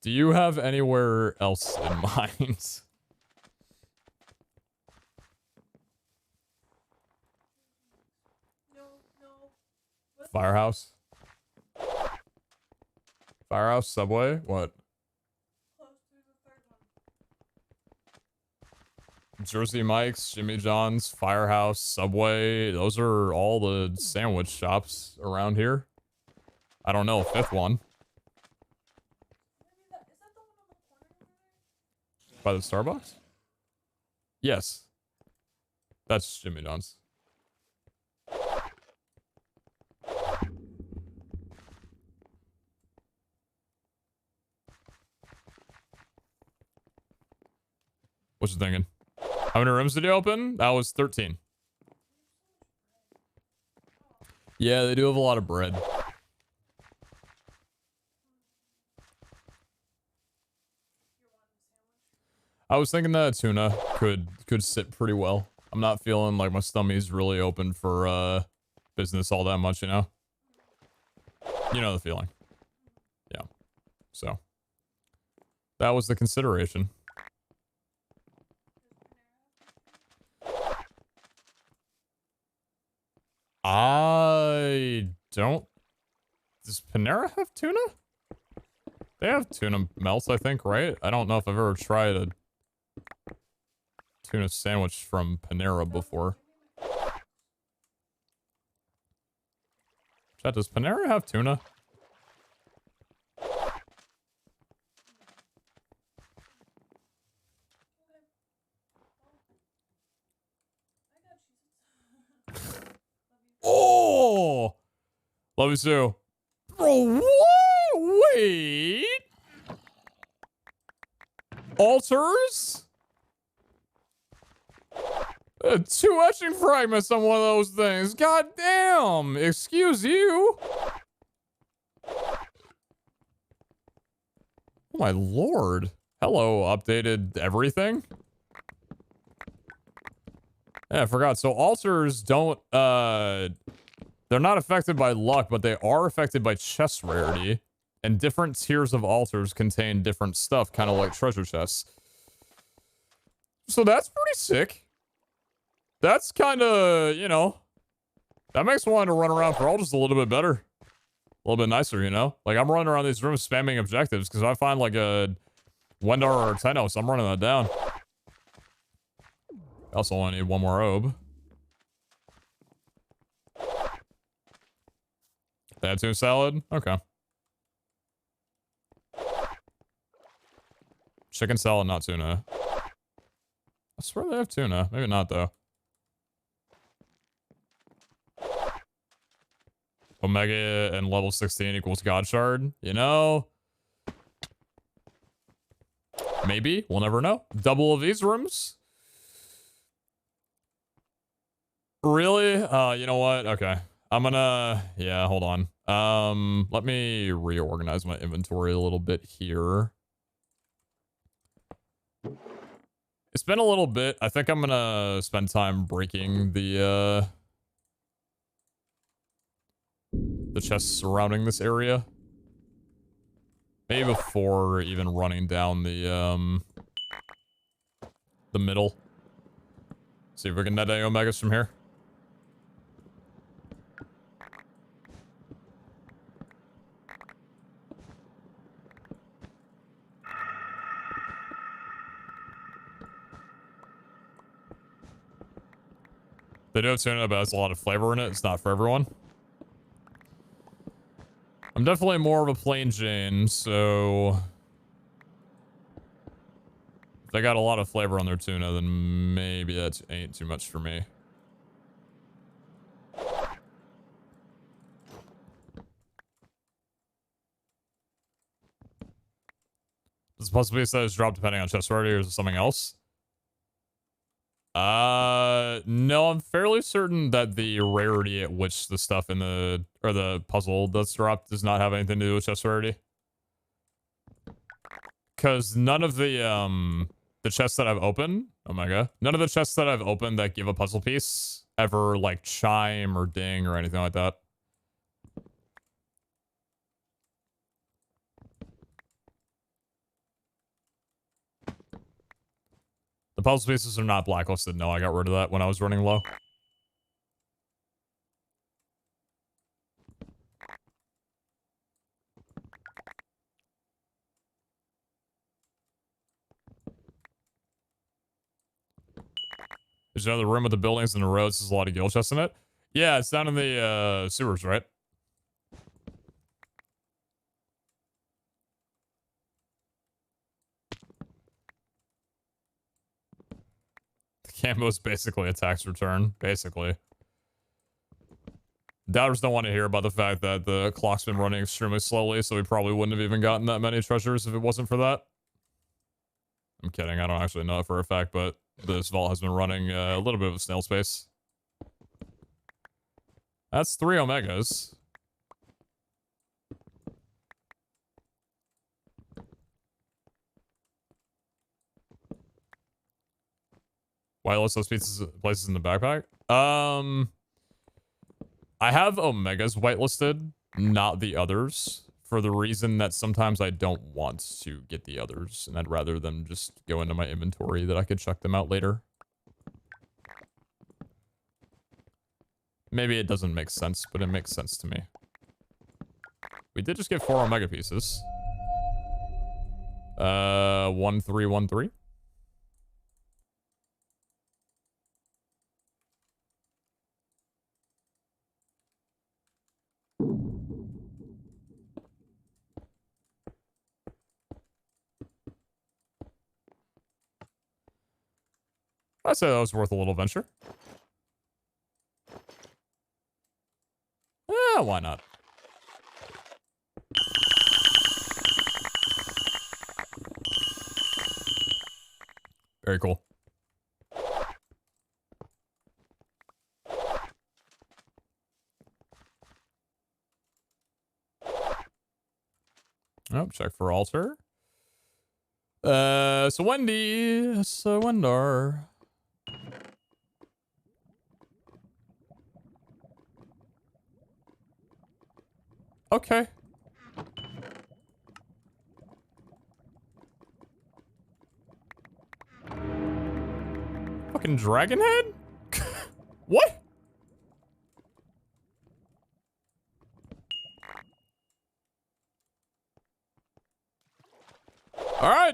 A: Do you have anywhere else in mind? Firehouse? Firehouse, Subway? What? Jersey Mike's, Jimmy John's, Firehouse, Subway. Those are all the sandwich shops around here. I don't know, 5th one. By the Starbucks? Yes. That's Jimmy John's. What you thinking? How many rooms did you open? That was 13. Yeah, they do have a lot of bread. I was thinking that tuna could sit pretty well. I'm not feeling like my stomach's really open for business all that much, you know? You know the feeling. Yeah. So that was the consideration. I don't... Does Panera have tuna? They have tuna melts, I think, right? I don't know if I've ever tried a tuna sandwich from Panera before. Chat, does Panera have tuna? Oh! Love you too. Bro, what? Wait. Altars? 2 etching fragments on one of those things. God damn. Excuse you. Oh my lord. Hello, updated everything. Yeah, I forgot. So altars don't, they're not affected by luck, but they are affected by chest rarity. And different tiers of altars contain different stuff, kind of like treasure chests. So that's pretty sick. That's kind of, you know, That makes wanting to run around for all just a little bit better. A little bit nicer, you know? Like, I'm running around these rooms spamming objectives because I find like a Wendar or a Tenos, I'm running that down. I also only need one more Obe. They had tuna salad? Okay. Chicken salad, not tuna. I swear they have tuna. Maybe not, though. Omega and level 16 equals God Shard. You know? Maybe. We'll never know. Double of these rooms? Really? You know what? Okay. I'm gonna... Yeah, hold on. Let me reorganize my inventory a little bit here. It's been a little bit. I think I'm gonna spend time breaking the chests surrounding this area. Maybe before even running down the middle. See if we can net any Omegas from here. They do have tuna, but it has a lot of flavor in it. It's not for everyone. I'm definitely more of a plain Jane, so... If they got a lot of flavor on their tuna, then maybe that ain't too much for me. Does it possibly say it's dropped depending on chest rarity or is it something else? No, I'm fairly certain that the rarity at which the stuff in the, or the puzzle that's dropped does not have anything to do with chest rarity. Because none of the chests that I've opened, oh my god, none of the chests that I've opened that give a puzzle piece ever, like, chime or ding or anything like that. The puzzle pieces are not blacklisted. No, I got rid of that when I was running low. There's another room with the buildings and the roads. There's a lot of guild chests in it. Yeah, it's down in the sewers, right? The camo is basically a tax return, basically. Doubters don't want to hear about the fact that the clock's been running extremely slowly, so we probably wouldn't have even gotten that many treasures if it wasn't for that. I'm kidding. I don't actually know it for a fact, but this vault has been running a little bit of a snail's pace. That's 3 Omegas. Why list those places in the backpack? I have Omegas whitelisted, not the others, for the reason that sometimes I don't want to get the others, and I'd rather them just go into my inventory that I could check them out later. Maybe it doesn't make sense, but it makes sense to me. We did just get 4 Omega pieces. 1313. I'd say that was worth a little venture. Yeah, why not? Very cool. Oh, check for altar. So Wendy, so Wendar. Okay. Fucking dragon head? What?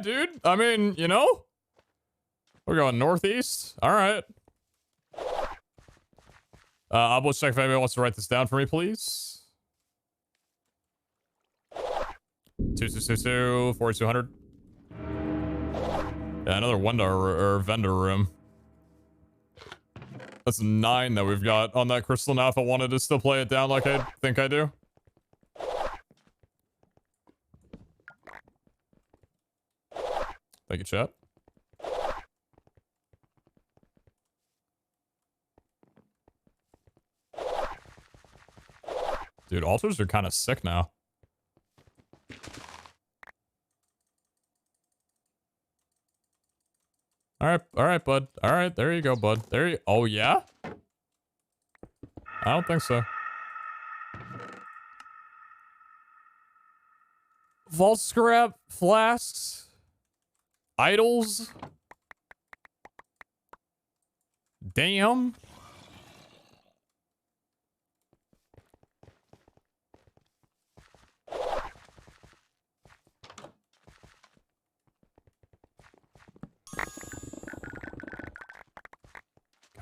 A: dude. I mean, you know, we're going northeast. All right. I'll check if anybody wants to write this down for me, please. 2222, 4200. Yeah, another vendor room. That's 9 that we've got on that crystal now if I wanted to still play it down like I think I do. Thank you, chat. Dude, altars are kind of sick now. All right, bud. All right, there you go, bud. There you... Oh, yeah? I don't think so. Vault scrap, flasks, idols. Damn.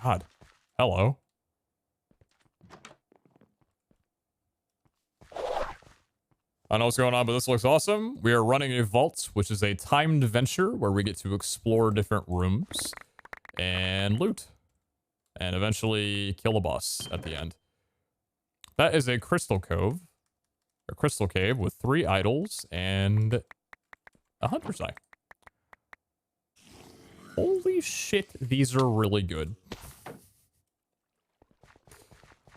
A: God. Hello. I don't know what's going on, but this looks awesome. We are running a vault, which is a timed venture where we get to explore different rooms and loot and eventually kill a boss at the end. That is a crystal cove, a crystal cave with 3 idols and a hunter's eye. Holy shit, these are really good.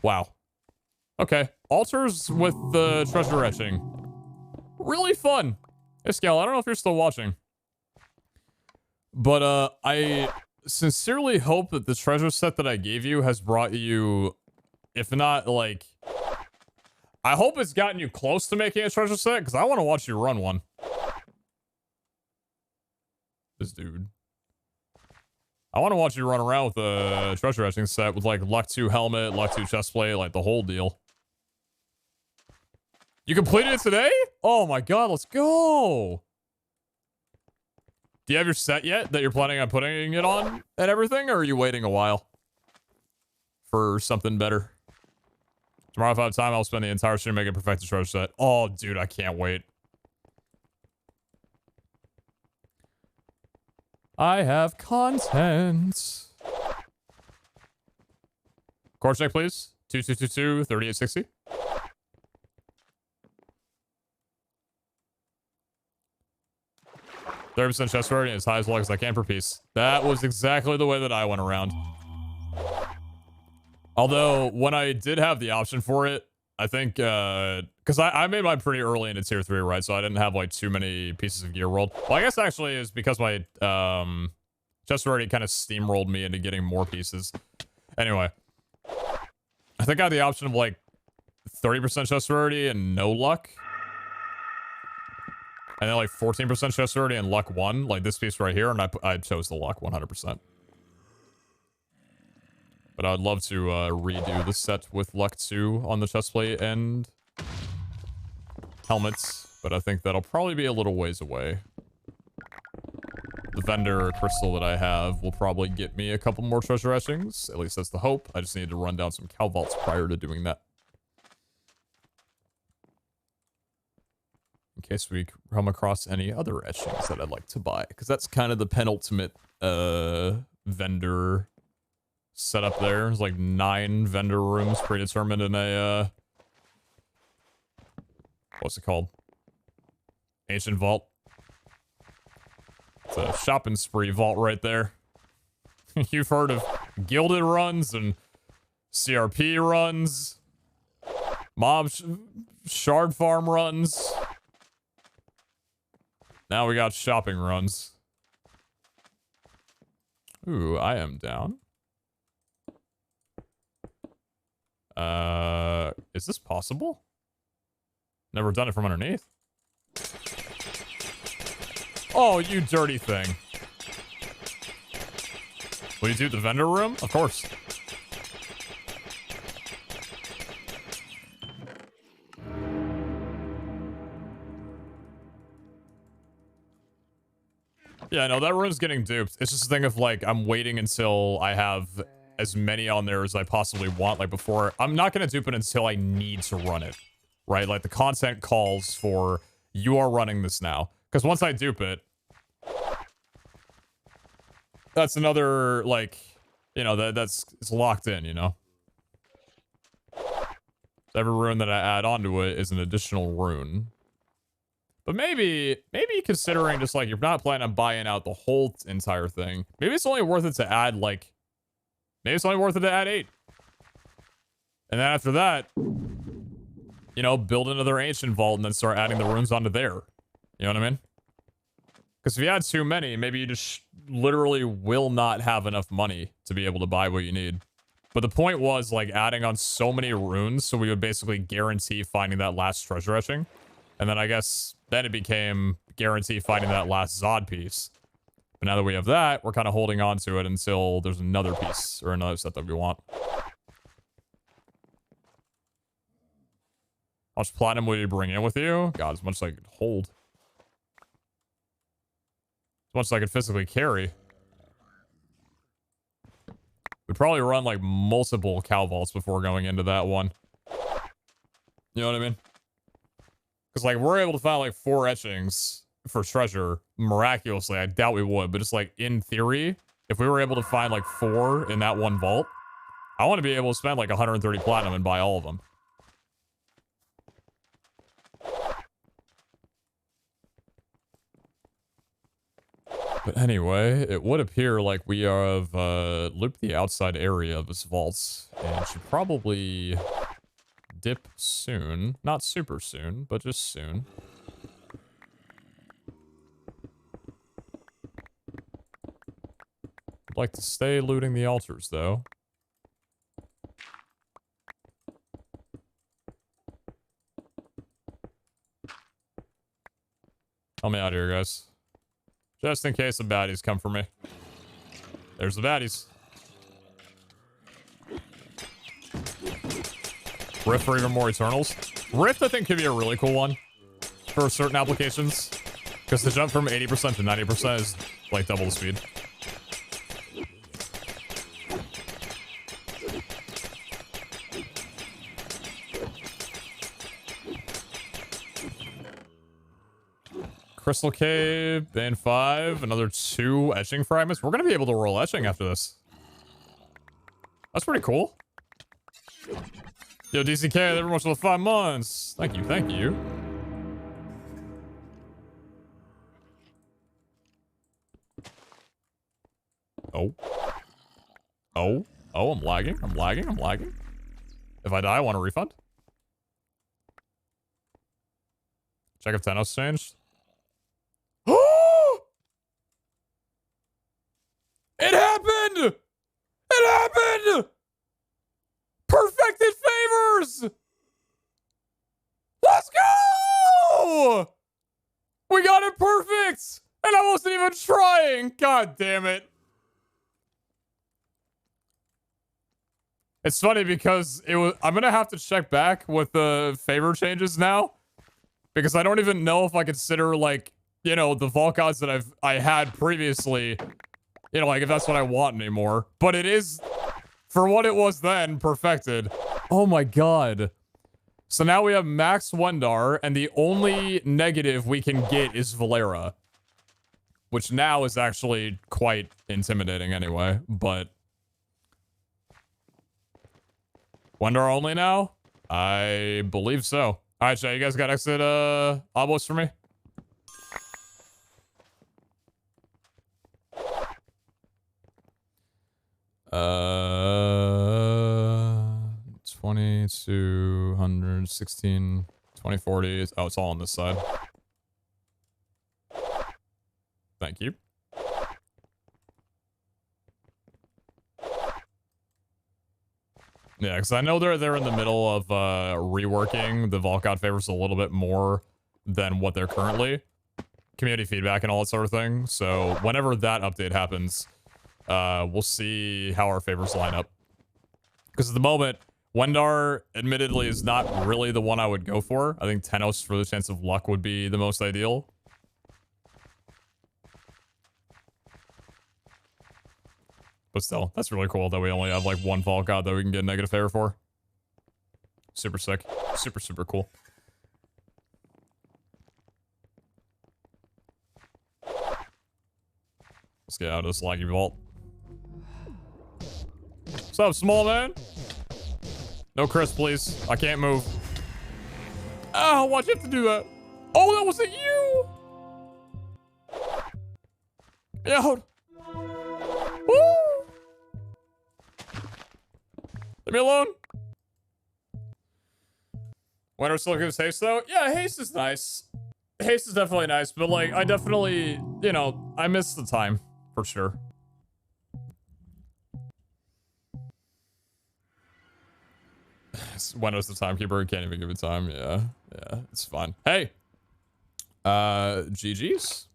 A: Wow. Okay, altars with the treasure etching. Really fun. Hey, Scal, I don't know if you're still watching. But, I sincerely hope that the treasure set that I gave you has brought you, if not, like... I hope it's gotten you close to making a treasure set, because I want to watch you run one. This dude. I want to watch you run around with a treasure etching set with, like, Luck 2 helmet, Luck 2 chestplate, like, the whole deal. You completed it today? Oh my god, let's go! Do you have your set yet that you're planning on putting it on and everything, or are you waiting a while for something better? Tomorrow if I have time, I'll spend the entire stream making a perfected treasure set. Oh, dude, I can't wait. I have content. Core check, please. 2222, 3860. %, chest rarity, as high as luck as I can per piece. That was exactly the way that I went around. Although, when I did have the option for it, I think, because I made mine pretty early into tier 3, right? So I didn't have, like, too many pieces of gear rolled. Well, I guess actually is because my, chest rarity kind of steamrolled me into getting more pieces. Anyway. I think I had the option of, like, 30% chest rarity and no luck. And then, like, 14% chest rarity and luck 1, like this piece right here, and I chose the luck 100%. But I would love to redo the set with luck 2 on the chestplate and helmets, but I think that'll probably be a little ways away. The vendor crystal that I have will probably get me a couple more treasure etchings. At least that's the hope. I just need to run down some cow vaults prior to doing that. In case we come across any other etchings that I'd like to buy. Because that's kind of the penultimate vendor setup there. There's like 9 vendor rooms predetermined in a... what's it called? Ancient vault. It's a shopping spree vault right there. You've heard of gilded runs and CRP runs. Mob shard farm runs. Now we got shopping runs. Ooh, I am down. Is this possible? Never done it from underneath. Oh, you dirty thing. Will you do the vendor room? Of course. Yeah, no, that rune's getting duped. It's just a thing of, like, I'm waiting until I have as many on there as I possibly want, like, before. I'm not going to dupe it until I need to run it, right? Like, the content calls for, you are running this now. Because once I dupe it, that's another, like, you know, it's locked in, you know? Every rune that I add onto it is an additional rune. But maybe considering just, like, you're not planning on buying out the whole entire thing, maybe it's only worth it to add, like, maybe it's only worth it to add 8. And then after that, you know, build another ancient vault and then start adding the runes onto there. You know what I mean? Because if you add too many, maybe you just literally will not have enough money to be able to buy what you need. But the point was, like, adding on so many runes, so we would basically guarantee finding that last treasure etching. And then I guess then it became guarantee finding that last Zod piece. But now that we have that, we're kind of holding on to it until there's another piece or another set that we want. How much platinum will you bring in with you? God, as much as I could hold. As much as I could physically carry. We'd probably run, like, multiple cow vaults before going into that one. You know what I mean? Because, like, we're able to find, like, 4 etchings for treasure. Miraculously, I doubt we would. But just, like, in theory, if we were able to find, like, 4 in that one vault, I want to be able to spend, like, 130 platinum and buy all of them. But anyway, it would appear like we have looped the outside area of this vault and should probably dip soon. Not super soon, but just soon. I'd like to stay looting the altars, though. Help me out here, guys. Just in case the baddies come for me. There's the baddies. Rift for even more Eternals. Rift, I think, could be a really cool one for certain applications. Because the jump from 80% to 90% is, like, double the speed. Crystal Cave, Bane 5, another 2 etching fragments. We're going to be able to roll etching after this. That's pretty cool. Yo, DCK, thank you very much for the 5 months. Thank you, thank you. Oh. Oh. Oh, I'm lagging. I'm lagging. I'm lagging. If I die, I want a refund. Check if Tenos changed. It happened! It happened! Perfected favors! Let's go! We got it perfect! And I wasn't even trying! God damn it. It's funny because I'm gonna have to check back with the favor changes now. Because I don't even know if I consider, like, you know, the vault gods that I had previously, you know, like, if that's what I want anymore. But it is, for what it was then, perfected. Oh my god. So now we have Max Wendar, and the only negative we can get is Valera. Which now is actually quite intimidating anyway, but... Wendar only now? I believe so. Alright, chat, you guys got exit, obos for me? 20, 200, 16, 20, 40. Oh, it's all on this side. Thank you. Yeah, because I know they're in the middle of reworking the Vault God favors a little bit more than what they're currently. Community feedback and all that sort of thing. So whenever that update happens, we'll see how our favors line up. Because at the moment, Wendar, admittedly, is not really the one I would go for. I think Tenos for the chance of luck would be the most ideal. But still, that's really cool that we only have like one vault god that we can get negative favor for. Super sick. Super, super cool. Let's get out of this laggy vault. What's up, small man? No Chris, please. I can't move. Oh, why'd you have to do that? Oh, that wasn't you! Yeah, hold. Woo! Leave me alone. Winter still gives haste though? Yeah, haste is nice. Haste is definitely nice, but like, I definitely, you know, I miss the time for sure. Winter's the timekeeper. He can't even give it time. Yeah, it's fine. Hey, GG's.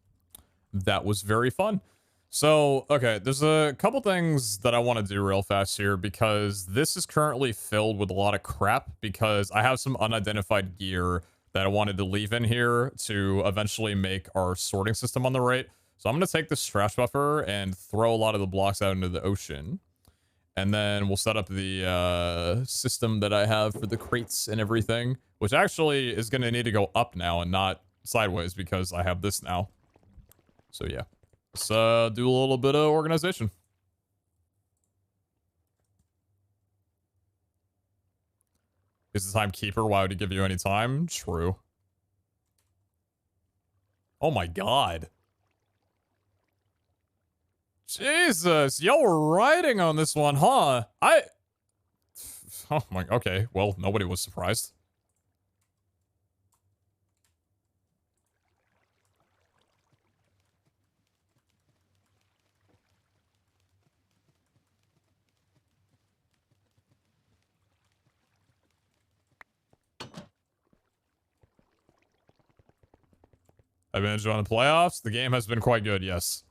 A: That was very fun. So, okay, there's a couple things that I want to do real fast here because this is currently filled with a lot of crap because I have some unidentified gear that I wanted to leave in here to eventually make our sorting system on the right. So I'm going to take this trash buffer and throw a lot of the blocks out into the ocean. And then we'll set up the system that I have for the crates and everything, which actually is going to need to go up now and not sideways because I have this now. So yeah, let's do a little bit of organization. Is the timekeeper? Why would he give you any time? True. Oh my god. Jesus, y'all were riding on this one, huh? Oh my, okay, well, nobody was surprised. I've been enjoying the playoffs. The game has been quite good, yes.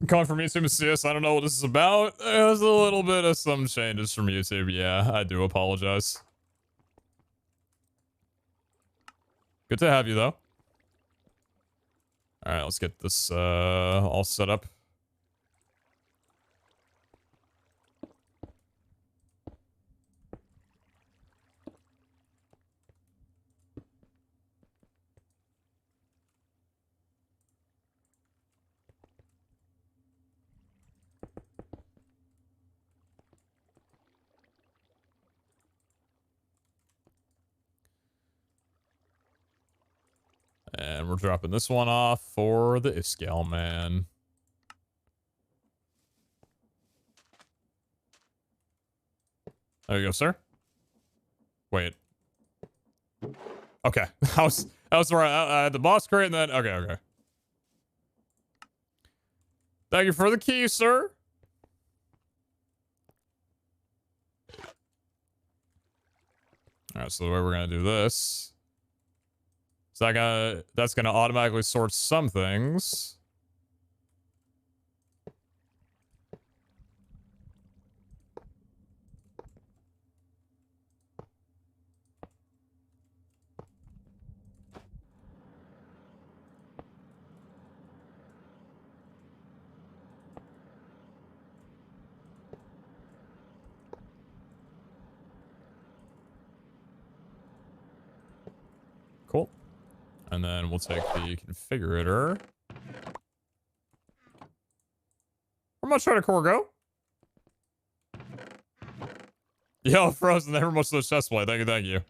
A: Coming from YouTube and CS, I don't know what this is about. There's a little bit of some changes from YouTube. Yeah, I do apologize. Good to have you, though. All right, let's get this all set up. And we're dropping this one off for the Iskall man. There you go, sir. Wait. Okay. I was right. I had the boss crate and then... Okay. Thank you for the key, sir. Alright, so the way we're gonna do this... that's gonna automatically sort some things. Cool. And then we'll take the configurator. Where much try to core go? Yo, Frozen, never much of the chest play. Thank you.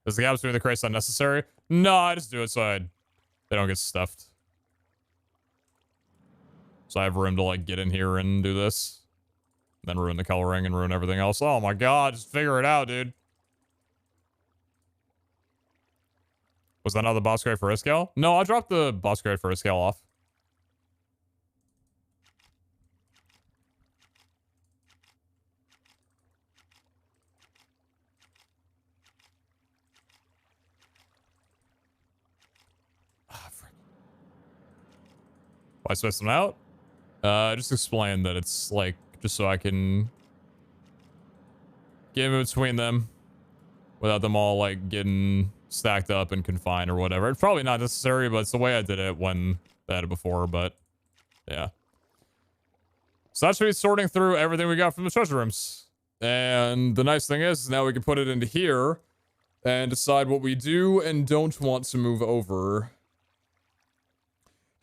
A: Is the gap between the crates unnecessary? No, I just do it so they don't get stuffed. So I have room to like get in here and do this. Then ruin the coloring and ruin everything else. Oh my god, just figure it out, dude. Was that not the boss crate for Iskall? No, I dropped the boss crate for Iskall off. Why space them out? Just explain that it's like, just so I can get in between them without them all like getting stacked up and confined or whatever. It's probably not necessary, but it's the way I did it when I had it before, but yeah. So that should be sorting through everything we got from the treasure rooms. And the nice thing is now we can put it into here and decide what we do and don't want to move over.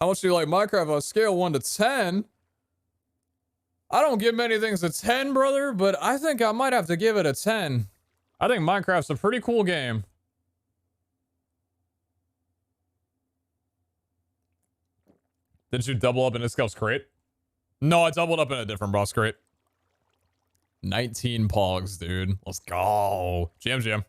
A: How much do you like Minecraft on a scale 1 to 10? I don't give many things a 10, brother, but I think I might have to give it a 10. I think Minecraft's a pretty cool game. Did you double up in Iskel's crate? No, I doubled up in a different boss crate. 19 pogs, dude. Let's go. GM.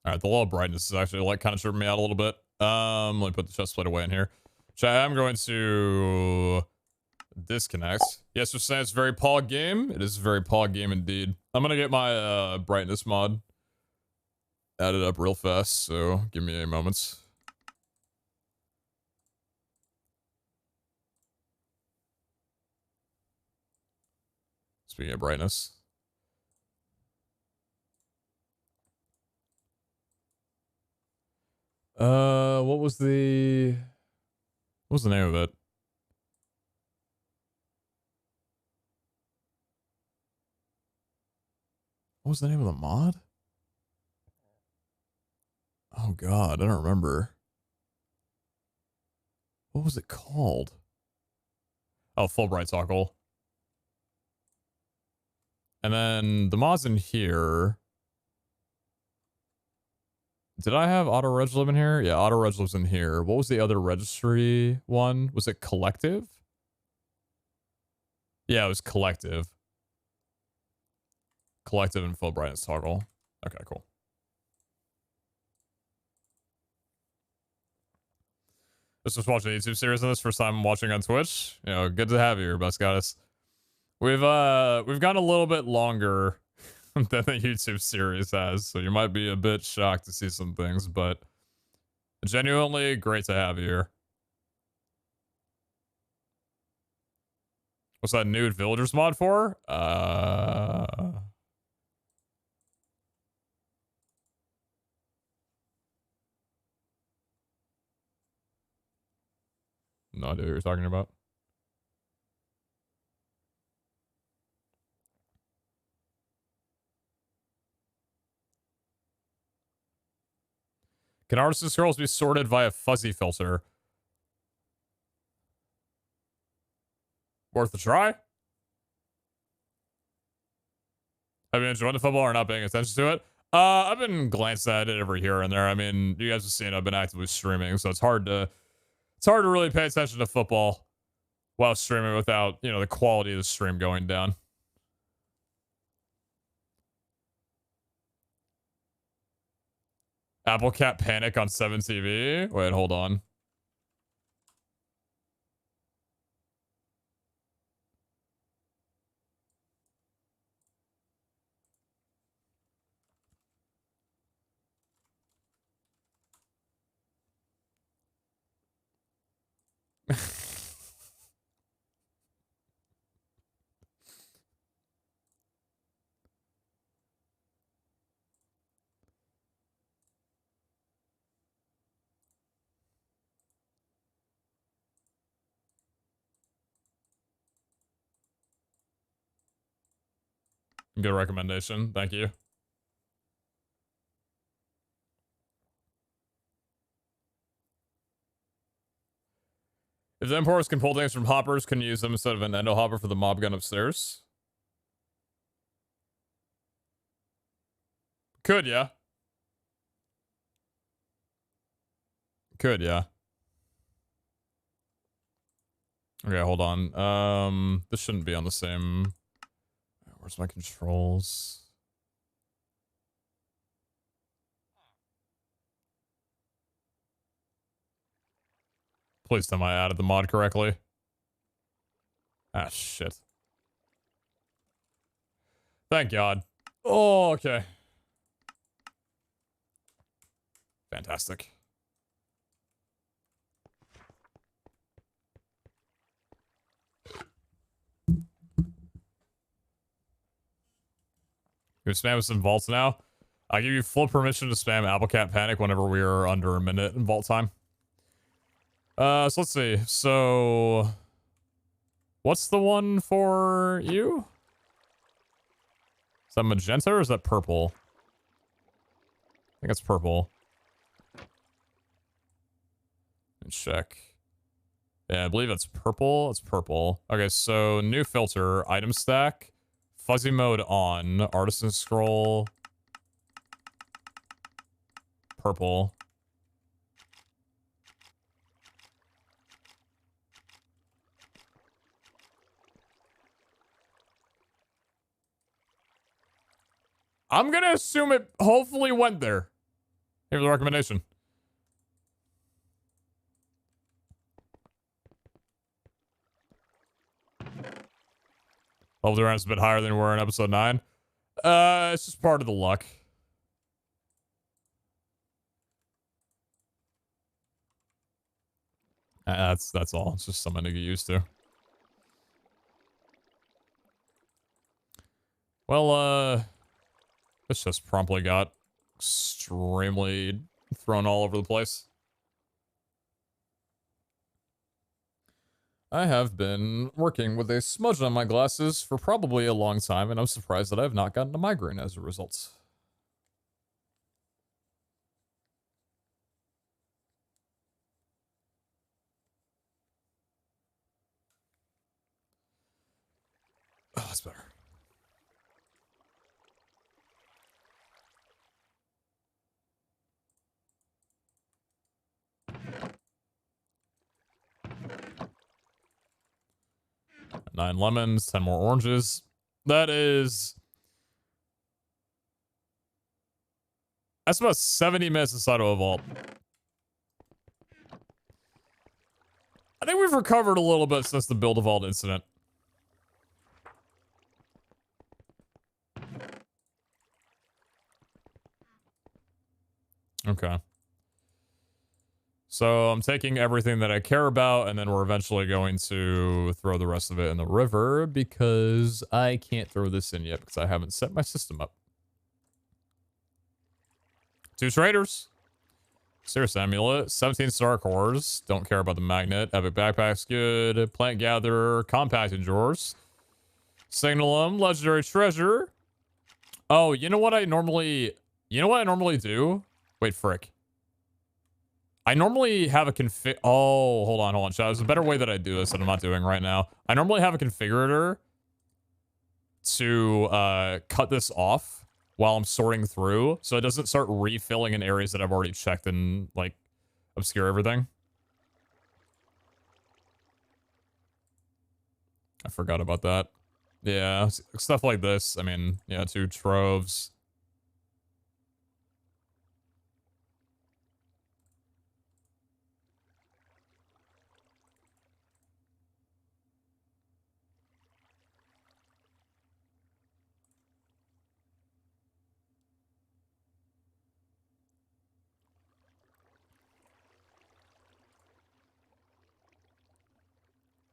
A: Alright, the low brightness is actually like kind of tripping me out a little bit. Let me put the chest plate away in here. So I'm going to disconnect. Yes, you're saying it's a very pog game. It is a very pog game indeed. I'm gonna get my brightness mod added up real fast, so give me a moment. Speaking of brightness. What was the name of it? What was the name of the mod? Oh god, I don't remember. What was it called? Oh, Fulbright toggle. And then the mods in here. Did I have auto reg lib in here? Yeah, auto reg lib's in here. What was the other registry one? Was it collective? Yeah, it was collective. Collective and full brightness toggle. Okay, cool. Just watching a YouTube series on this. First time watching on Twitch. You know, good to have you here, best goddess. We've gone a little bit longer than the YouTube series has, so you might be a bit shocked to see some things, but genuinely great to have you here. What's that nude villagers mod for? No idea what you're talking about. Can artists' scrolls be sorted via fuzzy filter? Worth a try? Have you enjoyed the football or not paying attention to it? I've been glancing at it every here and there. I mean, you guys have seen I've been actively streaming, so it's hard to really pay attention to football while streaming without, you know, the quality of the stream going down. Apple Cat Panic on 7TV? Wait, hold on. Good recommendation. Thank you. If the importers can pull things from hoppers, can you use them instead of an endo hopper for the mob gun upstairs? Could, yeah. Could, yeah. Okay, hold on. This shouldn't be on the same... Where's my controls? Please tell me I added the mod correctly. Ah, shit. Thank God. Oh, okay. Fantastic. You're spamming some vaults now? I give you full permission to spam Applecat Panic whenever we are under a minute in vault time. So let's see. So, what's the one for you? Is that magenta or is that purple? I think it's purple. Let's check. Yeah, I believe it's purple. It's purple. Okay, so new filter, item stack, fuzzy mode on, artisan scroll, purple. I'm gonna assume it hopefully went there. Here's the recommendation. Level around is a bit higher than we were in episode 9. It's just part of the luck. That's all. It's just something to get used to. Well, this just promptly got extremely thrown all over the place. I have been working with a smudge on my glasses for probably a long time, and I'm surprised that I have not gotten a migraine as a result. Oh, that's better. Nine lemons, 10 more oranges. That's about 70 minutes inside of a vault. I think we've recovered a little bit since the Build-A-Vault incident. Okay. So I'm taking everything that I care about, and then we're eventually going to throw the rest of it in the river because I can't throw this in yet because I haven't set my system up. 2 traders. Cirrus Amulet, 17 Star Cores. Don't care about the magnet. Epic Backpack's good. Plant Gatherer, Compacted Drawers. Signalum, Legendary Treasure. Oh, you know what I normally do? Wait, frick. I normally have a config. Oh, hold on. Chat. There's a better way that I do this that I'm not doing right now. I normally have a configurator to cut this off while I'm sorting through, so it doesn't start refilling in areas that I've already checked and, like, obscure everything. I forgot about that. Yeah, stuff like this. I mean, yeah, 2 troves.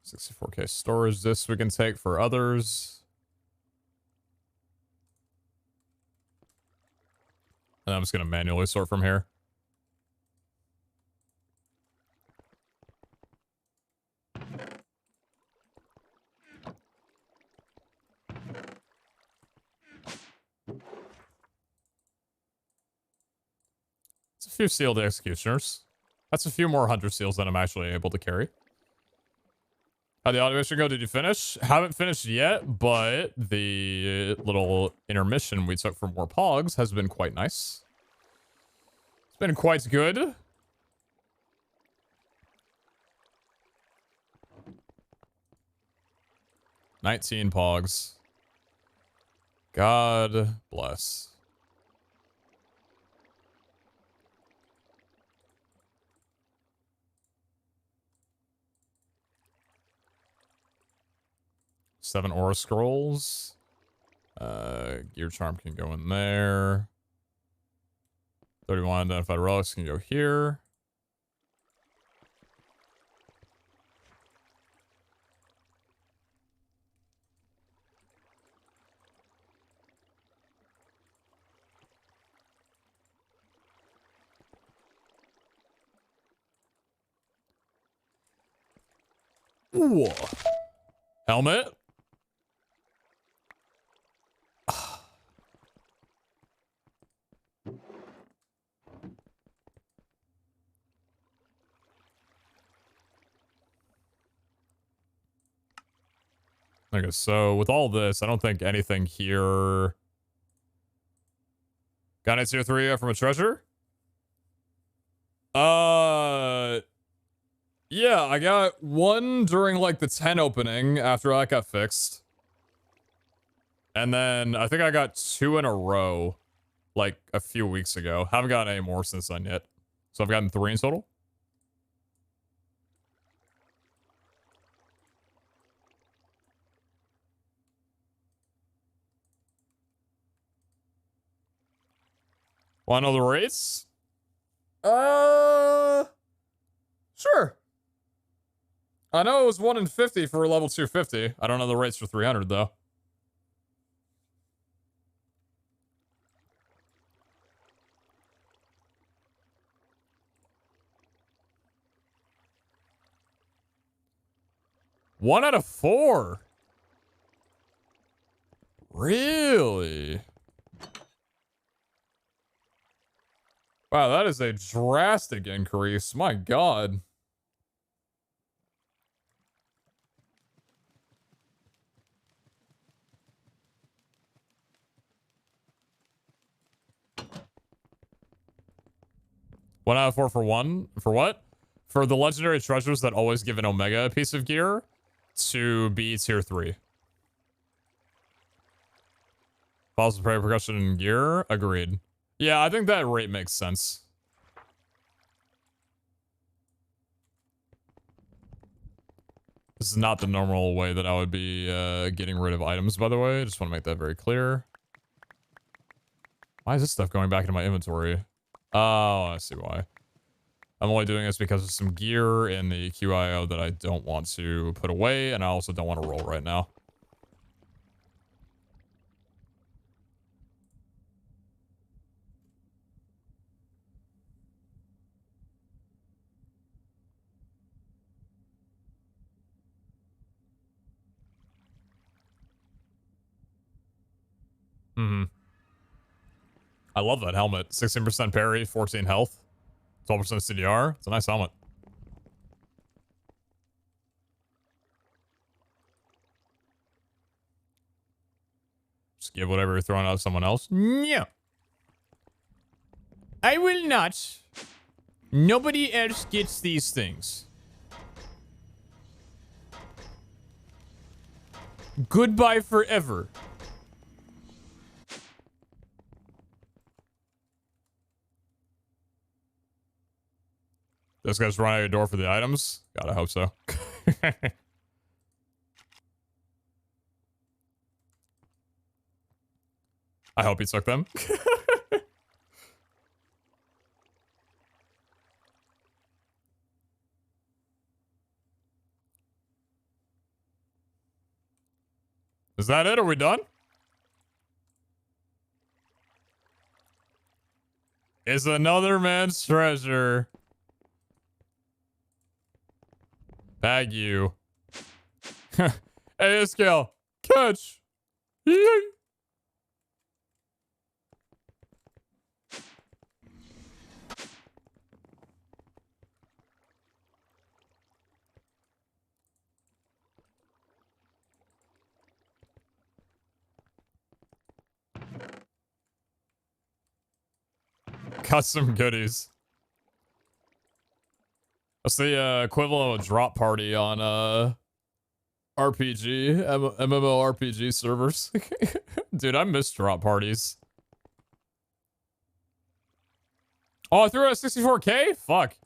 A: $64K storage. This we can take for others. And I'm just going to manually sort from here. It's a few sealed executioners. That's a few more hunter seals than I'm actually able to carry. How'd the automation go? Did you finish? Haven't finished yet, but the little intermission we took for more pogs has been quite nice. It's been quite good. $19 pogs. God bless. Seven aura scrolls. Gear charm can go in there. 31 identified relics can go here. Ooh. Helmet. Okay, so with all this, I don't think anything here... Got a tier 3 from a treasure? Yeah, I got one during, like, the 10 opening after that got fixed. And then I think I got 2 in a row, like, a few weeks ago. Haven't gotten any more since then yet. So I've gotten 3 in total. Want to know the rates? Sure. I know it was 1 in 50 for level 250. I don't know the rates for 300, though. One out of 4. Really? Wow, that is a drastic increase. My God. One out of 4 for one? For what? For the legendary treasures that always give an Omega a piece of gear to be tier 3. Falls prayer percussion and gear? Agreed. Yeah, I think that rate makes sense. This is not the normal way that I would be getting rid of items, by the way. I just want to make that very clear. Why is this stuff going back into my inventory? Oh, I see why. I'm only doing this because of some gear in the QIO that I don't want to put away, and I also don't want to roll right now. Mm-hmm. I love that helmet. 16% parry, 14 health, 12% CDR. It's a nice helmet. Just give whatever you're throwing out to someone else. No. I will not. Nobody else gets these things. Goodbye forever. This guy's running out your door for the items? Gotta hope so. I hope he took them. Is that it? Are we done? Is another man's treasure. Bag you. Hey, scale. Catch. Yay. Got some goodies. That's the equivalent of a drop party on RPG, MMORPG servers. Dude, I miss drop parties. Oh, I threw out 64K? Fuck.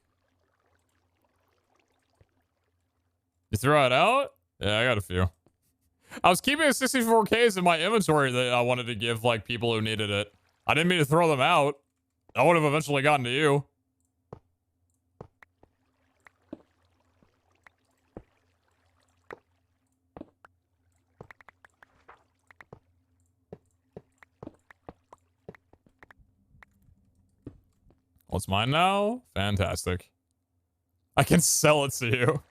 A: You threw it out? Yeah, I got a few. I was keeping 64Ks in my inventory that I wanted to give, like, people who needed it. I didn't mean to throw them out. I would have eventually gotten to you. Well, it's mine now? Fantastic. I can sell it to you.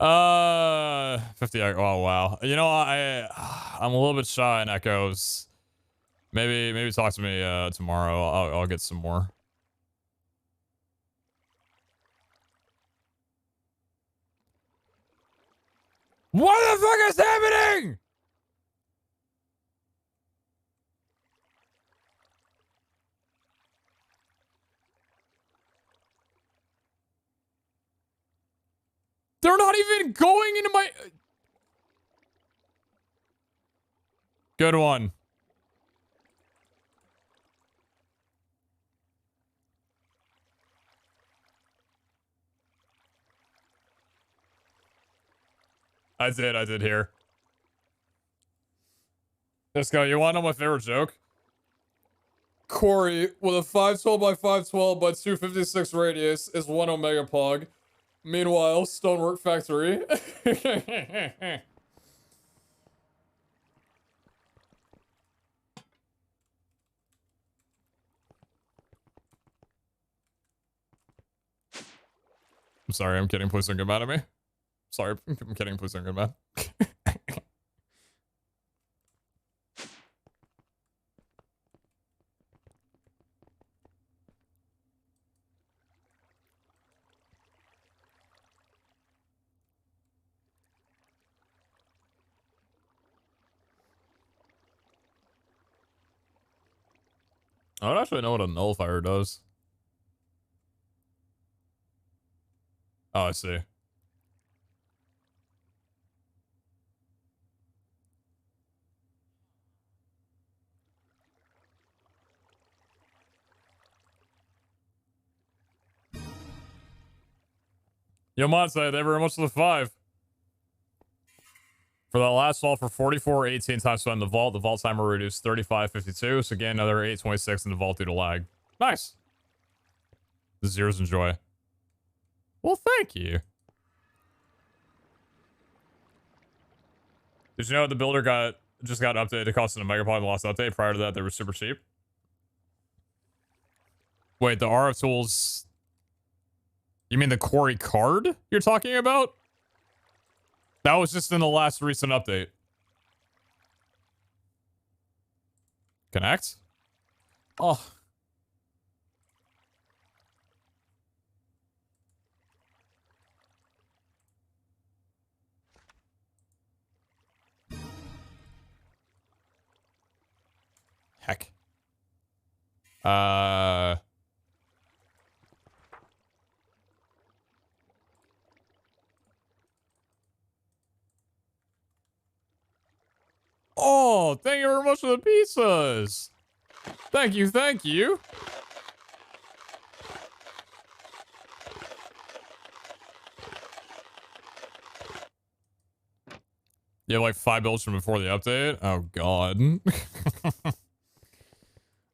A: 50. Oh wow. You know, I'm a little bit shy in echoes. Maybe talk to me tomorrow. I'll get some more. What the fuck is happening? They're not even going into my... Good one. I did hear. Let's go. You want to know my favorite joke? Corey, with a 512 by 512 by 256 radius, is 1 Omega Pog. Meanwhile, Stonework Factory. I'm sorry, I'm kidding. Please don't get mad at me. Sorry, I'm kidding. Please don't get mad. I don't actually know what a nullifier does. Oh, I see. Yo, Mod say, thank you very much for the 5. For that last fall for 44.18 times spent in the vault timer reduced 35.52, so gain another 8.26 in the vault due to lag. Nice. The zeros enjoy. Well, thank you. Did you know the builder just got updated to cost an Omega Pod in the last update? Prior to that, they were super cheap. Wait, the RF tools... You mean the Quarry card you're talking about? That was just in the last recent update. Connect? Oh. Heck. Oh, thank you very much for the pizzas. Thank you, thank you. You have like 5 builds from before the update? Oh, God.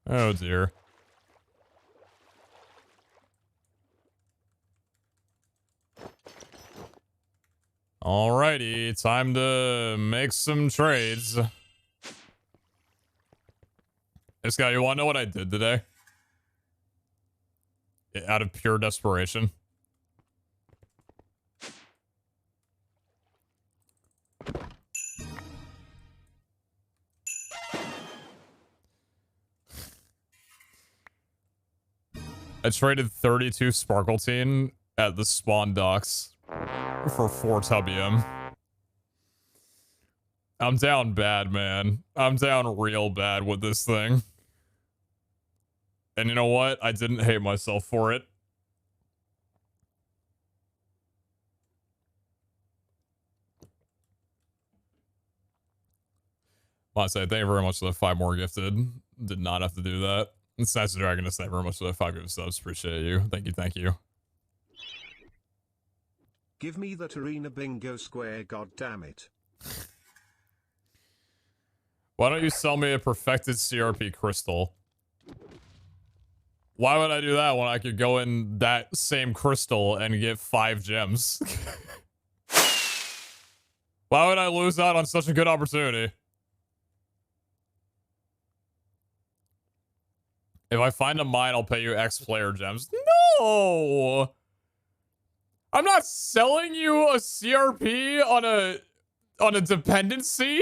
A: Oh, dear. Alrighty, time to make some trades. This guy, you want to know what I did today? Out of pure desperation. I traded 32 Sparkletine at the spawn docks for 4 Tubium. I'm down bad, man. I'm down real bad with this thing. And you know what? I didn't hate myself for it. Well, I say thank you very much for the 5 more gifted. Did not have to do that. It's nice to Dragonus. Thank you very much for the 5 gifted subs. Appreciate you. Thank you, thank you.
B: Give me that arena bingo square, goddammit.
A: Why don't you sell me a perfected CRP crystal? Why would I do that when I could go in that same crystal and get 5 gems? Why would I lose out on such a good opportunity? If I find a mine, I'll pay you X player gems. No! I'm not selling you a CRP on a dependency.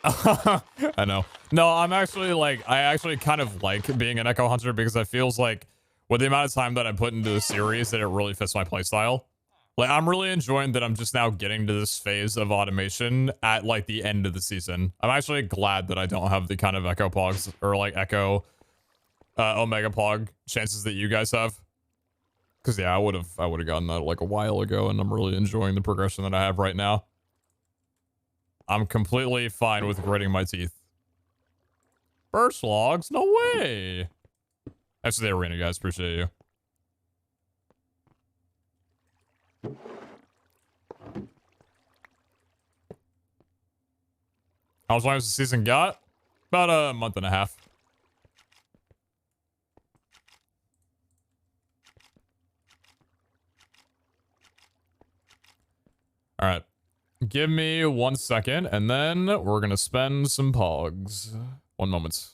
A: I know. No, I'm actually like, I actually kind of like being an Echo Hunter because it feels like with the amount of time that I put into the series that it really fits my playstyle. Like, I'm really enjoying that I'm just now getting to this phase of automation at like the end of the season. I'm actually glad that I don't have the kind of Echo Pogs or like Echo Omega Pog chances that you guys have. Cause yeah, I would have gotten that like a while ago, and I'm really enjoying the progression that I have right now. I'm completely fine with gritting my teeth. Burst logs? No way. That's the arena, guys. Appreciate you. How long has the season got? About a month and a half. All right. Give me 1 second, and then we're going to spend some pogs. 1 moment.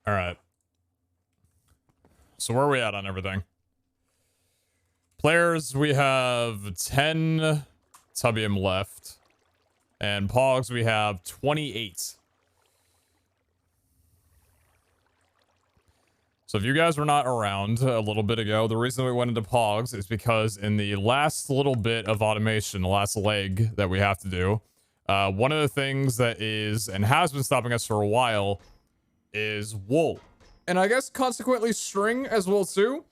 A: All right. So where are we at on everything? Players, we have 10 Tubium left. And Pogs, we have 28. So if you guys were not around a little bit ago, the reason we went into Pogs is because in the last little bit of automation, the last leg that we have to do, one of the things that is and has been stopping us for a while is wool. And I guess consequently string as well too,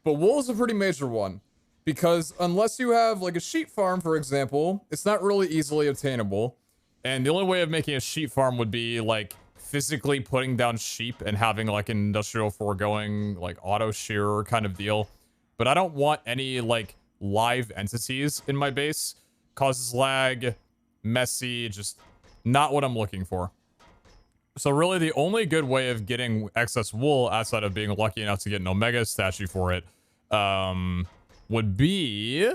A: but wool is a pretty major one. Because unless you have like a sheep farm, for example, it's not really easily obtainable. And the only way of making a sheep farm would be like physically putting down sheep and having like an industrial foregoing, like auto shearer kind of deal. But I don't want any like live entities in my base. Causes lag, messy, just not what I'm looking for. So really the only good way of getting excess wool outside of being lucky enough to get an Omega statue for it, would be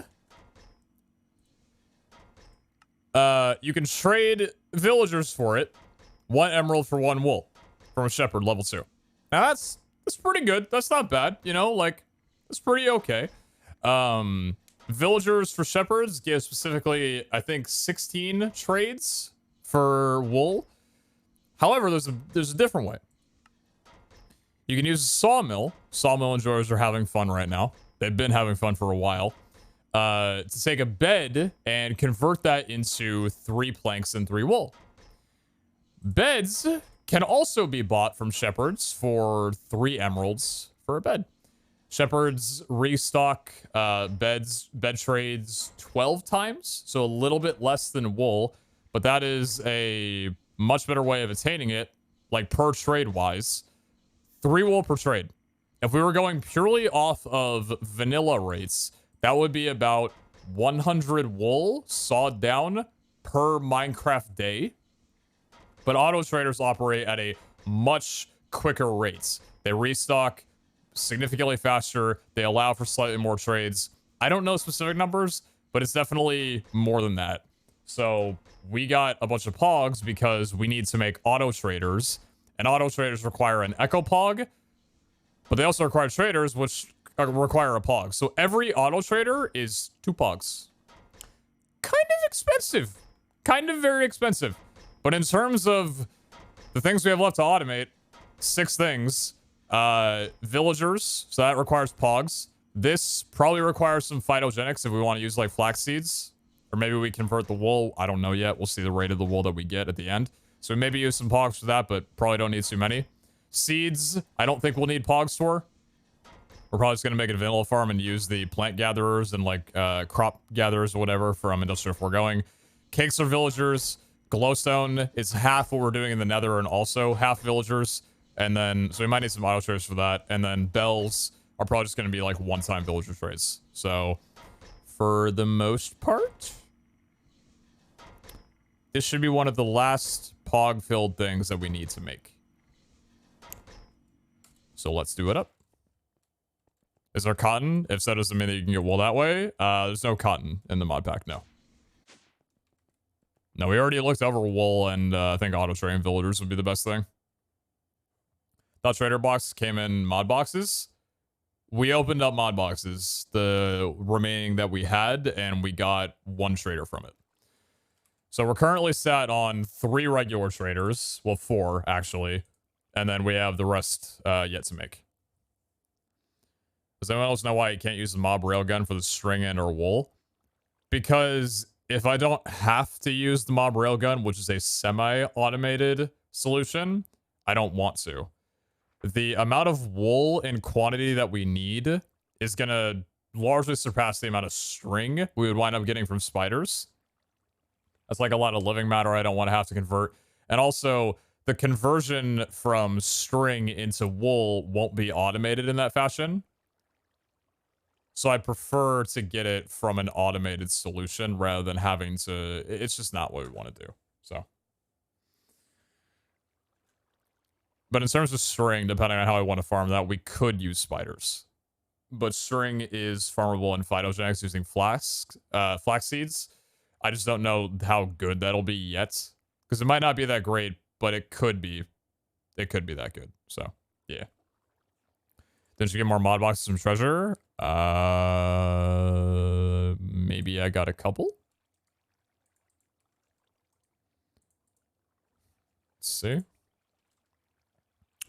A: you can trade villagers for it. 1 emerald for 1 wool from a shepherd level 2. Now that's pretty good. That's not bad, you know, like it's pretty okay. Villagers for shepherds give specifically, I think, 16 trades for wool. However, there's a different way. You can use a sawmill. Sawmill enjoyers are having fun right now. They've been having fun for a while. To take a bed and convert that into 3 planks and 3 wool. Beds can also be bought from shepherds for 3 emeralds for a bed. Shepherds restock bed trades 12 times, so a little bit less than wool, but that is a much better way of attaining it, like per trade wise. 3 wool per trade. If we were going purely off of vanilla rates, that would be about 100 wool sawed down per Minecraft day. But auto traders operate at a much quicker rate. They restock significantly faster. They allow for slightly more trades. I don't know specific numbers, but it's definitely more than that. So we got a bunch of pogs because we need to make auto traders. And auto traders require an echo pog, but they also require traders, which require a pog. So every auto trader is 2 pogs. Kind of expensive. Kind of very expensive. But in terms of the things we have left to automate, 6 things. Villagers, so that requires pogs. This probably requires some phytogenics if we want to use like flax seeds. Or maybe we convert the wool. I don't know yet. We'll see the rate of the wool that we get at the end. So we maybe use some pogs for that, but probably don't need too many. Seeds, I don't think we'll need pogs for. We're probably just going to make it a vanilla farm and use the plant gatherers and like crop gatherers or whatever from industrial foregoing. Cakes are villagers. Glowstone is half what we're doing in the nether and also half villagers. And then, so we might need some auto trades for that. And then bells are probably just going to be like one-time villager trades. So for the most part, this should be one of the last pog-filled things that we need to make. So let's do it up. Is there cotton? If so, does it mean that you can get wool that way? There's no cotton in the mod pack, no. No, we already looked over wool, and I think auto-trading villagers would be the best thing. Thought trader box came in mod boxes. We opened up mod boxes, the remaining that we had, and we got 1 trader from it. So we're currently sat on 3 regular traders. Well, 4, actually. And then we have the rest yet to make. Does anyone else know why you can't use the mob railgun for the string and or wool? Because if I don't have to use the mob railgun, which is a semi-automated solution, I don't want to. The amount of wool in quantity that we need is going to largely surpass the amount of string we would wind up getting from spiders. That's like a lot of living matter I don't want to have to convert. And also, the conversion from string into wool won't be automated in that fashion. So I prefer to get it from an automated solution rather than having to... It's just not what we want to do. So. But in terms of string, depending on how I want to farm that, we could use spiders. But string is farmable in phytogenics using flax seeds. I just don't know how good that'll be yet. Because it might not be that great, but it could be. It could be that good. So Yeah. Didn't you get more mod boxes from treasure? Maybe I got a couple. Let's see.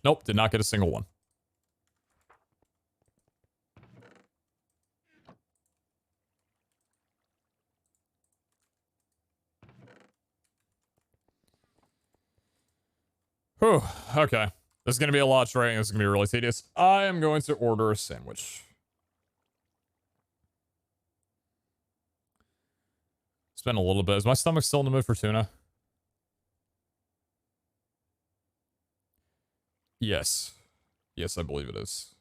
A: Nope, did not get a single one. Whew, okay. This is going to be a lot of trading. This is going to be really tedious. I am going to order a sandwich. Spend a little bit. Is my stomach still in the mood for tuna? Yes. Yes, I believe it is.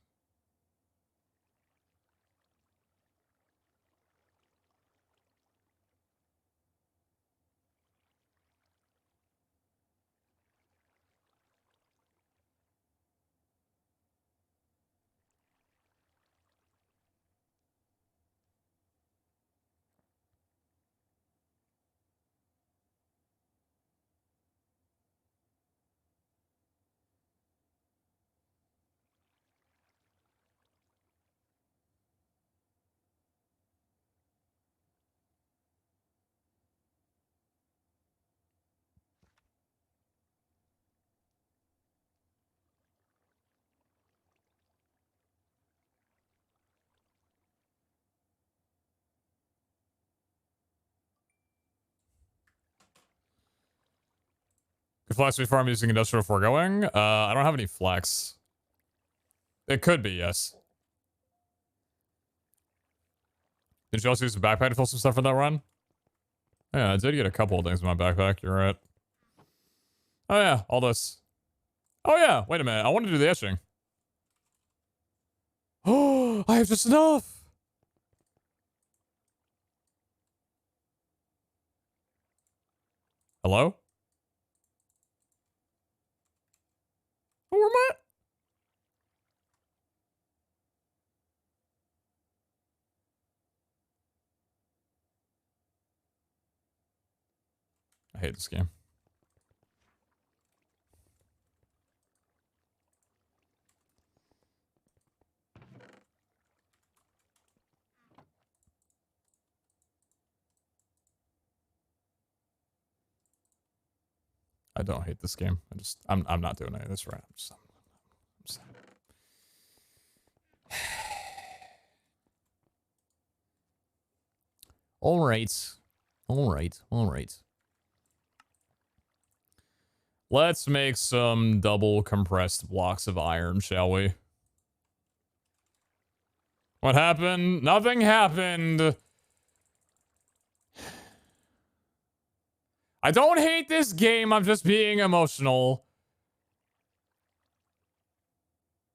A: Could flax be farm using industrial foregoing? I don't have any flax. It could be, yes. Did you also use a backpack to fill some stuff in that run? Yeah, I did get a couple of things in my backpack. You're right. Oh, yeah. All this. Oh, yeah. Wait a minute. I want to do the etching. Oh, I have just enough. Hello? Who am I? I hate this game. I don't hate this game. I'm not doing any of this right. I'm just all right. All right. All right. Let's make some double compressed blocks of iron, shall we? What happened? Nothing happened. I don't hate this game. I'm just being emotional.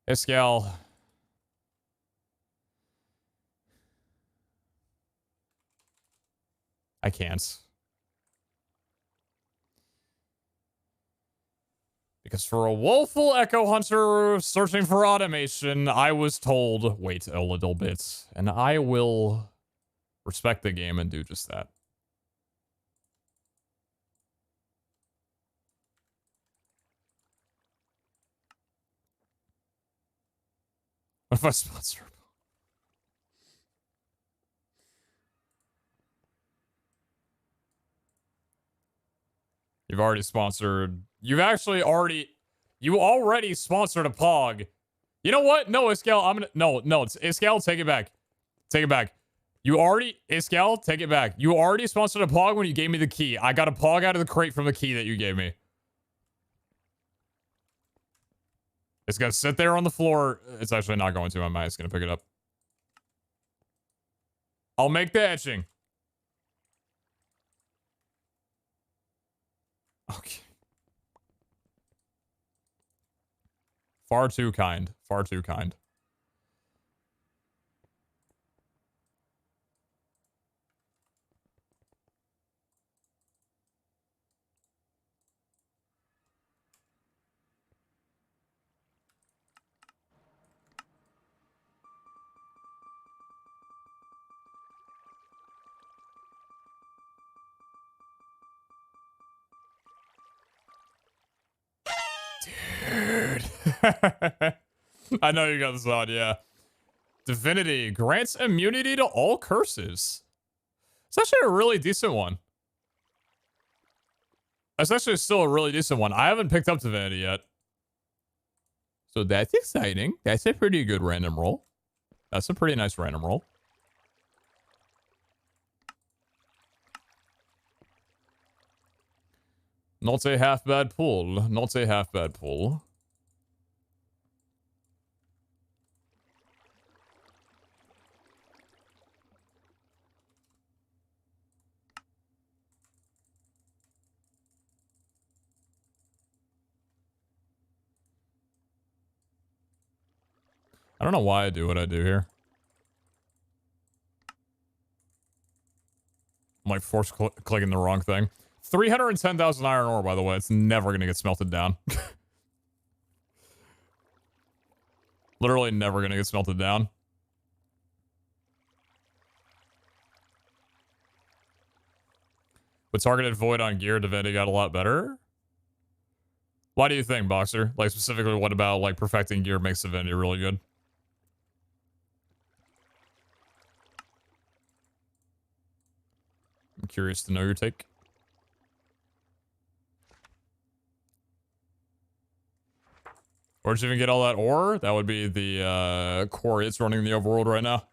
A: Iscal. I can't. Because for a woeful echo hunter searching for automation, I was told, wait a little bit, and I will respect the game and do just that. What if I sponsor? You've already sponsored. You already sponsored a Pog. You know what? No, Iscal, Iscal, take it back. Take it back. Iscal, take it back. You already sponsored a Pog when you gave me the key. I got a Pog out of the crate from the key that you gave me. It's gonna sit there on the floor. It's actually not going to. My mind's gonna pick it up. I'll make the etching. Okay. Far too kind. Far too kind. Dude. I know you got this on, yeah. Divinity grants immunity to all curses. It's actually a really decent one. That's actually still a really decent one. I haven't picked up Divinity yet. So that's exciting. That's a pretty good random roll. That's a pretty nice random roll. Not a half bad pull. Not a half bad pull. I don't know why I do what I do here. I'm like force clicking the wrong thing. 310,000 iron ore, by the way. It's never going to get smelted down. Literally never going to get smelted down. With targeted void on gear, Divinity got a lot better. Why do you think, Boxer? Like, specifically, what about, like, perfecting gear makes Divinity really good? I'm curious to know your take. Where'd you even get all that ore? That would be the quarry it's running in the overworld right now.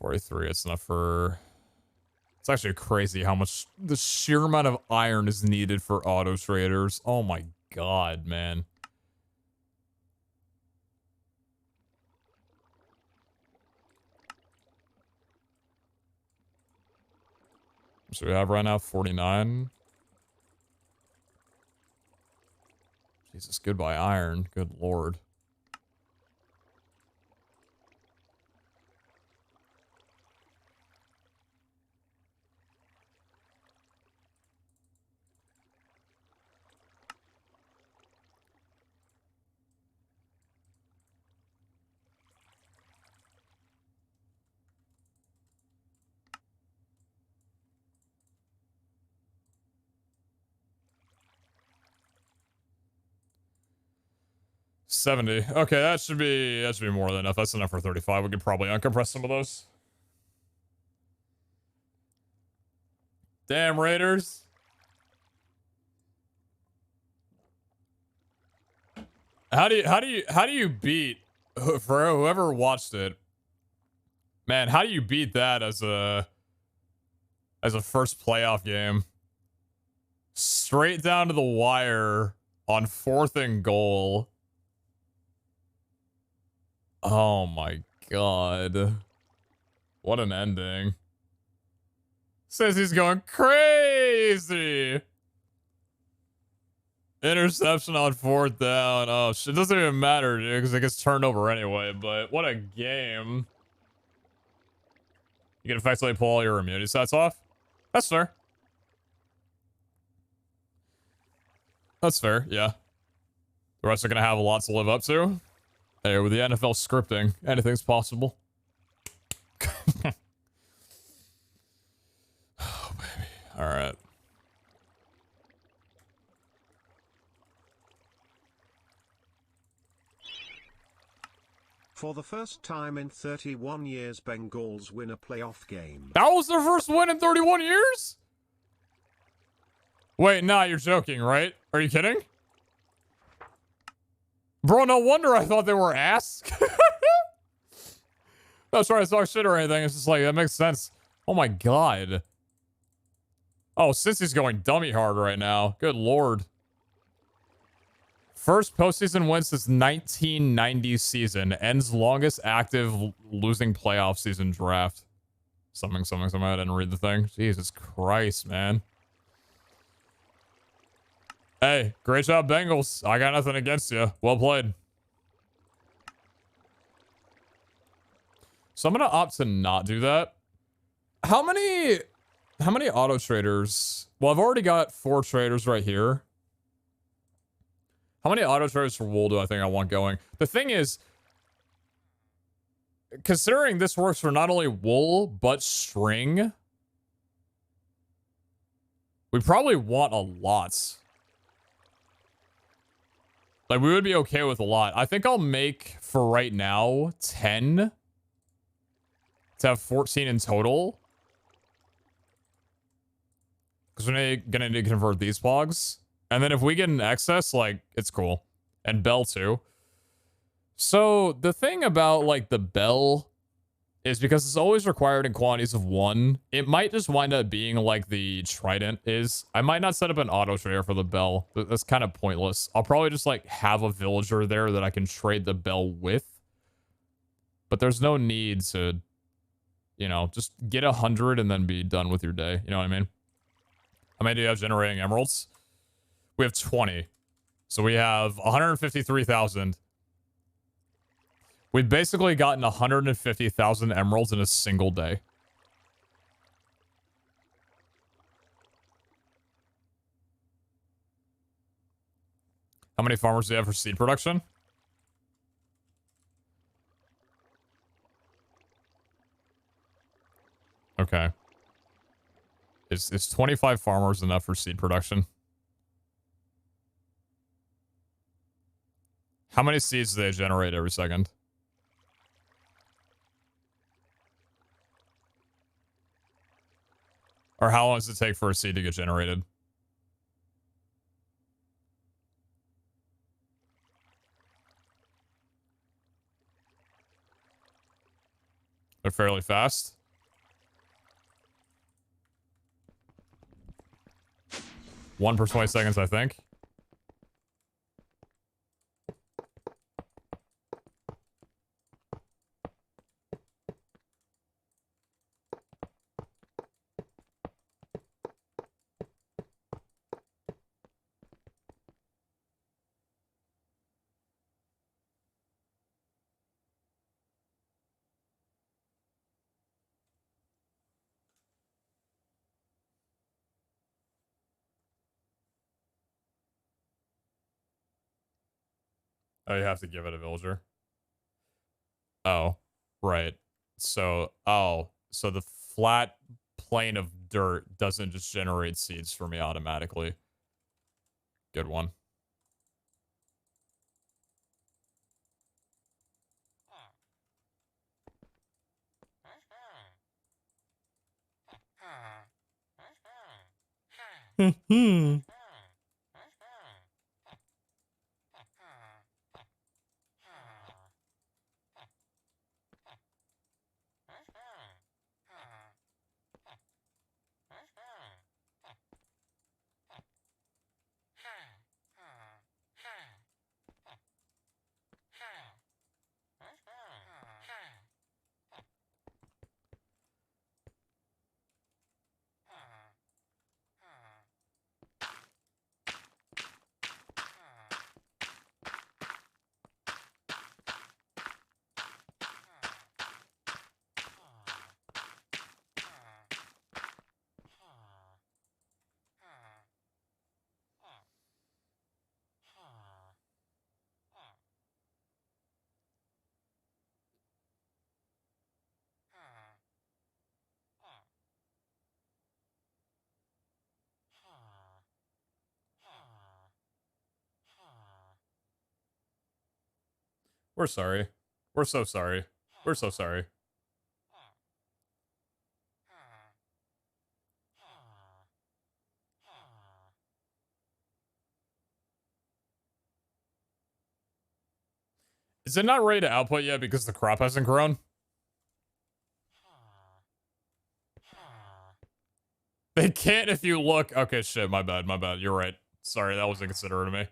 A: $43, it's enough for... It's actually crazy how much the sheer amount of iron is needed for auto traders. Oh my god, man. So we have right now 49. Jesus, goodbye iron. Good lord. $70. Okay, that should be more than enough. That's enough for 35. We could probably uncompress some of those. Damn Raiders. How do you beat, for whoever watched it, man, how do you beat that as a first playoff game? Straight down to the wire on 4th and goal. Oh my god. What an ending. Says he's going crazy. Interception on 4th down. Oh shit, it doesn't even matter, dude, because it gets turned over anyway, but what a game. You can effectively pull all your immunity stats off. That's fair. That's fair, yeah. The rest are gonna have a lot to live up to. Hey, with the NFL scripting, anything's possible. Oh, baby. All right.
B: For the first time in 31 years, Bengals win a playoff game.
A: That was their first win in 31 years? Wait, nah, you're joking, right? Are you kidding? Bro, no wonder I thought they were ass. Not trying to talk shit or anything. It's just like, that makes sense. Oh my god. Oh, Cincy's going dummy hard right now. Good lord. First postseason win since 1990 season. Ends longest active losing playoff season draft. Something. I didn't read the thing. Jesus Christ, man. Hey, great job, Bengals. I got nothing against you. Well played. So I'm gonna opt to not do that. How many auto traders? Well, I've already got 4 traders right here. How many auto traders for wool do I think I want going? The thing is, considering this works for not only wool, but string, we probably want a lot. Like, we would be okay with a lot. I think I'll make, for right now, 10 to have 14 in total. Because we're gonna need to convert these plugs. And then if we get an excess, like, it's cool. And bell, too. So, the thing about, like, the bell is because it's always required in quantities of 1, it might just wind up being like the trident is. I might not set up an auto trader for the bell. That's kind of pointless. I'll probably just, like, have a villager there that I can trade the bell with. But there's no need to, you know, just get 100 and then be done with your day. You know what I mean? How many do you have generating emeralds? We have 20. So we have 153,000. We've basically gotten 150,000 emeralds in a single day. How many farmers do you have for seed production? Okay. Is 25 farmers enough for seed production? How many seeds do they generate every second? Or how long does it take for a seed to get generated? They're fairly fast. One per 20 seconds, I think. Oh, you have to give it a villager. Oh, right. So, so the flat plane of dirt doesn't just generate seeds for me automatically. Good one. We're sorry. We're so sorry. We're so sorry. Is it not ready to output yet because the crop hasn't grown? They can't if you look. Okay, shit, my bad, my bad. You're right. Sorry, that wasn't considerate of me.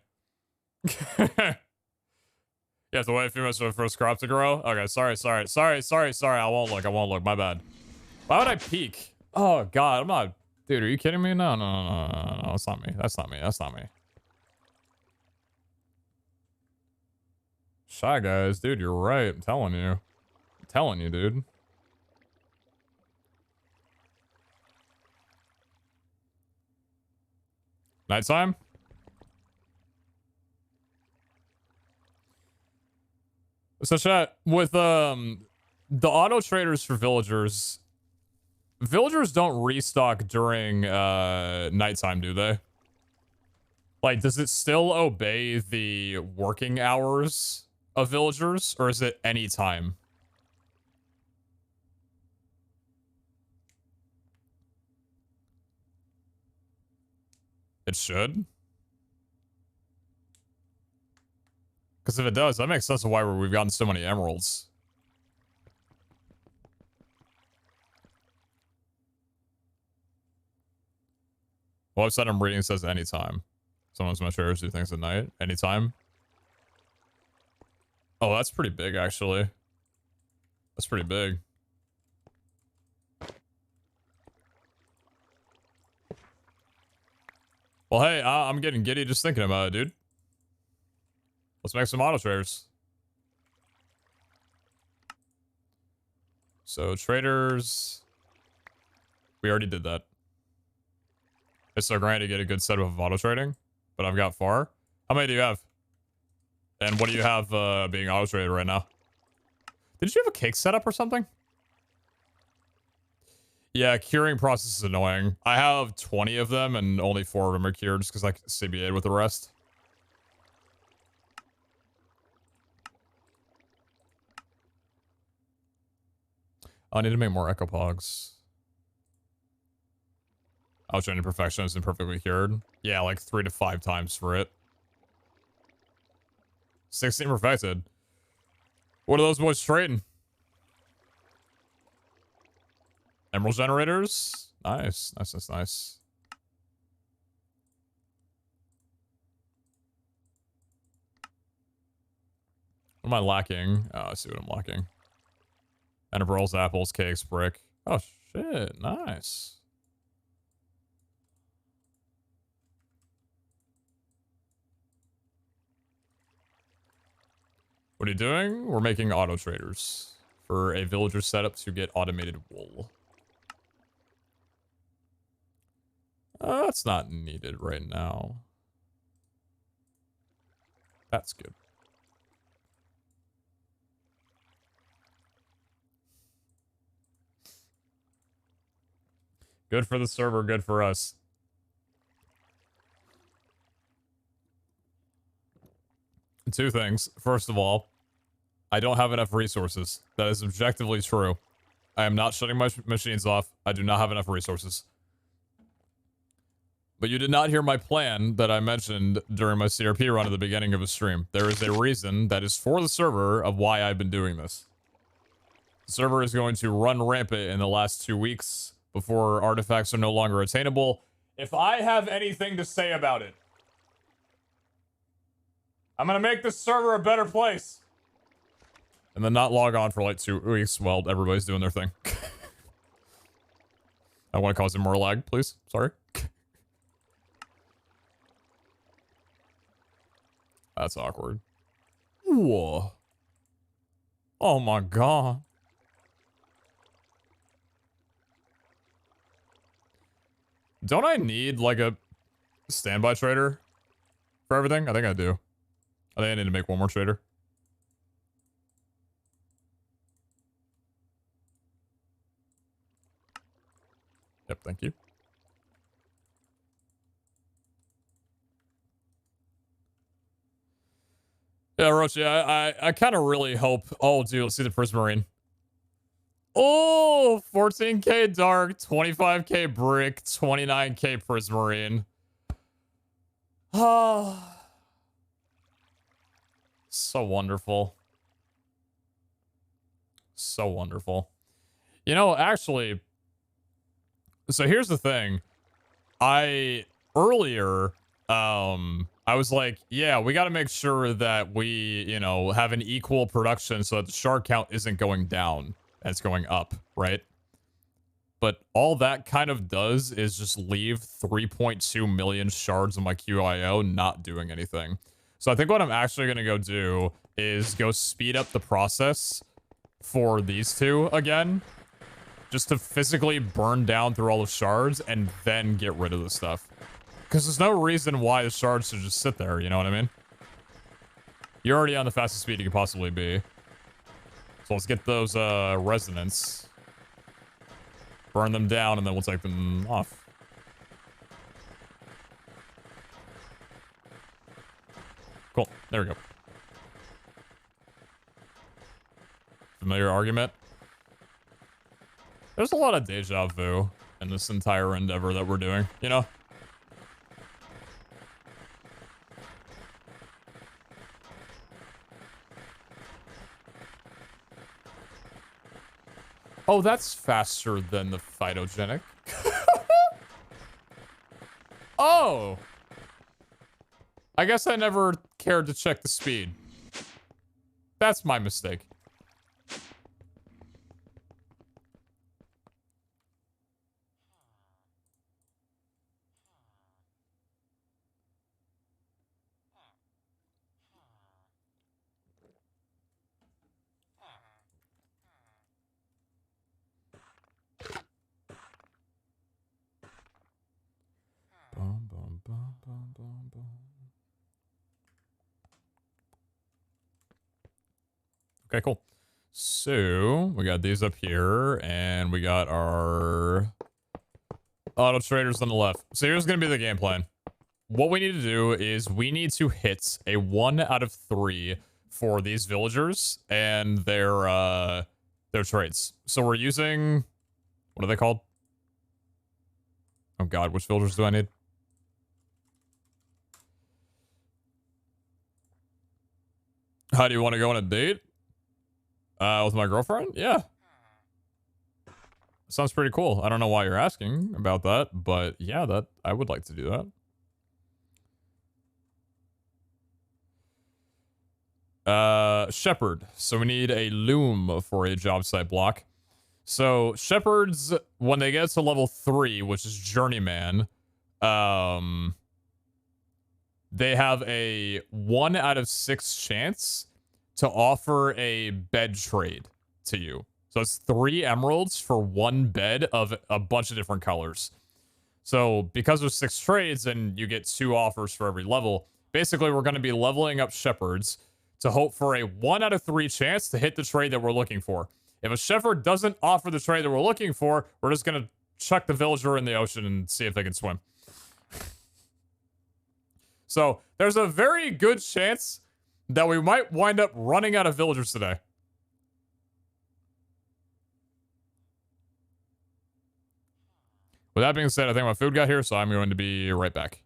A: You have to wait a few minutes for the first crop to grow? Okay, sorry. I won't look, my bad. Why would I peek? Oh, God, I'm not... Dude, are you kidding me? No, that's not me. That's not me. Shy Guys, dude, you're right. I'm telling you, dude. Nighttime? So chat, with The auto traders for villagers. Villagers don't restock during nighttime, do they? Like, does it still obey the working hours of villagers, or is it any time? It should. Because if it does, that makes sense of why we've gotten so many emeralds. The website I'm reading says anytime. Sometimes my traders do things at night. Anytime. Oh, that's pretty big, actually. That's pretty big. Well, hey, I'm getting giddy just thinking about it, dude. Let's make some auto traders. So, traders... We already did that. It's so great to get a good setup of auto trading, but I've got far. How many do you have? And what do you have being auto traded right now? Did you have a cake setup or something? Yeah, curing process is annoying. I have 20 of them and only 4 of them are cured just because I CBA'd with the rest. I need to make more echo pogs. I was trying to perfection is imperfectly cured. Yeah, like 3 to 5 times for it. 16 perfected. What are those boys trading? Emerald generators? Nice. Nice, nice, nice. What am I lacking? Oh, I see what I'm lacking. Emeralds, apples, cakes, brick. Oh, shit. Nice. What are you doing? We're making auto traders for a villager setup to get automated wool. That's not needed right now. That's good. Good for the server, good for us. Two things. First of all, I don't have enough resources. That is objectively true. I am not shutting my machines off. I do not have enough resources. But you did not hear my plan that I mentioned during my CRP run at the beginning of the stream. There is a reason that is for the server of why I've been doing this. The server is going to run rampant in the last 2 weeks before artifacts are no longer attainable. If I have anything to say about it, I'm gonna make this server a better place. And then not log on for like 2 weeks while everybody's doing their thing. I want to cause it more lag, please. Sorry. That's awkward. Whoa. Oh my god. Don't I need like a standby trader for everything? I think I do. I think I need to make one more trader. Yep, thank you. Yeah, Rochi, I kind of really hope... Oh, dude, let's see the Prismarine. Oh, 14k dark, 25k brick, 29k Prismarine. Oh. So wonderful. So wonderful. You know, actually... So here's the thing. Earlier... I was like, yeah, we got to make sure that we, you know, have an equal production so that the shard count isn't going down. It's going up, right? But all that kind of does is just leave 3.2 million shards on my QIO not doing anything. So I think what I'm actually going to go do is go speed up the process for these two again. Just to physically burn down through all the shards and then get rid of the stuff. Because there's no reason why the shards should just sit there, you know what I mean? You're already on the fastest speed you could possibly be. So let's get those resonants. Burn them down, and then we'll take them off. Cool. There we go. Familiar argument. There's a lot of deja vu in this entire endeavor that we're doing, you know? Oh, that's faster than the phytogenic. Oh! I guess I never cared to check the speed. That's my mistake. Bum, bum, bum, bum, bum, bum. Okay, cool. So, we got these up here, and we got our auto traders on the left. So here's going to be the game plan. What we need to do is we need to hit a 1 out of 3 for these villagers and their trades. So we're using... What are they called? Oh god, which villagers do I need? How do you want to go on a date? With my girlfriend? Yeah. Sounds pretty cool. I don't know why you're asking about that, but yeah, that I would like to do that. Shepherd. So we need a loom for a job site block. So shepherds, when they get to level 3, which is journeyman, they have a 1 out of 6 chance to offer a bed trade to you. So it's 3 emeralds for 1 bed of a bunch of different colors. So because there's 6 trades and you get 2 offers for every level, basically we're going to be leveling up shepherds to hope for a 1 out of 3 chance to hit the trade that we're looking for. If a shepherd doesn't offer the trade that we're looking for, we're just going to chuck the villager in the ocean and see if they can swim. So there's a very good chance that we might wind up running out of villagers today. With that being said, I think my food got here, so I'm going to be right back.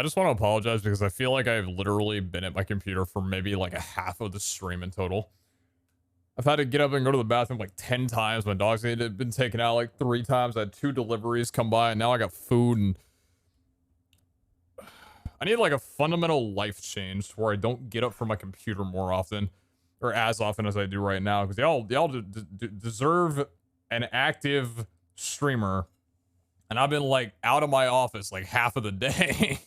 A: I just want to apologize because I feel like I've literally been at my computer for maybe like a half of the stream in total. I've had to get up and go to the bathroom like 10 times. My dogs had been taken out like 3 times. I had 2 deliveries come by, and now I got food, and I need like a fundamental life change where I don't get up from my computer more often, or as often as I do right now, because y'all deserve an active streamer, and I've been like out of my office like half of the day.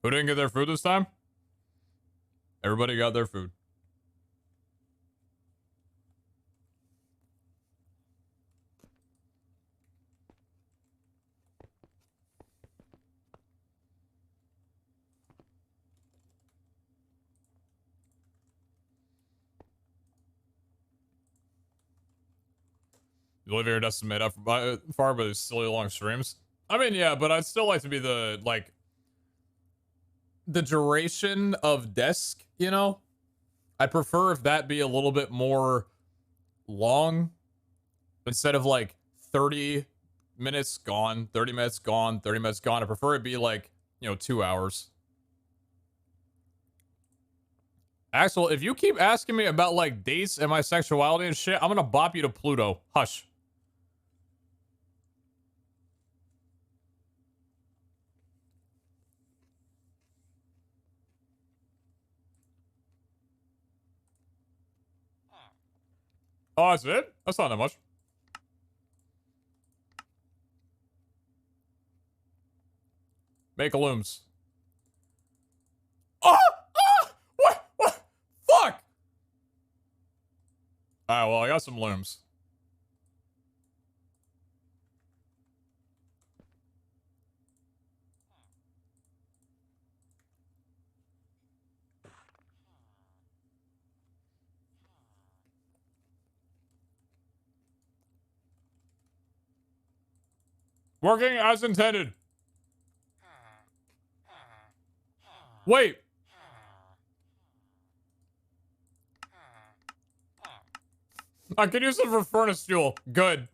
A: Who didn't get their food this time? Everybody got their food. You live here, Dustin made up far by these silly long streams. I mean, yeah, but I'd still like to be the, like, the duration of desk, you know? I prefer if that be a little bit more long instead of like 30 minutes gone, 30 minutes gone, 30 minutes gone. I prefer it be like, you know, 2 hours. Axel, if you keep asking me about like dates and my sexuality and shit, I'm gonna bop you to Pluto. Hush. Oh, that's it? That's not that much. Make looms. Oh! Ah! What? What? Fuck! Alright, well, I got some looms. Working as intended. Wait. I can use it for furnace fuel. Good.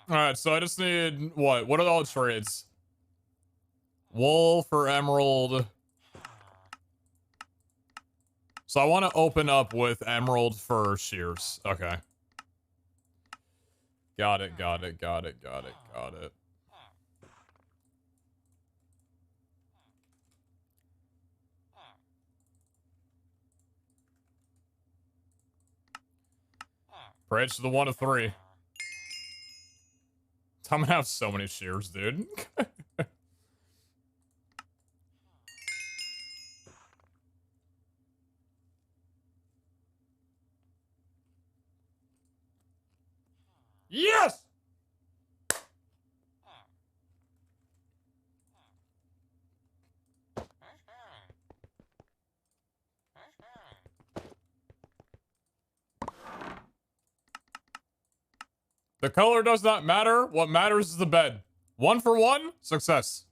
A: Alright, so I just need, what? What are all the trades? Wool for emerald. So I want to open up with emerald for shears. Okay. Got it, got it, got it, got it, got it. Bridge to the 1 of 3. I'm gonna have so many shears, dude. Yes! The color does not matter. What matters is the bed. 1 for 1, success.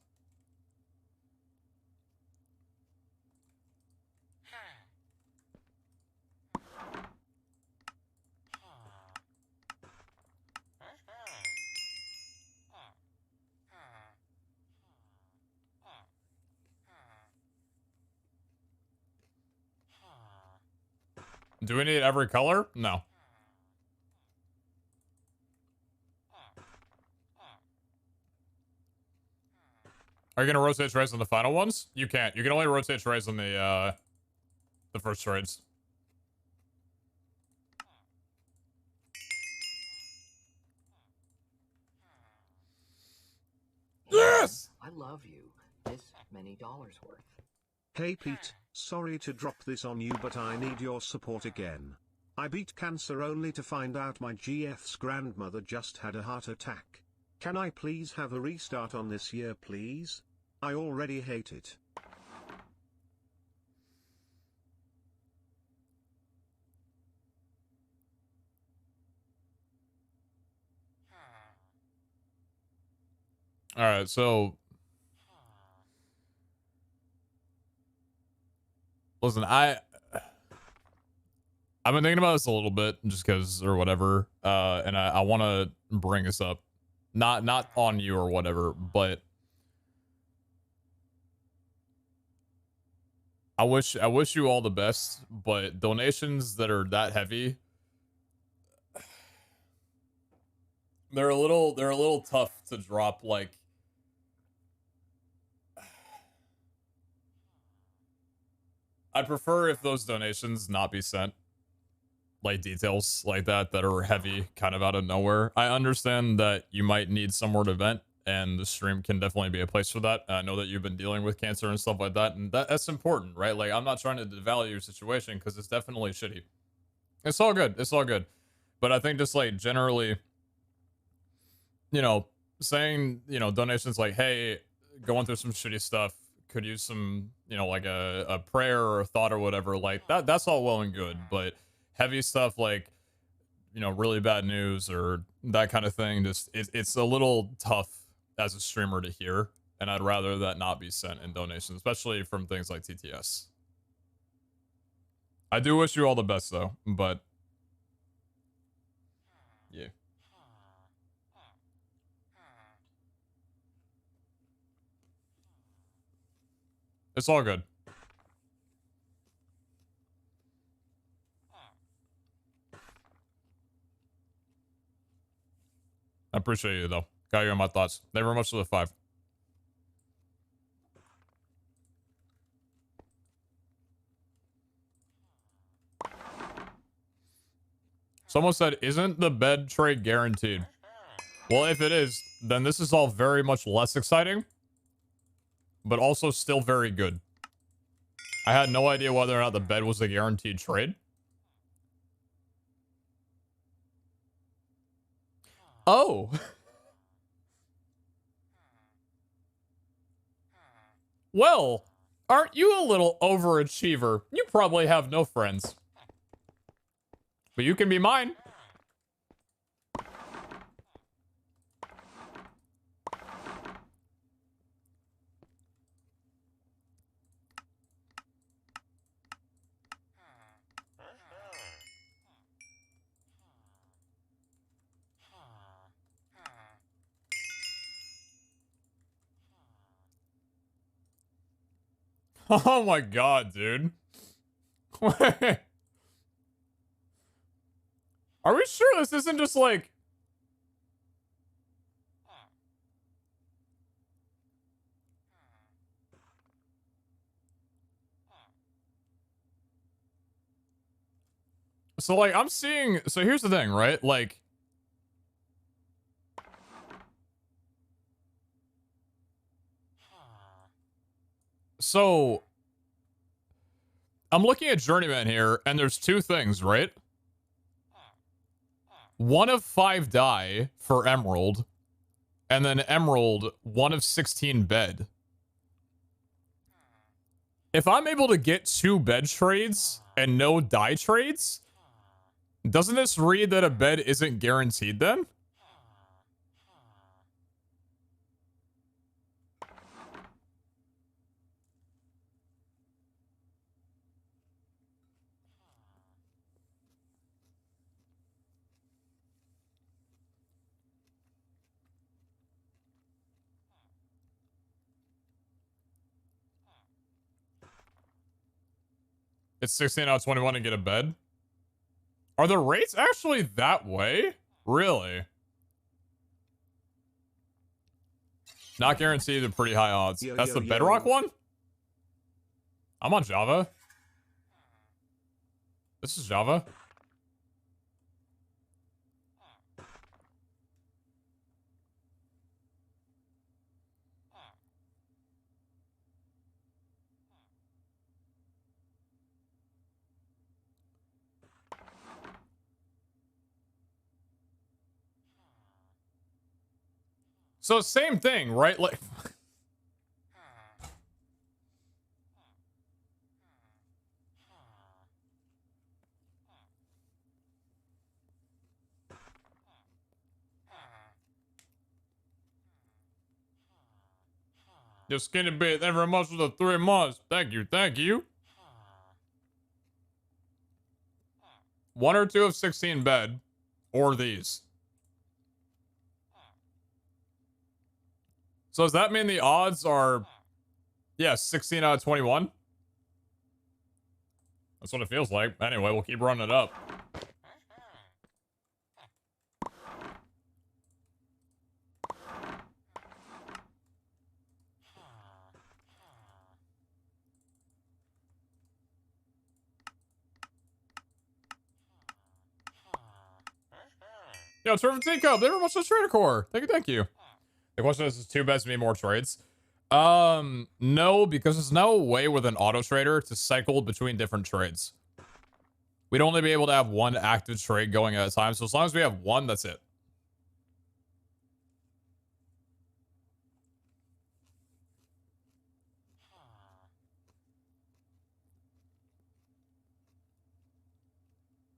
A: Do we need every color? No. Are you gonna rotate trades on the final ones? You can't. You can only rotate trades on the first trades. Yes!
C: I love you. This many dollars worth.
B: Hey Pete, sorry to drop this on you, but I need your support again. I beat cancer only to find out my GF's grandmother just had a heart attack. Can I please have a restart on this year, please? I already hate it.
A: All right, so listen, I've been thinking about this a little bit just because or whatever, and I want to bring this up, not on you or whatever, but I wish you all the best. But donations that are that heavy, they're a little tough to drop. Like, I prefer if those donations not be sent, like details like that are heavy kind of out of nowhere. I understand that you might need somewhere to vent, and the stream can definitely be a place for that. I know that you've been dealing with cancer and stuff like that, and that's important, right? Like, I'm not trying to devalue your situation because it's definitely shitty. It's all good. It's all good. But I think just like generally, you know, saying, you know, donations like, hey, going through some shitty stuff, could use some, you know, like a prayer or a thought or whatever, like that's all well and good. But heavy stuff like, you know, really bad news or that kind of thing, just it's a little tough as a streamer to hear. And I'd rather that not be sent in donations, especially from things like TTS. I do wish you all the best though, but yeah. It's all good. I appreciate you though. Got you on my thoughts. Thank you very much for the 5. Someone said, isn't the bed trade guaranteed? Well, if it is, then this is all very much less exciting, but also still very good. I had no idea whether or not the bed was a guaranteed trade. Oh. Well, aren't you a little overachiever? You probably have no friends. But you can be mine. Oh my god, dude. Are we sure this isn't just like... So, like, I'm seeing... So here's the thing, right? Like... So... I'm looking at Journeyman here, and there's 2 things, right? 1 of 5 die for Emerald, and then Emerald, 1 of 16 bed. If I'm able to get 2 bed trades and no die trades, doesn't this read that a bed isn't guaranteed then? It's 16 out of 21 to get a bed. Are the rates actually that way? Really? Not guaranteed at pretty high odds. That's the Bedrock one? I'm on Java. This is Java. So same thing, right? Like, You skinny bit. Thank you very much for the 3 months. Thank you. Thank you. 1 or 2 of 16 bed. Or these. So does that mean the odds are... Yeah, 16 out of 21? That's what it feels like. Anyway, we'll keep running it up. Yo, Turf Teacup, they were much to Trader Core. Thank you, thank you. The question is 2 bets to be more trades? No, because there's no way with an auto trader to cycle between different trades. We'd only be able to have 1 active trade going at a time, so as long as we have 1, that's it.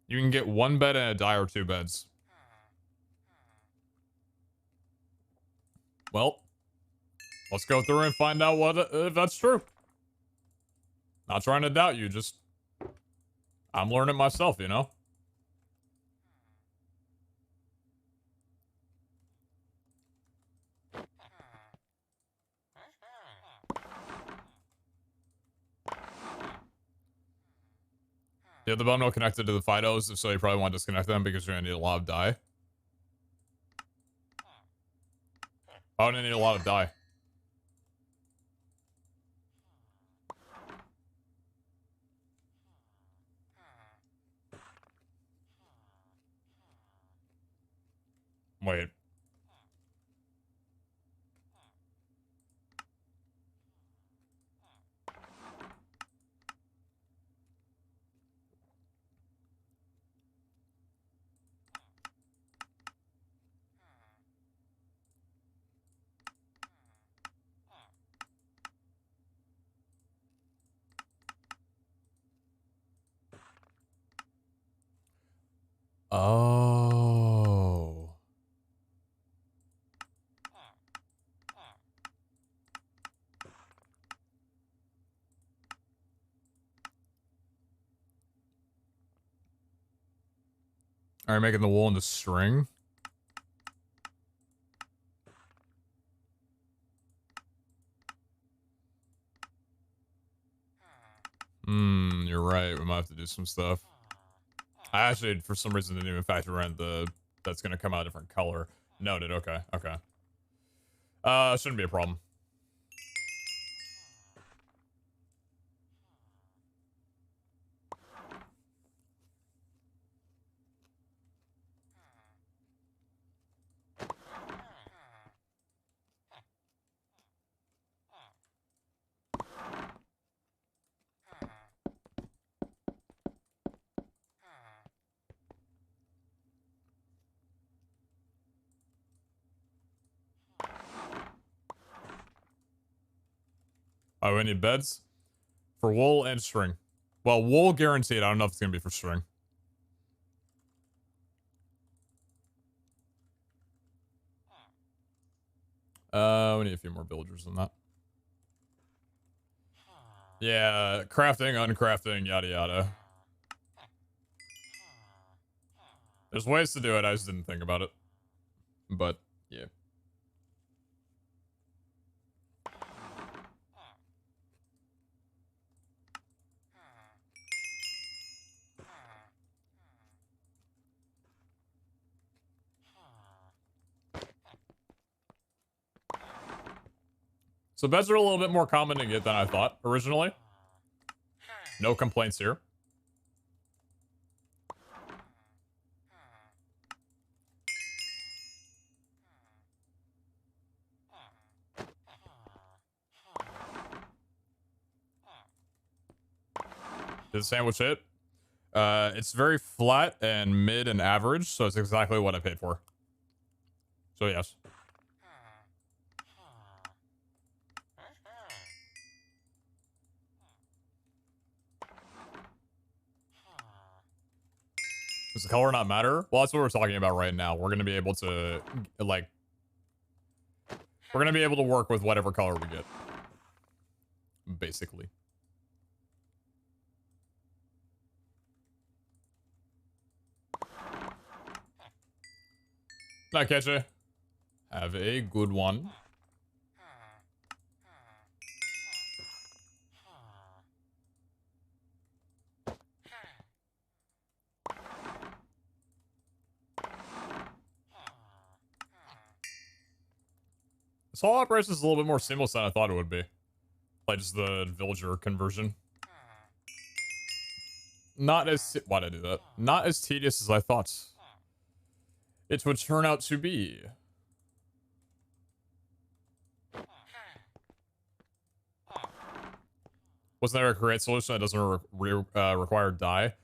A: You can get 1 bed and a die or 2 beds. Well, let's go through and find out what if that's true. Not trying to doubt you, just I'm learning myself, you know? Yeah, the bundle connected to the Fidos, so you probably want to disconnect them because you're gonna need a lot of die. I'm gonna need a lot of die. Wait. Oh. Are you making the wool into string? You're right. We might have to do some stuff. I actually, for some reason, didn't even factor in that's gonna come out a different color. Noted. Okay. Okay. Shouldn't be a problem. Oh, we need beds? For wool and string. Well, wool guaranteed. I don't know if it's gonna be for string. We need a few more villagers than that. Yeah, crafting, uncrafting, yada yada. There's ways to do it, I just didn't think about it. But, yeah. So beds are a little bit more common to get than I thought originally. No complaints here. Did the sandwich hit? It's very flat and mid and average, so it's exactly what I paid for. So yes. Does the color not matter? Well, that's what we're talking about right now. We're gonna be able to, like, we're gonna be able to work with whatever color we get. basically. Night, catcher. Have a good one. This whole operation is a little bit more seamless than I thought it would be. Like just the villager conversion. Not as... Why'd I do that? Not as tedious as I thought it would turn out to be. Wasn't there a create solution that doesn't require dye?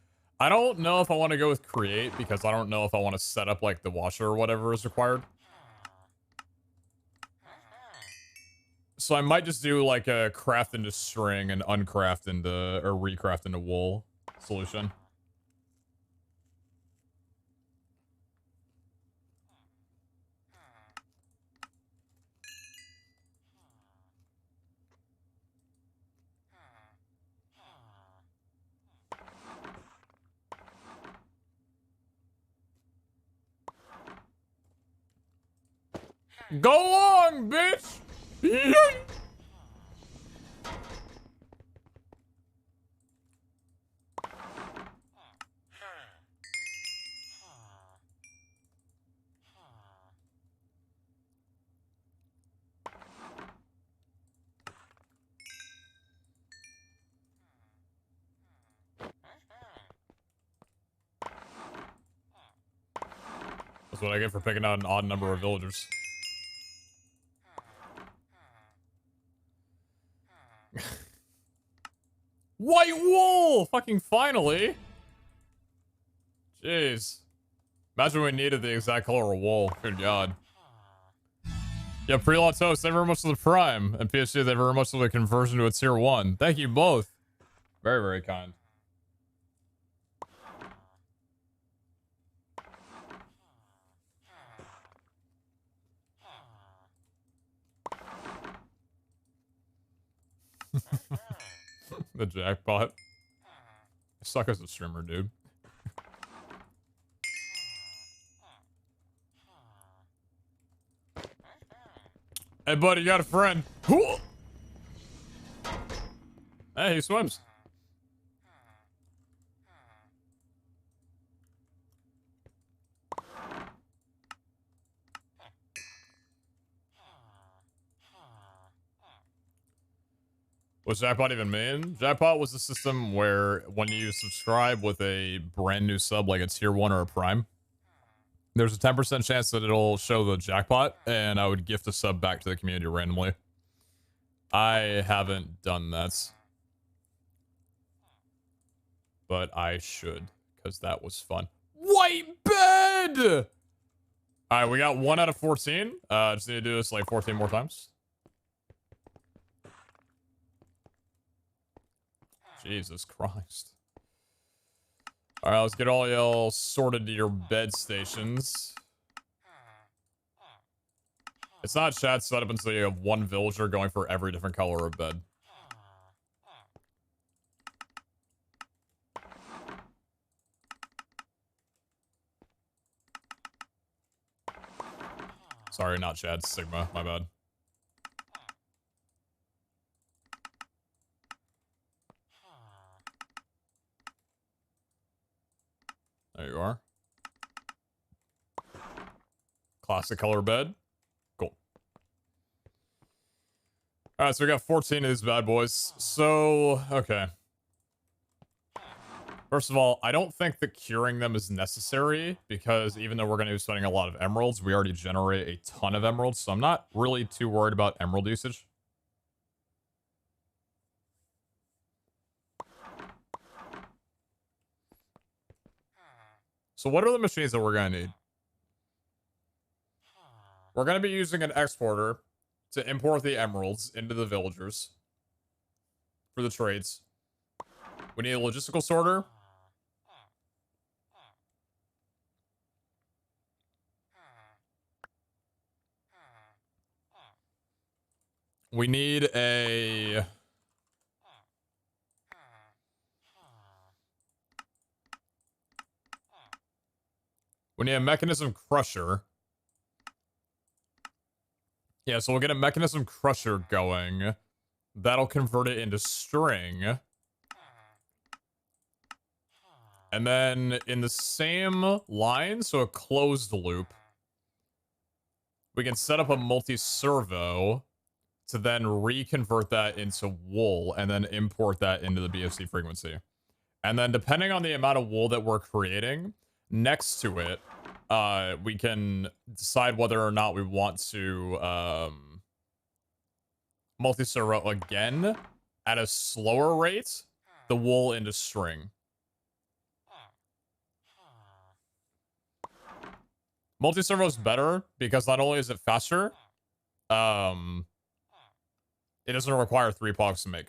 A: I don't know if I want to go with create because I don't know if I want to set up like the washer or whatever is required. So I might just do like a craft into string and uncraft into, or recraft into wool solution. Go on, bitch! That's what I get for picking out an odd number of villagers. White wool! Fucking finally! Jeez. Imagine we needed the exact color of wool. Good god. Yeah, pre-lot toast, thank you very much for the prime. And PhD, thank you very much for the conversion to a tier 1. Thank you both. Very, very kind. The jackpot. I suck as a streamer, dude. Hey, buddy, you got a friend. Hey, he swims. What's Jackpot even mean? Jackpot was a system where when you subscribe with a brand new sub, like a tier 1 or a prime, there's a 10% chance that it'll show the jackpot, and I would gift a sub back to the community randomly. I haven't done that. But I should, because that was fun. White bed! Alright, we got 1 out of 14. Just need to do this like 14 more times. Jesus Christ. Alright, let's get all y'all sorted to your bed stations. It's not chat set up until you have 1 villager going for every different color of bed. Sorry, not Chad, Sigma, my bad. There you are. Classic color bed. Cool. Alright, so we got 14 of these bad boys. So, okay. First of all, I don't think that curing them is necessary, because even though we're going to be spending a lot of emeralds, we already generate a ton of emeralds, so I'm not really too worried about emerald usage. So what are the machines that we're going to need? We're going to be using an exporter to import the emeralds into the villagers for the trades. We need a logistical sorter. We need a We need a mechanism crusher. Yeah, so we'll get a mechanism crusher going. That'll convert it into string. And then in the same line, so a closed loop, we can set up a multi-servo to then reconvert that into wool and then import that into the BFC frequency. And then depending on the amount of wool that we're creating, next to it, we can decide whether or not we want to multi-servo again at a slower rate, the wool into string. Multi-servo is better because not only is it faster, it doesn't require 3 pogs to make.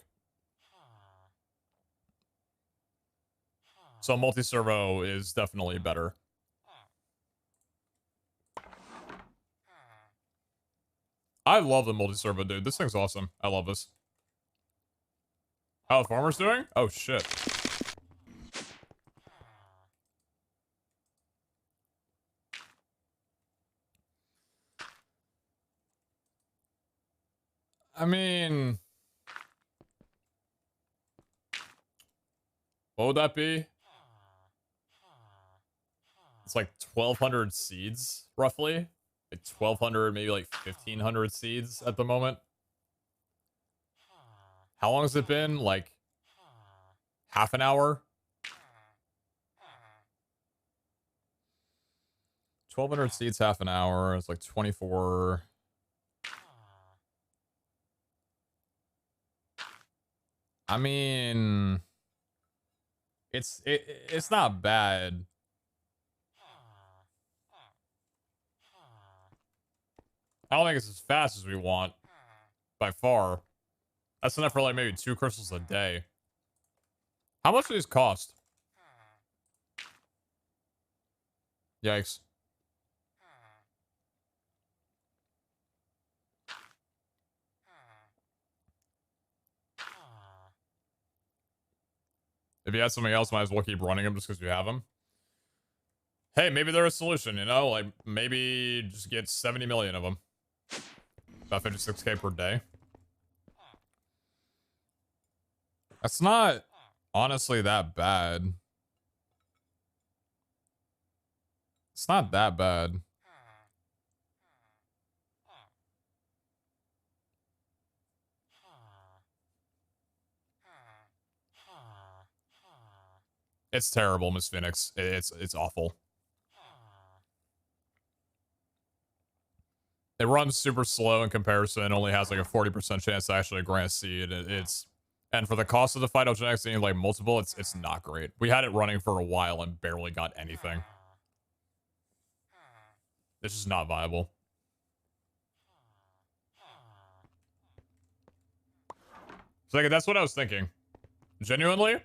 A: So multi-servo is definitely better. I love the multi-servo, dude. This thing's awesome. I love this. How the farmer's doing? Oh, shit. I mean... what would that be? It's like 1,200 seeds, roughly. Like 1,200, maybe like 1,500 seeds at the moment. How long has it been? Like half an hour? 1,200 seeds, half an hour. It's like 24. I mean, it's not bad. I don't think it's as fast as we want, by far. That's enough for like maybe 2 crystals a day. How much do these cost? Yikes. If you had something else, might as well keep running them just because you have them. Hey, maybe they're a solution, you know? Like, maybe just get 70 million of them. About 56k per day. That's not honestly that bad. It's not that bad. It's terrible, Miss Phoenix. It's awful. It runs super slow in comparison. Only has like a 40% chance to actually grant a seed. And for the cost of the phytogenetics being like multiple, it's not great. We had it running for a while and barely got anything. This is not viable. So like, that's what I was thinking. Genuinely.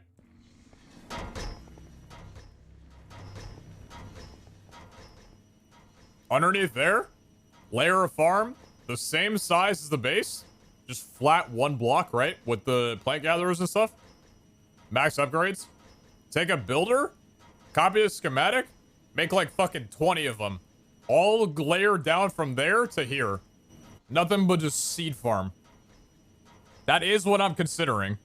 A: Underneath there, layer of farm, the same size as the base, just flat 1 block, right? With the plant gatherers and stuff. Max upgrades. Take a builder, copy a schematic, make like fucking 20 of them. All layer down from there to here. Nothing but just seed farm. That is what I'm considering.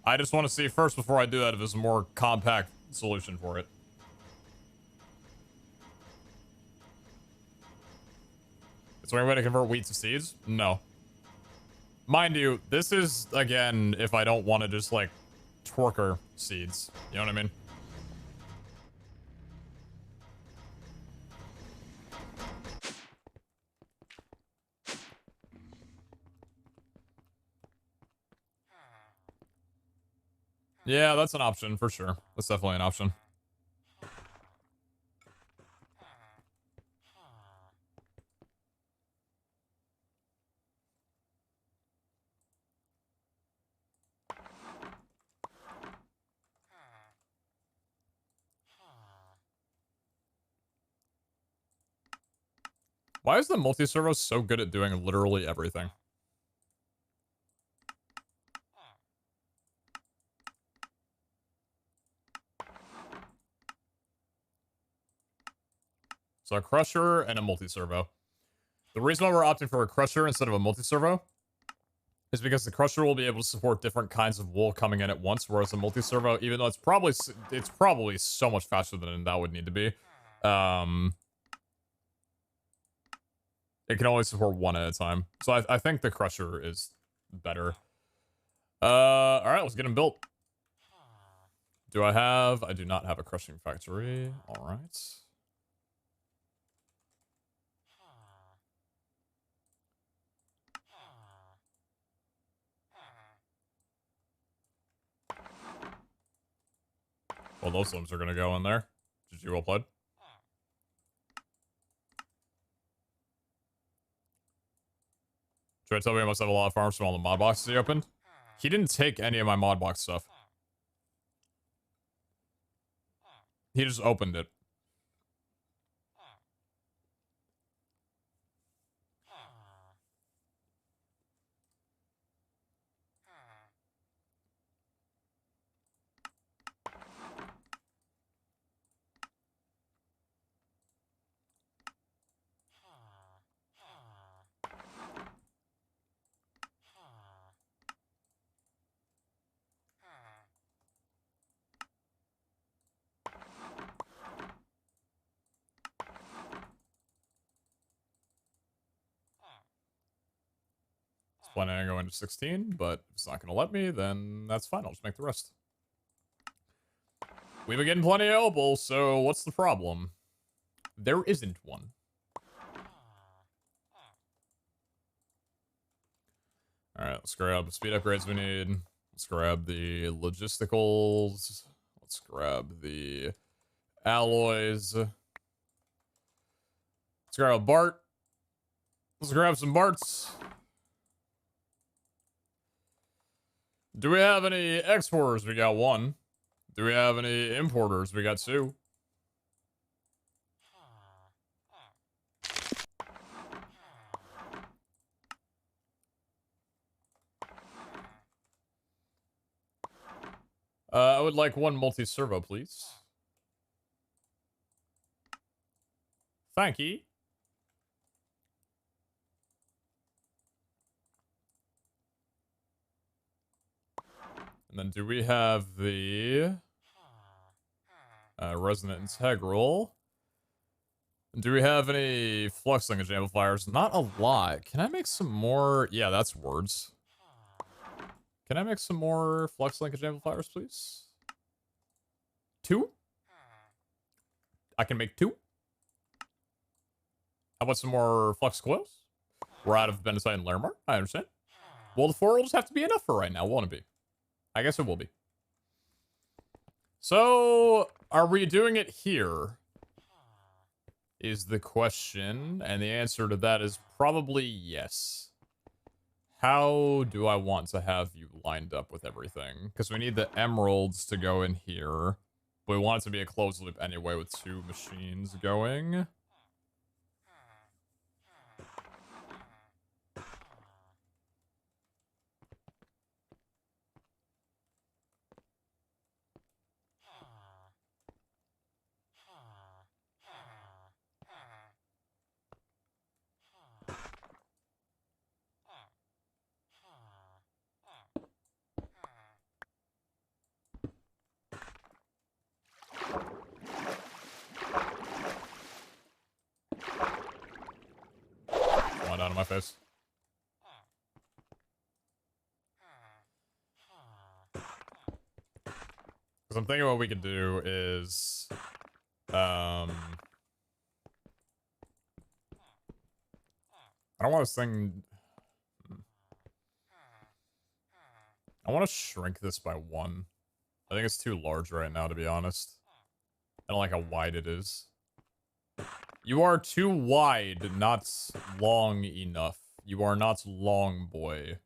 A: I just want to see first before I do that if there's a more compact solution for it. Is there any way to convert wheat to seeds? No. Mind you, this is, again, if I don't want to just, like, twerker seeds. You know what I mean? Yeah, that's an option, for sure. That's definitely an option. Why is the multi-servo so good at doing literally everything? So a crusher and a multi-servo. The reason why we're opting for a crusher instead of a multi-servo is because the crusher will be able to support different kinds of wool coming in at once, whereas a multi-servo, even though it's probably so much faster than that would need to be, it can only support one at a time. So I think the crusher is better. All right, let's get them built. I do not have a crushing factory. All right. Well, those limbs are going to go in there. GG, well played. Should I tell me I must have a lot of farms from all the mod boxes he opened? He didn't take any of my mod box stuff. He just opened it. Planning on going to 16, but if it's not going to let me, then that's fine. I'll just make the rest. We've been getting plenty of opal, so what's the problem? There isn't one. Alright, let's grab the speed upgrades we need. Let's grab the logisticals. Let's grab the alloys. Let's grab a Bart. Let's grab some Barts. Do we have any exporters? We got one. Do we have any importers? We got two. I would like one multi-servo, please. Thank you. And then do we have the resonant integral? Do we have any flux linkage amplifiers? Not a lot. Can I make some more? Yeah, that's words. Can I make some more flux linkage amplifiers, please? 2? I can make 2. How about some more flux coils? We're out of Bendicite and Larimar. I understand. Well, the 4 will just have to be enough for right now, won't it be? I guess it will be. So, are we doing it here? Is the question, and the answer to that is probably yes. How do I want to have you lined up with everything? Because we need the emeralds to go in here. But we want it to be a closed loop anyway with 2 machines going. Out of my face. Because I'm thinking what we could do is, I don't want this thing. I want to shrink this by 1. I think it's too large right now, to be honest. I don't like how wide it is. You are too wide, not long enough. You are not long, boy.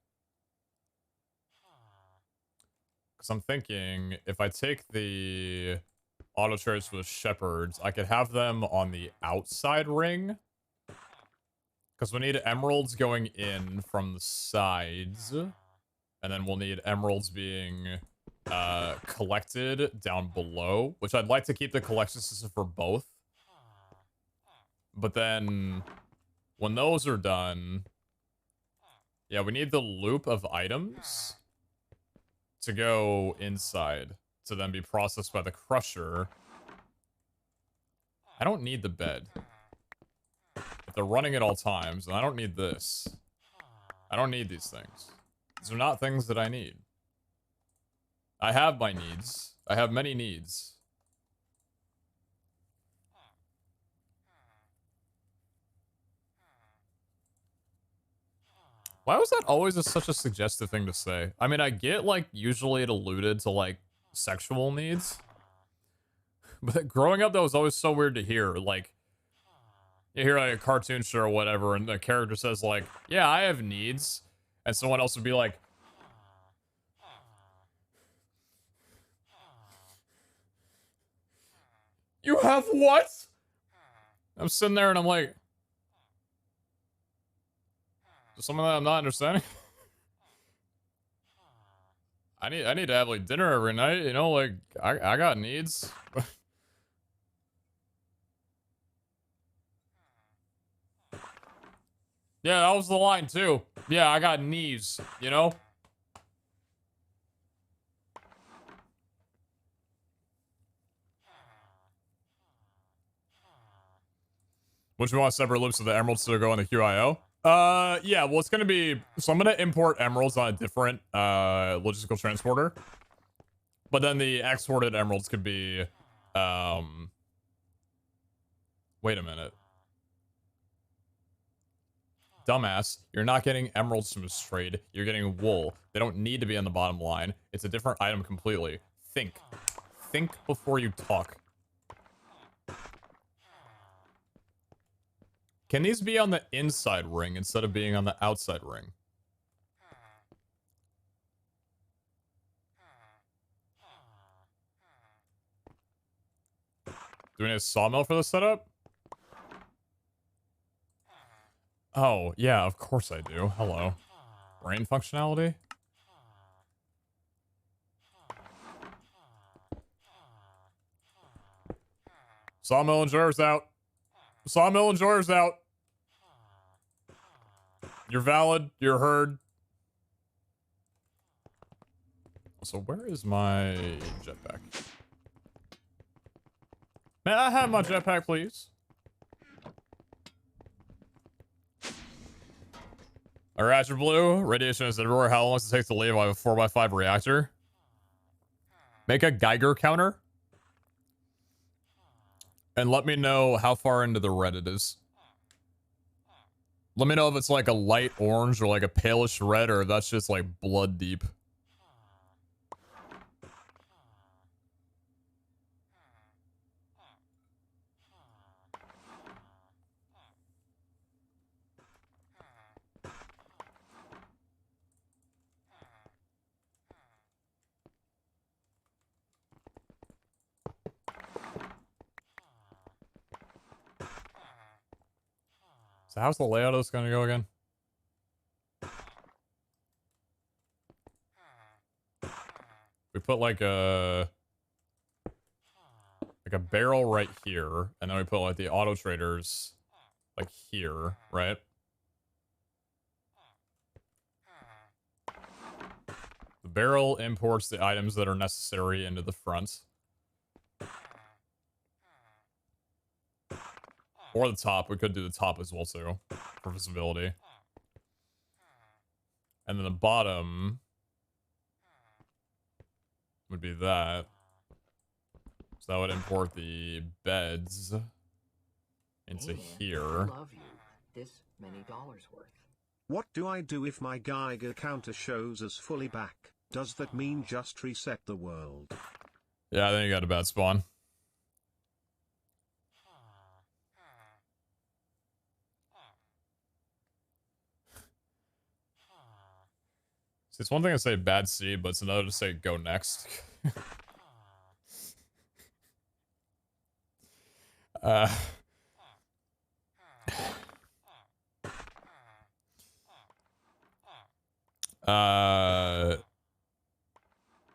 A: Because I'm thinking, if I take the auto traits with shepherds, I could have them on the outside ring. Because we need emeralds going in from the sides. And then we'll need emeralds being collected down below. Which I'd like to keep the collection system for both. But then when those are done, yeah, we need the loop of items to go inside to then be processed by the crusher. I don't need the bed. If they're running at all times, and I don't need this. I don't need these things. These are not things that I need. I have my needs. I have many needs. Why was that always such a suggestive thing to say? I mean, I get, like, usually it alluded to, like, sexual needs. But growing up, that was always so weird to hear. Like, you hear, like, a cartoon show or whatever, and the character says, like, yeah, I have needs. And someone else would be like, you have what? I'm sitting there and I'm like, something that I'm not understanding. I need to have like dinner every night, you know, like I got needs. Yeah, that was the line too. Yeah, I got needs, you know? Which we want separate loops of the emeralds to go on the QIO? Yeah, well, it's gonna be, so I'm gonna import emeralds on a different, logistical transporter. But then the exported emeralds could be, wait a minute. Dumbass, you're not getting emeralds from this trade. You're getting wool. They don't need to be on the bottom line. It's a different item completely. Think. Think before you talk. Can these be on the inside ring instead of being on the outside ring? Do we need a sawmill for this setup? Oh, yeah, of course I do. Hello. Brain functionality? Sawmill enjoyers out. Sawmill enjoyers out. You're valid. You're heard. So where is my jetpack? May I have my jetpack, please? Our Azure Blue, radiation is everywhere. How long does it take to leave? I have a 4x5 reactor. Make a Geiger counter. And let me know how far into the red it is. Let me know if it's like a light orange or like a palish red, or if that's just like blood deep. So how's the layout of this gonna go again? We put like a barrel right here, and then we put like the auto traders like here, right? The barrel imports the items that are necessary into the front. Or the top. We could do the top as well too, for visibility. And then the bottom would be that. So that would import the beds into here.
C: I love you. This many dollars worth.
B: What do I do if my Geiger counter shows us fully back? Does that mean just reset the world?
A: Yeah, I think you got a bad spawn. See, it's one thing to say bad seed, but it's another to say go next.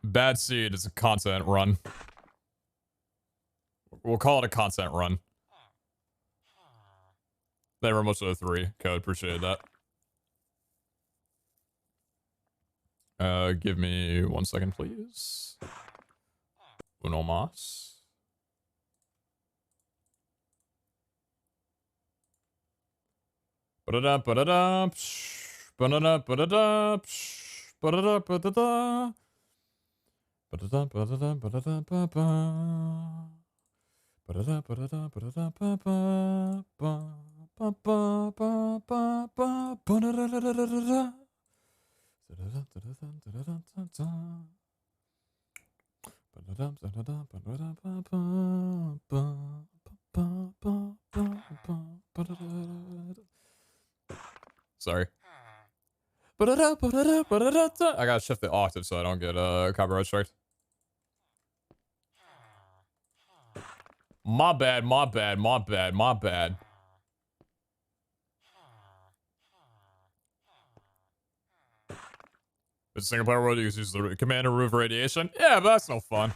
A: Bad seed is a content run. We'll call it a content run. They were most of the 3. Code, appreciate that. Give me 1 second, please. Uno mas. Ba-da-da, ba-da-da, psh, ba-da-da, ba-da-da, psh, ba-da-da, ba-da-da. Ba-da-da, ba-da-da, ba-da-da, ba-ba. Ba-da-da, ba-da-da, ba-da-da, ba-ba. Ba-ba-ba-ba-ba-ba. Ba-da-da-da-da-da-da. Da-da-da-da-da-da-da-da-da. Ba-da-da, ba-da-da, ba-da-da-ba-ba. Ba-ba-ba-ba-ba. Sorry. I gotta shift the octave so I don't get copyright striked. My bad, my bad, my bad, my bad. It's a single player world, you can use the commander roof radiation. Yeah, but that's no fun.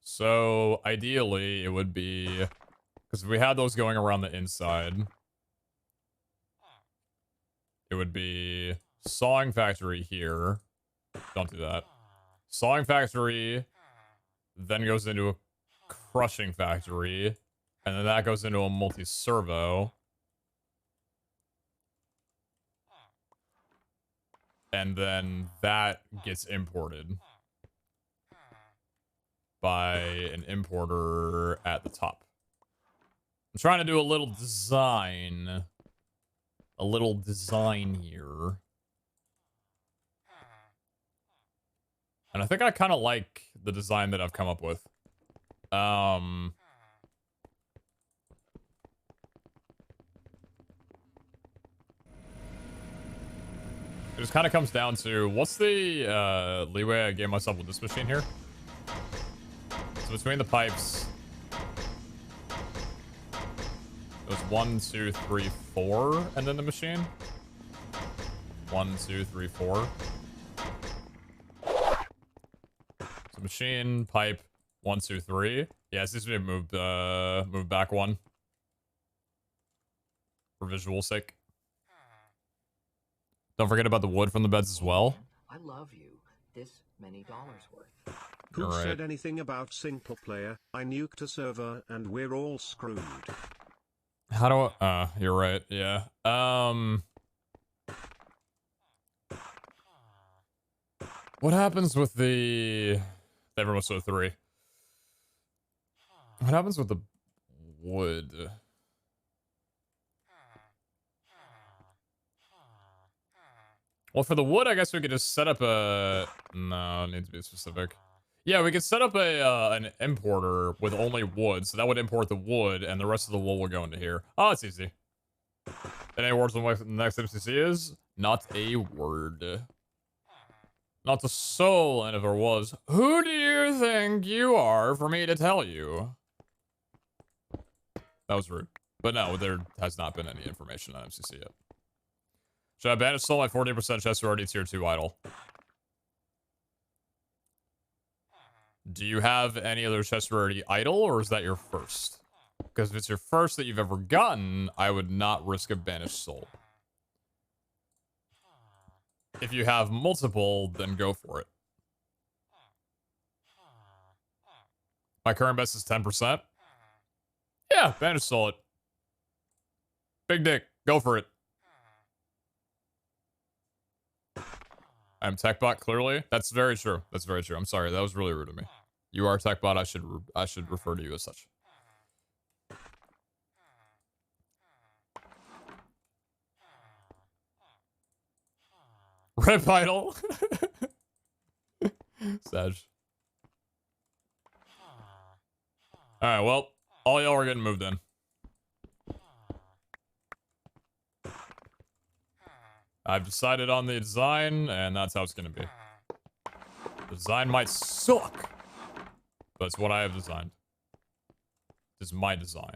A: So, ideally, it would be... Because if we had those going around the inside, it would be sawing factory here. Don't do that. Sawing factory, then goes into a crushing factory, and then that goes into a multi-servo. And then that gets imported by an importer at the top. I'm trying to do a little design. A little design here. And I think I kind of like the design that I've come up with. It just kind of comes down to, what's the leeway I gave myself with this machine here? So between the pipes, it was 1, 2, 3, 4, and then the machine. 1, 2, 3, 4. So machine, pipe, 1, 2, 3. Yeah, it seems to be moved back 1. For visual sake. Don't forget about the wood from the beds as well.
C: I love you. This many dollars worth.
B: Who said anything about single player? I nuked a server and we're all screwed.
A: How do I... you're right, yeah. What happens with the... Everyone's so 3. What happens with the wood? Well, for the wood, I guess we could just set up a... No, it needs to be specific. Yeah, we could set up a an importer with only wood, so that would import the wood, and the rest of the wool would go into here. Oh, it's easy. Any words on what the next MCC is? Not a word. Not a soul, and if there was, who do you think you are for me to tell you? That was rude. But no, there has not been any information on MCC yet. Should I banish soul at 40% chest already tier 2 idle? Do you have any other chest rarity idle, or is that your first? Because if it's your first that you've ever gotten, I would not risk a banished soul. If you have multiple, then go for it. My current best is 10%. Yeah, banished soul it. Big dick, go for it. I'm TechBot, clearly. That's very true. That's very true. I'm sorry. That was really rude of me. You are TechBot. I should refer to you as such. Rip idle. Sag. Alright, well, all y'all are getting moved in. I've decided on the design, and that's how it's gonna be. The design might suck, but it's what I have designed. This is my design.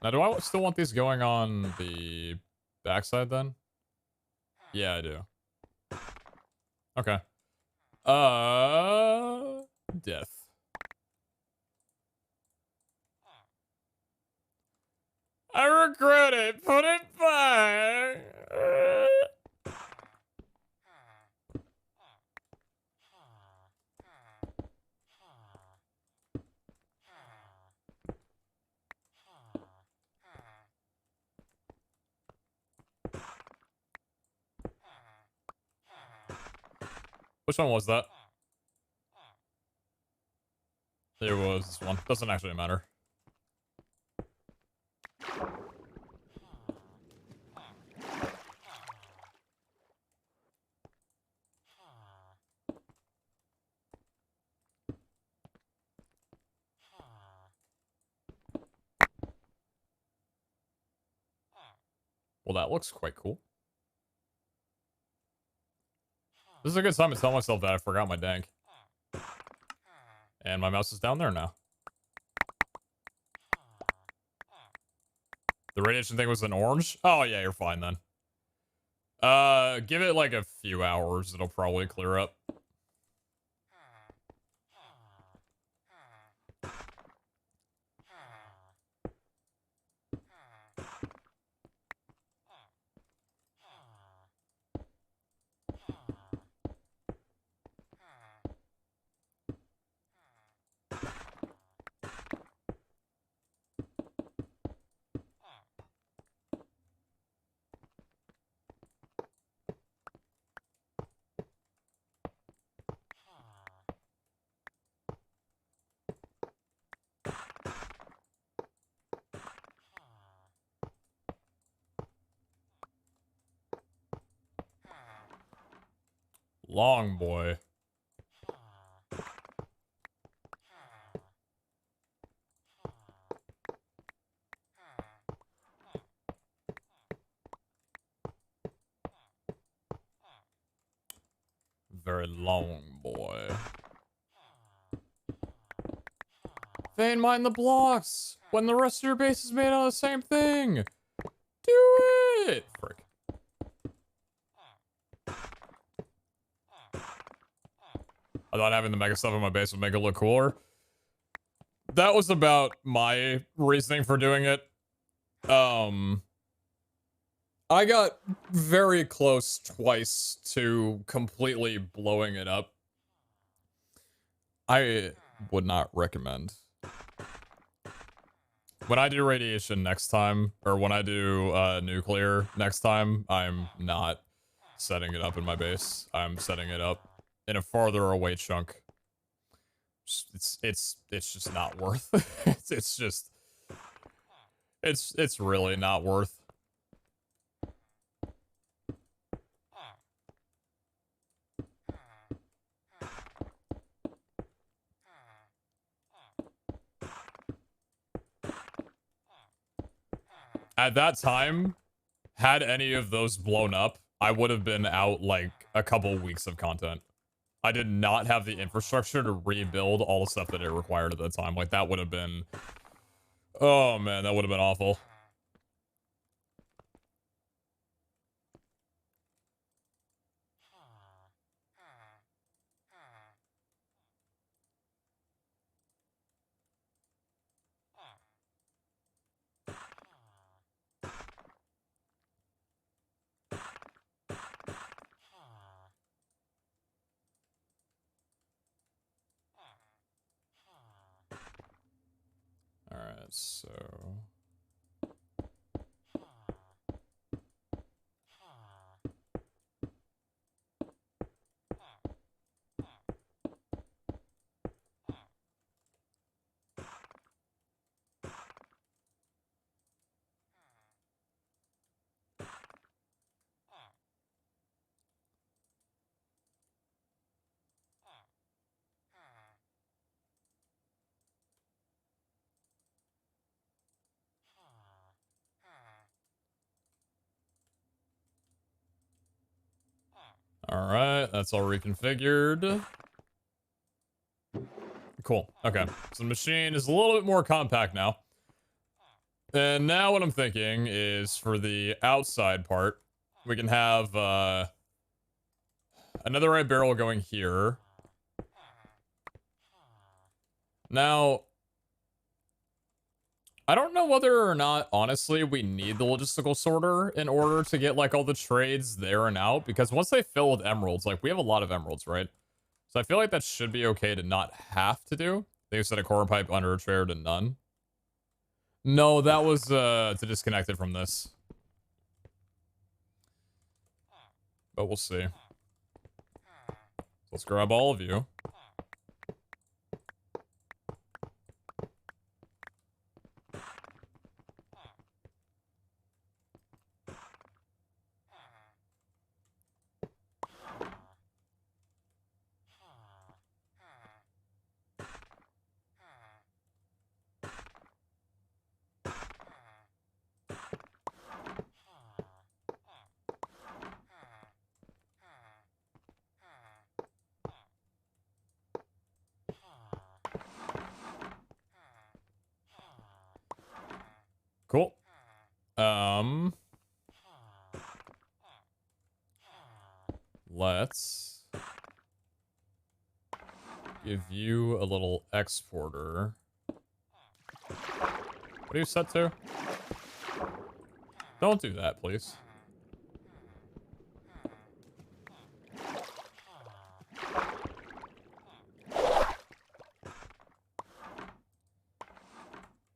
A: Now, do I still want these going on the Backside then? Yeah, I do. Okay. Death. I regret it. Put it back. Which one was that? There was this one. Doesn't actually matter. Well, that looks quite cool. This is a good time to tell myself that I forgot my dank. And my mouse is down there now. The radiation thing was an orange? Oh, yeah, you're fine then. Give it like a few hours. It'll probably clear up. Long boy. Very long boy. Vein mine the blocks when the rest of your base is made out of the same thing. Do it. Frick. I thought having the mega stuff in my base would make it look cooler. That was about my reasoning for doing it. I got very close twice to completely blowing it up. I would not recommend. When I do radiation next time, or when I do nuclear next time, I'm not setting it up in my base. I'm setting it up in a farther away chunk. It's just not worth. It's really not worth. At that time, had any of those blown up, I would have been out like a couple weeks of content. I did not have the infrastructure to rebuild all the stuff that it required at the time. Like, that would have been... Oh, man, that would have been awful. Alright, so... Alright, that's all reconfigured. Cool. Okay. So the machine is a little bit more compact now. And now what I'm thinking is for the outside part, we can have another red barrel going here. Now, I don't know whether or not, honestly, we need the logistical sorter in order to get, like, all the trades there and out. Because once they fill with emeralds, like, we have a lot of emeralds, right? So I feel like that should be okay to not have to do. They set a core pipe under a trade to none. No, that was to disconnect it from this. But we'll see. Let's grab all of you. Cool. Let's give you a little exporter. What are you set to? Don't do that, please.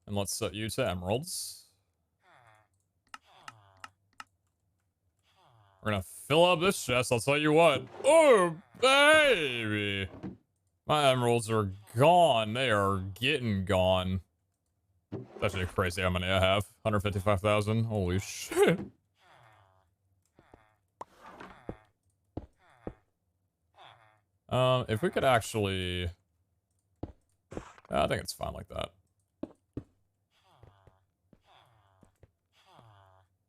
A: And let's set you to emeralds. We're gonna fill up this chest, I'll tell you what. Oh, baby! My emeralds are gone. They are getting gone. That's actually crazy how many I have. 155,000. Holy shit. If we could actually... I think it's fine like that.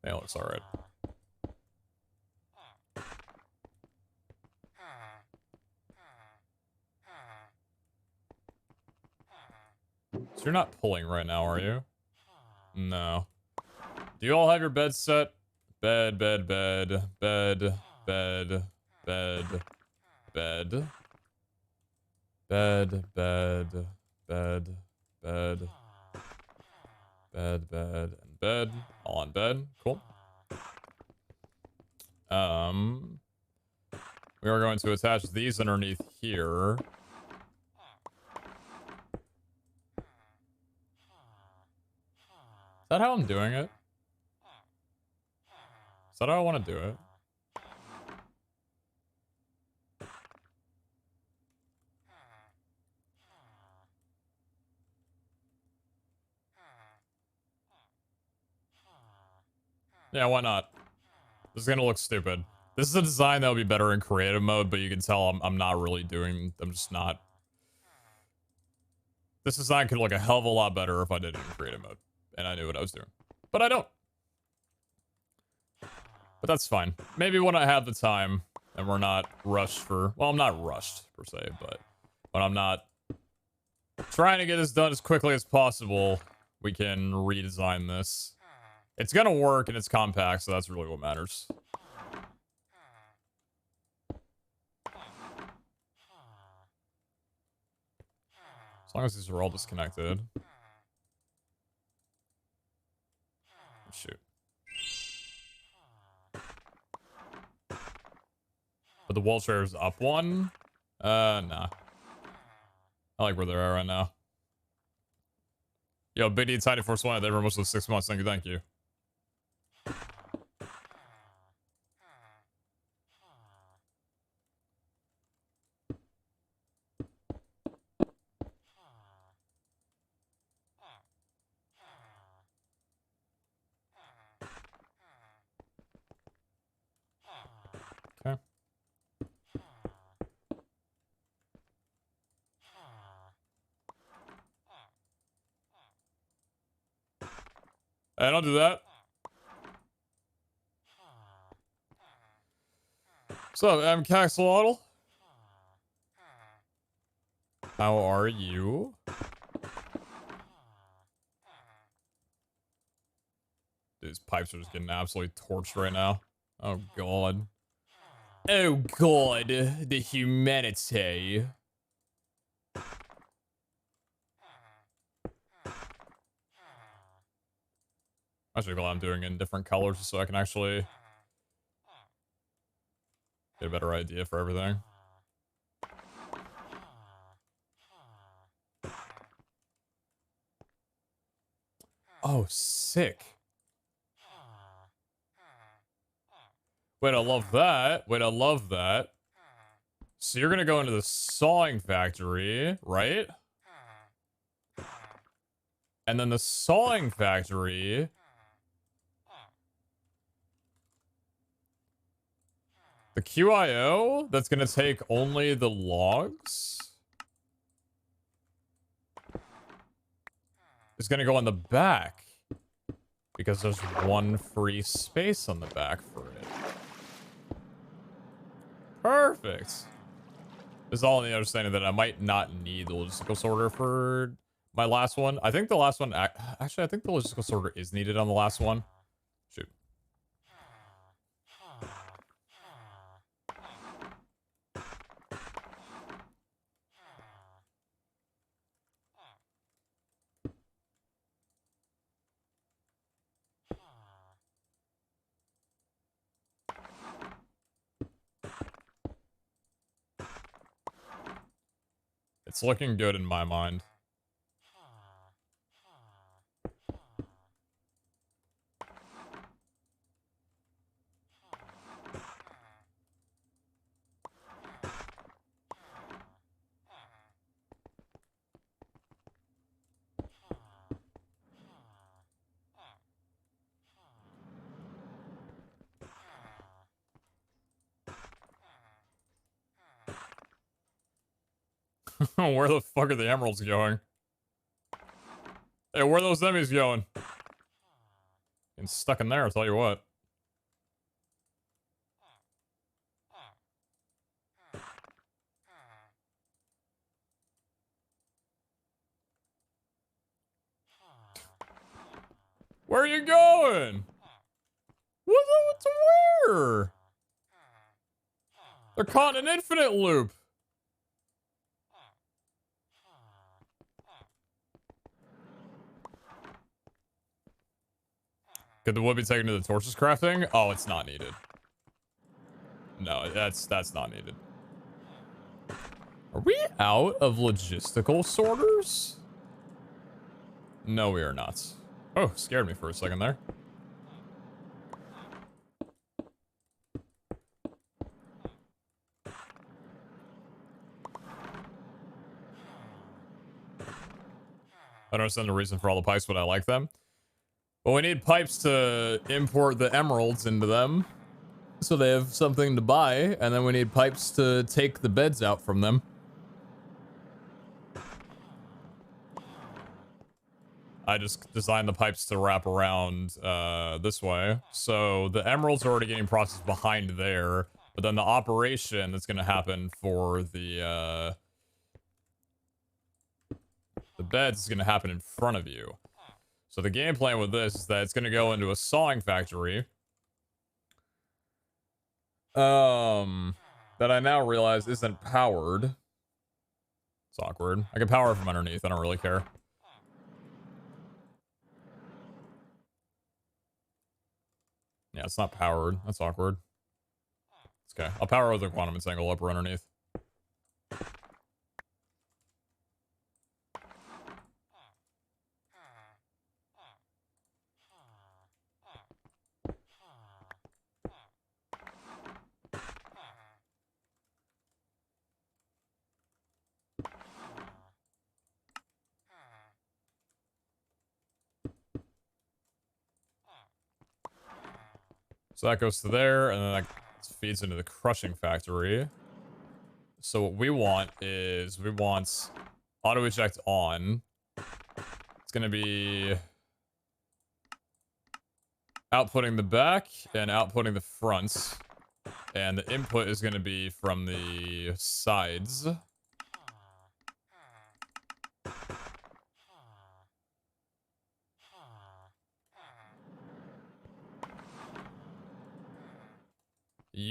A: Yeah, it looks alright. So you're not pulling right now, are you? No. Do you all have your beds set? Bed, bed, bed, bed, bed, bed, bed. Bed, bed, bed, bed. Bed, bed, and bed. All on bed. Cool. We are going to attach these underneath here. Is that how I'm doing it? Is that how I want to do it? Yeah, why not? This is gonna look stupid. This is a design that would be better in creative mode, but you can tell I'm not really doing... I'm just not... This design could look a hell of a lot better if I did it in creative mode. And I knew what I was doing. But I don't. But that's fine. Maybe when I have the time, and we're not rushed for... Well, I'm not rushed, per se, but... When I'm not trying to get this done as quickly as possible, we can redesign this. It's gonna work, and it's compact, so that's really what matters. As long as these are all disconnected. Shoot. But the wall chair's up one? Nah. I like where they're at right now. Yo, Big D Tiny Force 1, they were most of the 6 months. Thank you, thank you. Okay. Hey, don't do that. What's up, M. Caxolotl? How are you? pipes are just getting absolutely torched right now. Oh god. Oh god, the humanity. Actually glad I'm doing it in different colors so I can actually get a better idea for everything. Oh, sick. Wait, I love that. Wait, I love that. So you're gonna go into the sawing factory, right? And then the sawing factory... The QIO that's gonna take only the logs is gonna go on the back. Because there's one free space on the back for it. Perfect. This is all in the understanding that I might not need the logistical sorter for my last one. I think the last one... Actually, I think the logistical sorter is needed on the last one. Shoot. It's looking good in my mind. Where the fuck are the emeralds going? Hey, where are those enemies going? Getting stuck in there, I'll tell you what. Where are you going? What to where? They're caught in an infinite loop. Could the wood be taken to the torches crafting? Oh, it's not needed. No, that's not needed. Are we out of logistical sorters? No, we are not. Oh, scared me for a second there. I don't understand the reason for all the pipes, but I like them. Well, we need pipes to import the emeralds into them, so they have something to buy, and then we need pipes to take the beds out from them. I just designed the pipes to wrap around this way, so the emeralds are already getting processed behind there, but then the operation that's going to happen for the beds is going to happen in front of you. So the game plan with this is that it's going to go into a sawing factory. That I now realize isn't powered. It's awkward. I can power it from underneath. I don't really care. Yeah, it's not powered. That's awkward. It's okay. I'll power the quantum entangle upper underneath. So that goes to there, and then that feeds into the crushing factory. So what we want is, we want auto eject on. It's going to be outputting the back and outputting the fronts. And the input is going to be from the sides.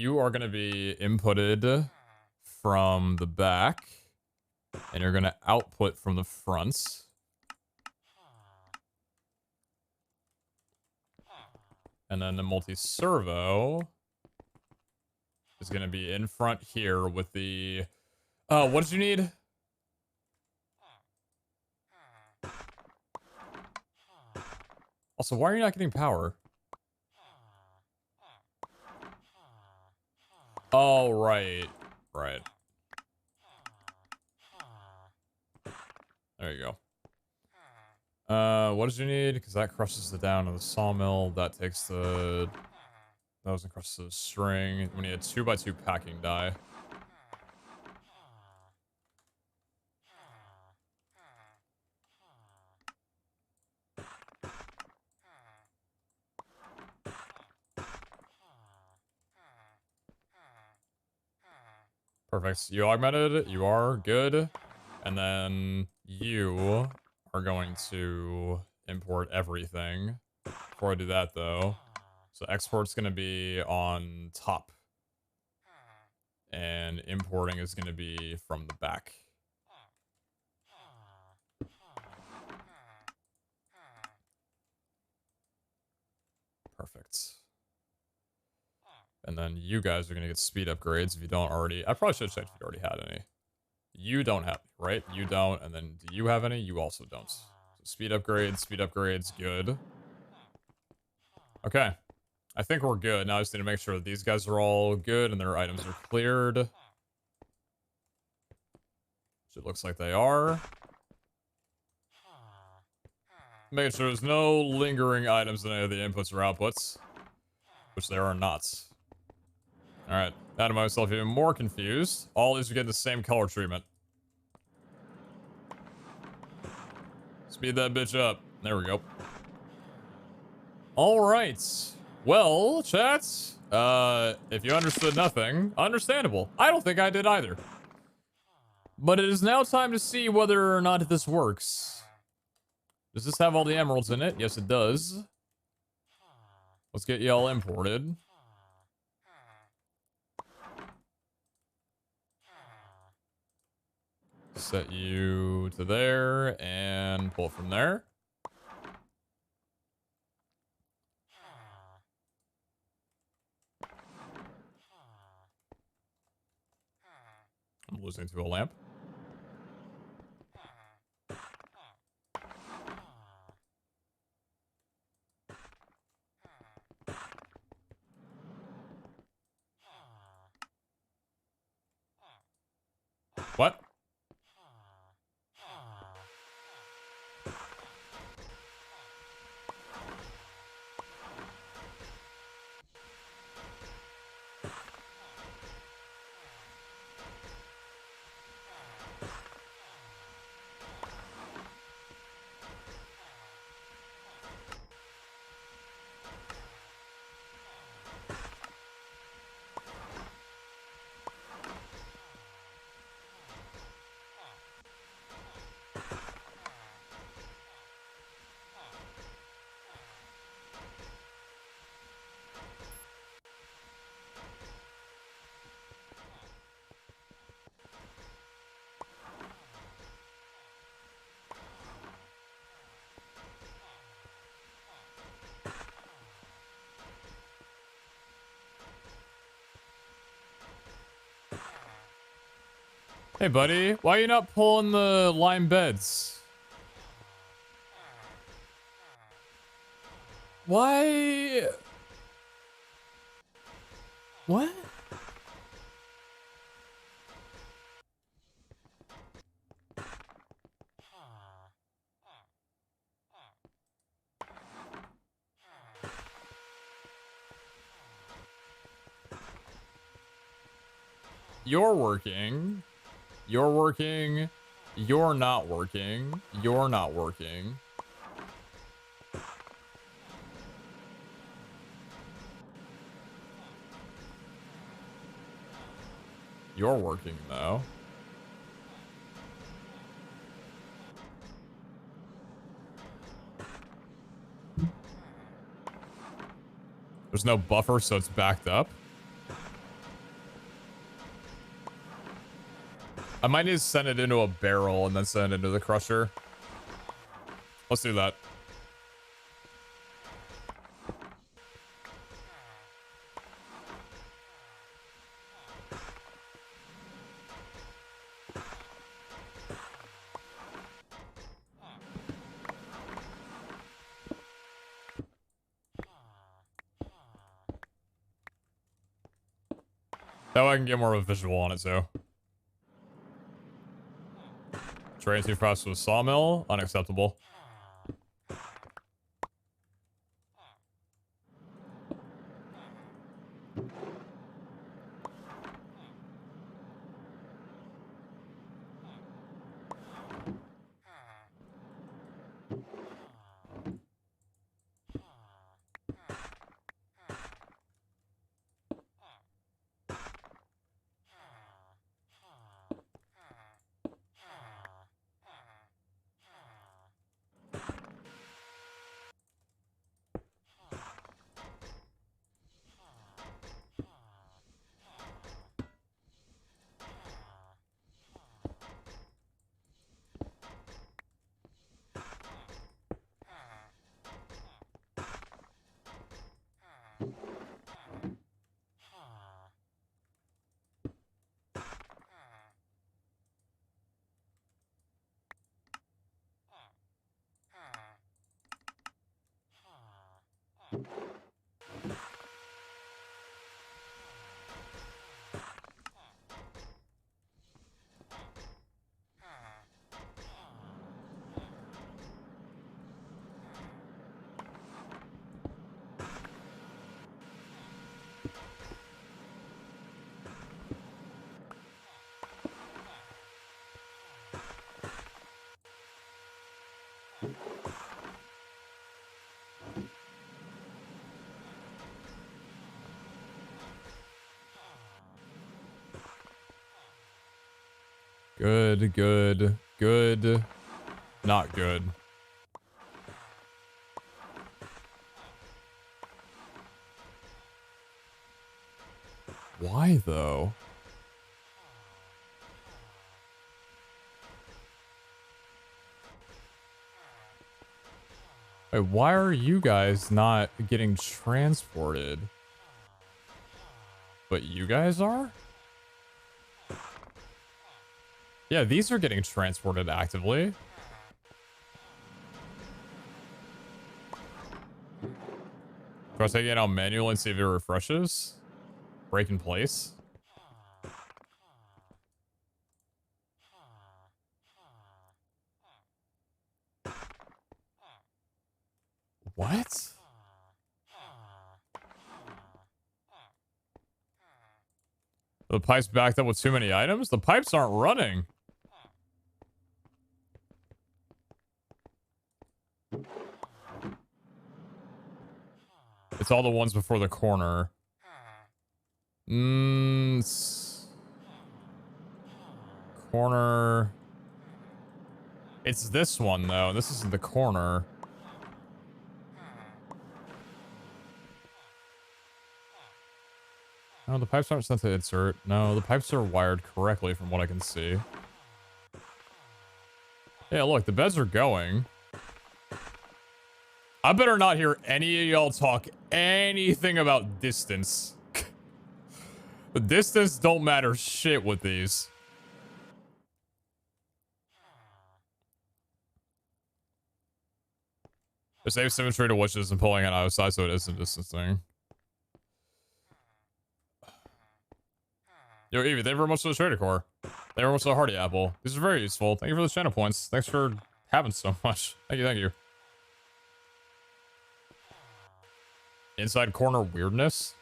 A: you are going to be inputted from the back, and you're going to output from the front. And then the multi-servo is going to be in front here with the... what did you need? Also, why are you not getting power? Oh, right. Right. There you go. What did you need? Because that crushes the down of the sawmill. That takes the... That was crushes the string. We need a 2x2 packing die. Perfect. You augmented. You are good. And then you are going to import everything. Before I do that, though. So export's going to be on top. And importing is going to be from the back. Perfect. And then you guys are going to get speed upgrades if you don't already. I probably should have checked if you already had any. You don't have, right? You don't. And then do you have any? You also don't. So speed upgrades, good. Okay. I think we're good. Now I just need to make sure that these guys are all good and their items are cleared. Which it looks like they are. Making sure there's no lingering items in any of the inputs or outputs. Which there are not. Alright. Now to myself even more confused. All these are getting the same color treatment. Speed that bitch up. There we go. Alright. Well, chats. If you understood nothing, understandable. I don't think I did either. But it is now time to see whether or not this works. Does this have all the emeralds in it? Yes, it does. Let's get y'all imported. Set you to there and pull it from there. I'm losing to a lamp. What? Hey, buddy. Why are you not pulling the lime beds? Why? What? You're working. You're working. You're not working. You're not working. You're working, though. There's no buffer, so it's backed up. I might need to send it into a barrel and then send it into the crusher. Let's do that. That way I can get more of a visual on it too. Train too fast to a sawmill, unacceptable. Good, good, good. Not good. Why though? Wait, why are you guys not getting transported? But you guys are? Yeah, these are getting transported actively. Do I take it out manually and see if it refreshes? Break in place? What? The pipe's backed up with too many items? The pipes aren't running. It's all the ones before the corner. Corner. It's this one, though. This isn't the corner. No, the pipes aren't sent to insert. No, the pipes are wired correctly from what I can see. Yeah, look, the beds are going. I better not hear any of y'all talk anything about distance. The distance don't matter shit with these. There's asymmetry to witches and pulling it outside, so it isn't distancing. Yo, Evie, thank you very much for the trader core. Thank you very much for the hardy apple. These are very useful. Thank you for the channel points. Thanks for having so much. Thank you, thank you. Inside corner weirdness?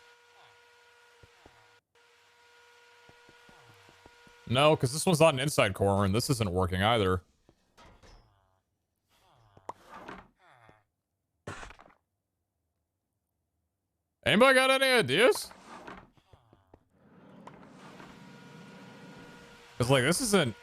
A: No, because this one's not an inside corner, and this isn't working either. Anybody got any ideas? Because, like, this isn't...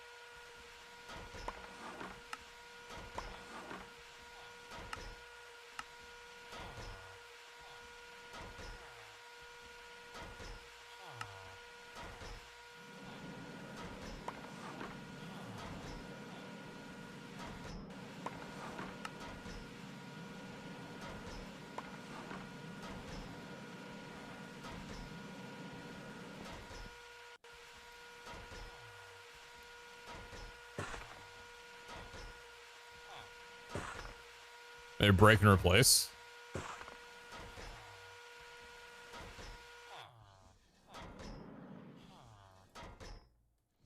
A: Maybe break and replace.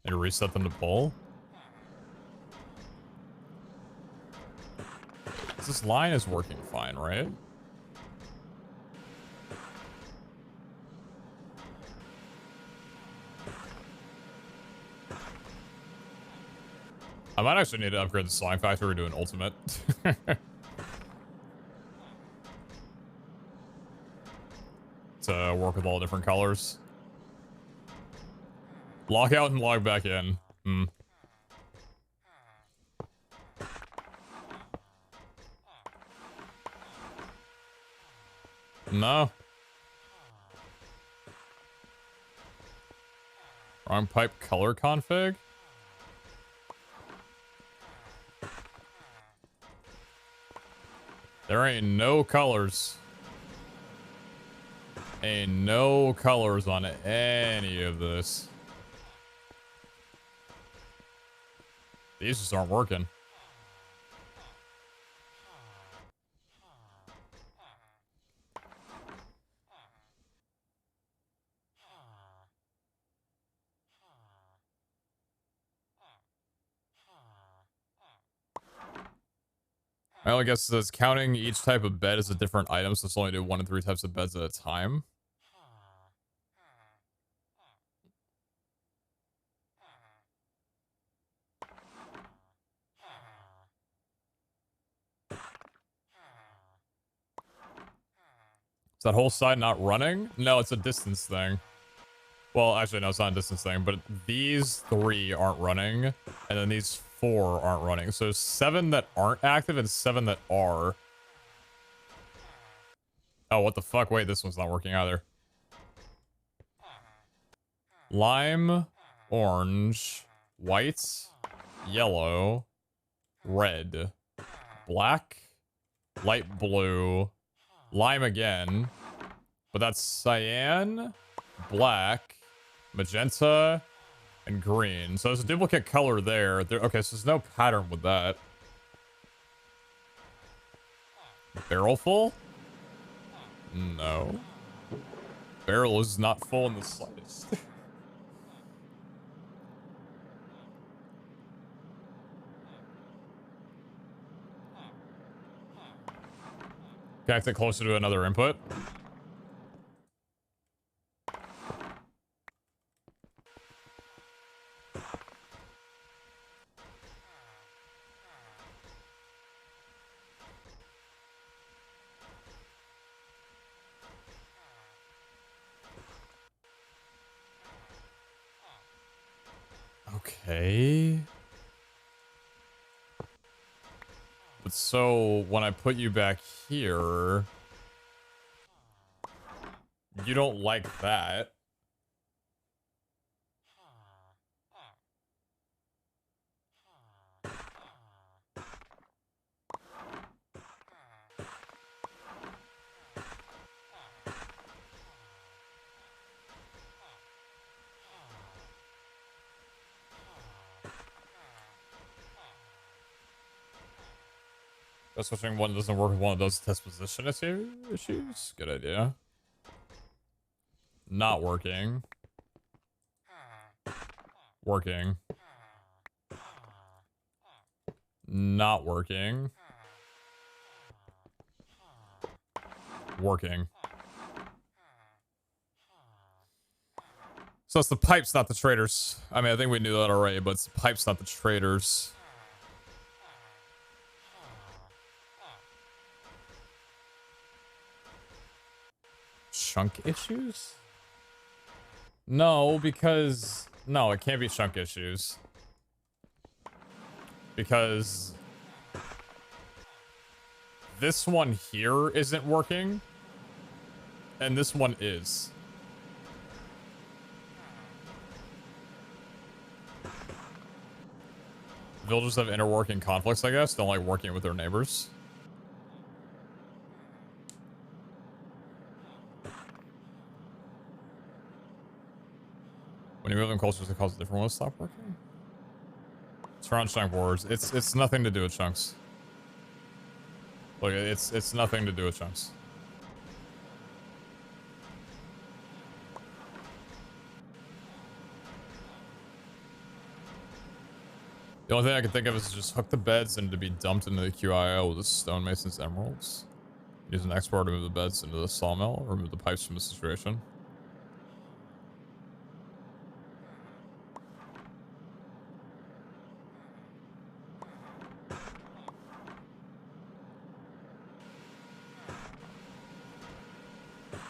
A: And reset them to pull. This line is working fine, right? I might actually need to upgrade the slime factory to an ultimate. To work with all different colors. Log out and log back in. Hmm. No. Wrong pipe color config? There ain't no colors. Ain't no colors on any of this. These just aren't working. Well, I guess it's counting each type of bed as a different item, so it's only do 1 and 3 types of beds at a time. Is that whole side not running? No, it's a distance thing. Well, actually, no, it's not a distance thing, but these 3 aren't running, and then these 4 aren't running. So 7 that aren't active and 7 that are. Oh, what the fuck? Wait, this one's not working either. Lime, orange, white, yellow, red, black, light blue, lime again, but that's cyan, black, magenta, and green. So there's a duplicate color there. Okay, so there's no pattern with that. Barrel full? No. Barrel is not full in the slightest. Connect it closer to another input. Okay. But so when I put you back here, you don't like that. But switching one doesn't work with one of those test position issues. Good idea. Not working. Working. Not working. Working. So it's the pipes, not the traders. I mean, I think we knew that already, but it's the pipes, not the traders. Chunk issues? No, because... No, it can't be chunk issues. Because... this one here isn't working. And this one is. Villagers have inner working conflicts, I guess. Don't like working with their neighbors. When you move them closer to cause a different one to stop working? It's around chunk wars. It's nothing to do with chunks. Like, it's nothing to do with chunks. The only thing I can think of is just hook the beds and to be dumped into the QIO with the stonemason's emeralds. Use an export to move the beds into the sawmill, or remove the pipes from the situation.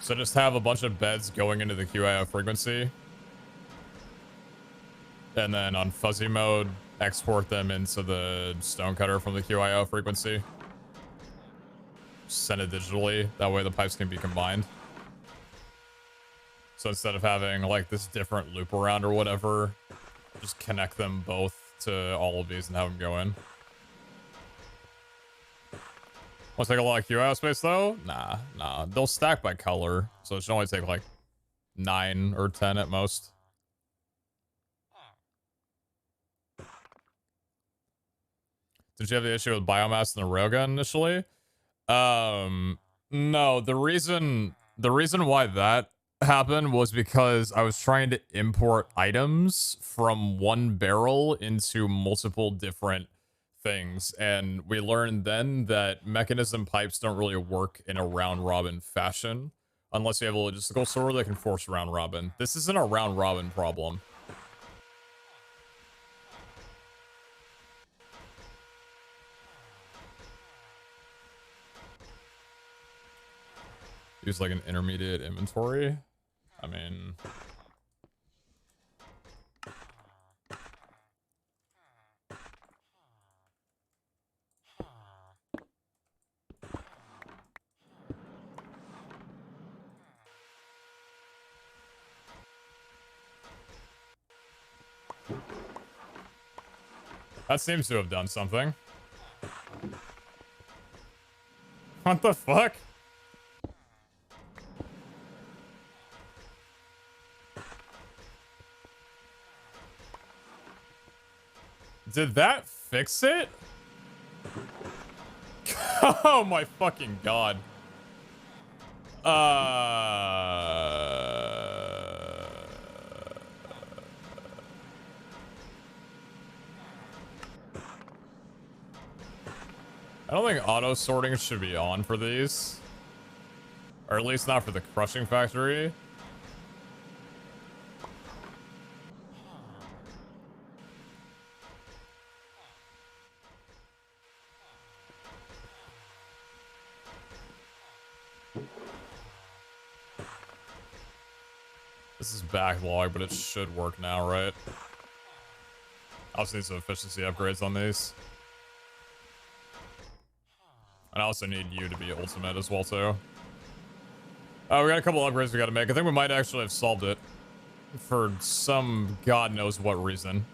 A: So just have a bunch of beds going into the QIO frequency. And then on fuzzy mode, export them into the stonecutter from the QIO frequency. Send it digitally. That way the pipes can be combined. So instead of having like this different loop around or whatever, just connect them both to all of these and have them go in. Want to take a lot of QIO space though? Nah. They'll stack by color, so it should only take like 9 or 10 at most. Did you have the issue with biomass in the railgun initially? No, the reason why that happened was because I was trying to import items from one barrel into multiple different things, and we learned then that mechanism pipes don't really work in a round robin fashion unless you have a logistical sorter that can force round robin. This isn't a round robin problem. Use like an intermediate inventory. I mean, that seems to have done something. What the fuck? Did that fix it? Oh my fucking god. I don't think auto sorting should be on for these. Or at least not for the crushing factory. This is backlog, but it should work now, right? I also need some efficiency upgrades on these. And I also need you to be ultimate as well, too. We got a couple upgrades we gotta make. I think we might actually have solved it. For some god knows what reason.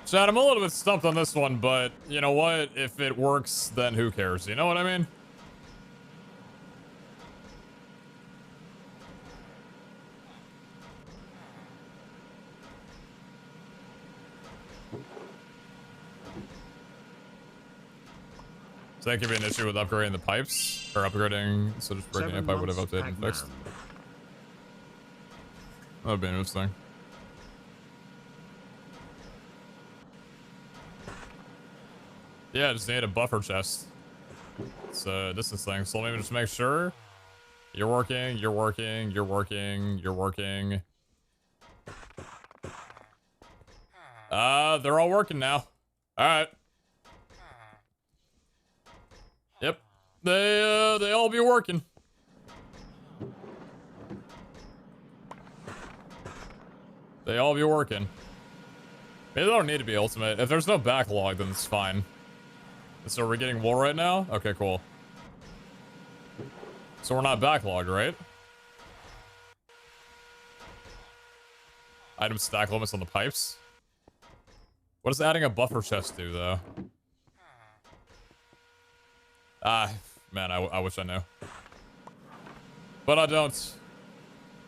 A: Chad, I'm a little bit stumped on this one, but you know what? If it works, then who cares? You know what I mean? So that could be an issue with upgrading the pipes, or upgrading, so just breaking a pipe would have updated and fixed. That would be interesting. Yeah, just need a buffer chest. It's a distance thing, so let me just make sure. You're working, you're working, you're working, you're working. They're all working now. Alright. Yep. They all be working. They all be working. Maybe they don't need to be ultimate. If there's no backlog, then it's fine. So we're getting wool right now? Okay, cool. So we're not backlogged, right? Item stack limits on the pipes. What does adding a buffer chest do, though? Man, I wish I knew. But I don't.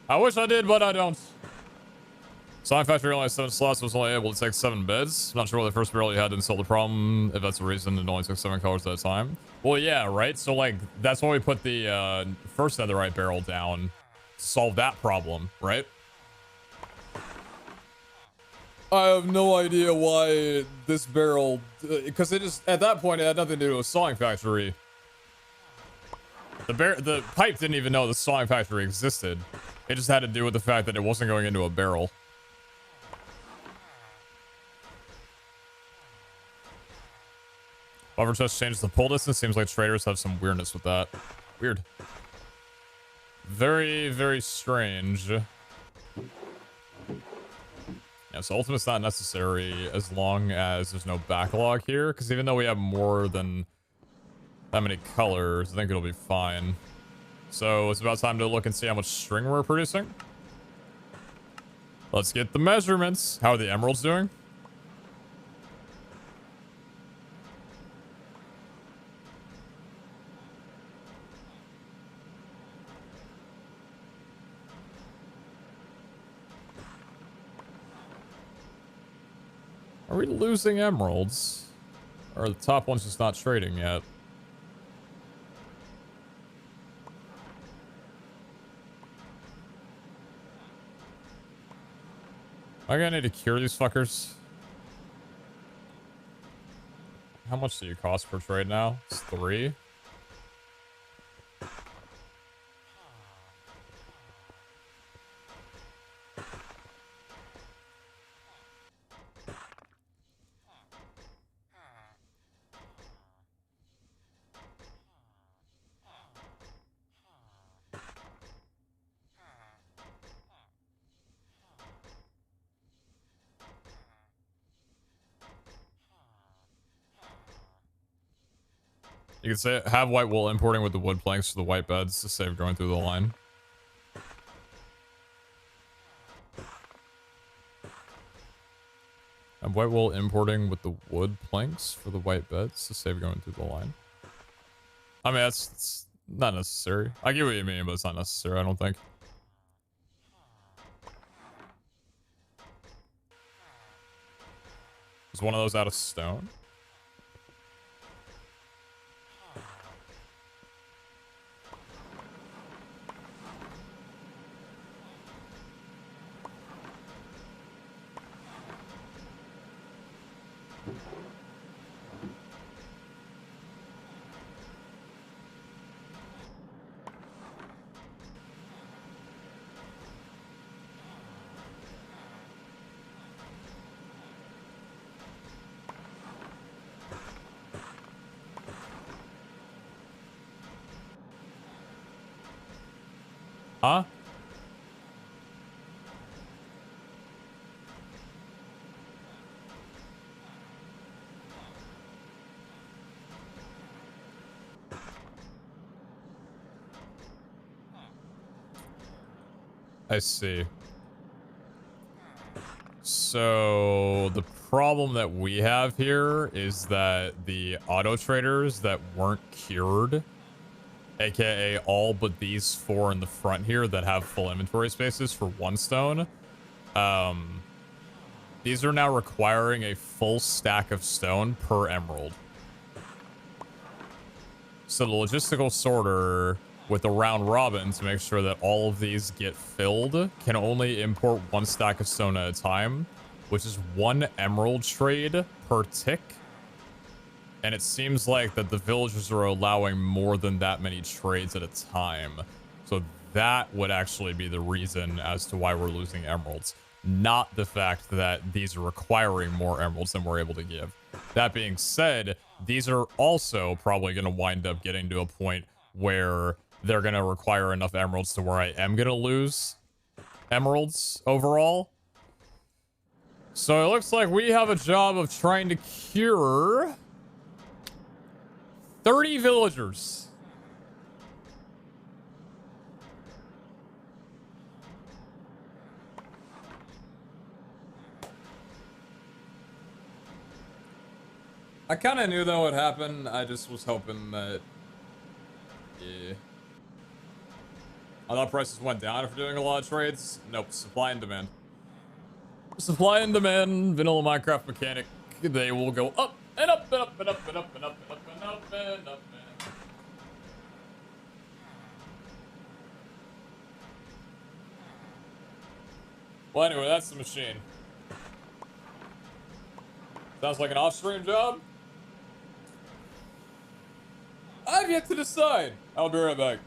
A: I wish I did, but I don't. Sawing factory only has 7 slots, was only able to take 7 beds. Not sure what the first barrel you had didn't solve the problem. If that's the reason, it only took 7 colors at a time. Well, yeah, right? So, like, that's why we put the first netherite barrel down to solve that problem, right? I have no idea why this barrel... Because it just... At that point, it had nothing to do with sawing factory. The pipe didn't even know the sawing factory existed. It just had to do with the fact that it wasn't going into a barrel. Buffer chest changes the pull distance. Seems like traders have some weirdness with that. Weird. Very, very strange. Yeah, so ultimate's not necessary as long as there's no backlog here. Because even though we have more than that many colors, I think it'll be fine. So it's about time to look and see how much string we're producing. Let's get the measurements. How are the emeralds doing? Are we losing emeralds? Or are the top one's just not trading yet? Am I gonna need to cure these fuckers? How much do you cost per trade now? It's 3. You can say have white wool importing with the wood planks for the white beds to save going through the line. Have white wool importing with the wood planks for the white beds to save going through the line. I mean, it's not necessary. I get what you mean, but it's not necessary, I don't think. Is one of those out of stone? Huh? I see. So the problem that we have here is that the auto traders that weren't cured, aka all but these 4 in the front here that have full inventory spaces for 1 stone, these are now requiring a full stack of stone per emerald. So the logistical sorter with a round robin to make sure that all of these get filled can only import 1 stack of stone at a time, which is 1 emerald trade per tick. And it seems like that the villagers are allowing more than that many trades at a time. So that would actually be the reason as to why we're losing emeralds, not the fact that these are requiring more emeralds than we're able to give. That being said, these are also probably going to wind up getting to a point where they're going to require enough emeralds to where I am going to lose emeralds overall. So it looks like we have a job of trying to cure 30 villagers. I kind of knew that would happen. I just was hoping that... Yeah. I thought prices went down after doing a lot of trades. Nope, supply and demand. Supply and demand, vanilla Minecraft mechanic. They will go up and up and up and up and up and up and up and up and up. Well, anyway, that's the machine. Sounds like an off-stream job. I've yet to decide. I'll be right back.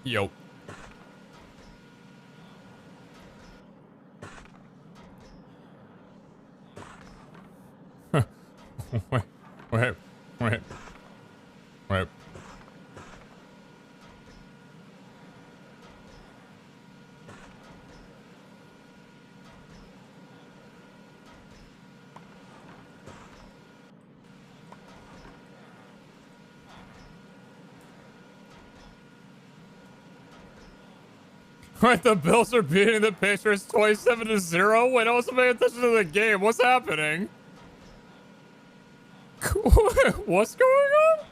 A: Yo. wait, wait, wait, wait. Wait, the Bills are beating the Patriots 27-0? Wait, I wasn't paying attention to the game. What's happening? What's going on?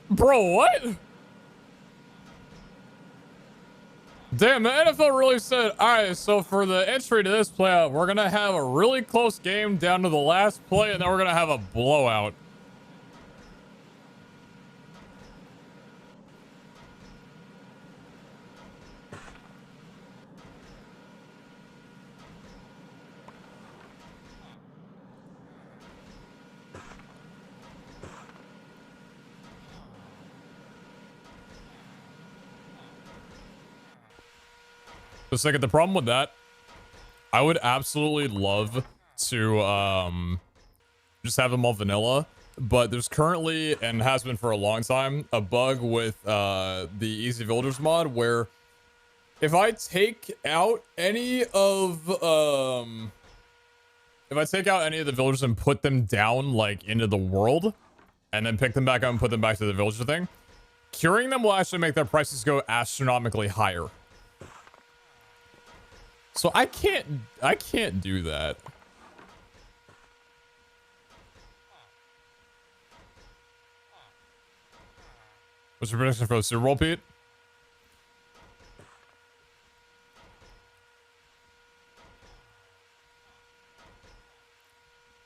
A: Bro, what? Damn, the NFL really said, alright, so for the entry to this playoff, we're gonna have a really close game down to the last play, and then we're gonna have a blowout. The second, the problem with that, I would absolutely love to just have them all vanilla, but there's currently, and has been for a long time, a bug with the Easy Villagers mod where if I take out any of the villagers and put them down like into the world and then pick them back up and put them back to the villager thing, curing them will actually make their prices go astronomically higher. So I can't do that. What's your prediction for the Super Bowl, Pete?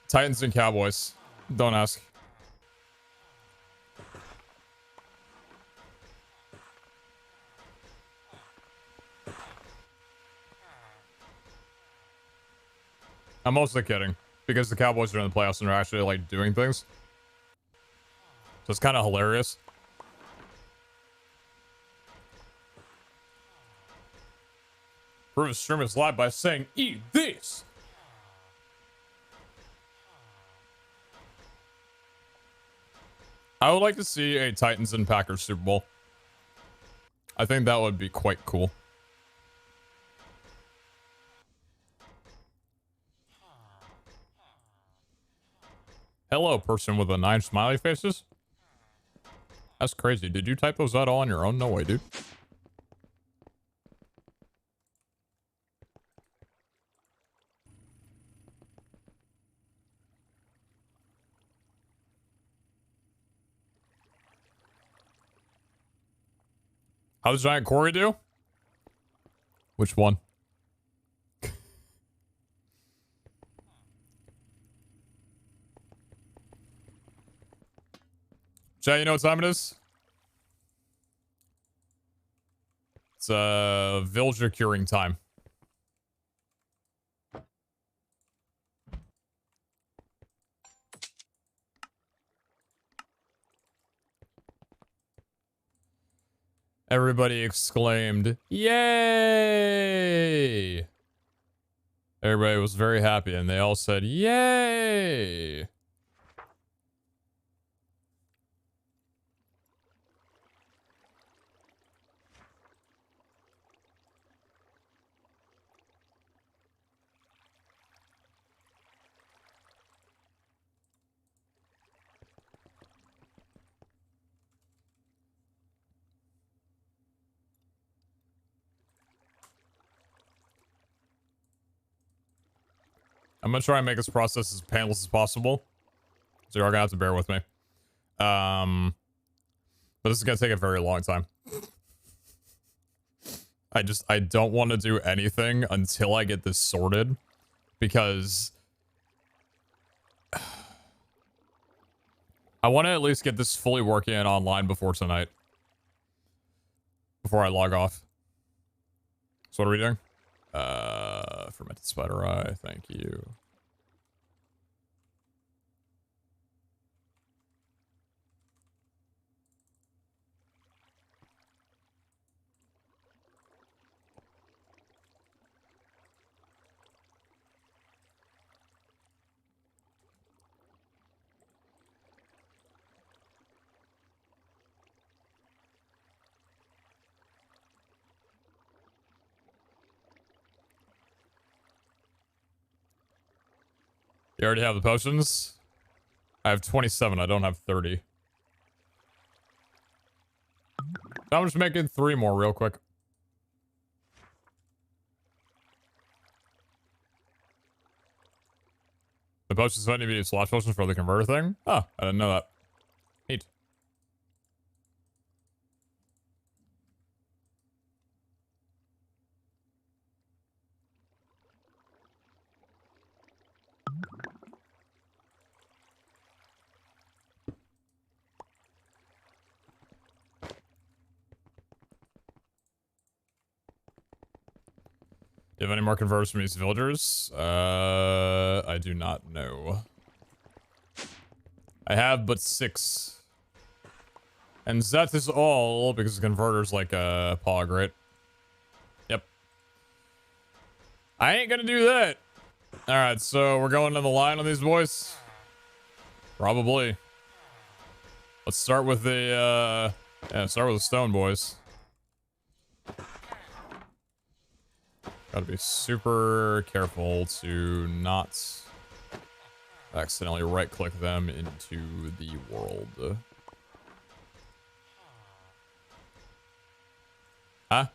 A: Titans and Cowboys. Don't ask. I'm mostly kidding, because the Cowboys are in the playoffs and are actually like doing things. So it's kind of hilarious. Prove a stream is live by saying, "Eat this." I would like to see a Titans and Packers Super Bowl. I think that would be quite cool. Hello, person with the 9 smiley faces. That's crazy. Did you type those out all on your own? No way, dude. How does Giant Corey do? Which one? Jay, you know what time it is? It's villager curing time. Everybody exclaimed, "Yay!" Everybody was very happy and they all said, "Yay!" I'm gonna try and make this process as painless as possible. So you're gonna have to bear with me. But this is gonna take a very long time. I don't want to do anything until I get this sorted. Because I want to at least get this fully working and online before tonight. Before I log off. So what are we doing? Fermented spider eye, thank you. You already have the potions? I have 27. I don't have 30. I'm just making 3 more real quick. The potions don't need to be slash potions for the converter thing? Oh, I didn't know that. Neat. Do you have any more converters from these villagers? I do not know. I have but 6. And that is all because the converter's like a pog, right? Yep. I ain't gonna do that. Alright, so we're going to the line on these boys? Probably. Let's start with the, start with the stone, boys. Gotta be super careful to not accidentally right-click them into the world. Huh?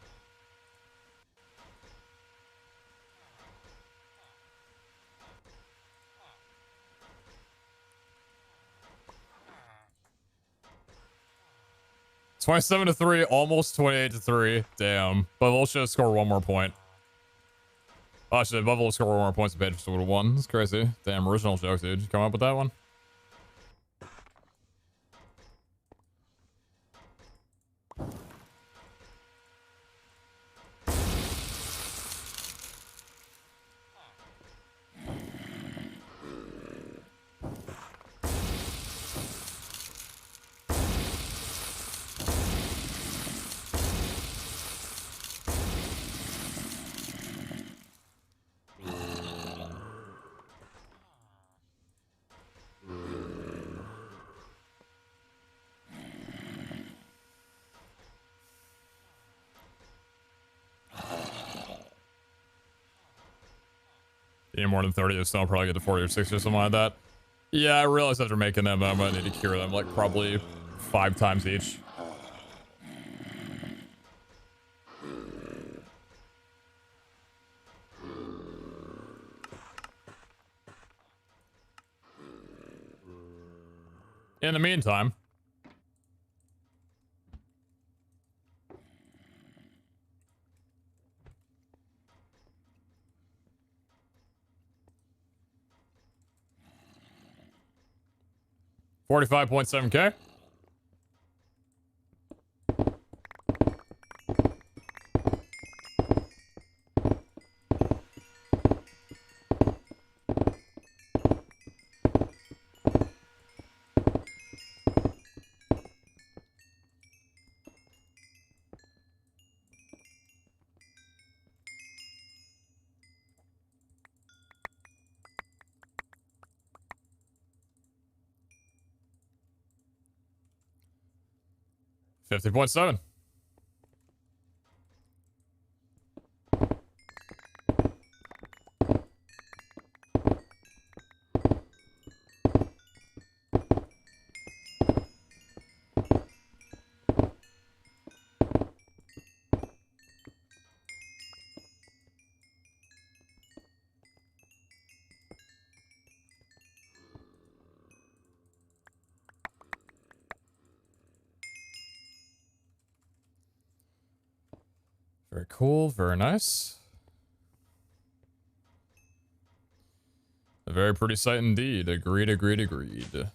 A: $27-3, almost 28-3. Damn. Buffalo should score one more point. Oh shit, Buffalo score one more points and Patriots would have won. That's crazy. Damn, original joke, dude. Did you come up with that one? Any more than 30 of stone, probably get to 40 or 60 or something like that. Yeah, I realized after making them, I'm gonna need to cure them like probably 5 times each. In the meantime, $45.7K. $50.7. Very cool, very nice. A very pretty sight indeed. Agreed, agreed, agreed.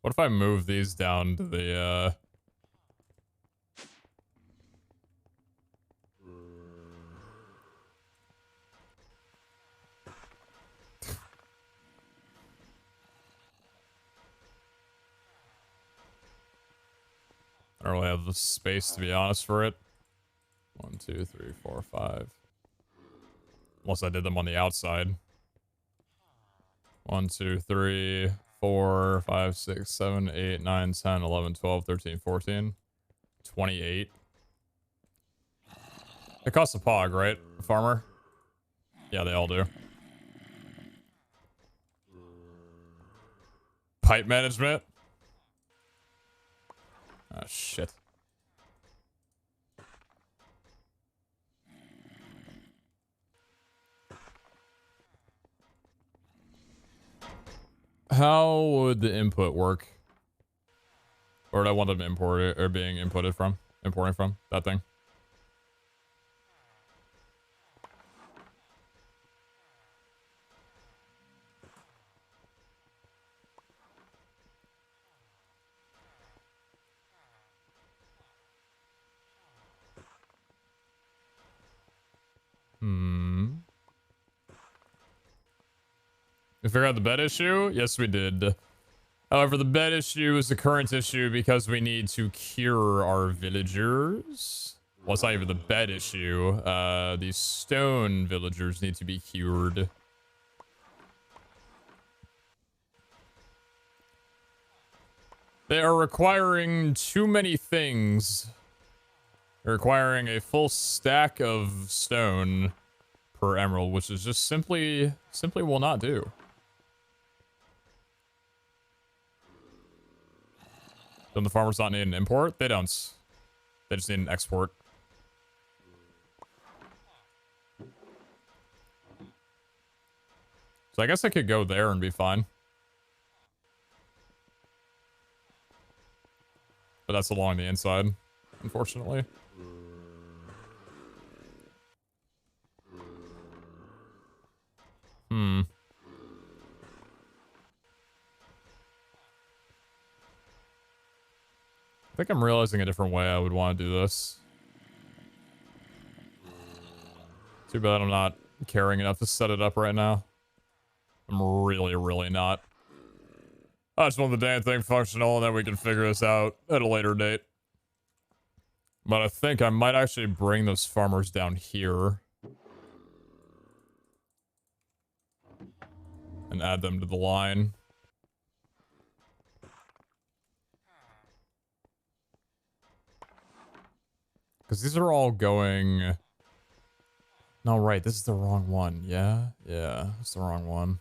A: What if I move these down to the, I don't really have the space, to be honest, for it. 1, 2, 3, 4, 5. Unless I did them on the outside. 1, 2, 3, 4, 5, 6, 7, 8, 9, 10, 11, 12, 13, 14. 28. It costs a pog, right, farmer? Yeah, they all do. Pipe management? Ah, shit. How would the input work? Or would I want them imported or being inputted from? Importing from that thing? We figured out the bed issue? Yes, we did. However, the bed issue is the current issue because we need to cure our villagers. Well, it's not even the bed issue. These stone villagers need to be cured. They are requiring too many things. They're requiring a full stack of stone per emerald, which is just simply will not do. Don't the farmers not need an import? They don't. They just need an export. So I guess I could go there and be fine. But that's along the inside, unfortunately. I think I'm realizing a different way I would want to do this. Too bad I'm not caring enough to set it up right now. I'm really, really not. I just want the damn thing functional and then we can figure this out at a later date. But I think I might actually bring those farmers down here. And add them to the line. Because these are all going... No, right, this is the wrong one. Yeah? Yeah, it's the wrong one.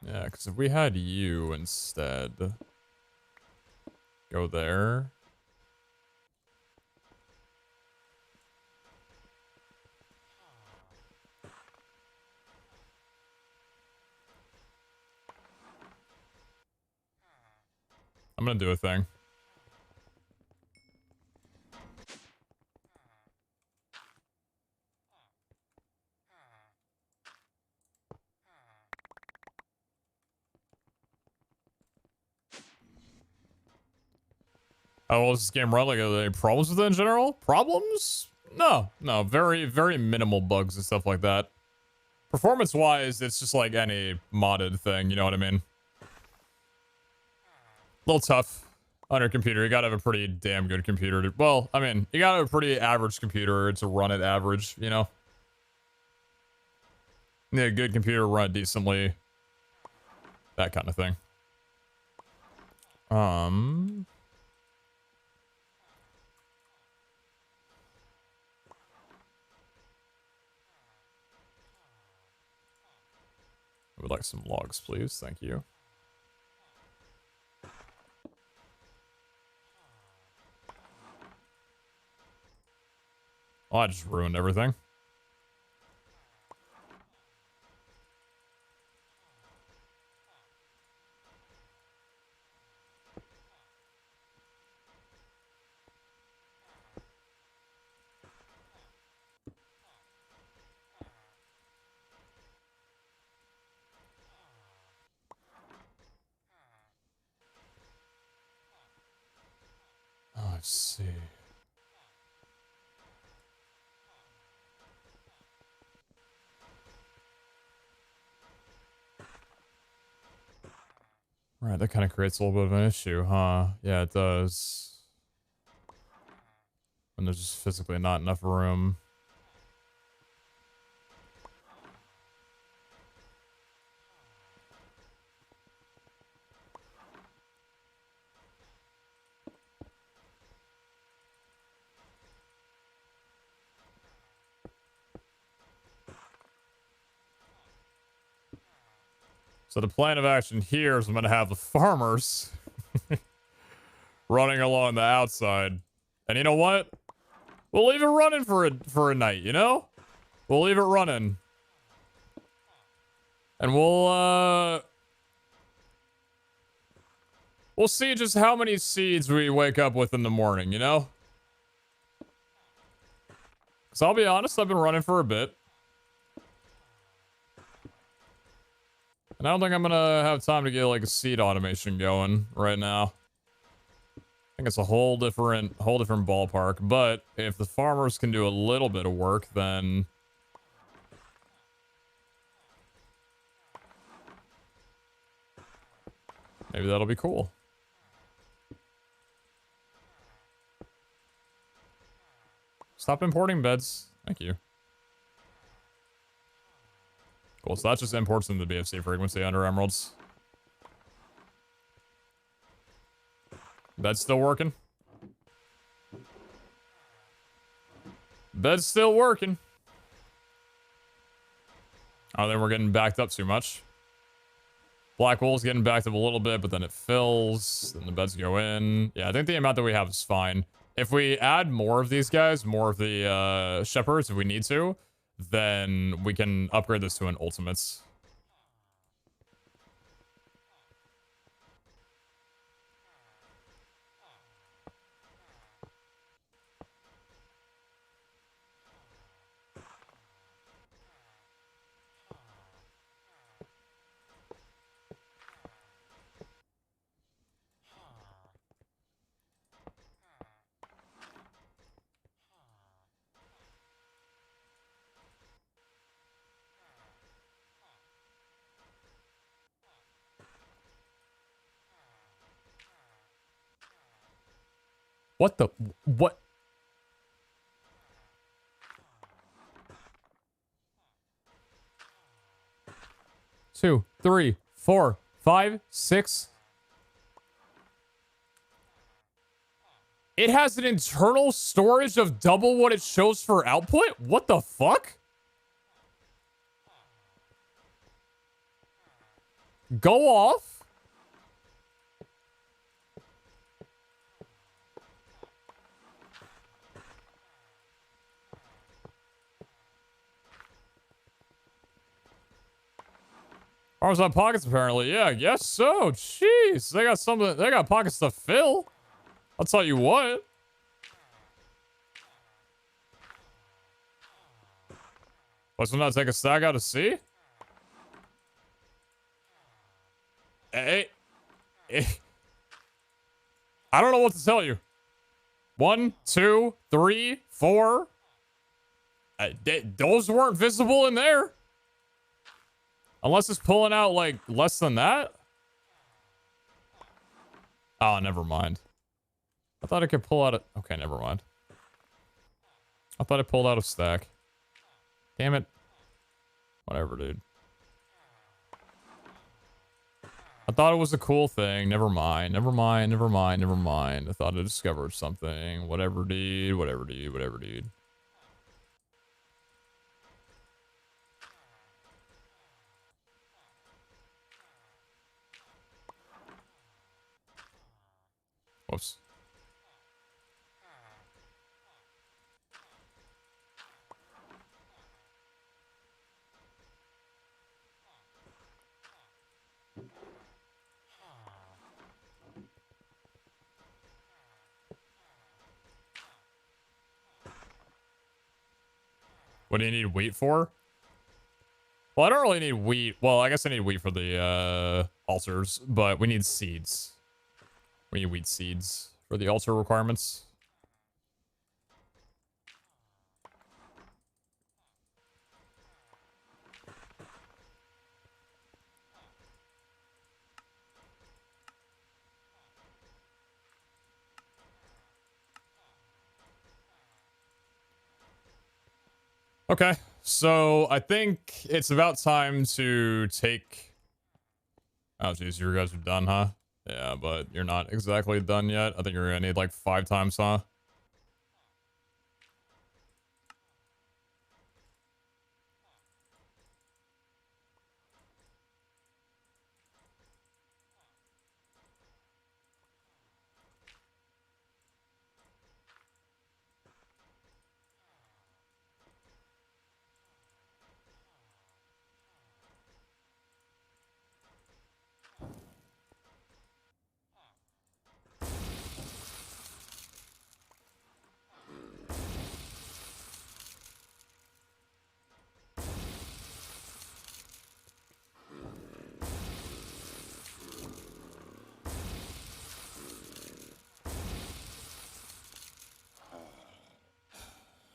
A: Yeah, because if we had you instead... Go there. I'm gonna do a thing. How well does this game run? Like, are there any problems with it in general? Problems? No. No, very, very minimal bugs and stuff like that. Performance-wise, it's just like any modded thing, you know what I mean? A little tough on your computer. You gotta have a pretty damn good computer to... Well, I mean, you gotta have a pretty average computer to run it average, you know? You need a good computer to run it decently. That kind of thing. I would like some logs, please. Thank you. Oh, I just ruined everything. Oh, let's see. Right, that kind of creates a little bit of an issue, huh? Yeah, it does. When there's just physically not enough room. So the plan of action here is I'm going to have the farmers running along the outside. And you know what? We'll leave it running for a night, you know? We'll leave it running. And we'll see just how many seeds we wake up with in the morning, you know? Because I'll be honest, I've been running for a bit. And I don't think I'm gonna have time to get like a seed automation going right now. I think it's a whole different ballpark. But if the farmers can do a little bit of work, then Maybe that'll be cool. Stop importing beds. Thank you. Cool, so that just imports in the BFC frequency under emeralds. Bed's still working. Bed's still working. Oh, then we're getting backed up too much. Black wool's getting backed up a little bit, but then it fills. Then the beds go in. Yeah, I think the amount that we have is fine. If we add more of these guys, more of the shepherds, if we need to, then we can upgrade this to an ultimates. What the? What? Two, three, four, five, six. It has an internal storage of double what it shows for output? What the fuck? Go off. Arms on pockets, apparently. Yeah, guess so. Jeez, they got something. They got pockets to fill. I'll tell you what. Let's not take a stack out to sea. Hey, I don't know what to tell you. 1, 2, 3, 4. Those weren't visible in there. Unless it's pulling out, like, less than that? Oh, never mind. I thought I could pull out a... Okay, never mind. I thought I pulled out a stack. Damn it. Whatever, dude. I thought it was a cool thing. Never mind. Never mind. Never mind. Never mind. I thought I discovered something. Whatever, dude. Whatever, dude. Whatever, dude. Whoops. What do you need wheat for? Well, I don't really need wheat. Well, I guess I need wheat for the altars, but we need seeds. We need wheat seeds for the altar requirements. Okay, so I think it's about time to take... Oh, jeez, you guys are done, huh? Yeah, but you're not exactly done yet. I think you're gonna need like 5 times, huh?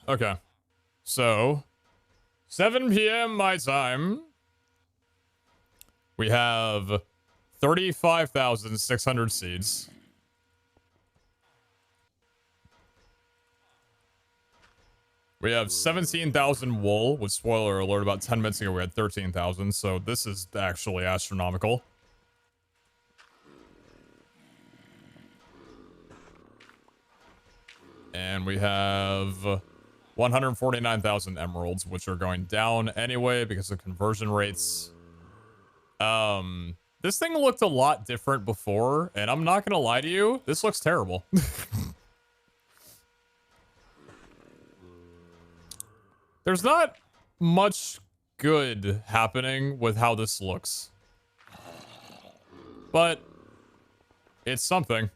A: Okay, so 7 p.m. my time. We have 35,600 seeds. We have 17,000 wool, with spoiler alert, about 10 minutes ago we had 13,000, so this is actually astronomical. And we have 149,000 emeralds, which are going down anyway because of conversion rates. This thing looked a lot different before, and I'm not gonna lie to you, this looks terrible. There's not much good happening with how this looks. But it's something.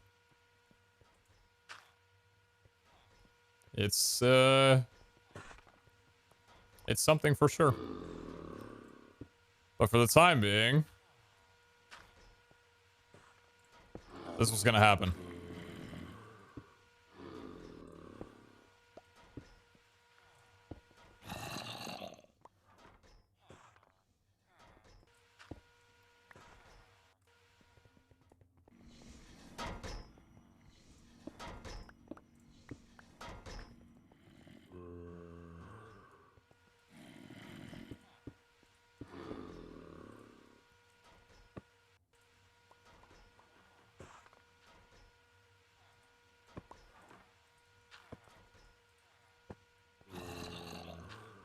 A: It's something for sure. But for the time being, this was gonna happen.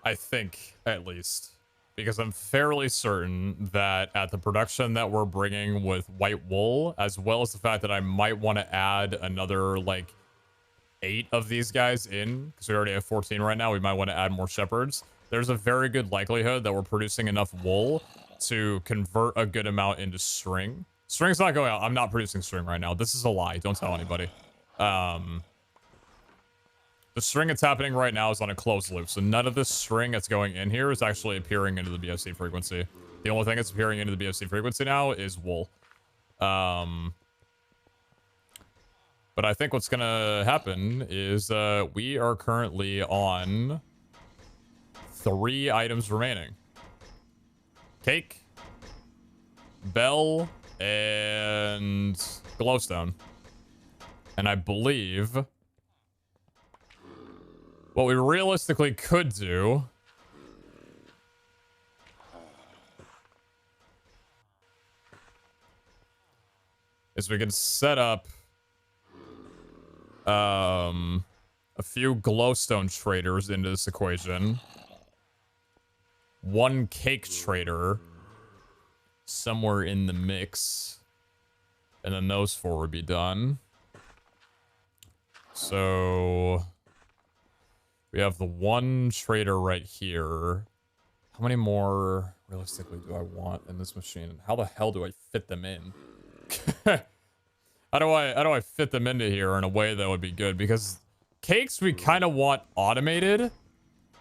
A: I think, at least. Because I'm fairly certain that at the production that we're bringing with white wool, as well as the fact that I might want to add another, like, 8 of these guys in, because we already have 14 right now, we might want to add more shepherds. There's a very good likelihood that we're producing enough wool to convert a good amount into string. String's not going out. I'm not producing string right now. This is a lie. Don't tell anybody. The string that's happening right now is on a closed loop, so none of this string that's going in here is actually appearing into the BFC frequency. The only thing that's appearing into the BFC frequency now is wool. But I think what's gonna happen is we are currently on 3 items remaining. Cake, bell, and glowstone. And I believe what we realistically could do is we could set up a few glowstone traders into this equation. 1 cake trader somewhere in the mix. And then those 4 would be done. So we have the 1 trader right here. How many more realistically do I want in this machine? And how the hell do I fit them in? How do I fit them into here in a way that would be good? Because cakes we kind of want automated.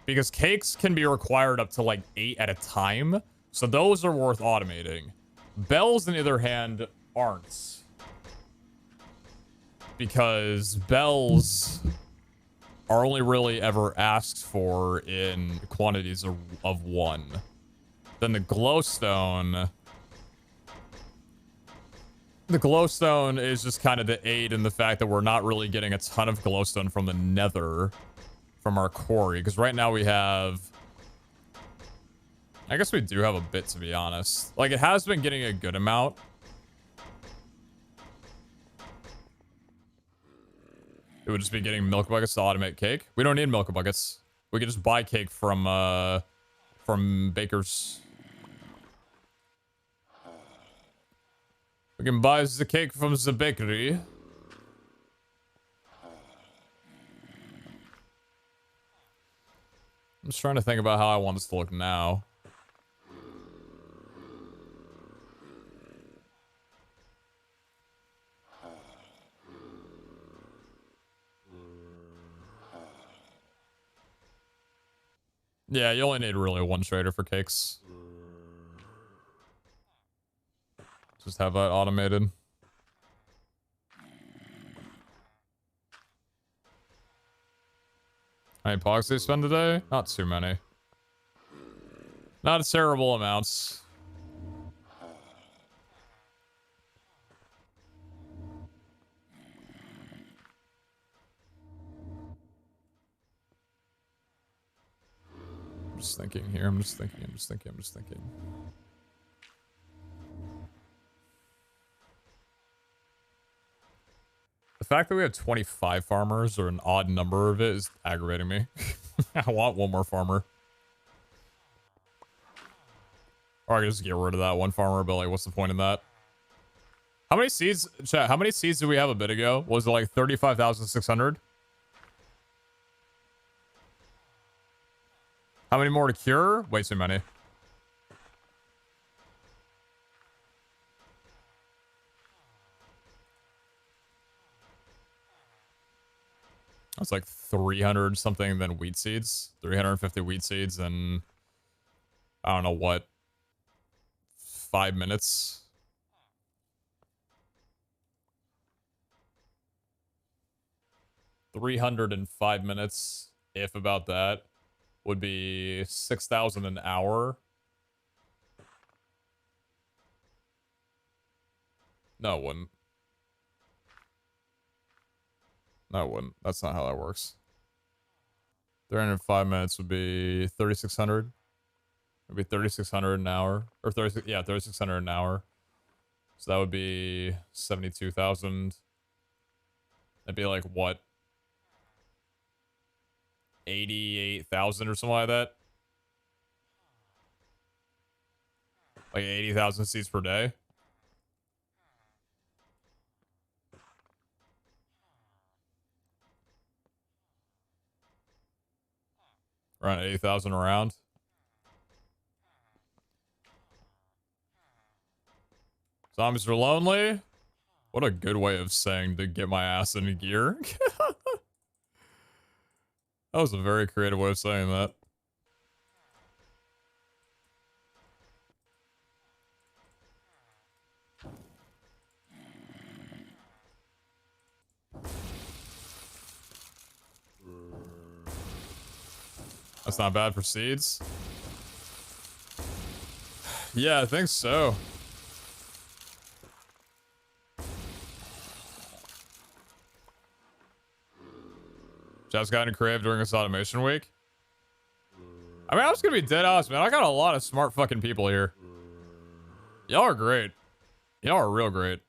A: Because cakes can be required up to like 8 at a time. So those are worth automating. Bells, on the other hand, aren't. Because bells are only really ever asked for in quantities of 1. Then the glowstone... The glowstone is just kind of the aid in the fact that we're not really getting a ton of glowstone from the nether from our quarry. Because right now we have... I guess we do have a bit, to be honest. Like, it has been getting a good amount. It would just be getting milk buckets to automate cake. We don't need milk buckets. We could just buy cake from bakers. We can buy the cake from the bakery. I'm just trying to think about how I want this to look now. Yeah, you only need really 1 trader for cakes. Just have that automated. How many pogs do you spend today? Not too many. Not terrible amounts. just thinking here. I'm just thinking. The fact that we have 25 farmers or an odd number of it is aggravating me. I want one more farmer. Or I can just get rid of that one farmer, but like, what's the point in that? How many seeds, chat, how many seeds did we have a bit ago? Was it like 35,600? How many more to cure? Way too many. That's like 300 something then wheat seeds. 350 wheat seeds and I don't know what. 5 minutes. $305, if about that, would be 6,000 an hour. No, it wouldn't. No, it wouldn't. That's not how that works. 305 minutes would be 3,600. It'd be 3,600 an hour. Or 36, yeah, 3,600 an hour. So that would be 72,000. That'd be like, what? 88,000 or something like that? Like 80,000 seats per day? Around 80,000 around. Zombies are lonely. What a good way of saying to get my ass in gear. That was a very creative way of saying that. That's not bad for seeds. Yeah, I think so. Just got into creative during this automation week. I mean, I was gonna be dead honest, man. I got a lot of smart fucking people here. Y'all are great. Y'all are real great.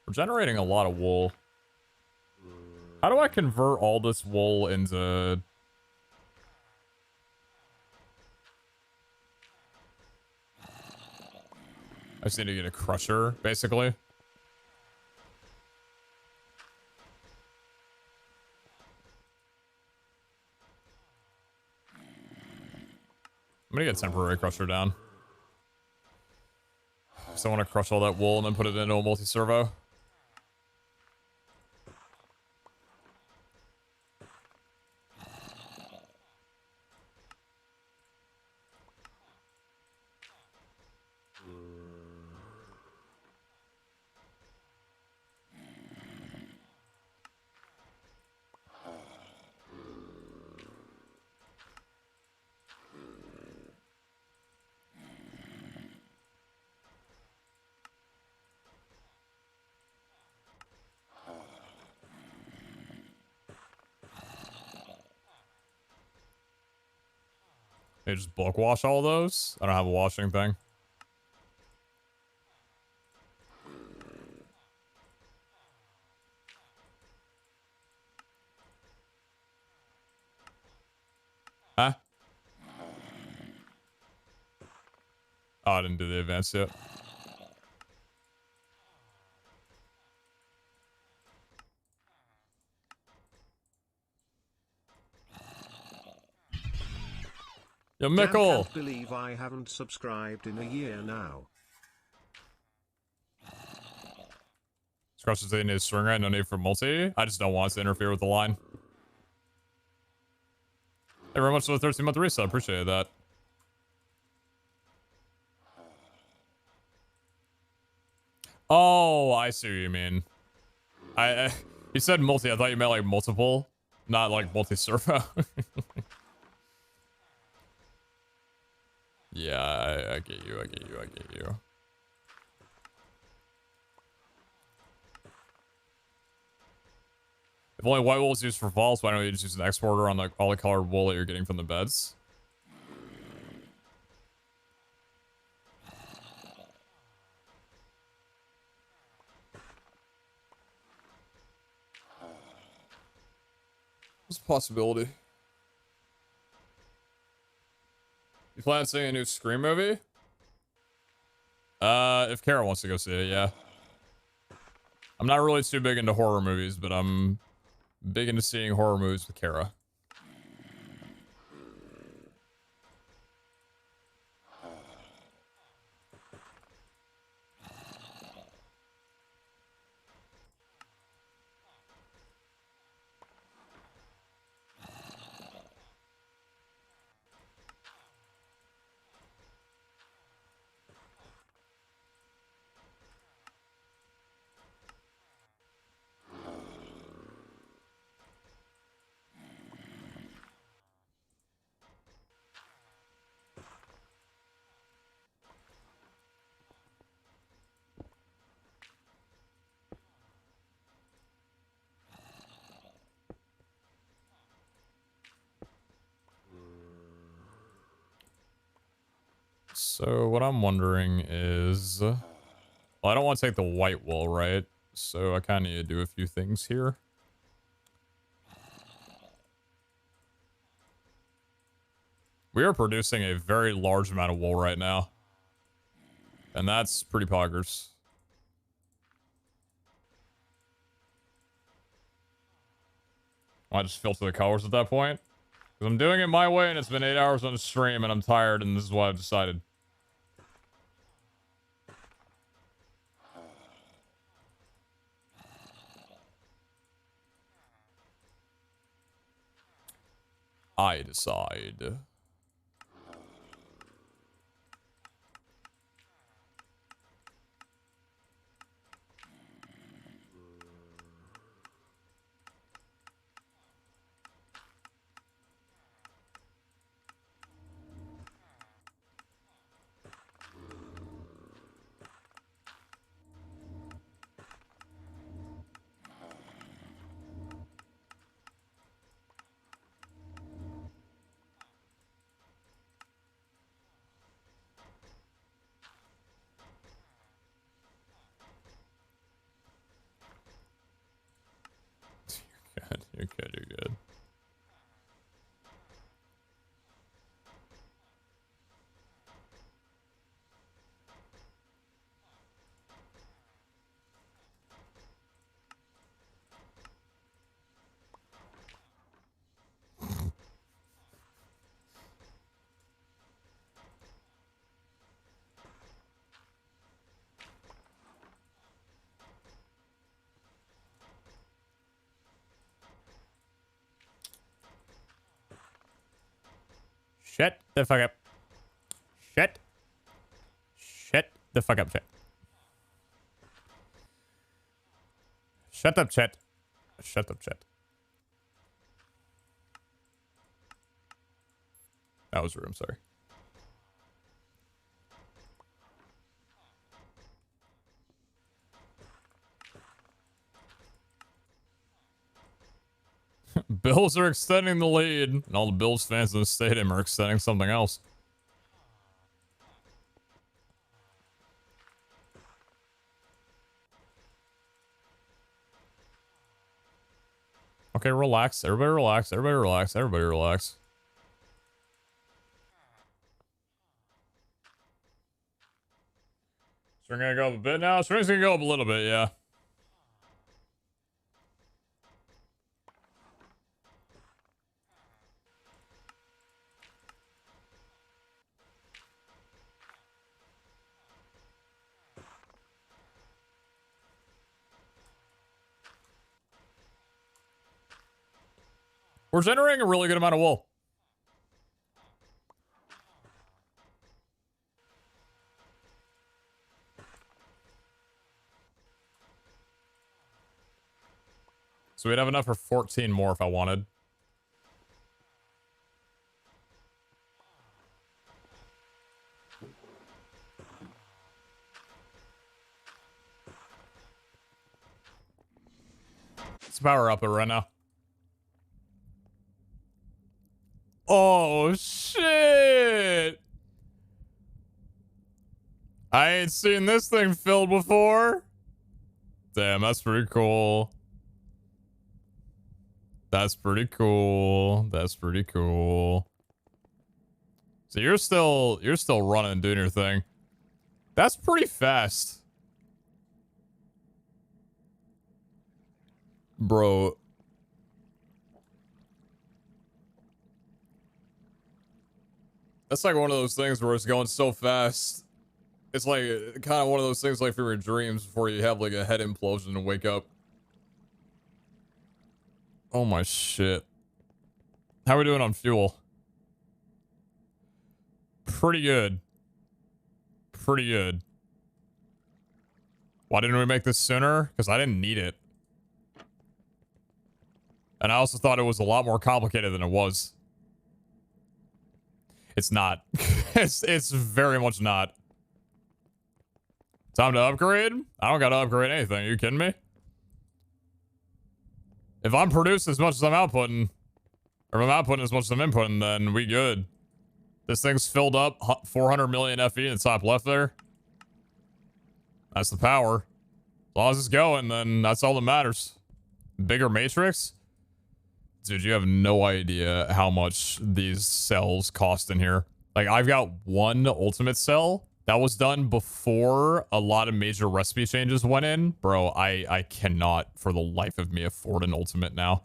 A: We're generating a lot of wool. How do I convert all this wool into... I just need to get a crusher, basically. I'm gonna get a temporary crusher down. So I want to crush all that wool and then put it into a multi-servo. They just bulk wash all those? I don't have a washing thing. Huh? Oh, I didn't do the advance yet. Yo, Mickle!
B: Can't believe I haven't subscribed in a year now.
A: Scratches they need a swing right, no need for multi. I just don't want it to interfere with the line. Hey, very much for the 13-month reset. Appreciate that. Oh, I see what you mean. You said multi. I thought you meant like multiple, not like multi-servo. Yeah, I get you. If only white wool is used for vaults, why don't you just use an exporter on the all the colored wool that you're getting from the beds? It's a possibility. You plan on seeing a new Scream movie? If Kara wants to go see it, yeah. I'm not really too big into horror movies, but I'm big into seeing horror movies with Kara. So what I'm wondering is, well, I don't want to take the white wool, right? So I kind of need to do a few things here. We are producing a very large amount of wool right now. And that's pretty poggers. I just filter the colors at that point. Because I'm doing it my way and it's been 8 hours on the stream and I'm tired and this is what I've decided. I decide. You're good, you're good. Shut the fuck up. Shut the fuck up, chat. Shut up, chat. Shut up, chat. That was rude, I'm sorry. Bills are extending the lead, and all the Bills fans in the stadium are extending something else. Okay, relax. Everybody relax. Everybody relax. Everybody relax. String gonna go up a bit now? String's gonna go up a little bit, yeah. We're generating a really good amount of wool. So we'd have enough for 14 more if I wanted. Let's power up it right now. Oh, shit. I ain't seen this thing filled before. Damn, that's pretty cool. That's pretty cool. That's pretty cool. So you're still running, doing your thing. That's pretty fast. Bro. That's like one of those things where it's going so fast. It's like kind of one of those things like for your dreams before you have like a head implosion and wake up. Oh my shit. How are we doing on fuel? Pretty good. Pretty good. Why didn't we make this sooner? Because I didn't need it. And I also thought it was a lot more complicated than it was. It's not. It's very much not. Time to upgrade? I don't gotta upgrade anything. Are you kidding me? If I'm producing as much as I'm outputting, or if I'm outputting as much as I'm inputting, then we good. This thing's filled up, 400 million FE in the top left there. That's the power. As long as it's going, then that's all that matters. Bigger matrix? Dude, you have no idea how much these cells cost in here. Like, I've got one ultimate cell that was done before a lot of major recipe changes went in. Bro, I cannot, for the life of me, afford an ultimate now.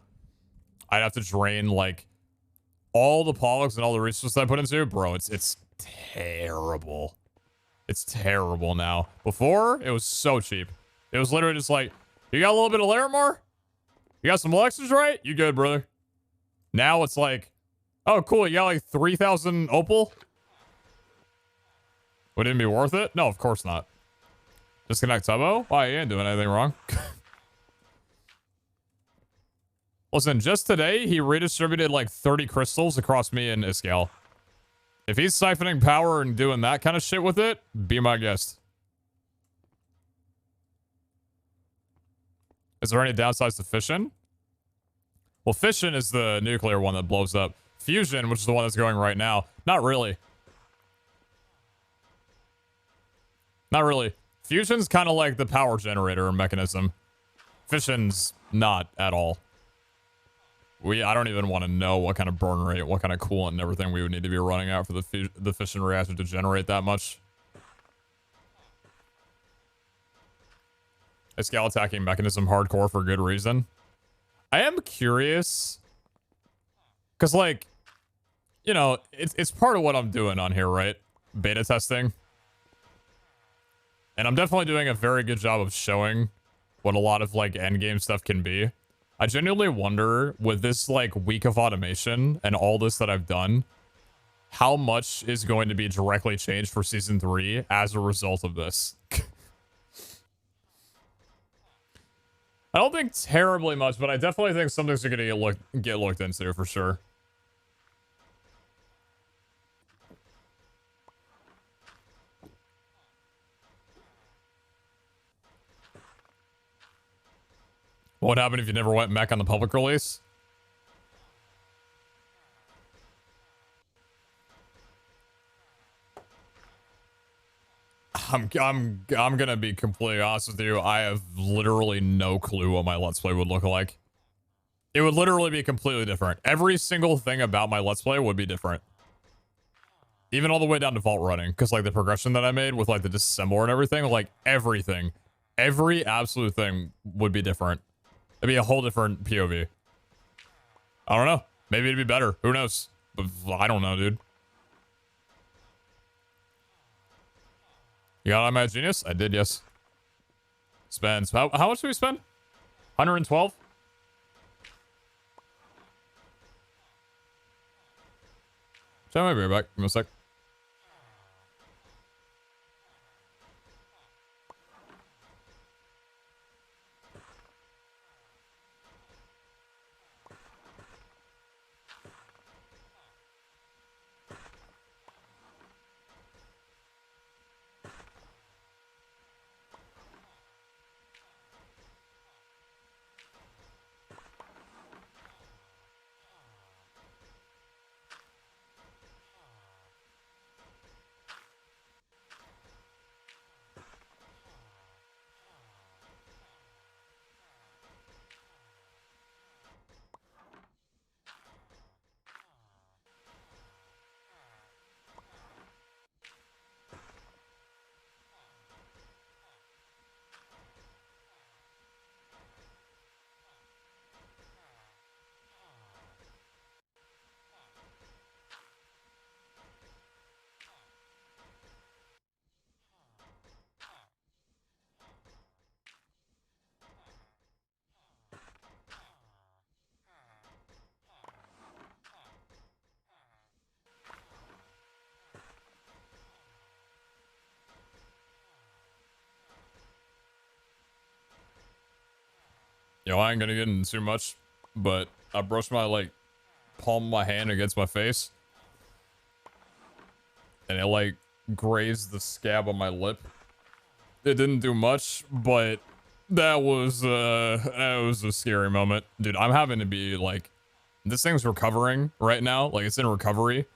A: I'd have to drain, like, all the pollux and all the resources I put into it. Bro, it's terrible. It's terrible now. Before, it was so cheap. It was literally just like, you got a little bit of Larimar? You got some Lexus, right? You good, brother. Now it's like, oh, cool. You got like 3,000 Opal? Would it be worth it? No, of course not. Disconnect Tubbo? Why, you ain't doing anything wrong. Listen, just today, he redistributed like 30 crystals across me and Iskal. If he's siphoning power and doing that kind of shit with it, be my guest. Is there any downsides to fission? Well, fission is the nuclear one that blows up. Fusion, which is the one that's going right now, not really. Not really. Fusion's kind of like the power generator mechanism. Fission's not at all. I don't even want to know what kind of burn rate, what kind of coolant and everything we would need to be running out for the fission reactor to generate that much. A scale attacking mechanism hardcore for good reason. I am curious. Because, like, you know, it's part of what I'm doing on here, right? Beta testing. And I'm definitely doing a very good job of showing what a lot of, like, endgame stuff can be. I genuinely wonder, with this, like, week of automation and all this that I've done, how much is going to be directly changed for Season 3 as a result of this. I don't think terribly much, but I definitely think some things are going to get looked into for sure. What would happen if you never went mech on the public release? I'm gonna be completely honest with you. I have literally no clue what my Let's Play would look like. It would literally be completely different. Every single thing about my Let's Play would be different. Even all the way down to vault running. Because, like, the progression that I made with, like, the disassembler and everything, like, everything. Every absolute thing would be different. It'd be a whole different POV. I don't know. Maybe it'd be better. Who knows? But I don't know, dude. You got I'm a genius? I did, yes. Spends. How much do we spend? 112? So I might be right back. Give me a sec. Yo, I ain't gonna get into too much, but I brushed my, like, palm of my hand against my face. And it, like, grazed the scab on my lip. It didn't do much, but that was a scary moment. Dude, I'm having to be, like, this thing's recovering right now. Like, it's in recovery.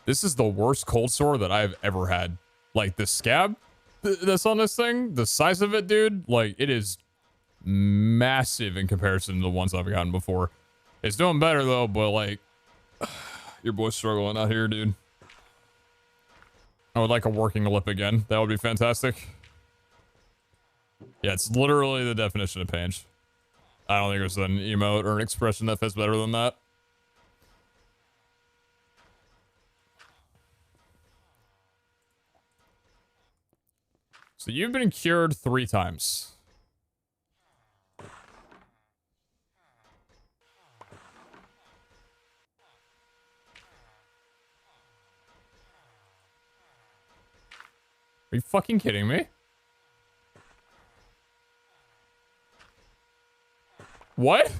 A: This is the worst cold sore that I've ever had. Like, the scab that's on this thing, the size of it, dude, like, it is massive in comparison to the ones I've gotten before. It's doing better, though, but, like, your boy's struggling out here, dude. I would like a working lip again. That would be fantastic. Yeah, it's literally the definition of pain. I don't think there's an emote or an expression that fits better than that. So you've been cured 3 times. Are you fucking kidding me? What?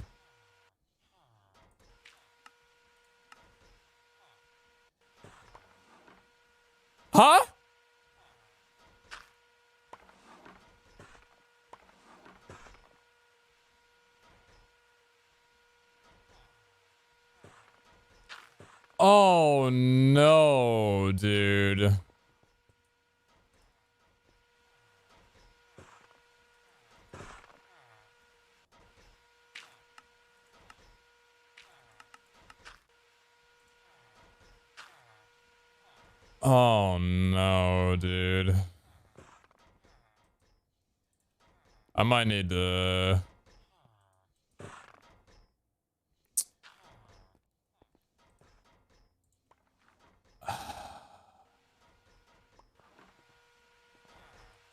A: Huh? Oh no, dude. Oh no, dude. I might need to...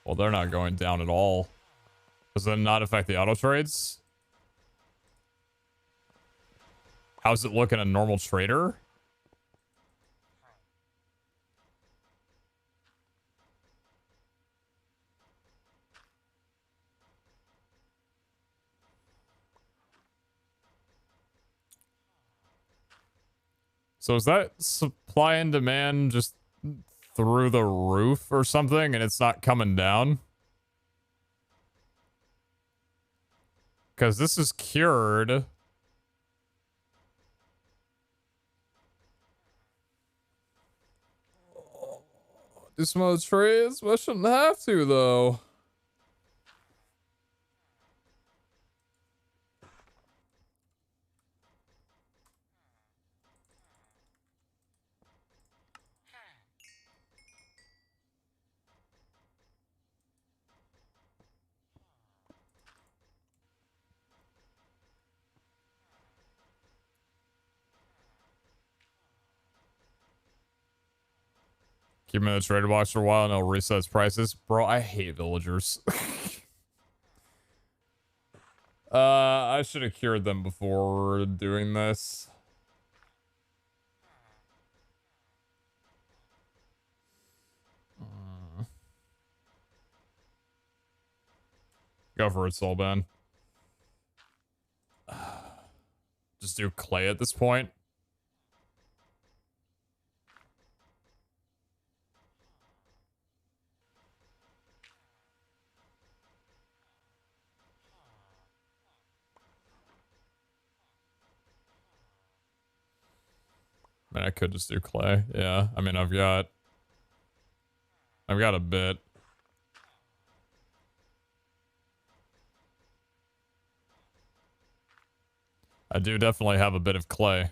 A: Well, they're not going down at all. Does that not affect the auto trades? How's it look in a normal trader? So is that supply and demand just through the roof or something and it's not coming down? Because this is cured. Do some other trades? Well, I shouldn't have to, though. Keep him in the trader box for a while and it'll reset its prices. Bro, I hate villagers. I should have cured them before doing this. Go for it, Soulban. Just do clay at this point. I mean, I could just do clay. Yeah, I mean, I've got a bit. I do definitely have a bit of clay.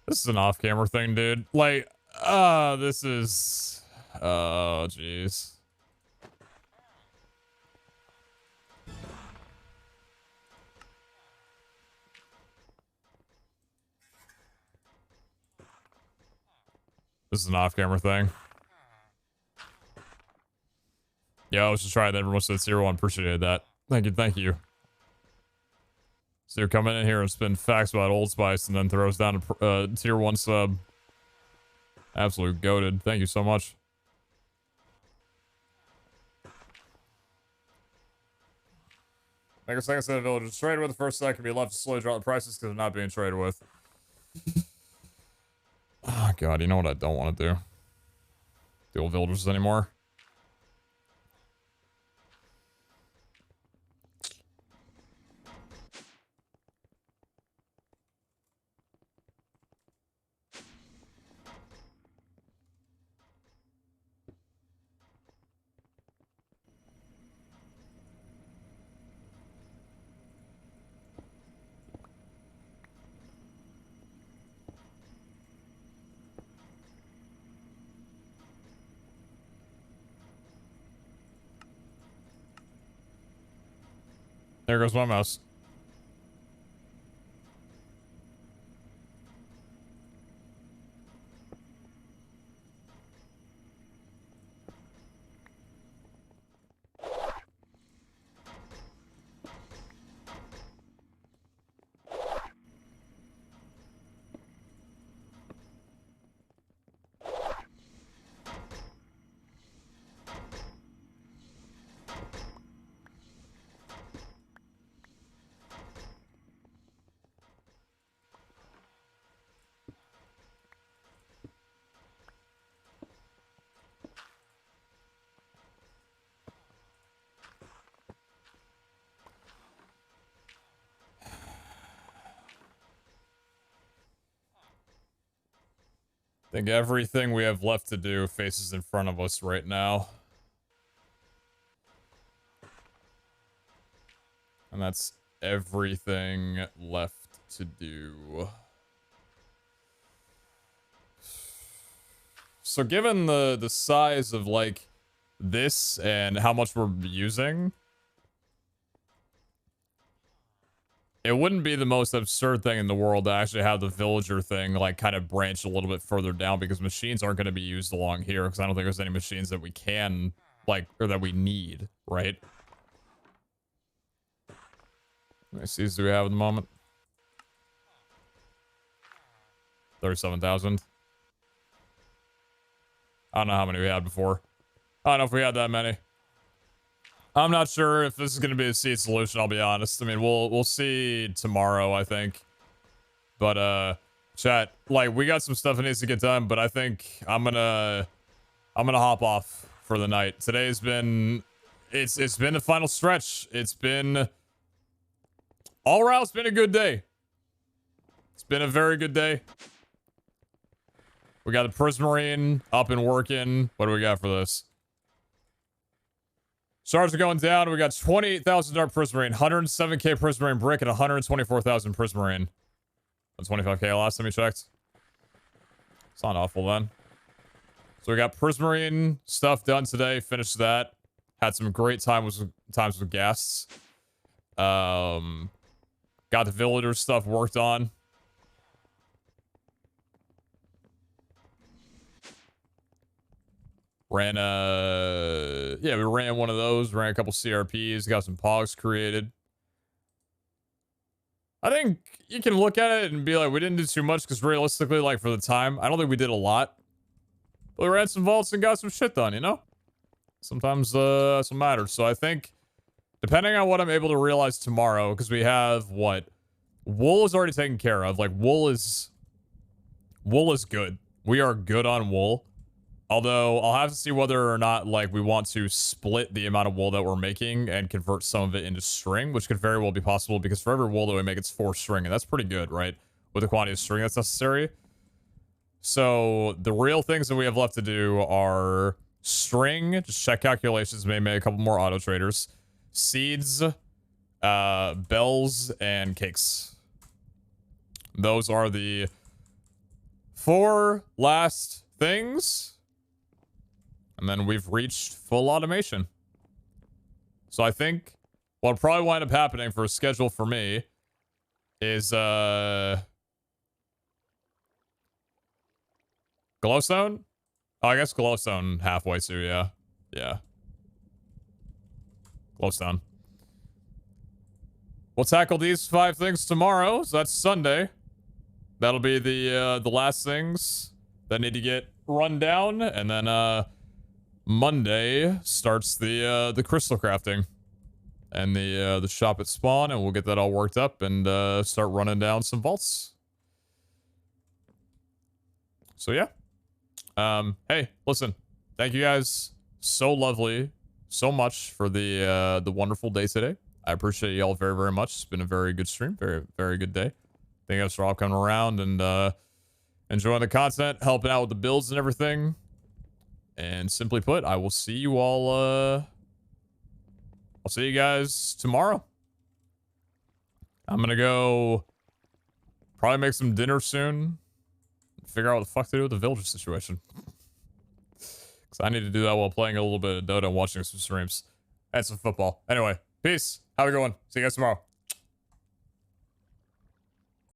A: This is an off-camera thing, dude. Like, this is... Oh, jeez. This is an off-camera thing. Yeah, I was just trying that. Everyone said tier 1. Appreciated that. Thank you, thank you. So you're coming in here and spin facts about Old Spice and then throws down a tier 1 sub. Absolute goated. Thank you so much. Make a second set of villagers traded with. The first set can be left to slowly drop the prices because they're not being traded with. Oh, God. You know what I don't want to do? Deal with villagers anymore. There goes my mouse. I think everything we have left to do faces in front of us right now. And that's everything left to do. So given the size of, like, this and how much we're using, it wouldn't be the most absurd thing in the world to actually have the villager thing, like, kind of branch a little bit further down, because machines aren't going to be used along here, because I don't think there's any machines that we can, like, or that we need, right? How many seeds do we have at the moment? 37,000. I don't know how many we had before. I don't know if we had that many. I'm not sure if this is going to be a seed solution, I'll be honest. I mean, we'll see tomorrow, I think. But, chat, like, we got some stuff that needs to get done, but I think I'm gonna hop off for the night. Today's been, it's been the final stretch. It's been, all around, it's been a good day. It's been a very good day. We got the Prismarine up and working. What do we got for this? Stars are going down. We got 28,000 Dark Prismarine, 107k Prismarine Brick, and 124,000 Prismarine. 25k last time we checked. It's not awful then. So we got Prismarine stuff done today. Finished that. Had some great times with guests. Got the villager stuff worked on. Ran we ran one of those, ran a couple CRPs, got some pogs created. I think you can look at it and be like, we didn't do too much, because realistically, like, for the time, I don't think we did a lot. But we ran some vaults and got some shit done, you know? Sometimes that's what matters. So I think, depending on what I'm able to realize tomorrow, because we have, what? Wool is already taken care of. Like, wool is good. We are good on wool. Although, I'll have to see whether or not, like, we want to split the amount of wool that we're making and convert some of it into string, which could very well be possible, because for every wool that we make, it's 4 string, and that's pretty good, right? With the quantity of string that's necessary. So, the real things that we have left to do are string, just check calculations, maybe make a couple more auto traders, seeds, bells, and cakes. Those are the 4 last things. And then we've reached full automation. So I think what'll probably wind up happening for a schedule for me is Glowstone? Oh, I guess Glowstone halfway too, yeah. Yeah. Close down. We'll tackle these 5 things tomorrow, so that's Sunday. That'll be the last things that need to get run down, and then Monday starts the crystal crafting and the shop at spawn, and we'll get that all worked up and start running down some vaults. So yeah. Hey, listen, thank you guys so much for the wonderful day today. I appreciate you all very, very much. It's been a very good stream. Very, very good day. Thank you guys for all coming around and enjoying the content, helping out with the builds and everything. And simply put, I will see you all, I'll see you guys tomorrow. I'm gonna go probably make some dinner soon. Figure out what the fuck to do with the villager situation. Because I need to do that while playing a little bit of Dota and watching some streams. And some football. Anyway, peace. Have a good one. See you guys tomorrow.